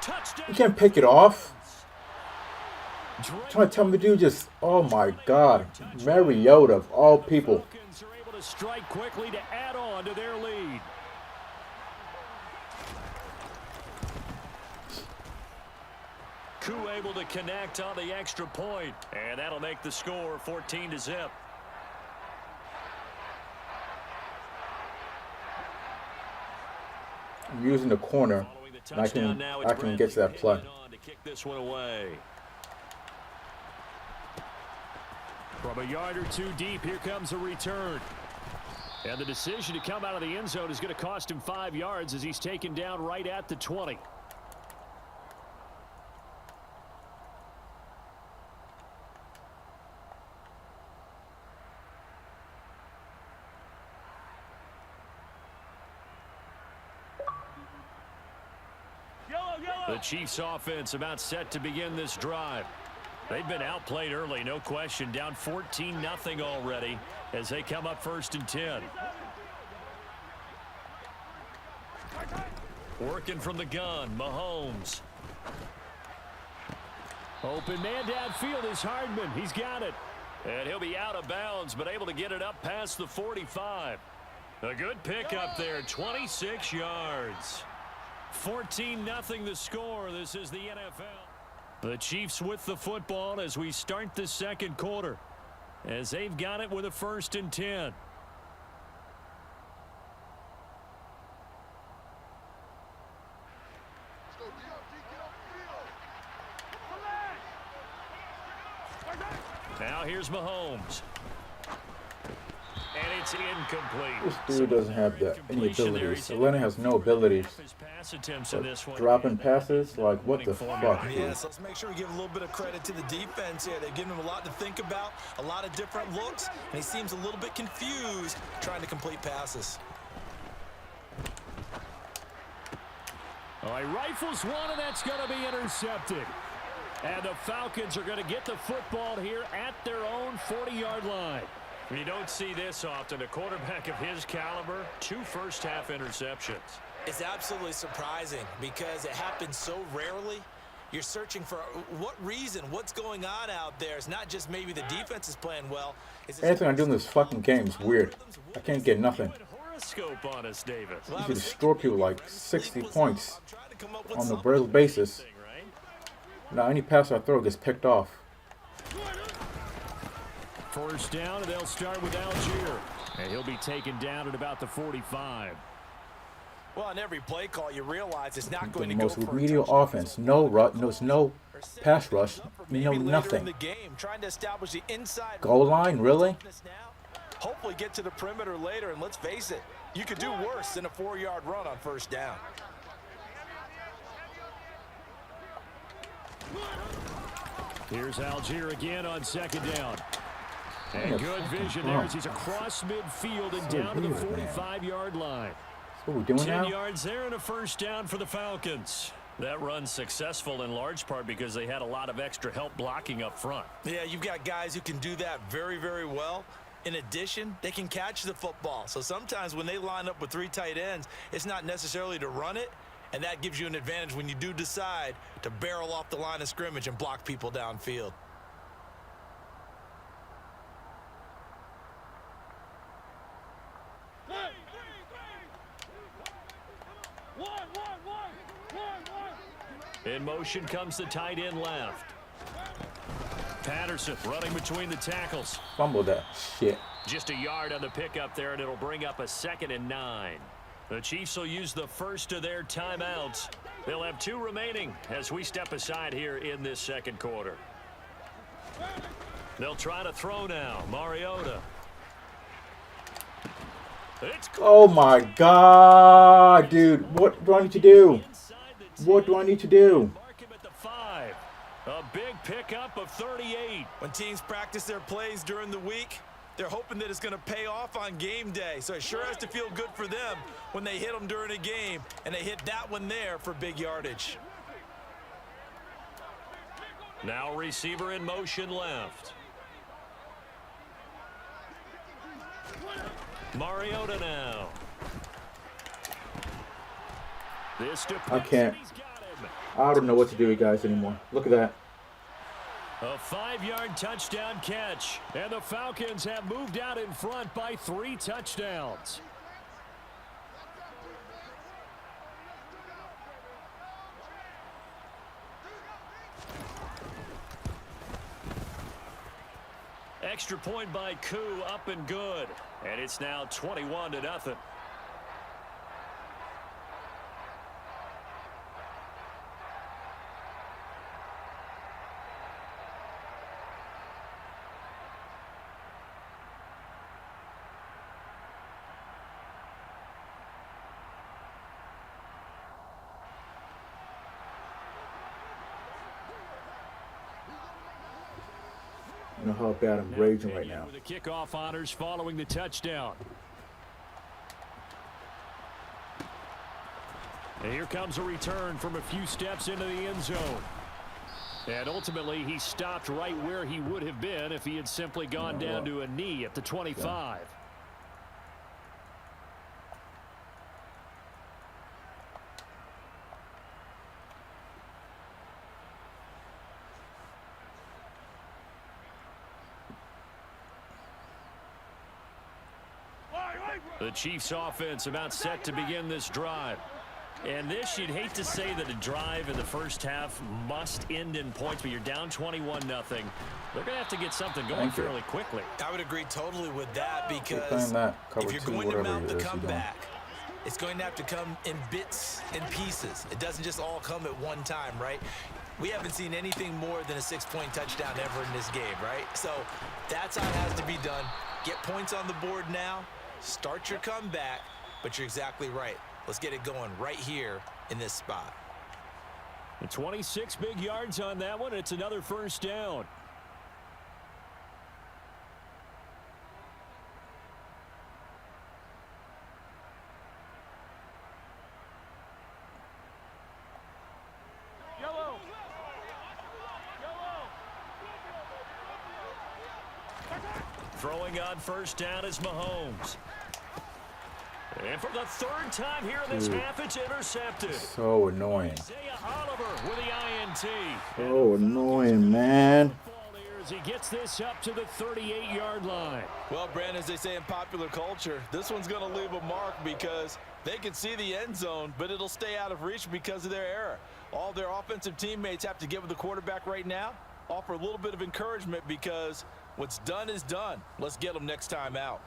Touchdown. You can't pick it off. Trying to tell me to do just, oh my God. Mariota of all people. Falcons are able to strike quickly to add on to their lead. Koo able to connect on the extra point, and that'll make the score 14-0. I'm using the corner, and I can get to that play. To kick this one away. From a yard or 2 deep, here comes a return. And the decision to come out of the end zone is going to cost him 5 yards as he's taken down right at the 20. The Chiefs offense about set to begin this drive. They've been outplayed early, no question. Down 14-0 already as they come up 1st and 10. Working from the gun, Mahomes. Open man downfield is Hardman. He's got it. And he'll be out of bounds, but able to get it up past the 45. A good pickup there, 26 yards. 14-0 the score. This is the NFL. The Chiefs with the football as we start the second quarter, as they've got it with a 1st and 10. Now here's Mahomes. And it's It's incomplete. This dude doesn't have any abilities. Atlanta has no abilities. Dropping passes, like what the fuck, dude? Yeah, so let's make sure we give a little bit of credit to the defense here. They've given him a lot to think about, a lot of different looks, and he seems a little bit confused trying to complete passes. All right, rifles one, and that's going to be intercepted. And the Falcons are going to get the football here at their own 40-yard line. You don't see this often. A quarterback of his caliber, 2 first-half interceptions. It's absolutely surprising because it happens so rarely. You're searching for what reason, what's going on out there. It's not just maybe the defense is playing well. Anything I do in this fucking game is weird. I can't get nothing. Horoscope on us, Davis. You can destroy people like 60 points on a regular basis. Now any pass I throw gets picked off. First down, and they'll start with Algier. And he'll be taken down at about the 45. Well, on every play call, you realize it's not going The to go most for remedial offense. No pass rush. Nothing. Trying to establish the inside Goal line, really? Hopefully get to the perimeter later, and let's face it, you could do worse than a 4-yard run on first down. Here's Algier again on second down. And good vision there as he's across midfield and down to the 45-yard line. What are we doing 10 now? yards there and a first down for the Falcons. That run's successful in large part because they had a lot of extra help blocking up front. Yeah, you've got guys who can do that very, very well. In addition, they can catch the football. So sometimes when they line up with 3 tight ends, it's not necessarily to run it, and that gives you an advantage when you do decide to barrel off the line of scrimmage and block people downfield. In motion comes the tight end left. Patterson running between the tackles. Fumble that shit. Just a yard on the pickup there, and it'll bring up a 2nd and 9. The Chiefs will use the first of their timeouts. They'll have 2 remaining as we step aside here in this second quarter. They'll try to throw now. Mariota. Oh my god, dude. What do I need to do? What do I need to do? A big pickup of 38. When teams practice their plays during the week, they're hoping that it's going to pay off on game day. So it sure has to feel good for them when they hit them during a game, and they hit that one there for big yardage. Now receiver in motion left. Mariota now. I can't. I don't know what to do, guys, anymore. Look at that. A 5-yard touchdown catch. And the Falcons have moved out in front by 3 touchdowns. Extra point by Koo, up and good. And it's now 21-0. You know how bad I'm raging right now. The kickoff honors following the touchdown. And here comes a return from a few steps into the end zone. And ultimately, he stopped right where he would have been if he had simply gone down to a knee at the 25. The Chiefs offense about set to begin this drive. And this, you'd hate to say that a drive in the first half must end in points, but you're down 21-0. They're going to have to get something going fairly quickly. I would agree totally with that because if you're two, going to mount the it is, comeback, it's going to have to come in bits and pieces. It doesn't just all come at one time, right? We haven't seen anything more than a 6-point touchdown ever in this game, right? So that's how it has to be done. Get points on the board now, Start your comeback, but you're exactly right. Let's get it going right here in this spot. 26 big yards on that one. It's another first down. Throwing on first down is Mahomes. And for the third time here in this half, it's intercepted. So annoying. Isaiah Oliver with the INT. So annoying, man. As he gets this up to the 38-yard line. Well, Brandon, as they say in popular culture, this one's going to leave a mark because they can see the end zone, but it'll stay out of reach because of their error. All their offensive teammates have to give the quarterback right now, offer a little bit of encouragement because what's done is done. Let's get them next time out.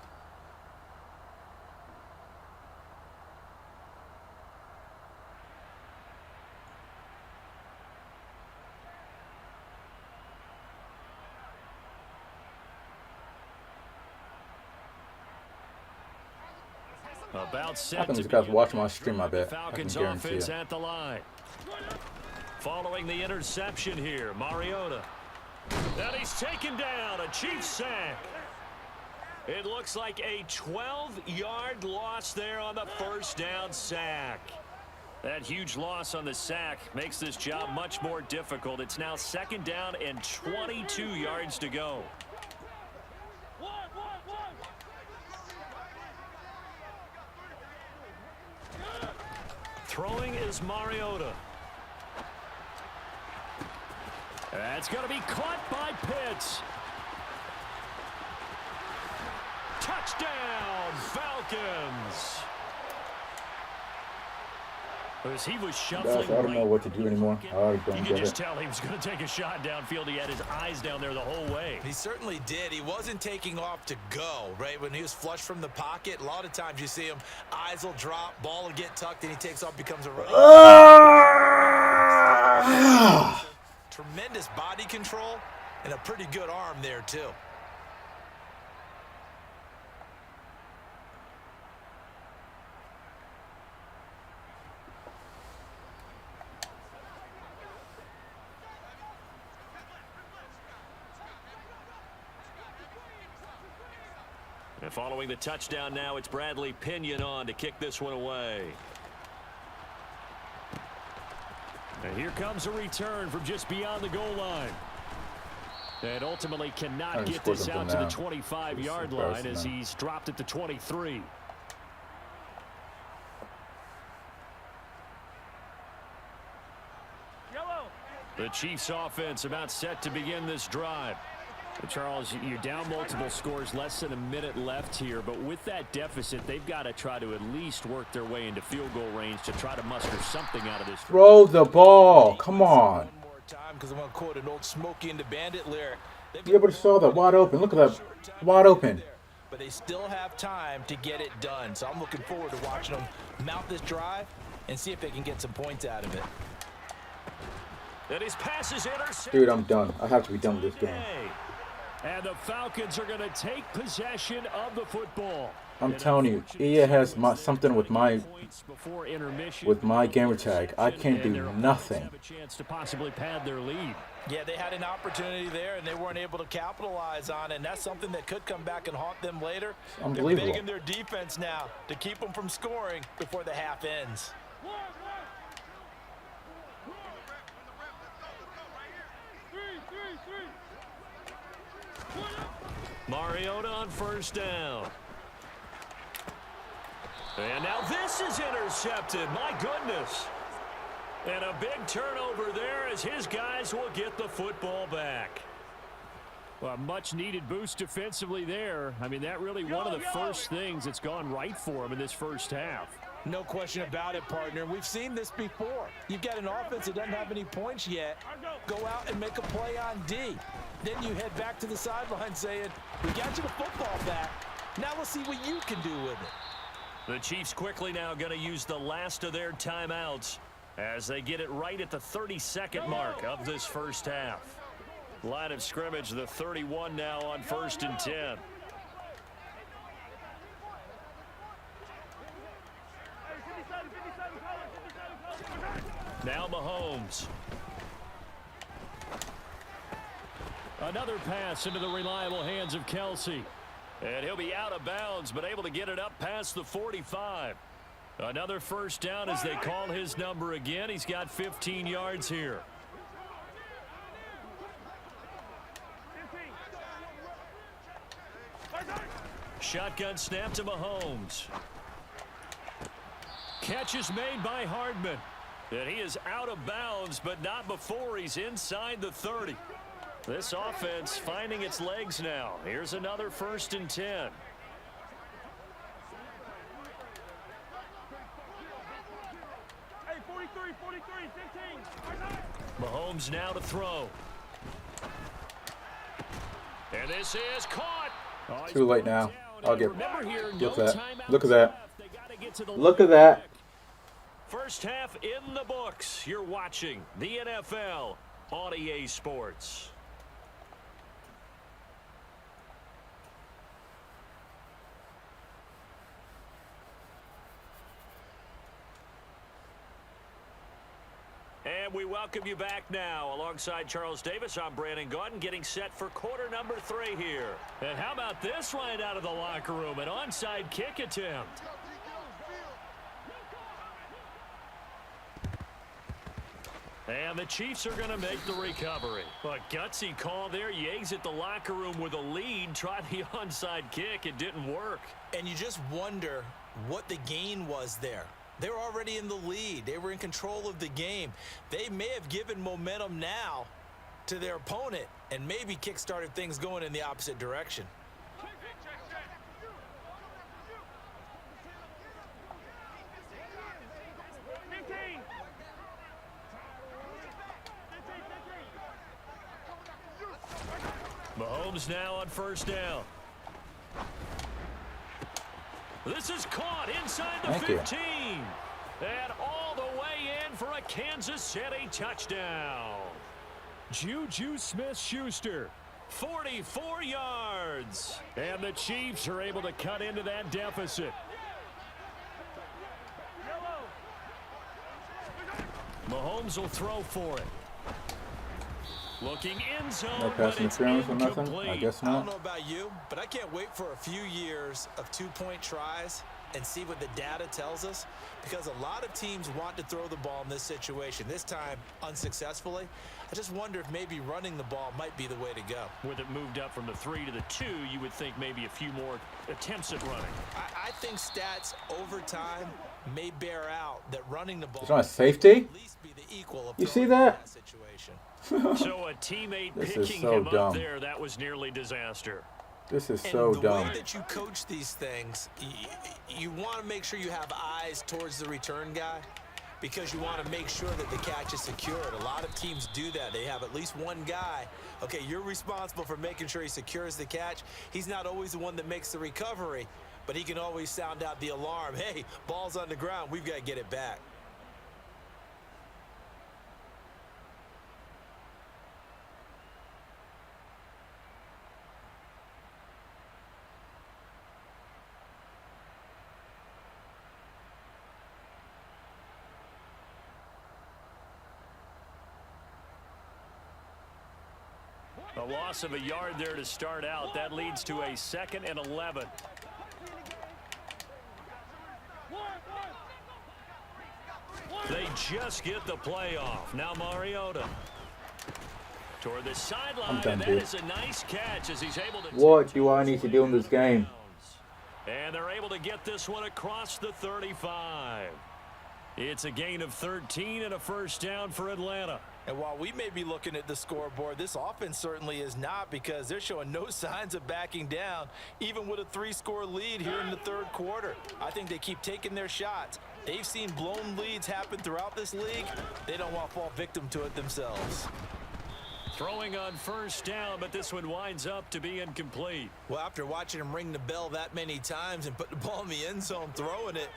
About I set think to these guys begin watch the my stream, I bet. Falcons I can guarantee offense it. at the line. Following the interception here, Mariota. And he's taken down, a Chiefs sack. It looks like a 12-yard loss there on the first down sack. That huge loss on the sack makes this job much more difficult. It's now second down and 22 yards to go. Throwing is Mariota. That's going to be caught by Pitts. Touchdown, Falcons. As he was shuffling, Guys, I don't know what to do anymore. I already don't you get could it. just tell he was going to take a shot downfield. He had his eyes down there the whole way. He certainly did. He wasn't taking off to go, right? When he was flushed from the pocket, a lot of times you see him, eyes will drop, ball will get tucked, and he takes off, becomes a running. Tremendous body control and a pretty good arm there, too. And following the touchdown now, it's Bradley Pinion on to kick this one away. And here comes a return from just beyond the goal line. And ultimately cannot get this out to the 25-yard line as he's dropped at the 23. The Chiefs offense about set to begin this drive. Charles, you're down multiple scores, less than a minute left here, but with that deficit, they've got to try to at least work their way into field goal range to try to muster something out of this. Throw the ball. Come on. One more time because I'm going to quote an old Smokey and the Bandit lyric. You able to saw that wide open? Look at that wide open. But they still have time to get it done. So I'm looking forward to watching them mount this drive and see if they can get some points out of it. And his pass is intercepted. Dude, I'm done. I have to be done with this game. And the Falcons are going to take possession of the football. I'm telling you, EA has something with my gamer tag. I can't do nothing. Have a chance to possibly pad their lead. Yeah, they had an opportunity there, and they weren't able to capitalize on it, and that's something that could come back and haunt them later. Unbelievable. They're begging their defense now to keep them from scoring before the half ends. Mariota on first down. And now this is intercepted. My goodness. And a big turnover there as his guys will get the football back. Well, a much-needed boost defensively there. I mean, that really one of the first things that's gone right for him in this first half. No question about it, partner. We've seen this before. You've got an offense that doesn't have any points yet. Go out and make a play on D. Then you head back to the sideline saying, we got you the football back. Now let's see what you can do with it. The Chiefs quickly now going to use the last of their timeouts as they get it right at the 32nd mark of this first half. Line of scrimmage, the 31 now on 1st and 10. Now Mahomes. Another pass into the reliable hands of Kelsey. And he'll be out of bounds, but able to get it up past the 45. Another first down as they call his number again. He's got 15 yards here. Shotgun snap to Mahomes. Catch is made by Hardman. And he is out of bounds, but not before he's inside the 30. This offense finding its legs now. Here's another 1st and 10. Hey, 43, 43, 15. Mahomes now to throw. And this is caught. Oh, Too late now. I'll get. Remember here, Look no at that. timeouts Look at that. left. They gotta get to the Look line at that. back. First half in the books. You're watching the NFL on EA Sports. And we welcome you back now. Alongside Charles Davis, I'm Brandon Gaudin, getting set for quarter number 3 here. And how about this right out of the locker room? An onside kick attempt. And the Chiefs are going to make the recovery. A gutsy call there. You exit the locker room with a lead. Try the onside kick. It didn't work. And you just wonder what the gain was there. They were already in the lead. They were in control of the game. They may have given momentum now to their opponent and maybe kick-started things going in the opposite direction. Mahomes now on first down. This is caught inside the 15. And all the way in for a Kansas City touchdown. Juju Smith-Schuster, 44 yards. And the Chiefs are able to cut into that deficit. Mahomes will throw for it. Looking in zone, No pass interference or nothing? I guess I don't not. know about you, but I can't wait for a few years of two-point tries and see what the data tells us, because a lot of teams want to throw the ball in this situation, this time unsuccessfully. I just wonder if maybe running the ball might be the way to go. With it moved up from the 3 to the 2, you would think maybe a few more attempts at running. I think stats over time may bear out that running the ball It's not a safety. at least be the equal of You see throwing in that? situation. So a teammate This is picking so him up dumb. there, that was nearly disaster. This is And so the dumb. way that you coach these things, you want to make sure you have eyes towards the return guy, because you want to make sure that the catch is secured. A lot of teams do that. They have at least one guy. Okay, you're responsible for making sure he secures the catch. He's not always the one that makes the recovery, but he can always sound out the alarm. Hey, ball's on the ground. We've got to get it back. A loss of a yard there to start out. That leads to a 2nd and 11. They just get the play off. Now Mariota toward the sideline, I'm done, and that dude. is a nice catch as he's able to. What do I need to do in this game? And they're able to get this one across the 35. It's a gain of 13 and a first down for Atlanta. And while we may be looking at the scoreboard, this offense certainly is not, because they're showing no signs of backing down, even with a 3-score lead here in the third quarter. I think they keep taking their shots. They've seen blown leads happen throughout this league. They don't want to fall victim to it themselves. Throwing on first down, but this one winds up to be incomplete. Well, after watching him ring the bell that many times and put the ball in the end zone throwing it,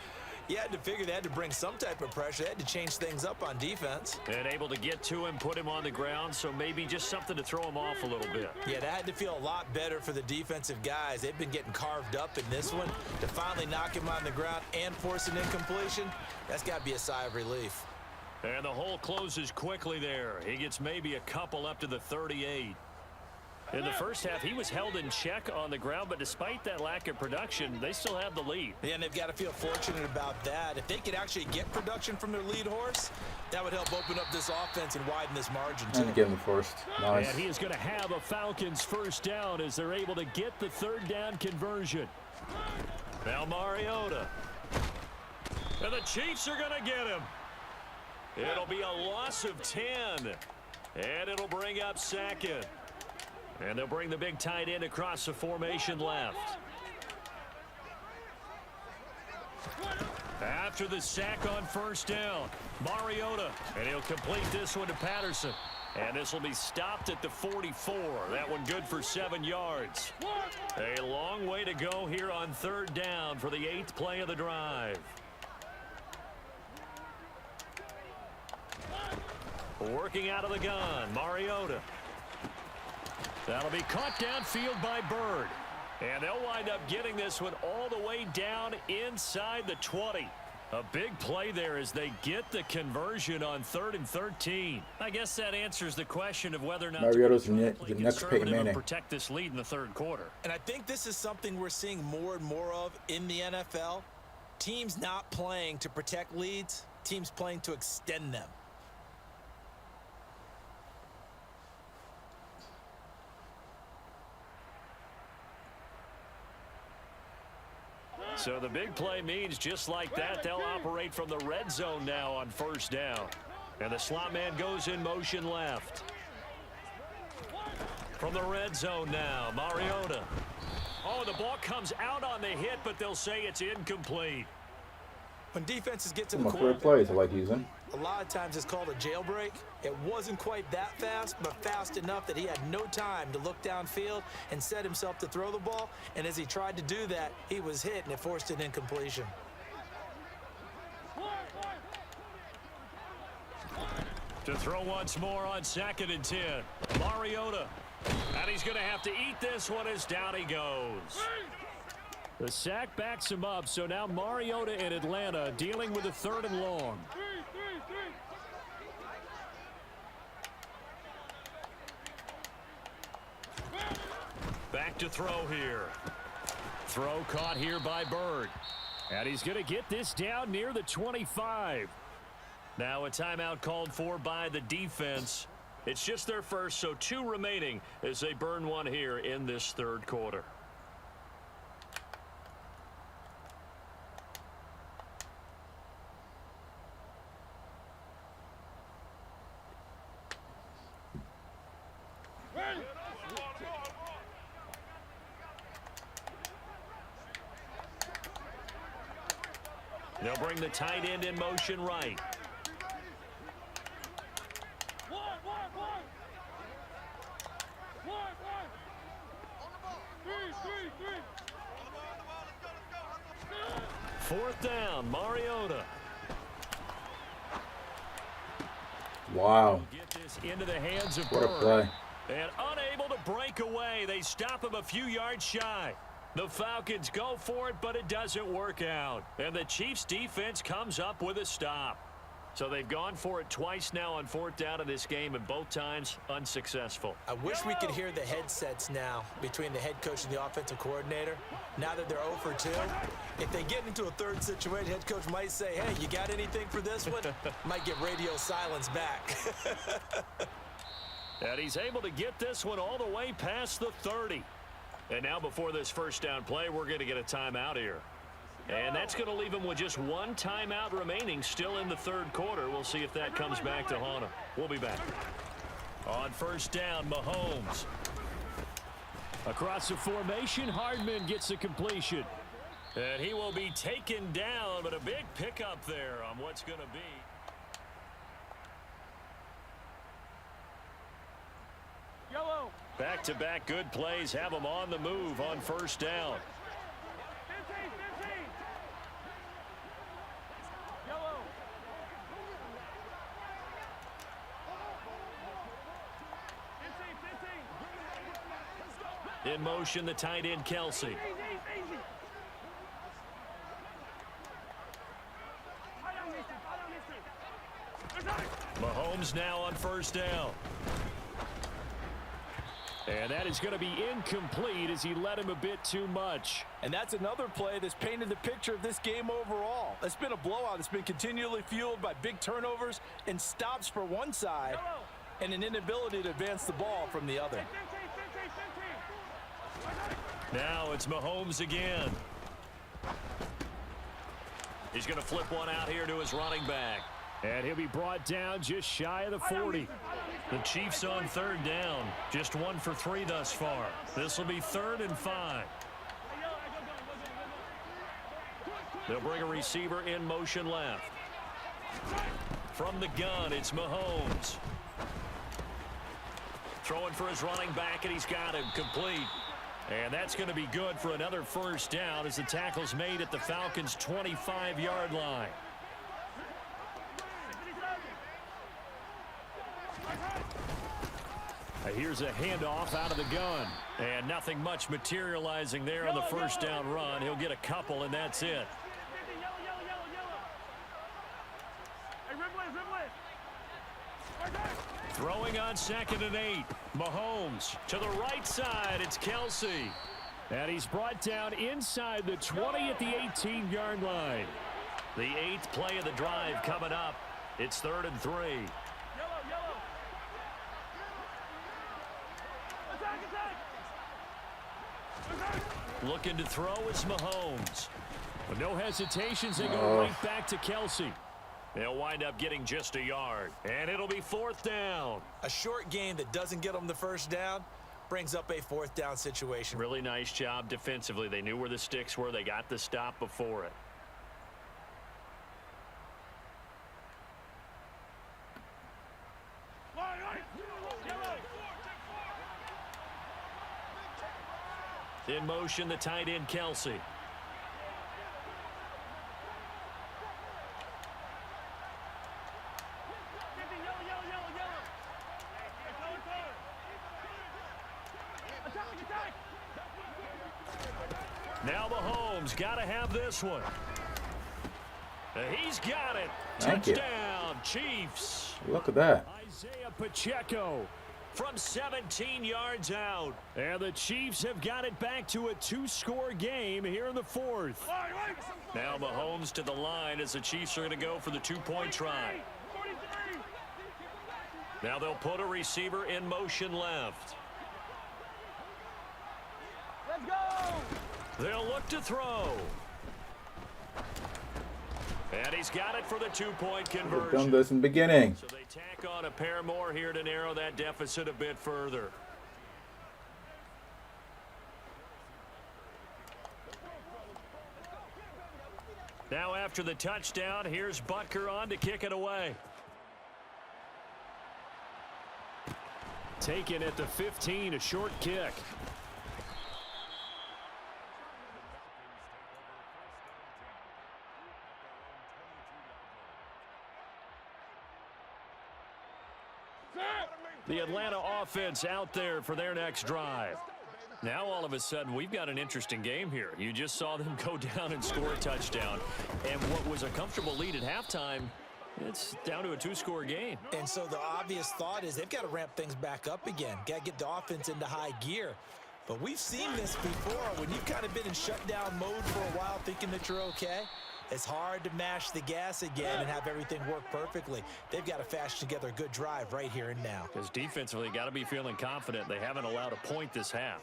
you had to figure they had to bring some type of pressure. They had to change things up on defense. And able to get to him, put him on the ground, so maybe just something to throw him off a little bit. Yeah, that had to feel a lot better for the defensive guys. They've been getting carved up in this one. To finally knock him on the ground and force an incompletion, that's got to be a sigh of relief. And the hole closes quickly there. He gets maybe a couple up to the 38. In the first half, he was held in check on the ground, but despite that lack of production, they still have the lead. Yeah, and they've got to feel fortunate about that. If they could actually get production from their lead horse, that would help open up this offense and widen this margin, too. And get him first. Nice. And he is going to have a Falcons first down as they're able to get the third down conversion. Now Mariota. And the Chiefs are going to get him. It'll be a loss of 10. And it'll bring up second. And they'll bring the big tight end across the formation left. After the sack on first down, Mariota. And he'll complete this one to Patterson. And this will be stopped at the 44. That one good for 7 yards. A long way to go here on third down for the 8th play of the drive. Working out of the gun, Mariota. That'll be caught downfield by Bird. And they'll wind up getting this one all the way down inside the 20. A big play there as they get the conversion on 3rd and 13. I guess that answers the question of whether or not Mariota's the next Peyton Manning. protect this lead in the third quarter. And I think this is something we're seeing more and more of in the NFL. Teams not playing to protect leads, teams playing to extend them. So the big play means just like that, they'll operate from the red zone now on first down. And the slot man goes in motion left. From the red zone now, Mariota. Oh, the ball comes out on the hit, but they'll say it's incomplete. When defenses get to the My favorite quarterback, plays I like using. a lot of times it's called a jailbreak. It wasn't quite that fast, but fast enough that he had no time to look downfield and set himself to throw the ball. And as he tried to do that, he was hit, and it forced an incompletion. To throw once more on 2nd and 10. Mariota. And he's going to have to eat this one as down he goes. The sack backs him up, so now Mariota in Atlanta dealing with a 3rd and long. Back to throw here. Throw caught here by Bird. And he's going to get this down near the 25. Now a timeout called for by the defense. It's just their first, so 2 remaining as they burn one here in this third quarter. They'll bring the tight end in motion right. Fourth down, Mariota. Wow. Get this into the hands of What a Bird. play. And unable to break away. They stop him a few yards shy. The Falcons go for it, but it doesn't work out. And the Chiefs defense comes up with a stop. So they've gone for it twice now on 4th down in this game, and both times unsuccessful. I wish we could hear the headsets now between the head coach and the offensive coordinator. Now that they're 0 for 2, if they get into a third situation, head coach might say, hey, you got anything for this one? Might get radio silence back. And he's able to get this one all the way past the 30. And now before this first down play, we're going to get a timeout here. And that's going to leave him with just 1 timeout remaining still in the third quarter. We'll see if that comes back to haunt him. We'll be back. On first down, Mahomes. Across the formation, Hardman gets the completion. And he will be taken down, but a big pickup there on what's going to be. Yellow. Back-to-back good plays have them on the move on first down. 15, 15. Yellow. 15, 15. In motion, the tight end, Kelsey. Easy, easy. Tie down, mister. Tie down, mister. Mahomes now on first down. And that is going to be incomplete as he led him a bit too much. And that's another play that's painted the picture of this game overall. It's been a blowout. It's been continually fueled by big turnovers and stops for one side and an inability to advance the ball from the other. Now it's Mahomes again. He's going to flip one out here to his running back. And he'll be brought down just shy of the 40. The Chiefs on third down. Just 1 for 3 thus far. This will be 3rd and 5. They'll bring a receiver in motion left. From the gun, it's Mahomes. Throwing for his running back, and he's got him complete. And that's going to be good for another first down as the tackle's made at the Falcons' 25-yard line. Here's a handoff out of the gun. And nothing much materializing there on the first down run. He'll get a couple, and that's it. Throwing on 2nd and 8. Mahomes to the right side. It's Kelsey. And he's brought down inside the 20 at the 18-yard line. The 8th play of the drive coming up. It's 3rd and 3. Looking to throw, it's Mahomes. With no hesitations, they go right back to Kelsey. They'll wind up getting just a yard. And it'll be 4th down. A short game that doesn't get them the first down brings up a 4th down situation. Really nice job defensively. They knew where the sticks were. They got the stop before it. In motion, the tight end, Kelsey. Now Mahomes got to have this one. He's got it. Touchdown, Chiefs. Look at that. Isaiah Pacheco from 17 yards out. And the Chiefs have got it back to a 2-score game here in the 4th. Now Mahomes to the line as the Chiefs are going to go for the 2-point try. Now they'll put a receiver in motion left. Let's go! They'll look to throw. And he's got it for the 2-point conversion. We've done this in the beginning. So they tack on a pair more here to narrow that deficit a bit further. Now after the touchdown, here's Butker on to kick it away. Taken at the 15, a short kick. The Atlanta offense out there for their next drive. Now all of a sudden we've got an interesting game here. You just saw them go down and score a touchdown. And what was a comfortable lead at halftime, it's down to a 2-score game. And so the obvious thought is they've got to ramp things back up again. Got to get the offense into high gear. But we've seen this before when you've kind of been in shutdown mode for a while thinking that you're okay. It's hard to mash the gas again and have everything work perfectly. They've got to fashion together a good drive right here and now. Because defensively, got to be feeling confident. They haven't allowed a point this half.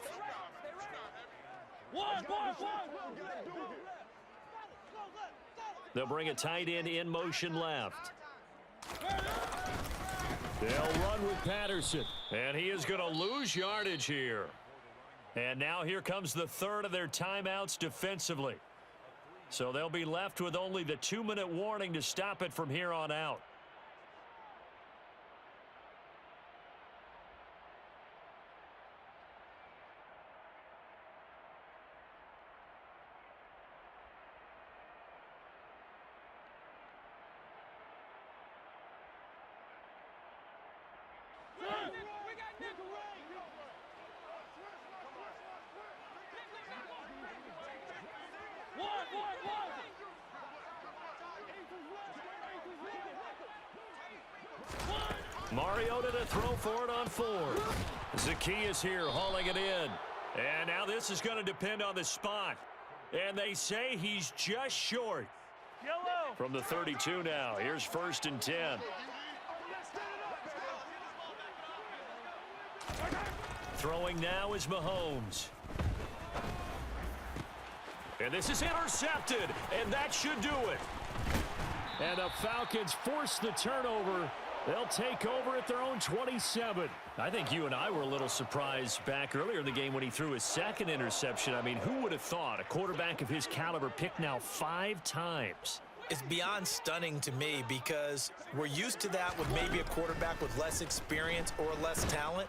They'll bring a tight end in motion left. They'll run with Patterson. And he is going to lose yardage here. And now here comes the 3rd of their timeouts defensively. So they'll be left with only the 2-minute warning to stop it from here on out. Mariota to throw for it on 4th. Zacchaeus here hauling it in. And now this is going to depend on the spot. And they say he's just short. Yellow. From the 32 now. Here's 1st and 10. Throwing now is Mahomes. And this is intercepted. And that should do it. And the Falcons force the turnover. They'll take over at their own 27. I think you and I were a little surprised back earlier in the game when he threw his 2nd interception. I mean, who would have thought a quarterback of his caliber picked now 5 times? It's beyond stunning to me because we're used to that with maybe a quarterback with less experience or less talent.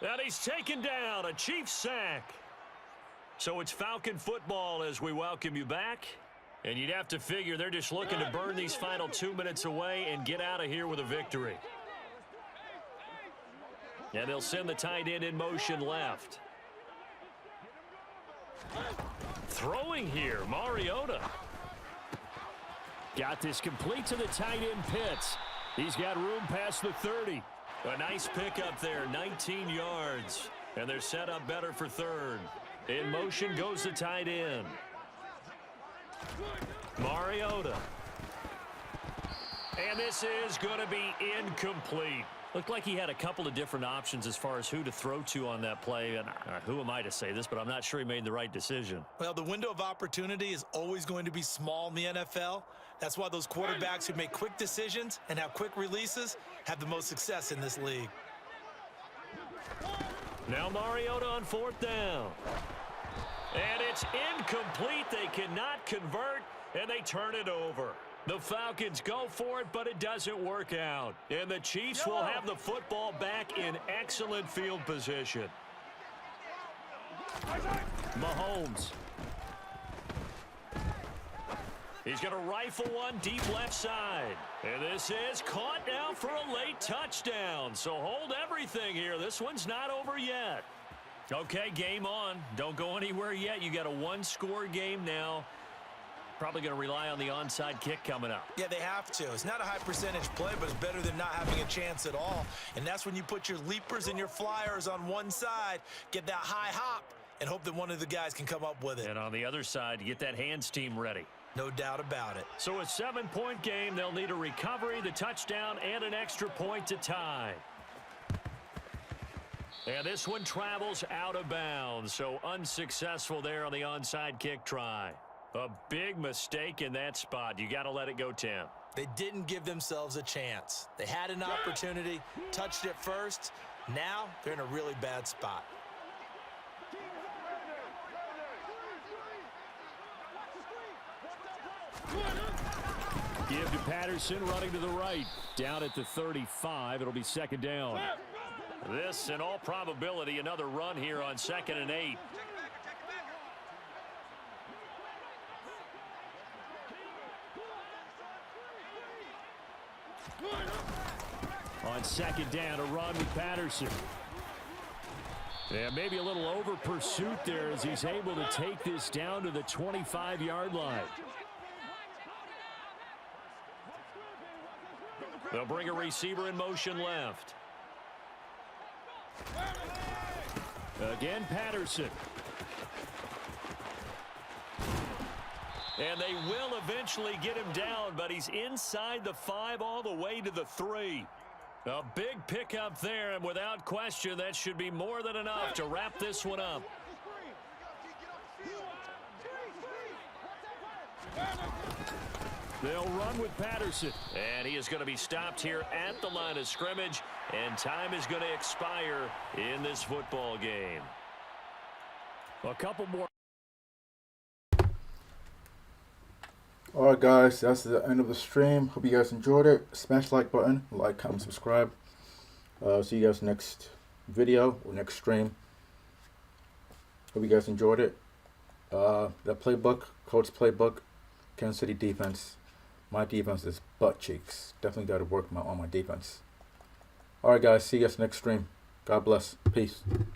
And he's taken down, a Chiefs sack. So it's Falcon football as we welcome you back. And you'd have to figure they're just looking to burn these final 2 minutes away and get out of here with a victory. And they'll send the tight end in motion left. Throwing here, Mariota. Got this complete to the tight end Pitts. He's got room past the 30. A nice pickup there, 19 yards. And they're set up better for 3rd. In motion goes the tight end. Mariota. And this is going to be incomplete. Looked like he had a couple of different options as far as who to throw to on that play. And who am I to say this, but I'm not sure he made the right decision. Well, the window of opportunity is always going to be small in the NFL. That's why those quarterbacks who make quick decisions and have quick releases have the most success in this league. Now Mariota on 4th down. And it's incomplete. They cannot convert, and they turn it over. The Falcons go for it, but it doesn't work out. And the Chiefs will have the football back in excellent field position. Mahomes. He's going to rifle one deep left side. And this is caught now for a late touchdown. So hold everything here. This one's not over yet. Okay, game on. Don't go anywhere yet. You got a 1-score game now. Probably going to rely on the onside kick coming up. Yeah, they have to. It's not a high percentage play, but it's better than not having a chance at all. And that's when you put your leapers and your flyers on one side, get that high hop, and hope that one of the guys can come up with it. And on the other side, get that hands team ready. No doubt about it. So a 7-point game. They'll need a recovery, the touchdown, and an extra point to tie. And this one travels out of bounds, so unsuccessful there on the onside kick try. A big mistake in that spot. You got to let it go, Tim. They didn't give themselves a chance. They had an opportunity, touched it first. Now they're in a really bad spot. Give to Patterson, running to the right. Down at the 35. It'll be 2nd down. This, in all probability, another run here on 2nd and 8. On 2nd down, a run with Patterson. Yeah, maybe a little over pursuit there as he's able to take this down to the 25-yard line. They'll bring a receiver in motion left. Again, Patterson. And they will eventually get him down, but he's inside the 5 all the way to the 3. A big pickup there, and without question, that should be more than enough to wrap this one up. They'll run with Patterson. And he is going to be stopped here at the line of scrimmage, and time is going to expire in this football game. A couple more. Alright guys, that's the end of the stream. Hope you guys enjoyed it. Smash the like button, like, comment, subscribe. See you guys next video or next stream. Hope you guys enjoyed it. That playbook, Colts playbook, Kansas City defense. My defense is butt cheeks. Definitely got to work on my defense. Alright guys, see you guys next stream. God bless. Peace.